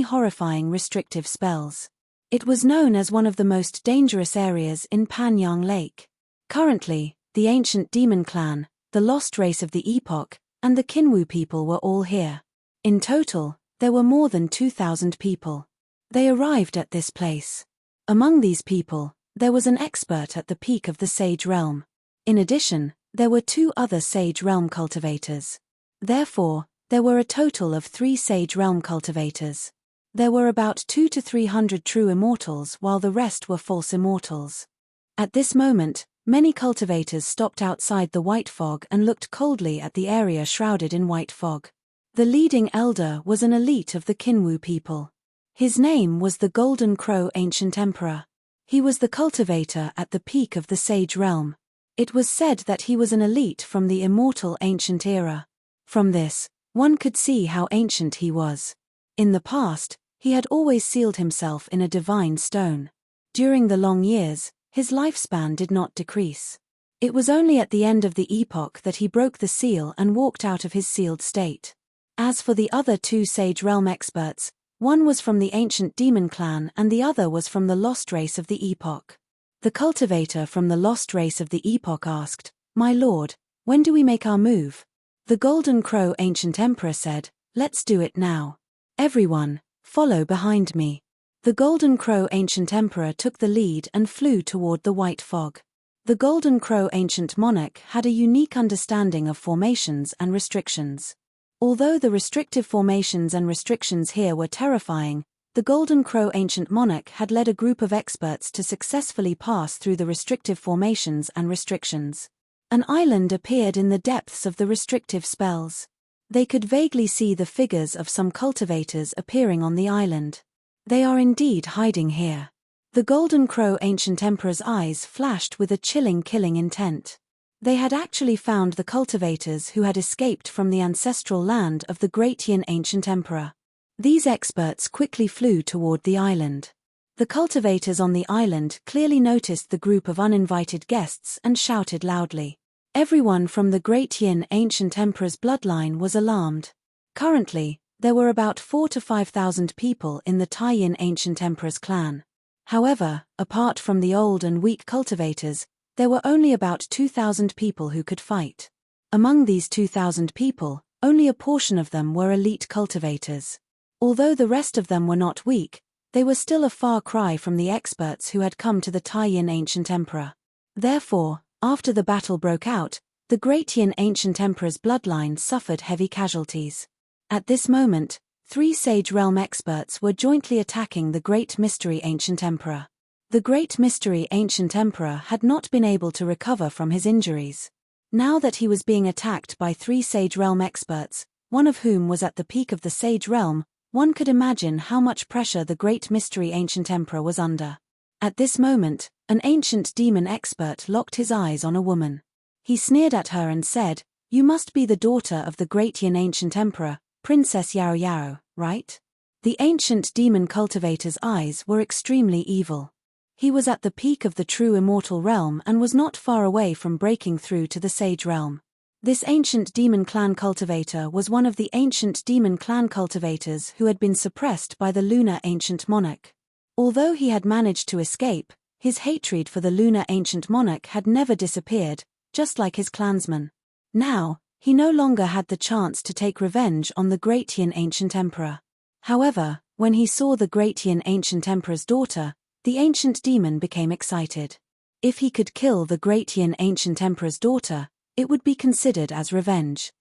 horrifying restrictive spells. It was known as one of the most dangerous areas in Panyang Lake. Currently, the ancient demon clan, the lost race of the epoch, and the Kinwu people were all here. In total, there were more than 2,000 people. They arrived at this place. Among these people, there was an expert at the peak of the Sage Realm. In addition, there were 2 other Sage Realm cultivators. Therefore, there were a total of 3 Sage Realm cultivators. There were about 200 to 300 true immortals while the rest were false immortals. At this moment, many cultivators stopped outside the white fog and looked coldly at the area shrouded in white fog. The leading elder was an elite of the Kinwu people. His name was the Golden Crow Ancient Emperor. He was the cultivator at the peak of the Sage Realm. It was said that he was an elite from the immortal ancient era. From this, one could see how ancient he was. In the past, he had always sealed himself in a divine stone. During the long years, his lifespan did not decrease. It was only at the end of the epoch that he broke the seal and walked out of his sealed state. As for the other 2 Sage Realm experts, one was from the ancient demon clan and the other was from the lost race of the epoch. The cultivator from the lost race of the epoch asked, "My lord, when do we make our move?" The Golden Crow Ancient Emperor said, "Let's do it now. Everyone, follow behind me." The Golden Crow Ancient Emperor took the lead and flew toward the white fog. The Golden Crow Ancient Monarch had a unique understanding of formations and restrictions. Although the restrictive formations and restrictions here were terrifying, the Golden Crow Ancient Monarch had led a group of experts to successfully pass through the restrictive formations and restrictions. An island appeared in the depths of the restrictive spells. They could vaguely see the figures of some cultivators appearing on the island. They are indeed hiding here. The Golden Crow Ancient Emperor's eyes flashed with a chilling killing intent. They had actually found the cultivators who had escaped from the ancestral land of the Great Yin Ancient Emperor. These experts quickly flew toward the island. The cultivators on the island clearly noticed the group of uninvited guests and shouted loudly. Everyone from the Great Yin Ancient Emperor's bloodline was alarmed. Currently, there were about 4,000 to 5,000 people in the Tai Yin Ancient Emperor's clan. However, apart from the old and weak cultivators, there were only about 2,000 people who could fight. Among these 2,000 people, only a portion of them were elite cultivators. Although the rest of them were not weak, they were still a far cry from the experts who had come to the Taiyin ancient emperor. Therefore, after the battle broke out, the great Yin ancient emperor's bloodline suffered heavy casualties. At this moment, 3 Sage Realm experts were jointly attacking the Great Mystery Ancient Emperor. The Great Mystery Ancient Emperor had not been able to recover from his injuries. Now that he was being attacked by 3 Sage Realm experts, one of whom was at the peak of the Sage Realm, one could imagine how much pressure the Great Mystery Ancient Emperor was under. At this moment, an ancient demon expert locked his eyes on a woman. He sneered at her and said, "You must be the daughter of the Great Yin Ancient Emperor, Princess Yao Yao, right?" The ancient demon cultivator's eyes were extremely evil. He was at the peak of the true immortal realm and was not far away from breaking through to the Sage Realm. This ancient demon clan cultivator was one of the ancient demon clan cultivators who had been suppressed by the lunar ancient monarch. Although he had managed to escape, his hatred for the lunar ancient monarch had never disappeared, just like his clansmen. Now, he no longer had the chance to take revenge on the Great Yin ancient emperor. However, when he saw the Great Yin ancient emperor's daughter, the ancient demon became excited. If he could kill the Great Yin ancient emperor's daughter, it would be considered as revenge.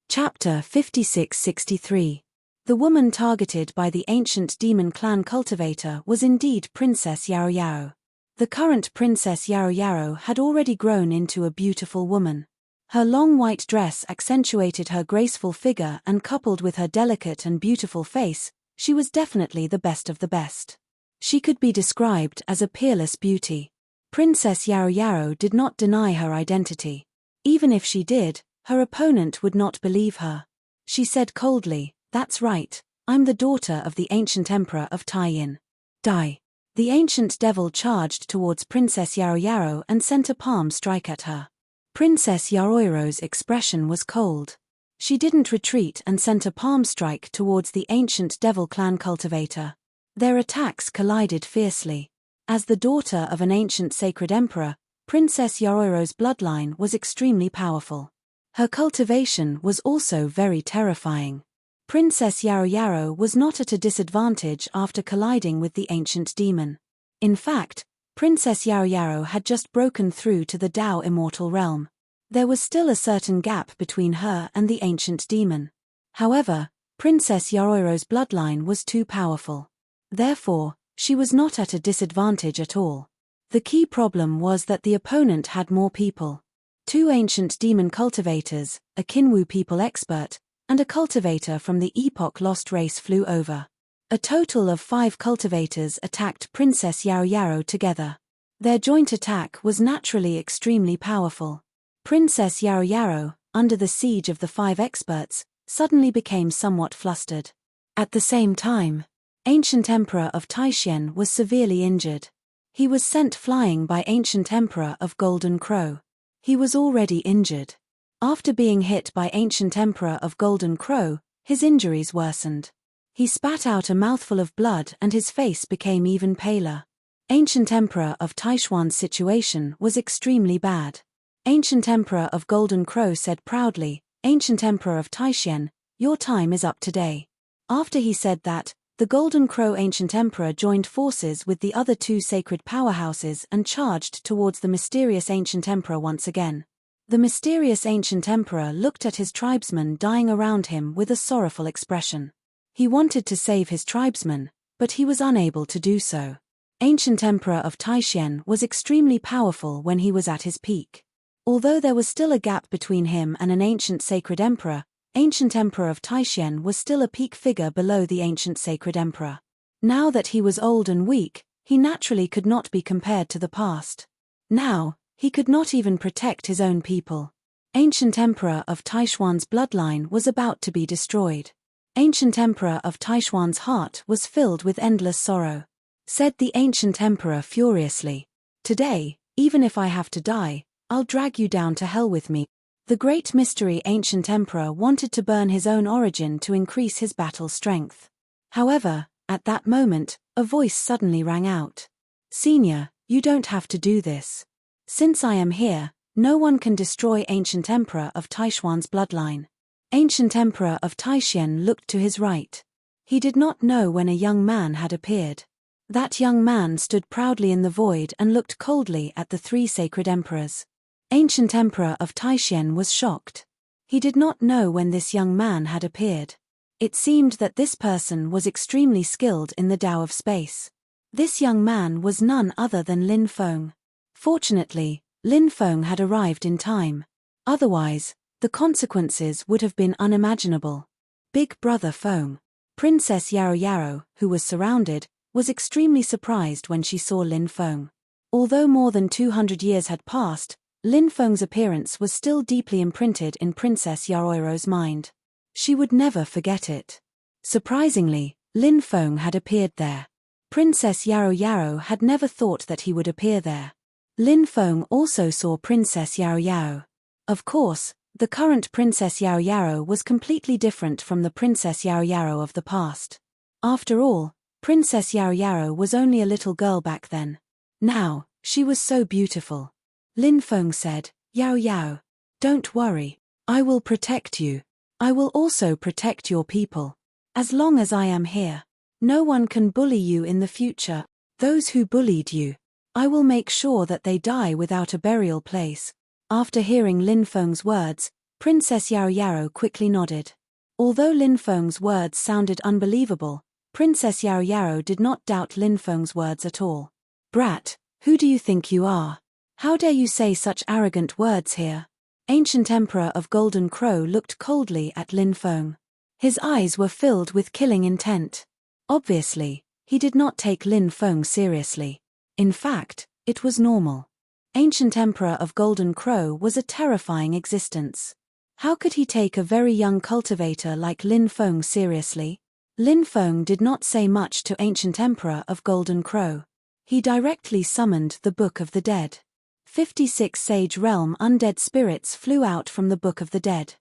Chapter 5663. The woman targeted by the ancient demon clan cultivator was indeed Princess Yao Yao. The current Princess Yao Yao had already grown into a beautiful woman. Her long white dress accentuated her graceful figure, and coupled with her delicate and beautiful face, she was definitely the best of the best. She could be described as a peerless beauty. Princess Yao Yao did not deny her identity. Even if she did, her opponent would not believe her. She said coldly, "That's right, I'm the daughter of the ancient emperor of Taiyin. Die." The ancient devil charged towards Princess Yao Yao and sent a palm strike at her. Princess Yaoiro's expression was cold. She didn't retreat and sent a palm strike towards the ancient devil clan cultivator. Their attacks collided fiercely. As the daughter of an ancient sacred emperor, Princess Yaoiro's bloodline was extremely powerful. Her cultivation was also very terrifying. Princess Yao Yao was not at a disadvantage after colliding with the ancient demon. In fact, Princess Yao Yao had just broken through to the Tao immortal realm. There was still a certain gap between her and the ancient demon. However, Princess Yaoiro's bloodline was too powerful. Therefore, she was not at a disadvantage at all. The key problem was that the opponent had more people. 2 ancient demon cultivators, a Kinwu people expert, and a cultivator from the Epoch Lost race flew over. A total of 5 cultivators attacked Princess Yao Yao together. Their joint attack was naturally extremely powerful. Princess Yao Yao, under the siege of the 5 experts, suddenly became somewhat flustered. At the same time, Ancient Emperor of Taishan was severely injured. He was sent flying by Ancient Emperor of Golden Crow. He was already injured. After being hit by Ancient Emperor of Golden Crow, his injuries worsened. He spat out a mouthful of blood and his face became even paler. Ancient Emperor of Taishuan's situation was extremely bad. Ancient Emperor of Golden Crow said proudly, "Ancient Emperor of Taishan, your time is up today." After he said that, the Golden Crow Ancient Emperor joined forces with the other 2 sacred powerhouses and charged towards the mysterious Ancient Emperor once again. The mysterious Ancient Emperor looked at his tribesmen dying around him with a sorrowful expression. He wanted to save his tribesmen, but he was unable to do so. Ancient Emperor of Taishan was extremely powerful when he was at his peak. Although there was still a gap between him and an ancient sacred emperor, Ancient Emperor of Taishan was still a peak figure below the ancient sacred emperor. Now that he was old and weak, he naturally could not be compared to the past. Now, he could not even protect his own people. Ancient Emperor of Taishuan's bloodline was about to be destroyed. Ancient Emperor of Taishuan's heart was filled with endless sorrow. Said the Ancient Emperor furiously, "Today, even if I have to die, I'll drag you down to hell with me." The Great Mystery Ancient Emperor wanted to burn his own origin to increase his battle strength. However, at that moment, A voice suddenly rang out. Senior, you don't have to do this. Since I am here, no one can destroy Ancient Emperor of Taishuan's bloodline. Ancient Emperor of Taishan looked to his right. He did not know when a young man had appeared. That young man stood proudly in the void and looked coldly at the three sacred emperors. Ancient Emperor of Taishan was shocked. He did not know when this young man had appeared. It seemed that this person was extremely skilled in the Tao of space. This young man was none other than Lin Feng. Fortunately, Lin Feng had arrived in time. Otherwise, the consequences would have been unimaginable. Big Brother Feng. Princess Yaro Yaro, who was surrounded, was extremely surprised when she saw Lin Feng. Although more than 200 years had passed, Lin Feng's appearance was still deeply imprinted in Princess Yaroiro's mind. She would never forget it. Surprisingly, Lin Feng had appeared there. Princess Yaro Yaro had never thought that he would appear there. Lin Feng also saw Princess Yaro Yaro. Of course, the current Princess Yaro Yaro was completely different from the Princess Yaro Yaro of the past. After all, Princess Yaro Yaro was only a little girl back then. Now, she was so beautiful. Lin Feng said, Yao Yao. Don't worry. I will protect you. I will also protect your people. As long as I am here, no one can bully you in the future. Those who bullied you, I will make sure that they die without a burial place. After hearing Lin Feng's words, Princess Yaro Yaro quickly nodded. Although Lin Feng's words sounded unbelievable, Princess Yaro Yaro did not doubt Lin Feng's words at all. Brat, who do you think you are? How dare you say such arrogant words here? Ancient Emperor of Golden Crow looked coldly at Lin Feng. His eyes were filled with killing intent. Obviously, he did not take Lin Feng seriously. In fact, it was normal. Ancient Emperor of Golden Crow was a terrifying existence. How could he take a very young cultivator like Lin Feng seriously? Lin Feng did not say much to Ancient Emperor of Golden Crow. He directly summoned the Book of the Dead. 56 Sage Realm undead spirits flew out from the Book of the Dead.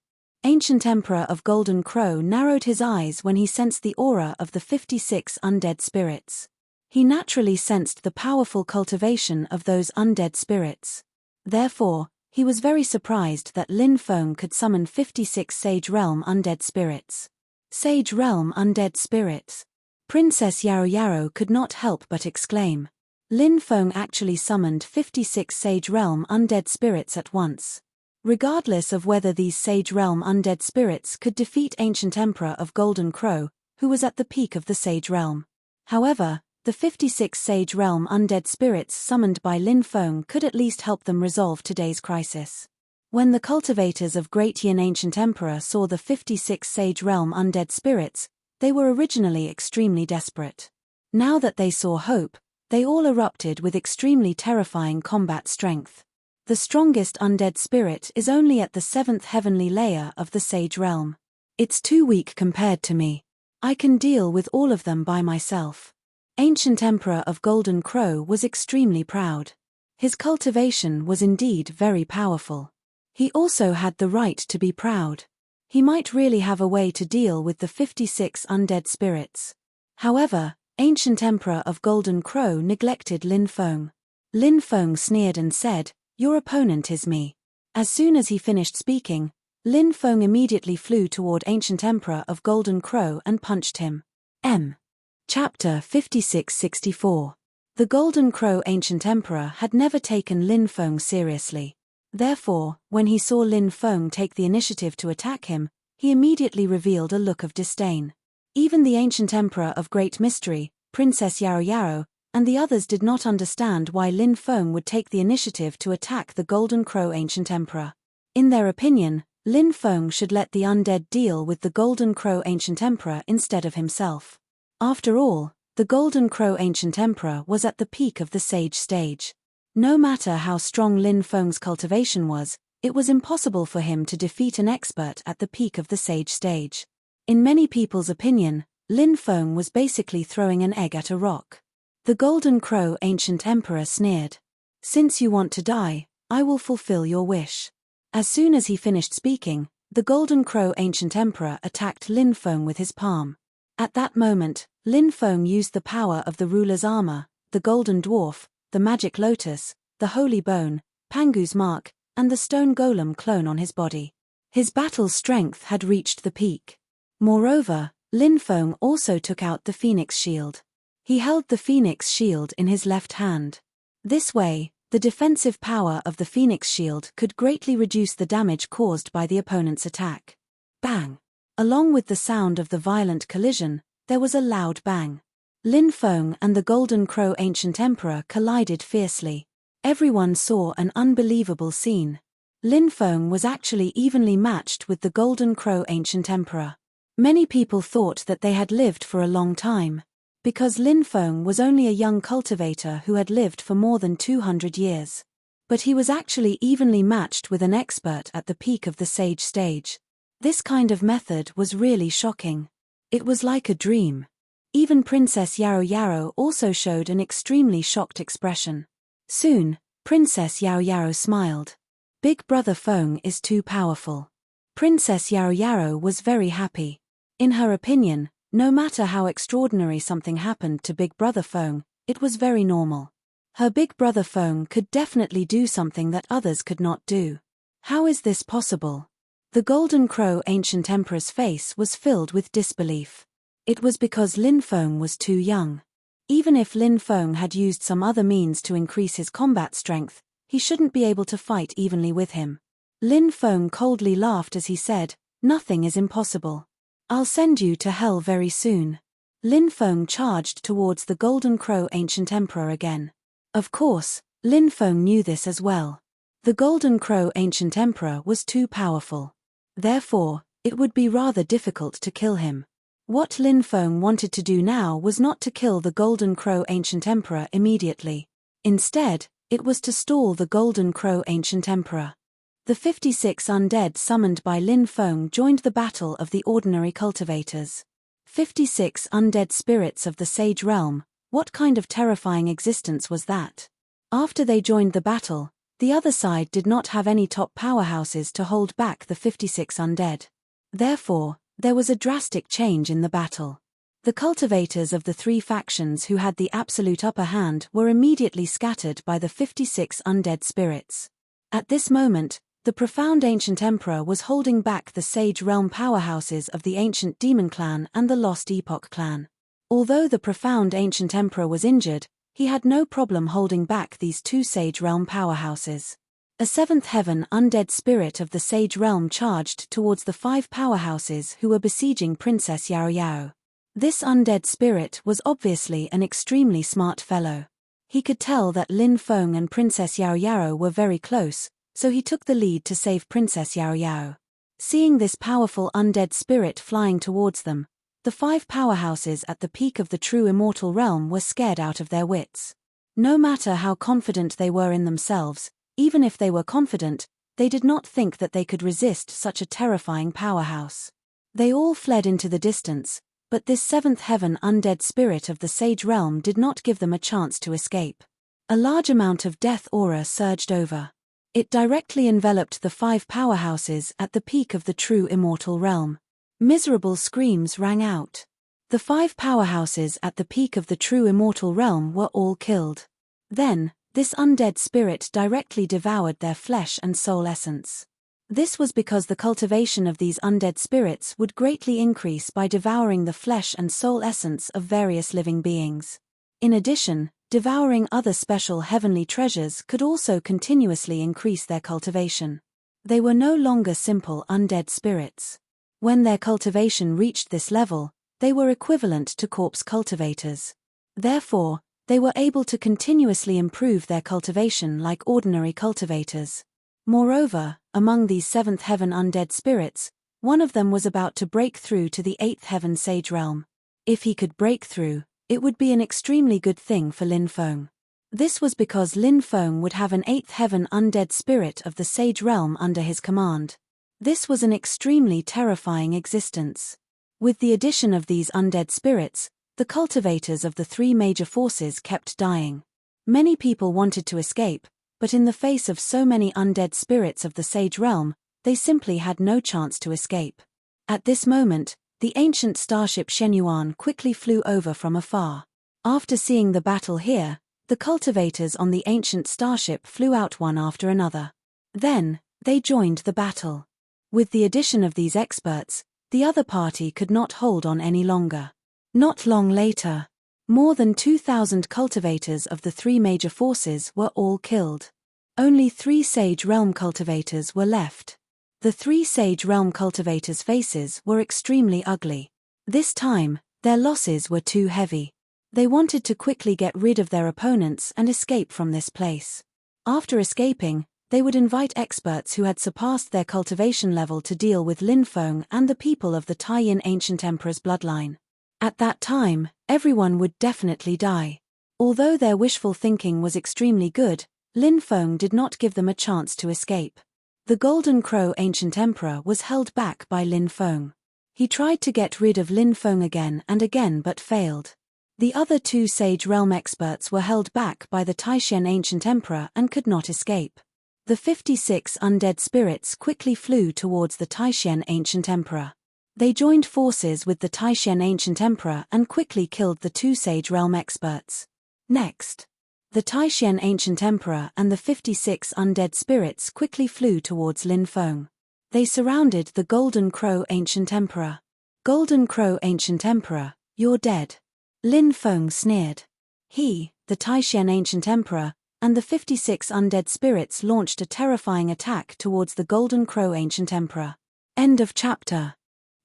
Ancient Emperor of Golden Crow narrowed his eyes when he sensed the aura of the 56 undead spirits. He naturally sensed the powerful cultivation of those undead spirits. Therefore, he was very surprised that Lin Feng could summon 56 Sage Realm undead spirits. Sage Realm undead spirits. Princess Yaro Yaro could not help but exclaim. Lin Feng actually summoned 56 Sage Realm undead spirits at once. Regardless of whether these Sage Realm undead spirits could defeat Ancient Emperor of Golden Crow, who was at the peak of the Sage Realm. However, the 56 Sage Realm undead spirits summoned by Lin Feng could at least help them resolve today's crisis. When the cultivators of Great Yin Ancient Emperor saw the 56 Sage Realm undead spirits, they were originally extremely desperate. Now that they saw hope, they all erupted with extremely terrifying combat strength. The strongest undead spirit is only at the 7th heavenly layer of the Sage Realm. It's too weak compared to me. I can deal with all of them by myself. Ancient Emperor of Golden Crow was extremely proud. His cultivation was indeed very powerful. He also had the right to be proud. He might really have a way to deal with the 56 undead spirits. However, Ancient Emperor of Golden Crow neglected Lin Feng. Lin Feng sneered and said, "Your opponent is me." As soon as he finished speaking, Lin Feng immediately flew toward Ancient Emperor of Golden Crow and punched him. Chapter 5664. The Golden Crow Ancient Emperor had never taken Lin Feng seriously. Therefore, when he saw Lin Feng take the initiative to attack him, he immediately revealed a look of disdain. Even the Ancient Emperor of Great Mystery, Princess Yaro Yaro, and the others did not understand why Lin Feng would take the initiative to attack the Golden Crow Ancient Emperor. In their opinion, Lin Feng should let the undead deal with the Golden Crow Ancient Emperor instead of himself. After all, the Golden Crow Ancient Emperor was at the peak of the Sage stage. No matter how strong Lin Feng's cultivation was, it was impossible for him to defeat an expert at the peak of the Sage stage. In many people's opinion, Lin Feng was basically throwing an egg at a rock. The Golden Crow Ancient Emperor sneered. "Since you want to die, I will fulfill your wish." As soon as he finished speaking, the Golden Crow Ancient Emperor attacked Lin Feng with his palm. At that moment, Lin Feng used the power of the ruler's armor, the golden dwarf, the magic lotus, the holy bone, Pangu's mark, and the stone golem clone on his body. His battle strength had reached the peak. Moreover, Lin Feng also took out the phoenix shield. He held the phoenix shield in his left hand. This way, the defensive power of the phoenix shield could greatly reduce the damage caused by the opponent's attack. Bang! Along with the sound of the violent collision, there was a loud bang. Lin Feng and the Golden Crow Ancient Emperor collided fiercely. Everyone saw an unbelievable scene. Lin Feng was actually evenly matched with the Golden Crow Ancient Emperor. Many people thought that they had lived for a long time. Because Lin Feng was only a young cultivator who had lived for more than 200 years. But he was actually evenly matched with an expert at the peak of the sage stage. This kind of method was really shocking. It was like a dream. Even Princess Yaro Yaro also showed an extremely shocked expression. Soon, Princess Yaro Yaro smiled. Big Brother Feng is too powerful. Princess Yaro Yaro was very happy. In her opinion, no matter how extraordinary something happened to Big Brother Feng, it was very normal. Her Big Brother Feng could definitely do something that others could not do. How is this possible? The Golden Crow Ancient Emperor's face was filled with disbelief. It was because Lin Feng was too young. Even if Lin Feng had used some other means to increase his combat strength, he shouldn't be able to fight evenly with him. Lin Feng coldly laughed as he said, "Nothing is impossible. I'll send you to hell very soon." Lin Feng charged towards the Golden Crow Ancient Emperor again. Of course, Lin Feng knew this as well. The Golden Crow Ancient Emperor was too powerful. Therefore, it would be rather difficult to kill him. What Lin Feng wanted to do now was not to kill the Golden Crow Ancient Emperor immediately. Instead, it was to stall the Golden Crow Ancient Emperor. The 56 undead summoned by Lin Feng joined the battle of the ordinary cultivators. 56 undead spirits of the Sage Realm, what kind of terrifying existence was that? After they joined the battle, the other side did not have any top powerhouses to hold back the 56 undead. Therefore, there was a drastic change in the battle. The cultivators of the three factions who had the absolute upper hand were immediately scattered by the 56 undead spirits. At this moment, the profound Ancient Emperor was holding back the Sage Realm powerhouses of the Ancient Demon Clan and the Lost Epoch Clan. Although the profound Ancient Emperor was injured, he had no problem holding back these two Sage Realm powerhouses. A seventh heaven undead spirit of the Sage Realm charged towards the 5 powerhouses who were besieging Princess Yaro Yaro. This undead spirit was obviously an extremely smart fellow. He could tell that Lin Feng and Princess Yaro Yaro were very close, so he took the lead to save Princess Yaro Yaro. Seeing this powerful undead spirit flying towards them, the 5 powerhouses at the peak of the true immortal realm were scared out of their wits. No matter how confident they were in themselves, even if they were confident, they did not think that they could resist such a terrifying powerhouse. They all fled into the distance, but this 7th heaven undead spirit of the Sage Realm did not give them a chance to escape. A large amount of death aura surged over. It directly enveloped the 5 powerhouses at the peak of the true immortal realm. Miserable screams rang out. The 5 powerhouses at the peak of the true immortal realm were all killed. Then, this undead spirit directly devoured their flesh and soul essence. This was because the cultivation of these undead spirits would greatly increase by devouring the flesh and soul essence of various living beings. In addition, devouring other special heavenly treasures could also continuously increase their cultivation. They were no longer simple undead spirits. When their cultivation reached this level, they were equivalent to corpse cultivators. Therefore, they were able to continuously improve their cultivation like ordinary cultivators. Moreover, among these 7th heaven undead spirits, one of them was about to break through to the 8th heaven Sage Realm. If he could break through, it would be an extremely good thing for Lin Feng. This was because Lin Feng would have an 8th heaven undead spirit of the Sage Realm under his command. This was an extremely terrifying existence. With the addition of these undead spirits, the cultivators of the 3 major forces kept dying. Many people wanted to escape, but in the face of so many undead spirits of the Sage Realm, they simply had no chance to escape. At this moment, The ancient starship Shenyuan quickly flew over from afar. After seeing the battle here, the cultivators on the ancient starship flew out one after another. Then, they joined the battle. With the addition of these experts, the other party could not hold on any longer. Not long later, more than 2,000 cultivators of the three major forces were all killed. Only 3 Sage Realm cultivators were left. The 3 Sage Realm cultivators' faces were extremely ugly. This time, their losses were too heavy. They wanted to quickly get rid of their opponents and escape from this place. After escaping, they would invite experts who had surpassed their cultivation level to deal with Lin Feng and the people of the Taiyin Ancient Emperor's bloodline. At that time, everyone would definitely die. Although their wishful thinking was extremely good, Lin Feng did not give them a chance to escape. The Golden Crow Ancient Emperor was held back by Lin Feng. He tried to get rid of Lin Feng again and again but failed. The other 2 Sage Realm experts were held back by the Taishan Ancient Emperor and could not escape. The 56 undead spirits quickly flew towards the Taishan Ancient Emperor. They joined forces with the Taishan Ancient Emperor and quickly killed the 2 Sage Realm experts. Next, the Taishan Ancient Emperor and the 56 undead spirits quickly flew towards Lin Feng. They surrounded the Golden Crow Ancient Emperor. Golden Crow Ancient Emperor, you're dead. Lin Feng sneered. He, the Taishan Ancient Emperor, and the 56 undead spirits launched a terrifying attack towards the Golden Crow Ancient Emperor. End of chapter.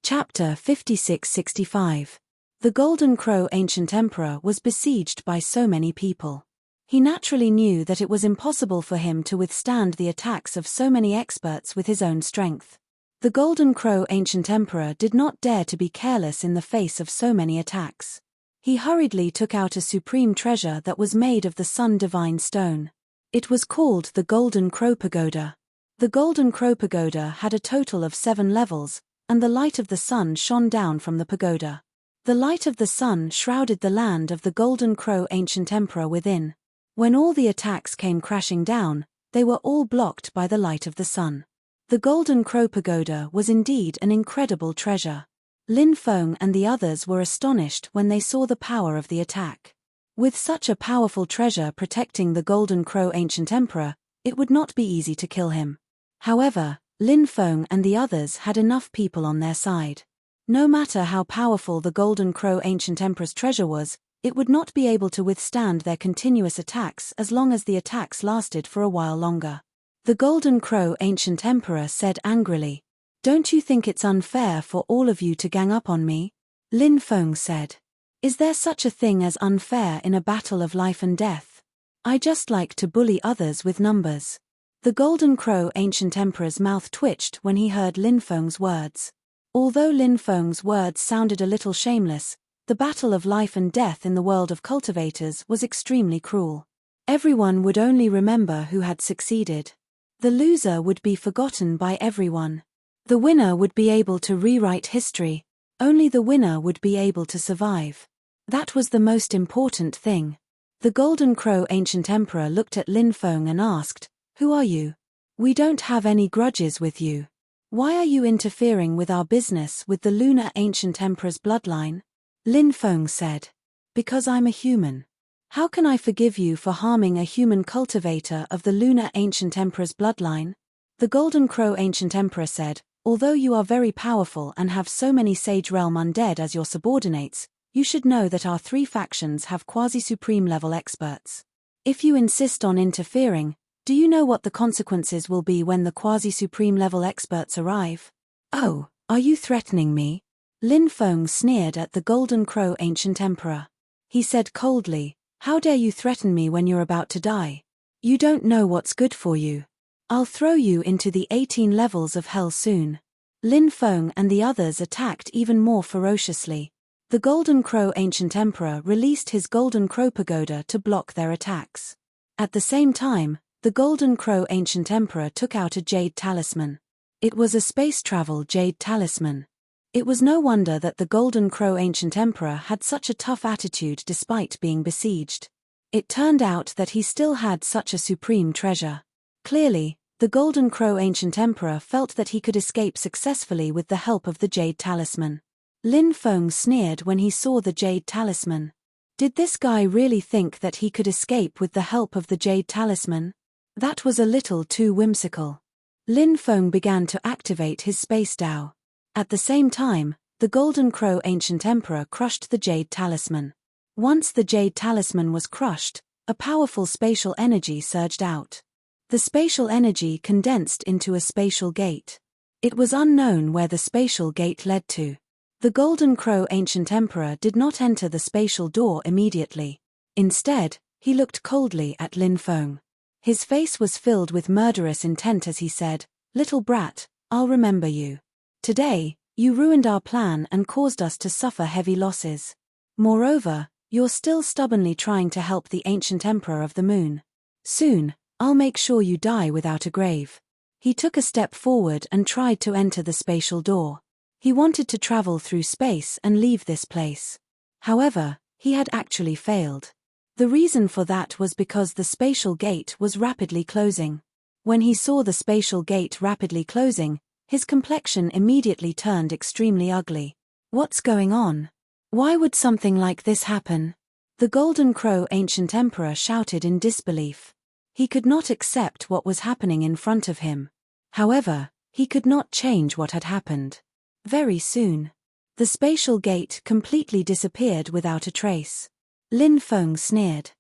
Chapter 5665. The Golden Crow Ancient Emperor was besieged by so many people. He naturally knew that it was impossible for him to withstand the attacks of so many experts with his own strength. The Golden Crow Ancient Emperor did not dare to be careless in the face of so many attacks. He hurriedly took out a supreme treasure that was made of the Sun Divine Stone. It was called the Golden Crow Pagoda. The Golden Crow Pagoda had a total of 7 levels, and the light of the sun shone down from the pagoda. The light of the sun shrouded the land of the Golden Crow Ancient Emperor within. When all the attacks came crashing down, they were all blocked by the light of the sun. The Golden Crow Pagoda was indeed an incredible treasure. Lin Feng and the others were astonished when they saw the power of the attack. With such a powerful treasure protecting the Golden Crow Ancient Emperor, it would not be easy to kill him. However, Lin Feng and the others had enough people on their side. No matter how powerful the Golden Crow Ancient Emperor's treasure was, it would not be able to withstand their continuous attacks as long as the attacks lasted for a while longer. The Golden Crow Ancient Emperor said angrily, "Don't you think it's unfair for all of you to gang up on me?" Lin Feng said, "Is there such a thing as unfair in a battle of life and death? I just like to bully others with numbers." The Golden Crow Ancient Emperor's mouth twitched when he heard Lin Feng's words. Although Lin Feng's words sounded a little shameless, the battle of life and death in the world of cultivators was extremely cruel. Everyone would only remember who had succeeded. The loser would be forgotten by everyone. The winner would be able to rewrite history. Only the winner would be able to survive. That was the most important thing. The Golden Crow Ancient Emperor looked at Lin Feng and asked, "Who are you? We don't have any grudges with you. Why are you interfering with our business with the Lunar Ancient Emperor's bloodline?" Lin Feng said, "Because I'm a human. How can I forgive you for harming a human cultivator of the Lunar Ancient Emperor's bloodline?" The Golden Crow Ancient Emperor said, "Although you are very powerful and have so many Sage Realm undead as your subordinates, you should know that our 3 factions have quasi-supreme level experts. If you insist on interfering, do you know what the consequences will be when the quasi-supreme level experts arrive?" "Oh, are you threatening me?" Lin Feng sneered at the Golden Crow Ancient Emperor. He said coldly, "How dare you threaten me when you're about to die? You don't know what's good for you. I'll throw you into the 18 levels of hell soon." Lin Feng and the others attacked even more ferociously. The Golden Crow Ancient Emperor released his Golden Crow Pagoda to block their attacks. At the same time, the Golden Crow Ancient Emperor took out a jade talisman. It was a space travel jade talisman. It was no wonder that the Golden Crow Ancient Emperor had such a tough attitude despite being besieged. It turned out that he still had such a supreme treasure. Clearly, the Golden Crow Ancient Emperor felt that he could escape successfully with the help of the jade talisman. Lin Feng sneered when he saw the jade talisman. Did this guy really think that he could escape with the help of the jade talisman? That was a little too whimsical. Lin Feng began to activate his space Dao. At the same time, the Golden Crow Ancient Emperor crushed the jade talisman. Once the jade talisman was crushed, a powerful spatial energy surged out. The spatial energy condensed into a spatial gate. It was unknown where the spatial gate led to. The Golden Crow Ancient Emperor did not enter the spatial door immediately. Instead, he looked coldly at Lin Feng. His face was filled with murderous intent as he said, "Little brat, I'll remember you. Today, you ruined our plan and caused us to suffer heavy losses. Moreover, you're still stubbornly trying to help the Ancient Emperor of the Moon. Soon, I'll make sure you die without a grave." He took a step forward and tried to enter the spatial door. He wanted to travel through space and leave this place. However, he had actually failed. The reason for that was because the spatial gate was rapidly closing. When he saw the spatial gate rapidly closing, his complexion immediately turned extremely ugly. What's going on? Why would something like this happen? The Golden Crow Ancient Emperor shouted in disbelief. He could not accept what was happening in front of him. However, he could not change what had happened. Very soon, the spatial gate completely disappeared without a trace. Lin Feng sneered.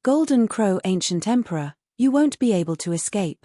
"Golden Crow Ancient Emperor, you won't be able to escape.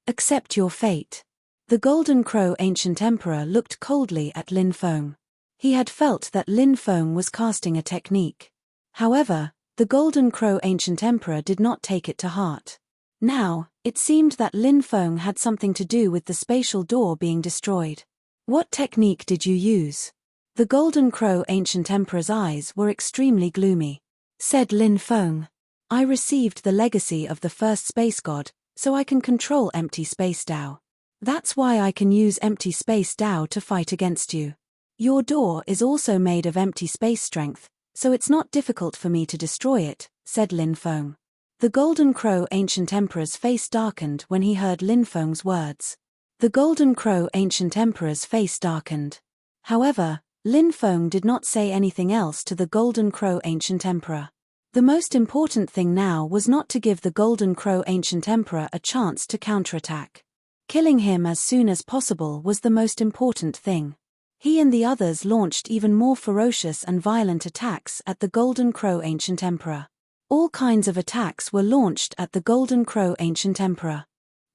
Accept your fate." The Golden Crow Ancient Emperor looked coldly at Lin Feng. He had felt that Lin Feng was casting a technique. However, the Golden Crow Ancient Emperor did not take it to heart. Now, it seemed that Lin Feng had something to do with the spatial door being destroyed. "What technique did you use?" The Golden Crow Ancient Emperor's eyes were extremely gloomy. Said Lin Feng, "I received the legacy of the first space god, so I can control empty space Dao. That's why I can use empty space Dao to fight against you. Your door is also made of empty space strength, so it's not difficult for me to destroy it," said Lin Feng. The Golden Crow Ancient Emperor's face darkened when he heard Lin Feng's words. The Golden Crow Ancient Emperor's face darkened. However, Lin Feng did not say anything else to the Golden Crow Ancient Emperor. The most important thing now was not to give the Golden Crow Ancient Emperor a chance to counterattack. Killing him as soon as possible was the most important thing. He and the others launched even more ferocious and violent attacks at the Golden Crow Ancient Emperor. All kinds of attacks were launched at the Golden Crow Ancient Emperor.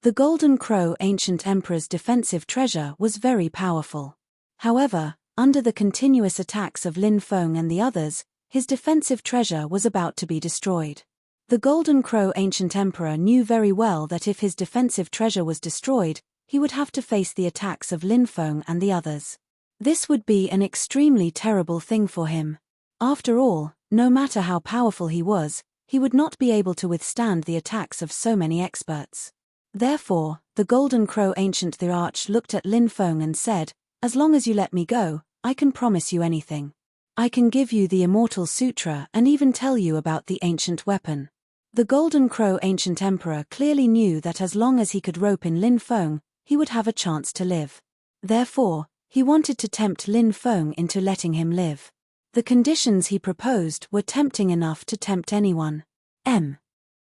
The Golden Crow Ancient Emperor's defensive treasure was very powerful. However, under the continuous attacks of Lin Feng and the others, his defensive treasure was about to be destroyed. The Golden Crow Ancient Emperor knew very well that if his defensive treasure was destroyed, he would have to face the attacks of Lin Feng and the others. This would be an extremely terrible thing for him. After all, no matter how powerful he would not be able to withstand the attacks of so many experts. Therefore, the Golden Crow Ancient the Arch looked at Lin Feng and said, "As long as you let me go, I can promise you anything. I can give you the Immortal Sutra and even tell you about the ancient weapon." The Golden Crow Ancient Emperor clearly knew that as long as he could rope in Lin Feng, he would have a chance to live. Therefore, he wanted to tempt Lin Feng into letting him live. The conditions he proposed were tempting enough to tempt anyone.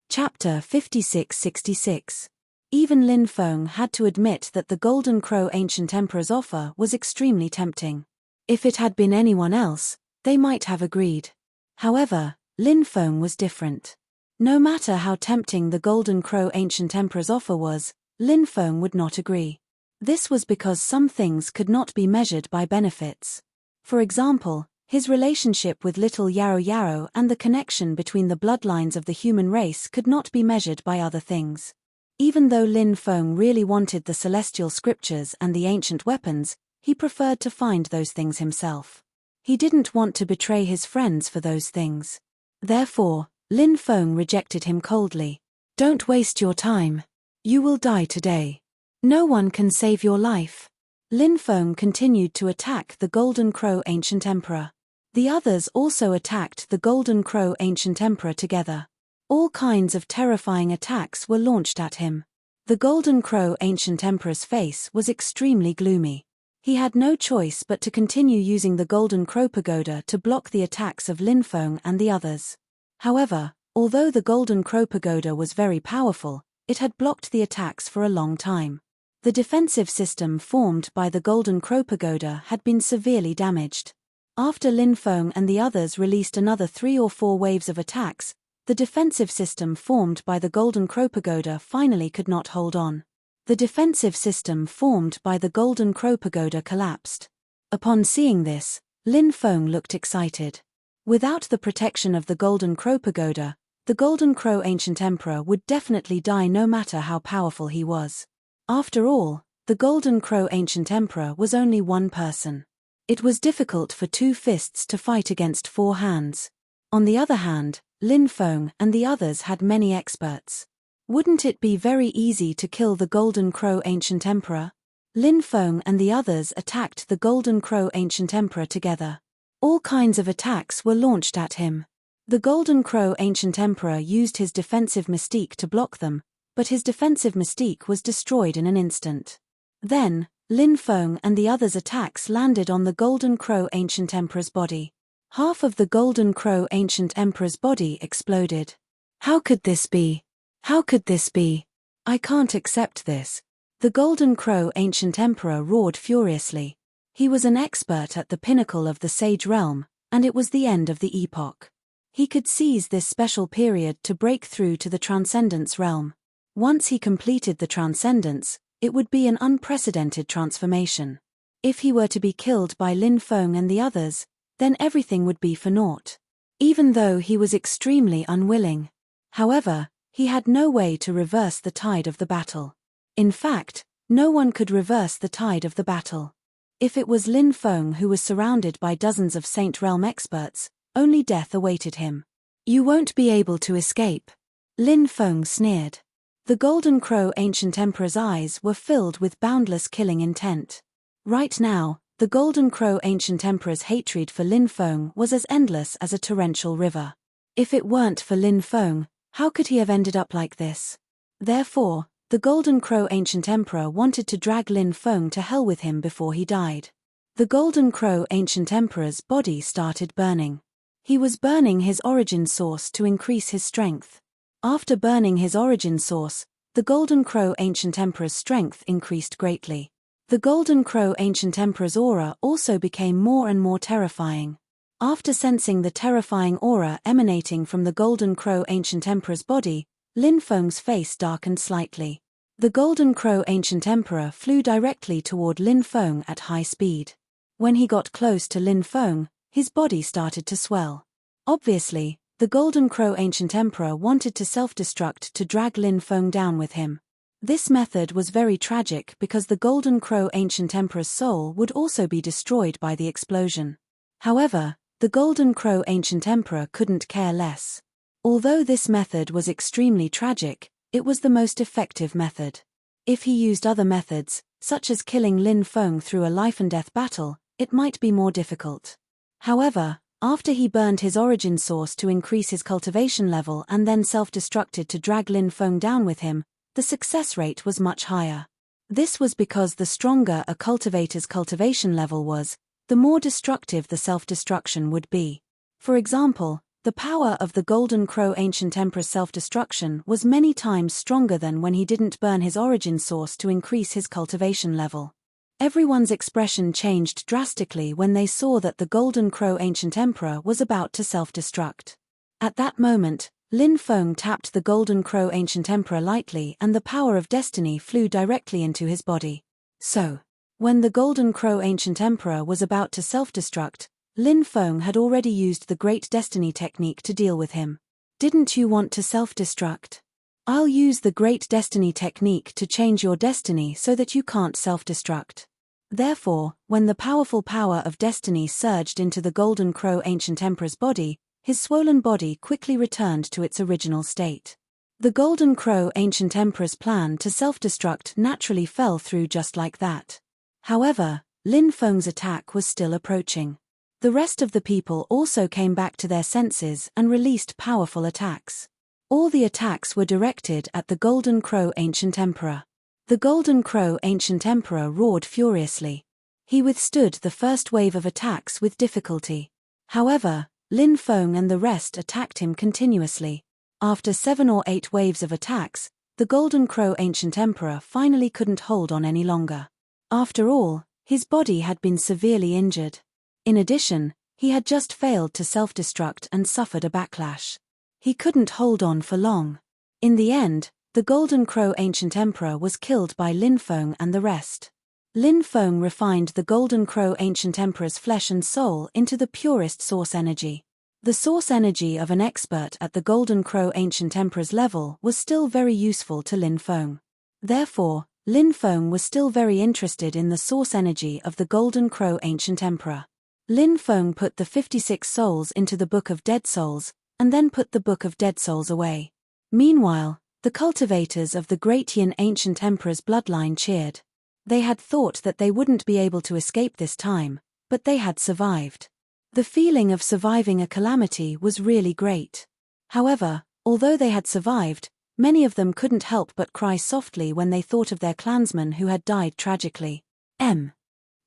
Chapter 5666. Even Lin Feng had to admit that the Golden Crow Ancient Emperor's offer was extremely tempting. If it had been anyone else, they might have agreed. However, Lin Feng was different. No matter how tempting the Golden Crow Ancient Emperor's offer was, Lin Feng would not agree. This was because some things could not be measured by benefits. For example, his relationship with little Yarrow Yarrow and the connection between the bloodlines of the human race could not be measured by other things. Even though Lin Feng really wanted the celestial scriptures and the ancient weapons, he preferred to find those things himself. He didn't want to betray his friends for those things. Therefore, Lin Feng rejected him coldly. "Don't waste your time. You will die today. No one can save your life." Lin Feng continued to attack the Golden Crow Ancient Emperor. The others also attacked the Golden Crow Ancient Emperor together. All kinds of terrifying attacks were launched at him. The Golden Crow Ancient Emperor's face was extremely gloomy. He had no choice but to continue using the Golden Crow Pagoda to block the attacks of Lin Feng and the others. However, although the Golden Crow Pagoda was very powerful, it had blocked the attacks for a long time. The defensive system formed by the Golden Crow Pagoda had been severely damaged. After Lin Feng and the others released another 3 or 4 waves of attacks, the defensive system formed by the Golden Crow Pagoda finally could not hold on. The defensive system formed by the Golden Crow Pagoda collapsed. Upon seeing this, Lin Feng looked excited. Without the protection of the Golden Crow Pagoda, the Golden Crow Ancient Emperor would definitely die no matter how powerful he was. After all, the Golden Crow Ancient Emperor was only one person. It was difficult for 2 fists to fight against 4 hands. On the other hand, Lin Feng and the others had many experts. Wouldn't it be very easy to kill the Golden Crow Ancient Emperor? Lin Feng and the others attacked the Golden Crow Ancient Emperor together. All kinds of attacks were launched at him. The Golden Crow Ancient Emperor used his defensive mystique to block them, but his defensive mystique was destroyed in an instant. Then, Lin Feng and the others' attacks landed on the Golden Crow Ancient Emperor's body. Half of the Golden Crow Ancient Emperor's body exploded. How could this be? How could this be? I can't accept this. The Golden Crow Ancient Emperor roared furiously. He was an expert at the pinnacle of the Sage Realm, and it was the end of the epoch. He could seize this special period to break through to the Transcendence Realm. Once he completed the Transcendence, it would be an unprecedented transformation. If he were to be killed by Lin Feng and the others, then everything would be for naught. Even though he was extremely unwilling. However, he had no way to reverse the tide of the battle. In fact, no one could reverse the tide of the battle. If it was Lin Feng who was surrounded by dozens of Saint Realm experts, only death awaited him. You won't be able to escape. Lin Feng sneered. The Golden Crow Ancient Emperor's eyes were filled with boundless killing intent. Right now, the Golden Crow Ancient Emperor's hatred for Lin Feng was as endless as a torrential river. If it weren't for Lin Feng, how could he have ended up like this? Therefore, the Golden Crow Ancient Emperor wanted to drag Lin Feng to hell with him before he died. The Golden Crow Ancient Emperor's body started burning. He was burning his origin source to increase his strength. After burning his origin source, the Golden Crow Ancient Emperor's strength increased greatly. The Golden Crow Ancient Emperor's aura also became more and more terrifying. After sensing the terrifying aura emanating from the Golden Crow Ancient Emperor's body, Lin Feng's face darkened slightly. The Golden Crow Ancient Emperor flew directly toward Lin Feng at high speed. When he got close to Lin Feng, his body started to swell. Obviously, the Golden Crow Ancient Emperor wanted to self-destruct to drag Lin Feng down with him. This method was very tragic because the Golden Crow Ancient Emperor's soul would also be destroyed by the explosion. However, the Golden Crow Ancient Emperor couldn't care less. Although this method was extremely tragic, it was the most effective method. If he used other methods, such as killing Lin Feng through a life-and-death battle, it might be more difficult. However, after he burned his origin source to increase his cultivation level and then self-destructed to drag Lin Feng down with him, the success rate was much higher. This was because the stronger a cultivator's cultivation level was, the more destructive the self-destruction would be. For example, the power of the Golden Crow Ancient Emperor's self-destruction was many times stronger than when he didn't burn his origin source to increase his cultivation level. Everyone's expression changed drastically when they saw that the Golden Crow Ancient Emperor was about to self-destruct. At that moment, Lin Feng tapped the Golden Crow Ancient Emperor lightly and the power of destiny flew directly into his body. So, when the Golden Crow Ancient Emperor was about to self-destruct, Lin Feng had already used the Great Destiny technique to deal with him. Didn't you want to self-destruct? I'll use the Great Destiny technique to change your destiny so that you can't self-destruct. Therefore, when the powerful power of destiny surged into the Golden Crow Ancient Emperor's body, his swollen body quickly returned to its original state. The Golden Crow Ancient Emperor's plan to self-destruct naturally fell through just like that. However, Lin Feng's attack was still approaching. The rest of the people also came back to their senses and released powerful attacks. All the attacks were directed at the Golden Crow Ancient Emperor. The Golden Crow Ancient Emperor roared furiously. He withstood the first wave of attacks with difficulty. However, Lin Feng and the rest attacked him continuously. After 7 or 8 waves of attacks, the Golden Crow Ancient Emperor finally couldn't hold on any longer. After all, his body had been severely injured. In addition, he had just failed to self-destruct and suffered a backlash. He couldn't hold on for long. In the end, the Golden Crow Ancient Emperor was killed by Lin Feng and the rest. Lin Feng refined the Golden Crow Ancient Emperor's flesh and soul into the purest source energy. The source energy of an expert at the Golden Crow Ancient Emperor's level was still very useful to Lin Feng. Therefore, Lin Feng was still very interested in the source energy of the Golden Crow Ancient Emperor. Lin Feng put the 56 souls into the Book of Dead Souls, and then put the Book of Dead Souls away. Meanwhile, the cultivators of the Great Yin Ancient Emperor's bloodline cheered. They had thought that they wouldn't be able to escape this time, but they had survived. The feeling of surviving a calamity was really great. However, although they had survived, many of them couldn't help but cry softly when they thought of their clansmen who had died tragically.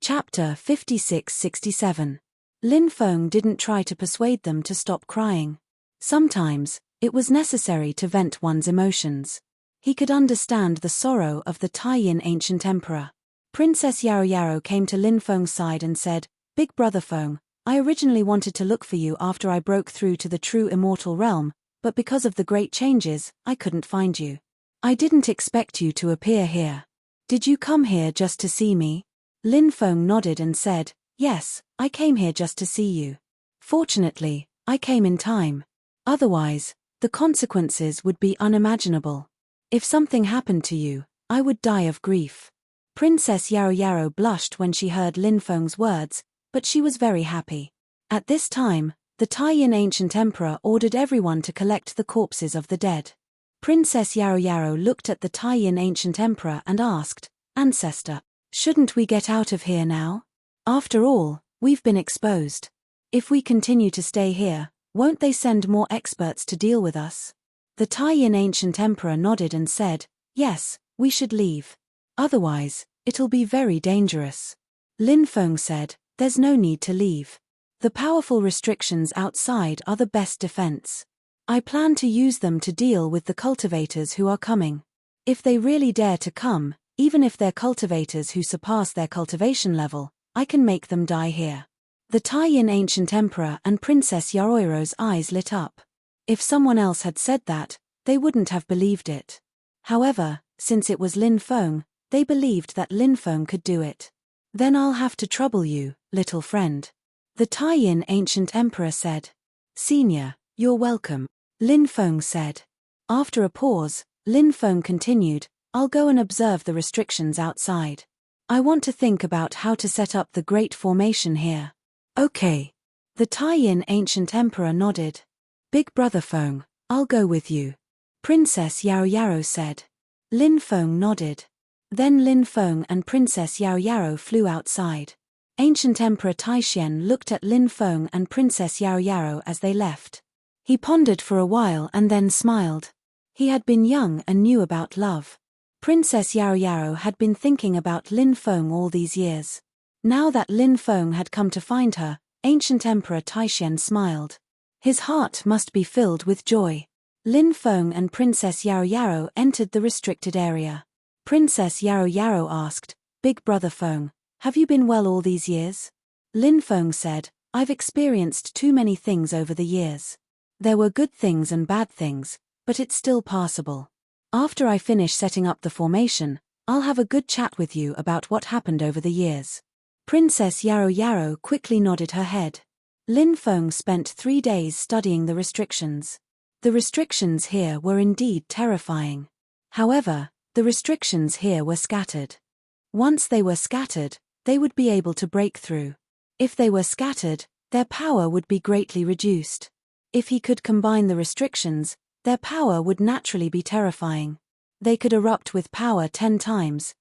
Chapter 56-67. Lin Feng didn't try to persuade them to stop crying. Sometimes, it was necessary to vent one's emotions. He could understand the sorrow of the Tai-Yin Ancient Emperor. Princess Yaro Yaro came to Lin Feng's side and said, "Big brother Feng, I originally wanted to look for you after I broke through to the true immortal realm, but because of the great changes, I couldn't find you. I didn't expect you to appear here. Did you come here just to see me?" Lin Feng nodded and said, "Yes, I came here just to see you. Fortunately, I came in time. Otherwise, the consequences would be unimaginable. If something happened to you, I would die of grief." Princess Yaro Yaro blushed when she heard Lin Feng's words, but she was very happy. At this time, the Tai-Yin Ancient Emperor ordered everyone to collect the corpses of the dead. Princess Yaro Yaro looked at the Tai-Yin Ancient Emperor and asked, "Ancestor, shouldn't we get out of here now? After all, we've been exposed. If we continue to stay here, won't they send more experts to deal with us?" The Tai-Yin Ancient Emperor nodded and said, "Yes, we should leave. Otherwise, it'll be very dangerous." Lin Feng said, "There's no need to leave. The powerful restrictions outside are the best defense. I plan to use them to deal with the cultivators who are coming. If they really dare to come, even if they're cultivators who surpass their cultivation level, I can make them die here." The Tai-Yin Ancient Emperor and Princess Yaroiro's eyes lit up. If someone else had said that, they wouldn't have believed it. However, since it was Lin Feng, they believed that Lin Feng could do it. "Then I'll have to trouble you, little friend," the Tai-Yin Ancient Emperor said. "Senior, you're welcome," Lin Feng said. After a pause, Lin Feng continued, "I'll go and observe the restrictions outside. I want to think about how to set up the Great Formation here." "Okay." The Tai-Yin Ancient Emperor nodded. "Big brother Feng, I'll go with you," Princess Yaro Yaro said. Lin Feng nodded. Then Lin Feng and Princess Yaro Yaro flew outside. Ancient Emperor Taishen looked at Lin Feng and Princess Yaro Yaro as they left. He pondered for a while and then smiled. He had been young and knew about love. Princess Yaro Yaro had been thinking about Lin Feng all these years. Now that Lin Feng had come to find her, Ancient Emperor Taishen smiled. His heart must be filled with joy. Lin Feng and Princess Yaro Yaro entered the restricted area. Princess Yaro Yaro asked, "Big brother Feng, have you been well all these years?" Lin Feng said, "I've experienced too many things over the years. There were good things and bad things, but it's still passable. After I finish setting up the formation, I'll have a good chat with you about what happened over the years." Princess Yaro Yaro quickly nodded her head. Lin Feng spent 3 days studying the restrictions. The restrictions here were indeed terrifying. However, the restrictions here were scattered. Once they were scattered, they would be able to break through. If they were scattered, their power would be greatly reduced. If he could combine the restrictions, their power would naturally be terrifying. They could erupt with power 10 times,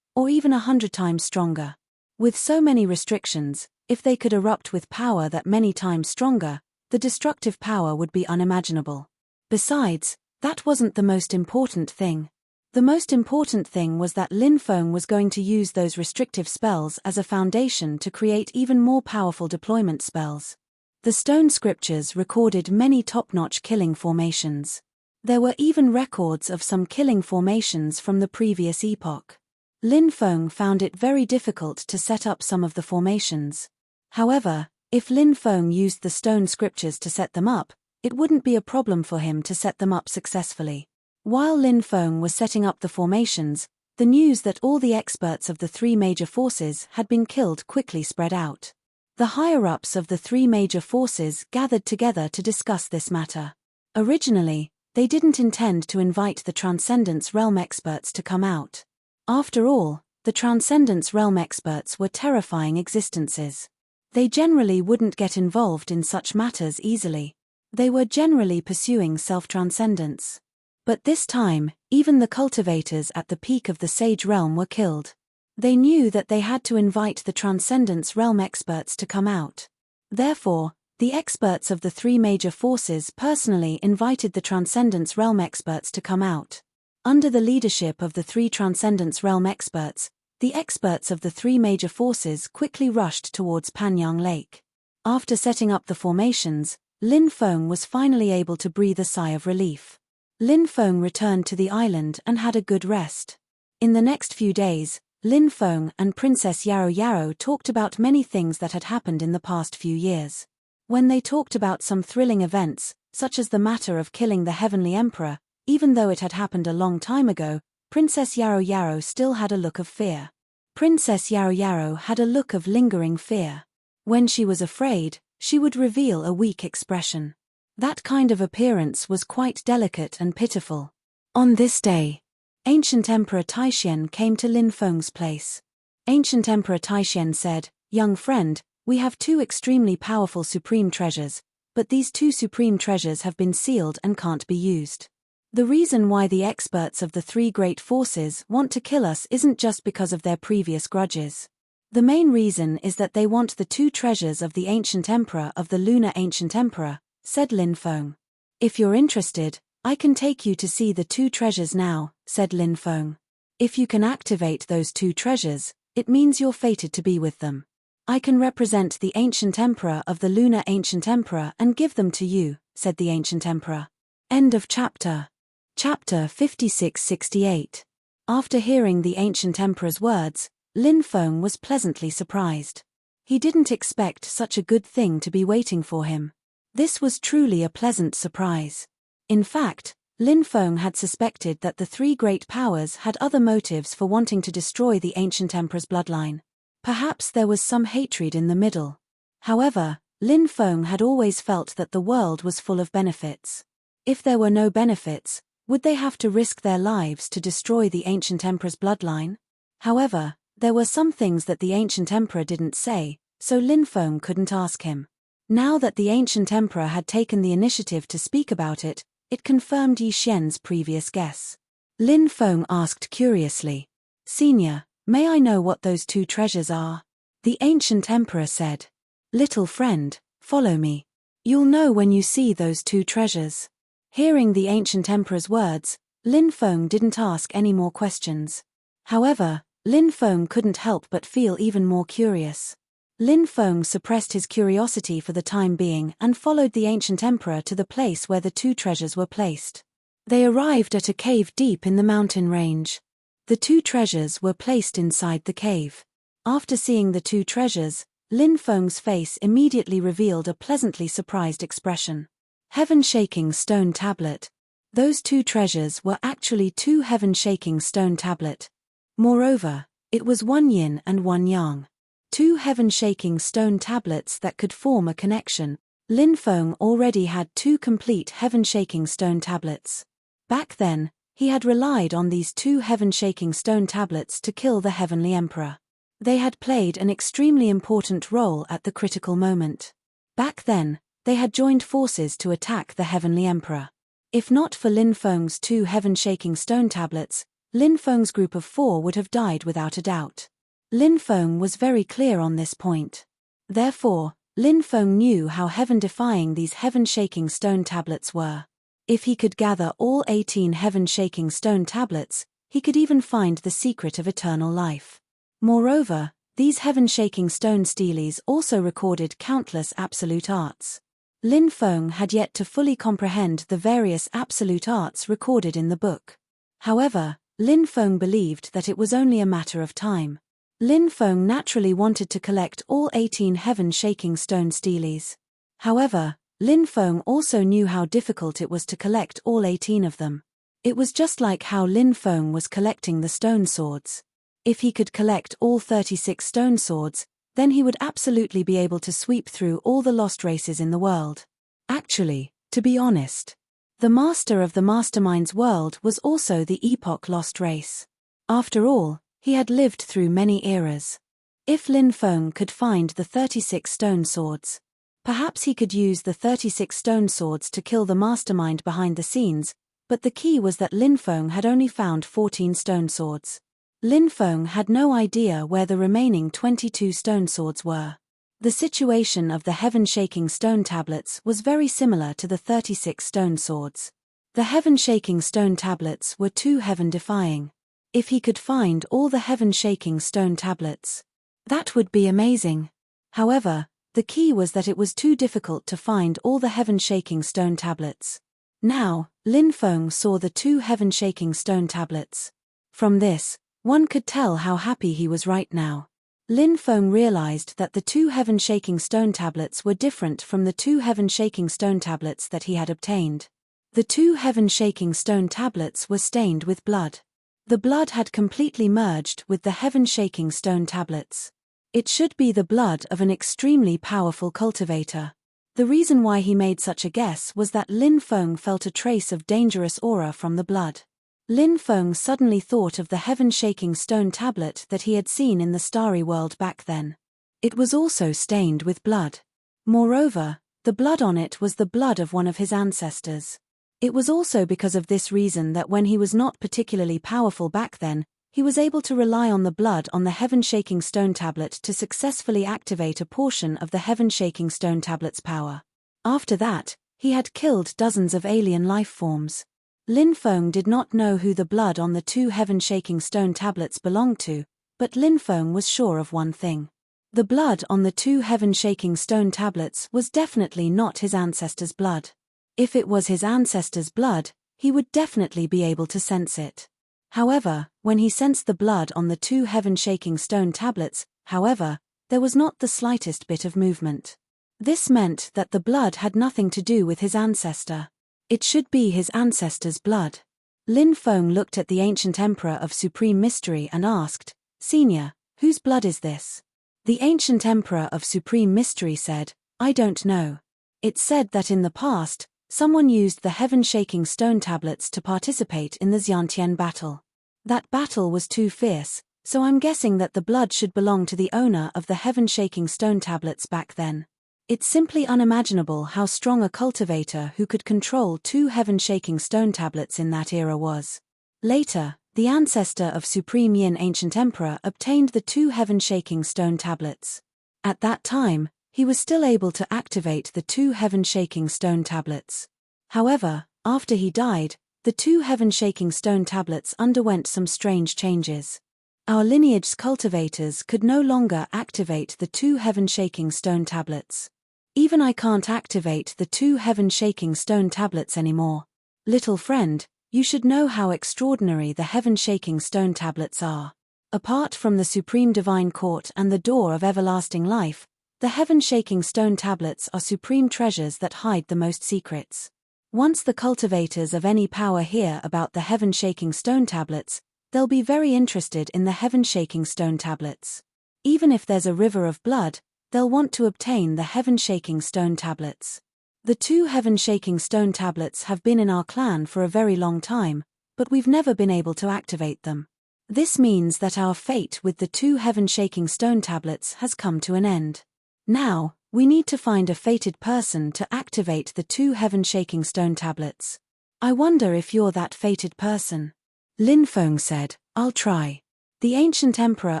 or even 100 times stronger. With so many restrictions, if they could erupt with power that many times stronger, the destructive power would be unimaginable. Besides, that wasn't the most important thing. The most important thing was that Lin Feng was going to use those restrictive spells as a foundation to create even more powerful deployment spells. The stone scriptures recorded many top-notch killing formations. There were even records of some killing formations from the previous epoch. Lin Feng found it very difficult to set up some of the formations. However, if Lin Feng used the stone scriptures to set them up, it wouldn't be a problem for him to set them up successfully. While Lin Feng was setting up the formations, the news that all the experts of the three major forces had been killed quickly spread out. The higher-ups of the three major forces gathered together to discuss this matter. Originally, they didn't intend to invite the Transcendence Realm experts to come out. After all, the Transcendence Realm experts were terrifying existences. They generally wouldn't get involved in such matters easily. They were generally pursuing self-transcendence. But this time, even the cultivators at the peak of the Sage Realm were killed. They knew that they had to invite the Transcendence Realm experts to come out. Therefore, the experts of the three major forces personally invited the Transcendence Realm experts to come out. Under the leadership of the three Transcendence Realm experts, the experts of the three major forces quickly rushed towards Panyang Lake. After setting up the formations, Lin Feng was finally able to breathe a sigh of relief. Lin Feng returned to the island and had a good rest. In the next few days, Lin Feng and Princess Yarrow Yarrow talked about many things that had happened in the past few years. When they talked about some thrilling events, such as the matter of killing the Heavenly Emperor, even though it had happened a long time ago, Princess Yarrow Yarrow still had a look of fear. Princess Yarrow Yarrow had a look of lingering fear. When she was afraid, she would reveal a weak expression. That kind of appearance was quite delicate and pitiful. On this day, Ancient Emperor Taishen came to Lin Feng's place. Ancient Emperor Taishen said, "Young friend, we have two extremely powerful supreme treasures, but these two supreme treasures have been sealed and can't be used. The reason why the experts of the three great forces want to kill us isn't just because of their previous grudges. The main reason is that they want the two treasures of the Ancient Emperor of the Lunar Ancient Emperor," said Lin Feng. "If you're interested, I can take you to see the two treasures now," said Lin Feng. "If you can activate those two treasures, it means you're fated to be with them. I can represent the Ancient Emperor of the Lunar Ancient Emperor and give them to you," said the Ancient Emperor. End of chapter. Chapter 56-68. After hearing the Ancient Emperor's words, Lin Feng was pleasantly surprised. He didn't expect such a good thing to be waiting for him. This was truly a pleasant surprise. In fact, Lin Feng had suspected that the three great powers had other motives for wanting to destroy the Ancient Emperor's bloodline. Perhaps there was some hatred in the middle. However, Lin Feng had always felt that the world was full of benefits. If there were no benefits, would they have to risk their lives to destroy the Ancient Emperor's bloodline? However, there were some things that the Ancient Emperor didn't say, so Lin Feng couldn't ask him. Now that the Ancient Emperor had taken the initiative to speak about it, it confirmed Yi Xian's previous guess. Lin Feng asked curiously, "Senior, may I know what those two treasures are?" The Ancient Emperor said, "Little friend, follow me. You'll know when you see those two treasures." Hearing the Ancient Emperor's words, Lin Feng didn't ask any more questions. However, Lin Feng couldn't help but feel even more curious. Lin Feng suppressed his curiosity for the time being and followed the Ancient Emperor to the place where the two treasures were placed. They arrived at a cave deep in the mountain range. The two treasures were placed inside the cave. After seeing the two treasures, Lin Feng's face immediately revealed a pleasantly surprised expression. Heaven-shaking stone tablet. Those two treasures were actually two heaven-shaking stone tablet. Moreover, it was one yin and one yang. Two heaven-shaking stone tablets that could form a connection. Lin Feng already had two complete heaven-shaking stone tablets. Back then, he had relied on these two heaven-shaking stone tablets to kill the Heavenly Emperor. They had played an extremely important role at the critical moment. Back then, they had joined forces to attack the Heavenly Emperor. If not for Lin Feng's two heaven-shaking stone tablets, Lin Feng's group of 4 would have died without a doubt. Lin Feng was very clear on this point. Therefore, Lin Feng knew how heaven-defying these heaven-shaking stone tablets were. If he could gather all 18 heaven-shaking stone tablets, he could even find the secret of eternal life. Moreover, these heaven-shaking stone steles also recorded countless absolute arts. Lin Feng had yet to fully comprehend the various absolute arts recorded in the book. However, Lin Feng believed that it was only a matter of time. Lin Feng naturally wanted to collect all 18 heaven-shaking stone steles. However, Lin Feng also knew how difficult it was to collect all 18 of them. It was just like how Lin Feng was collecting the stone swords. If he could collect all 36 stone swords, then he would absolutely be able to sweep through all the lost races in the world. Actually, to be honest, the master of the mastermind's world was also the epoch lost race. After all, he had lived through many eras. If Lin Feng could find the 36 stone swords, perhaps he could use the 36 stone swords to kill the mastermind behind the scenes, but the key was that Lin Feng had only found 14 stone swords. Lin Feng had no idea where the remaining 22 stone swords were. The situation of the heaven-shaking stone tablets was very similar to the 36 stone swords. The heaven-shaking stone tablets were too heaven-defying. If he could find all the heaven-shaking stone tablets, that would be amazing. However, the key was that it was too difficult to find all the heaven-shaking stone tablets. Now, Lin Feng saw the 2 heaven-shaking stone tablets. From this, one could tell how happy he was right now. Lin Feng realized that the 2 heaven-shaking stone tablets were different from the 2 heaven-shaking stone tablets that he had obtained. The 2 heaven-shaking stone tablets were stained with blood. The blood had completely merged with the heaven-shaking stone tablets. It should be the blood of an extremely powerful cultivator. The reason why he made such a guess was that Lin Feng felt a trace of dangerous aura from the blood. Lin Feng suddenly thought of the heaven-shaking stone tablet that he had seen in the starry world back then. It was also stained with blood. Moreover, the blood on it was the blood of one of his ancestors. It was also because of this reason that when he was not particularly powerful back then, he was able to rely on the blood on the heaven-shaking stone tablet to successfully activate a portion of the heaven-shaking stone tablet's power. After that, he had killed dozens of alien life forms. Lin Feng did not know who the blood on the 2 heaven-shaking stone tablets belonged to, but Lin Feng was sure of one thing. The blood on the 2 heaven-shaking stone tablets was definitely not his ancestor's blood. If it was his ancestor's blood, he would definitely be able to sense it. However, when he sensed the blood on the 2 heaven-shaking stone tablets, however, there was not the slightest bit of movement. This meant that the blood had nothing to do with his ancestor. It should be his ancestor's blood. Lin Feng looked at the ancient emperor of supreme mystery and asked, "Senior, whose blood is this?" The ancient emperor of supreme mystery said, "I don't know. It's said that in the past, someone used the heaven-shaking stone tablets to participate in the Xiantian battle. That battle was too fierce, so I'm guessing that the blood should belong to the owner of the heaven-shaking stone tablets back then. It's simply unimaginable how strong a cultivator who could control 2 heaven-shaking stone tablets in that era was." Later, the ancestor of Supreme Yin Ancient Emperor obtained the 2 heaven-shaking stone tablets. At that time, he was still able to activate the 2 heaven-shaking stone tablets. However, after he died, the 2 heaven-shaking stone tablets underwent some strange changes. Our lineage's cultivators could no longer activate the 2 heaven-shaking stone tablets. Even I can't activate the 2 heaven-shaking stone tablets anymore. Little friend, you should know how extraordinary the heaven-shaking stone tablets are. Apart from the Supreme Divine Court and the Door of Everlasting Life, the heaven-shaking stone tablets are supreme treasures that hide the most secrets. Once the cultivators of any power hear about the heaven-shaking stone tablets, they'll be very interested in the heaven-shaking stone tablets. Even if there's a river of blood, they'll want to obtain the heaven-shaking stone tablets. The 2 heaven-shaking stone tablets have been in our clan for a very long time, but we've never been able to activate them. This means that our fate with the 2 heaven-shaking stone tablets has come to an end. Now, we need to find a fated person to activate the 2 heaven-shaking stone tablets. I wonder if you're that fated person. Lin Feng said, "I'll try." The ancient emperor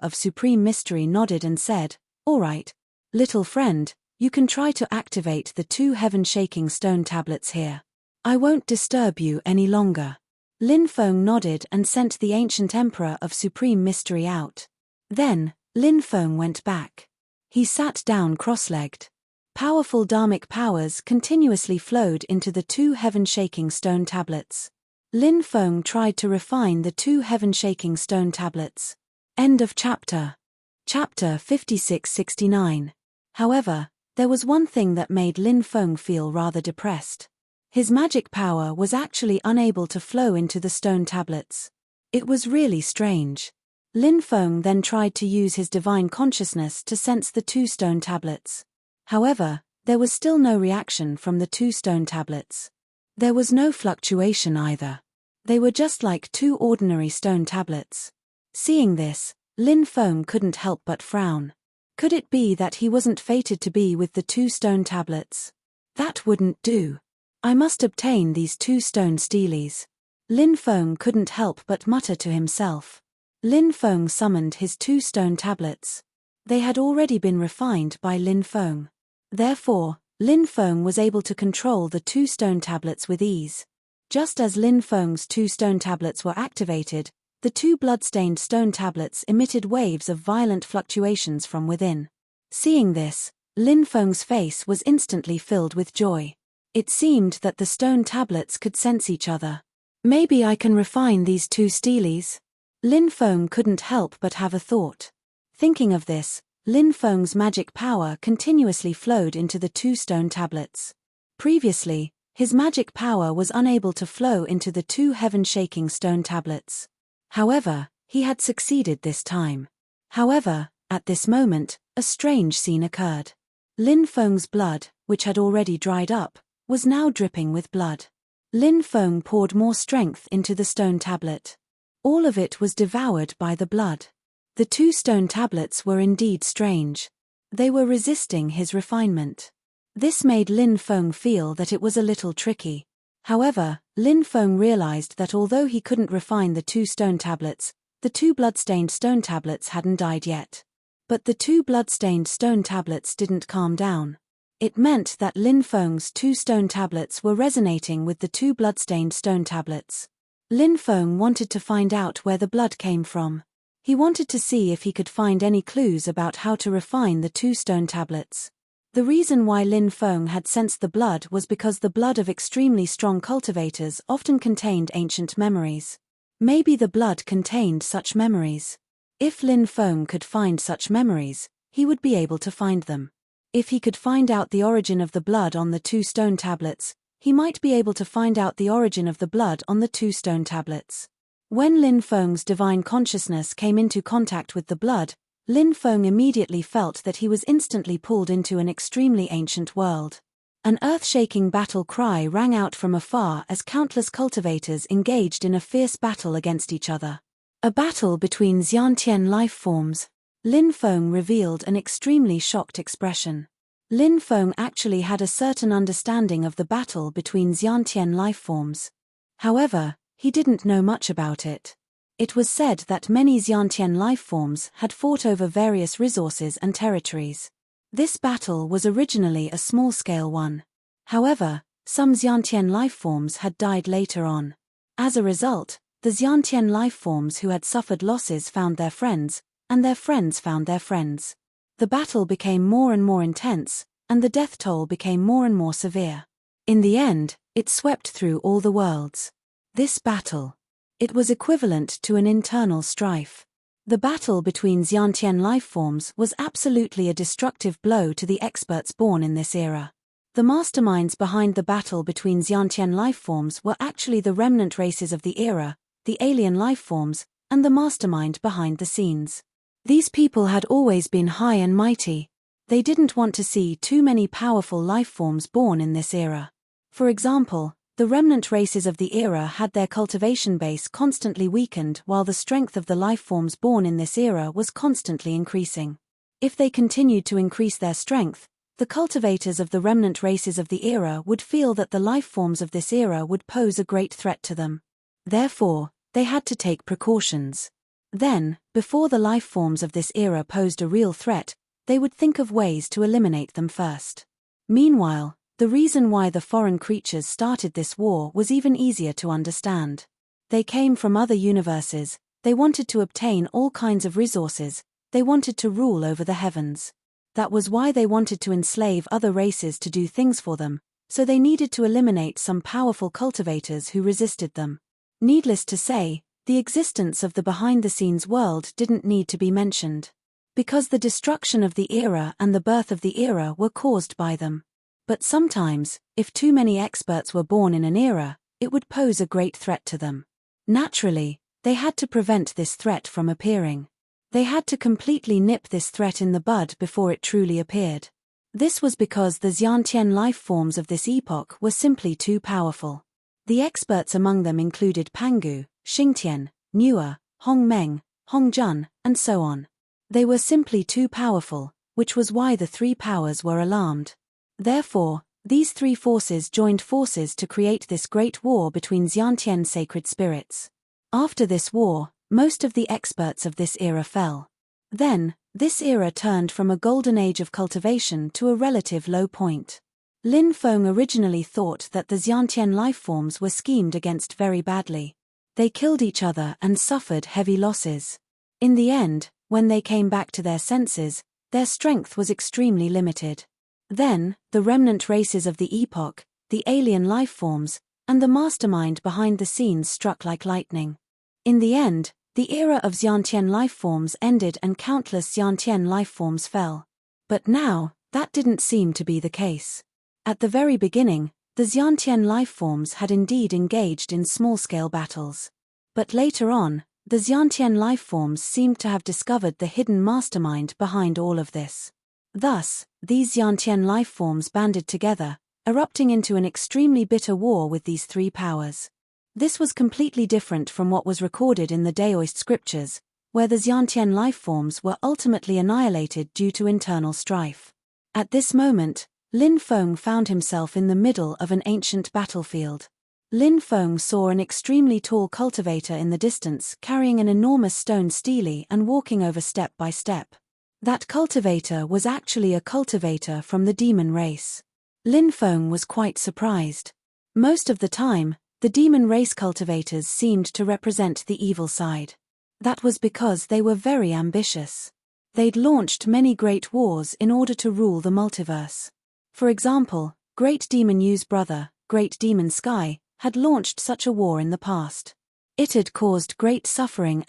of supreme mystery nodded and said, "All right. Little friend, you can try to activate the 2 heaven-shaking stone tablets here. I won't disturb you any longer." Lin Feng nodded and sent the ancient emperor of supreme mystery out. Then, Lin Feng went back. He sat down cross-legged. Powerful dharmic powers continuously flowed into the two heaven-shaking stone tablets. Lin Feng tried to refine the two heaven-shaking stone tablets. End of chapter. Chapter 56-69. However, there was one thing that made Lin Feng feel rather depressed. His magic power was actually unable to flow into the stone tablets. It was really strange. Lin Feng then tried to use his divine consciousness to sense the two stone tablets. However, there was still no reaction from the two stone tablets. There was no fluctuation either. They were just like two ordinary stone tablets. Seeing this, Lin Feng couldn't help but frown. Could it be that he wasn't fated to be with the two stone tablets? That wouldn't do. I must obtain these two stone steelies. Lin Feng couldn't help but mutter to himself. Lin Feng summoned his two stone tablets. They had already been refined by Lin Feng. Therefore, Lin Feng was able to control the two stone tablets with ease. Just as Lin Feng's two stone tablets were activated, the two blood-stained stone tablets emitted waves of violent fluctuations from within. Seeing this, Lin Feng's face was instantly filled with joy. It seemed that the stone tablets could sense each other. Maybe I can refine these two steelies? Lin Feng couldn't help but have a thought. Thinking of this, Lin Feng's magic power continuously flowed into the two stone tablets. Previously, his magic power was unable to flow into the two heaven-shaking stone tablets. However, he had succeeded this time. However, at this moment, a strange scene occurred. Lin Feng's blood, which had already dried up, was now dripping with blood. Lin Feng poured more strength into the stone tablet. All of it was devoured by the blood. The two stone tablets were indeed strange. They were resisting his refinement. This made Lin Feng feel that it was a little tricky. However, Lin Feng realized that although he couldn't refine the two stone tablets, the two blood-stained stone tablets hadn't died yet. But the two blood-stained stone tablets didn't calm down. It meant that Lin Feng's two stone tablets were resonating with the two blood-stained stone tablets. Lin Feng wanted to find out where the blood came from. He wanted to see if he could find any clues about how to refine the two stone tablets. The reason why Lin Feng had sensed the blood was because the blood of extremely strong cultivators often contained ancient memories. Maybe the blood contained such memories. If Lin Feng could find such memories, he would be able to find them. If he could find out the origin of the blood on the two stone tablets, he might be able to find out the origin of the blood on the two stone tablets. When Lin Feng's divine consciousness came into contact with the blood, Lin Feng immediately felt that he was instantly pulled into an extremely ancient world. An earth-shaking battle cry rang out from afar as countless cultivators engaged in a fierce battle against each other. A battle between Xiantian life forms. Lin Feng revealed an extremely shocked expression. Lin Feng actually had a certain understanding of the battle between Xiantian life forms. However, he didn't know much about it. It was said that many Xiantian life forms had fought over various resources and territories. This battle was originally a small-scale one. However, some Xiantian life forms had died later on. As a result, the Xiantian life forms who had suffered losses found their friends, and their friends found their friends. The battle became more and more intense, and the death toll became more and more severe. In the end, it swept through all the worlds. This battle. It was equivalent to an internal strife. The battle between Xiantian life forms was absolutely a destructive blow to the experts born in this era. The masterminds behind the battle between Xiantian life forms were actually the remnant races of the era, the alien life forms, and the mastermind behind the scenes. These people had always been high and mighty. They didn't want to see too many powerful life forms born in this era. For example, the remnant races of the era had their cultivation base constantly weakened while the strength of the life forms born in this era was constantly increasing. If they continued to increase their strength, the cultivators of the remnant races of the era would feel that the life forms of this era would pose a great threat to them. Therefore, they had to take precautions. Then, before the life forms of this era posed a real threat, they would think of ways to eliminate them first. Meanwhile, the reason why the foreign creatures started this war was even easier to understand. They came from other universes, they wanted to obtain all kinds of resources, they wanted to rule over the heavens. That was why they wanted to enslave other races to do things for them, so they needed to eliminate some powerful cultivators who resisted them. Needless to say, the existence of the behind-the-scenes world didn't need to be mentioned. Because the destruction of the era and the birth of the era were caused by them. But sometimes, if too many experts were born in an era, it would pose a great threat to them. Naturally, they had to prevent this threat from appearing. They had to completely nip this threat in the bud before it truly appeared. This was because the Xiantian life forms of this epoch were simply too powerful. The experts among them included Pangu, Xingtian, Nua, Hongmeng, Hongjun, and so on. They were simply too powerful, which was why the three powers were alarmed. Therefore, these three forces joined forces to create this great war between Xiantian sacred spirits. After this war, most of the experts of this era fell. Then, this era turned from a golden age of cultivation to a relative low point. Lin Feng originally thought that the Xiantian lifeforms were schemed against very badly. They killed each other and suffered heavy losses. In the end, when they came back to their senses, their strength was extremely limited. Then, the remnant races of the epoch, the alien lifeforms, and the mastermind behind the scenes struck like lightning. In the end, the era of Xiantian lifeforms ended and countless Xiantian lifeforms fell. But now, that didn't seem to be the case. At the very beginning, the Xiantian lifeforms had indeed engaged in small-scale battles. But later on, the Xiantian lifeforms seemed to have discovered the hidden mastermind behind all of this. Thus, these Xiantian lifeforms banded together, erupting into an extremely bitter war with these three powers. This was completely different from what was recorded in the Daoist scriptures, where the Xiantian lifeforms were ultimately annihilated due to internal strife. At this moment, Lin Feng found himself in the middle of an ancient battlefield. Lin Feng saw an extremely tall cultivator in the distance carrying an enormous stone stele and walking over step by step. That cultivator was actually a cultivator from the demon race. Lin Feng was quite surprised. Most of the time, the demon race cultivators seemed to represent the evil side. That was because they were very ambitious. They'd launched many great wars in order to rule the multiverse. For example, Great Demon Yu's brother, Great Demon Sky, had launched such a war in the past. It had caused great suffering.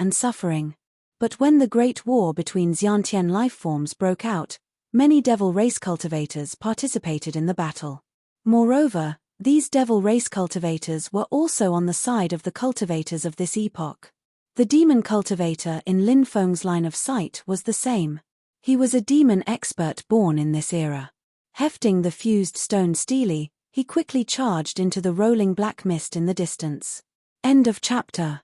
But when the great war between Xiantian lifeforms broke out, many devil race cultivators participated in the battle. Moreover, these devil race cultivators were also on the side of the cultivators of this epoch. The demon cultivator in Lin Feng's line of sight was the same. He was a demon expert born in this era. Hefting the fused stone stele, he quickly charged into the rolling black mist in the distance. End of chapter.